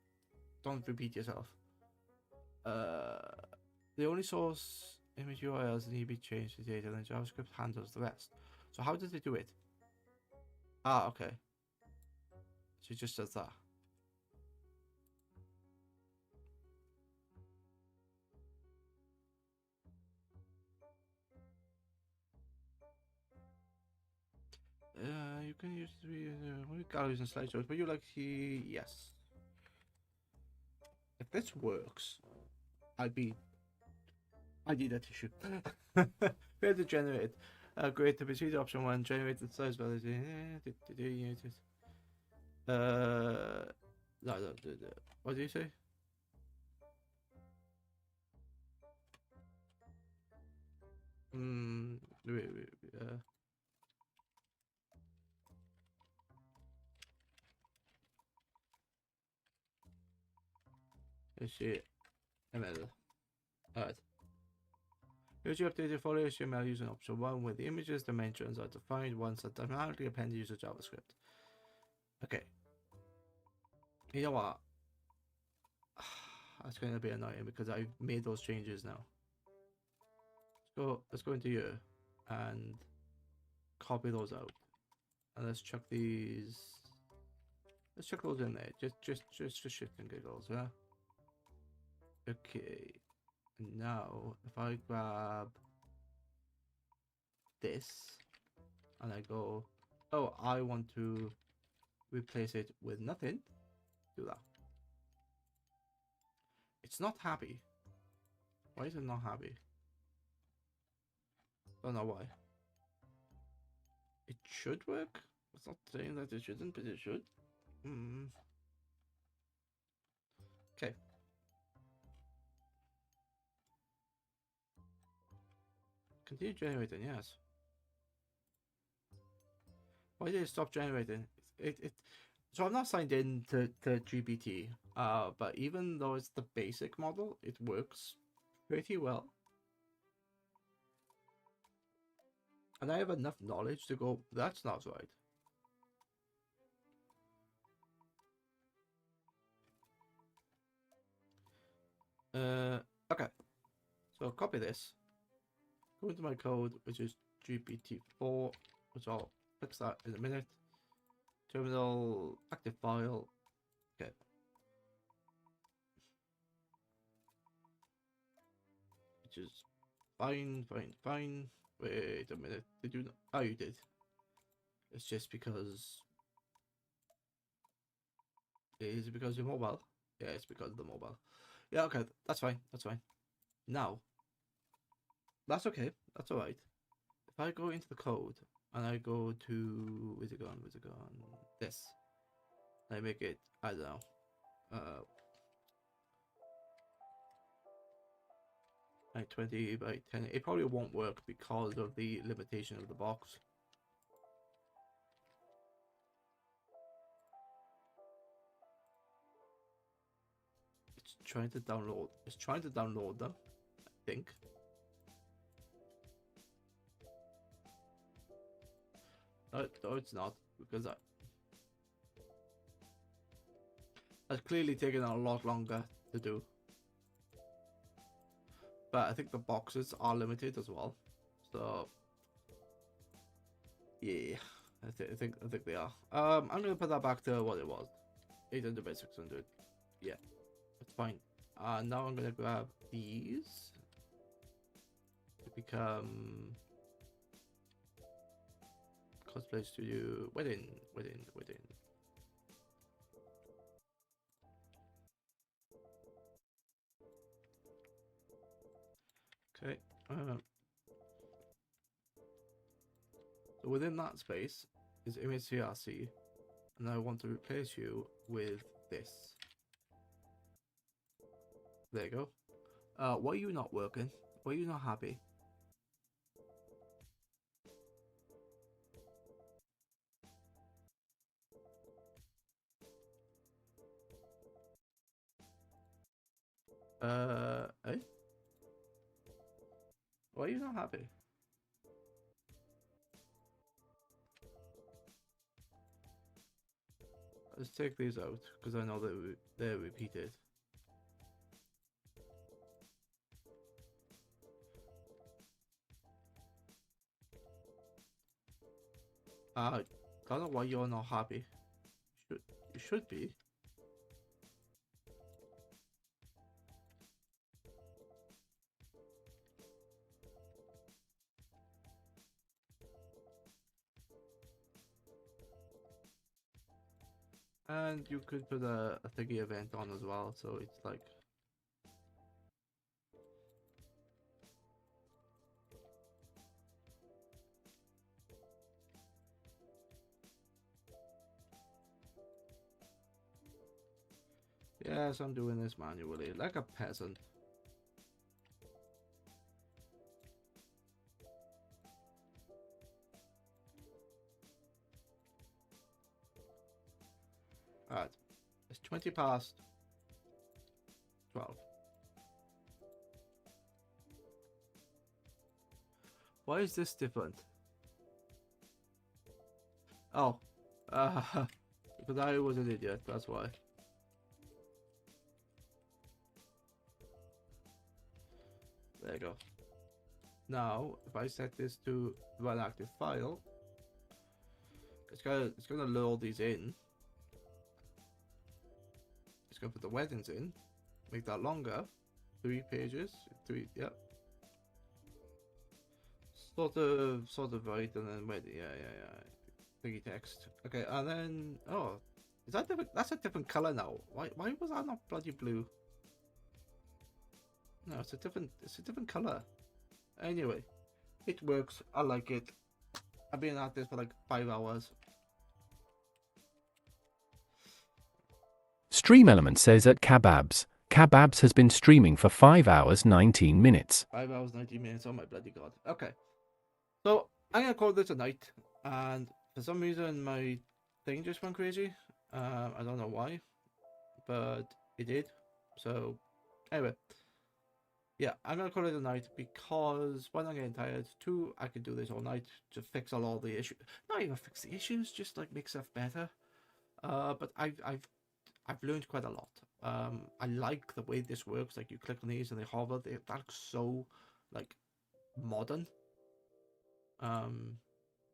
yourself. Uh, the only source image URLs need to be changed to data, and then JavaScript handles the rest. So how does it do it? Ah, okay. So it just does that. You can use galleries and slideshows, but you like yes. If this works, I need a tissue. Fair to generate. Great to proceed option one. Generated size validity. No, no, what do you say? Wait, let's see. ML. Alright. Here's your updated follow HTML using option 1 where the images dimensions are defined once are dynamically appended using JavaScript. Okay. You know what? That's going to be annoying because I've made those changes now. Let's go into here and copy those out. And let's chuck these. Let's chuck those in there. Just for shits and giggles, yeah? Okay. Now, if I grab this and I go, oh, I want to replace it with nothing, do that. It's not happy. Why is it not happy? Don't know why. It should work. It's not saying that it shouldn't, but it should. Okay. Continue generating, yes. Why did it stop generating? So I'm not signed in to GPT, but even though it's the basic model, it works pretty well. And I have enough knowledge to go, that's not right. Okay. So copy this. Go into my code, which is GPT-4, which I'll fix that in a minute. Terminal, active file. Okay. Which is fine. Wait a minute. Did you? Oh, you did. It's just because. Is it because you're mobile? Yeah, it's because of the mobile. Yeah, okay, that's fine. Now, that's okay. That's all right. If I go into the code and I go to where's it gone? This. I make it. I don't know. Like 20 by 10. It probably won't work because of the limitation of the box. It's trying to download them, I think. No, it's not, because that's clearly taken a lot longer to do. But I think the boxes are limited as well. So yeah, I think they are. I'm gonna put that back to what it was, 800 by 600. Yeah, that's fine. Now I'm gonna grab these to become cosplay studio wedding. Okay. So within that space is image CRC, and I want to replace you with this. There you go. Why are you not working? Why are you not happy? Eh? Why are you not happy? Let's take these out because I know that they're repeated. Don't know why you're not happy. You should be. And you could put a thingy event on as well, so it's like. Yes, I'm doing this manually, like a peasant. Alright, it's 20 past 12. Why is this different? Oh, because I was an idiot, that's why. There you go. Now, if I set this to run active file, it's gonna load these in. It's gonna put the weddings in, make that longer. 3 pages, 3, yep. Sort of right, and then wedding, yeah. Thingy text. Okay, and then is that different? That's a different color now. Why was that not bloody blue? No, it's a different color. Anyway, it works. I like it. I've been at this for like 5 hours. Stream Element says at Kababs has been streaming for 5 hours 19 minutes. 5 hours 19 minutes. Oh my bloody god. Okay, so I'm gonna call this a night, and for some reason my thing just went crazy. I don't know why, but it did. So anyway, yeah, I'm gonna call it a night because one, I'm getting tired. Two, I can do this all night to fix all the issues. Not even fix the issues, just like make stuff better. But I've learned quite a lot. I like the way this works. Like you click on these and they hover. That looks so like modern. The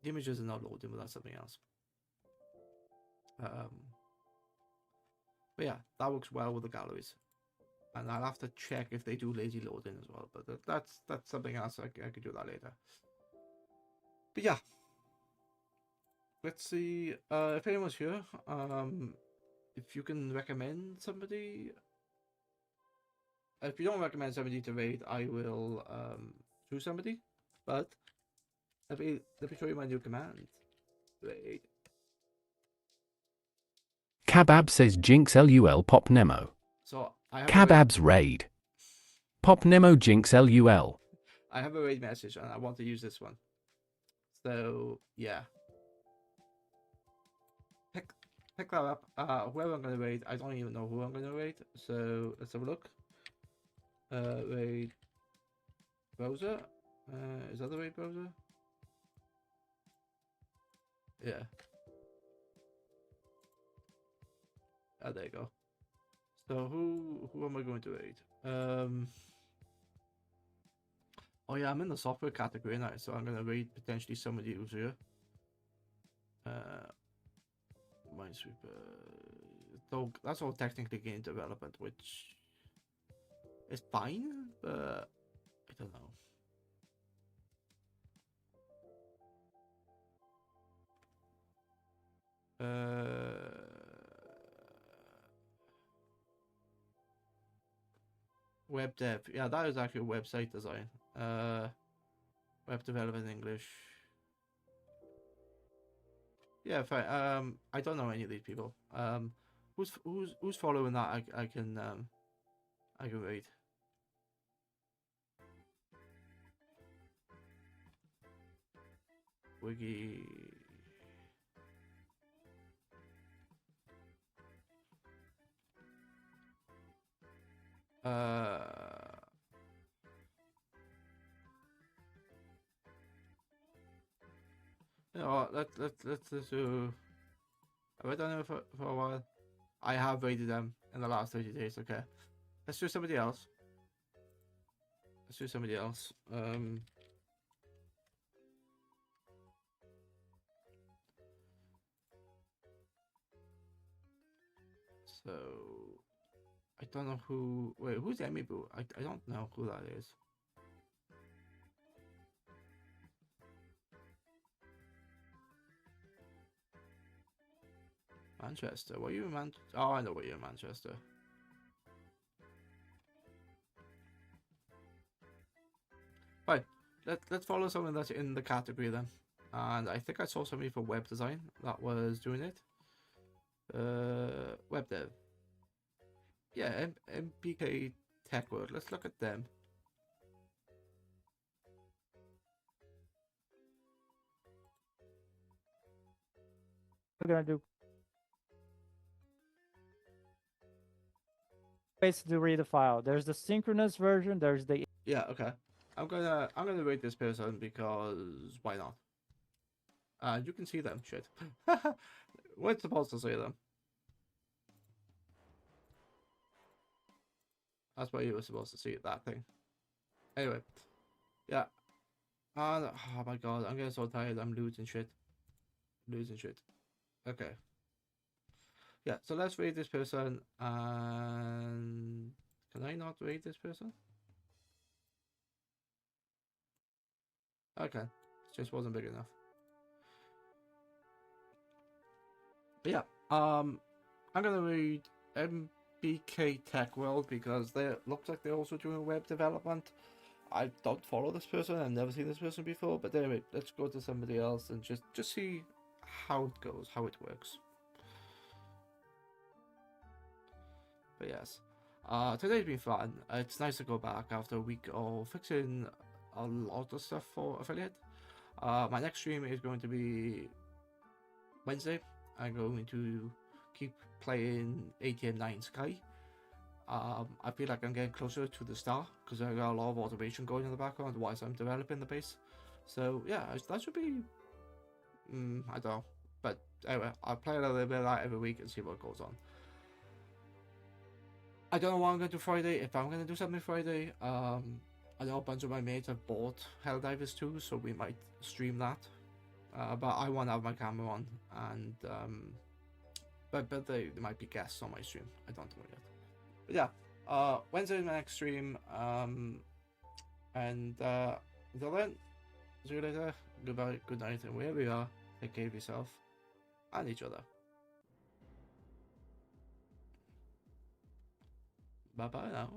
images are not loading, but that's something else. But yeah, that works well with the galleries. And I'll have to check if they do lazy loading as well. But that's something else. I could do that later. But yeah, let's see if anyone's here. If you can recommend somebody. If you don't recommend somebody to raid, I will choose somebody. But let me show you my new command. Raid. Kabab says Jinx LUL Pop Nemo. So I have Kabab's raid. Pop Nemo Jinx LUL. I have a raid message and I want to use this one. So yeah. Pick that up. Whoever I'm gonna raid, I don't even know who I'm gonna raid. So let's have a look. Raid browser. Is that the raid browser? Yeah. Oh, there you go. So who am I going to raid? Oh yeah, I'm in the software category now, so I'm gonna raid potentially somebody who's here. Minesweeper. Though that's all technically game development, which is fine, but I don't know. Web dev. Yeah, that is actually website design. Web development English. Yeah, fine. I don't know any of these people. Who's following that? I can read. Wiki. You know, let's do. Have I done it for a while? I have rated them in the last 30 days. Okay, let's do somebody else. Let's do somebody else. So I don't know who. Wait, who's Amy Boo? I don't know who that is. Manchester. Were you in Manchester? Oh, I know where you're in Manchester. Right. Let's follow someone that's in the category then. And I think I saw somebody for web design that was doing it. Web dev. Yeah, MPK Tech World. Let's look at them. We're gonna do ways to read the file. There's the synchronous version. There's the Yeah, okay. I'm gonna rate this person because why not? You can see them. Shit. We're supposed to see them. That's why you were supposed to see that thing. Anyway, yeah. And oh my god, I'm getting so tired. I'm losing shit. Losing shit. Okay. Yeah, so let's rate this person. And can I not rate this person? Okay, it just wasn't big enough. But yeah, I'm gonna read MBK Tech World because they looks like they're also doing web development. I don't follow this person. I've never seen this person before. But anyway, let's go to somebody else and just see how it goes, how it works. But yes, today's been fun. It's nice to go back after a week of fixing a lot of stuff for affiliate. My next stream is going to be Wednesday. I'm going to keep playing ATM 9 Sky. I feel like I'm getting closer to the star because I got a lot of automation going in the background whilst I'm developing the base. So yeah, that should be. I don't know, but anyway, I'll play a little bit of that every week and see what goes on. I don't know what I'm going to do Friday. If I'm going to do something Friday, I know a bunch of my mates have bought Helldivers 2, so we might stream that. But I won't have my camera on, and but there might be guests on my stream. I don't know yet. But yeah, Wednesday is my next stream. And until then, see you later. Goodbye, good night, and wherever you are, take care of yourself and each other. Bye bye now.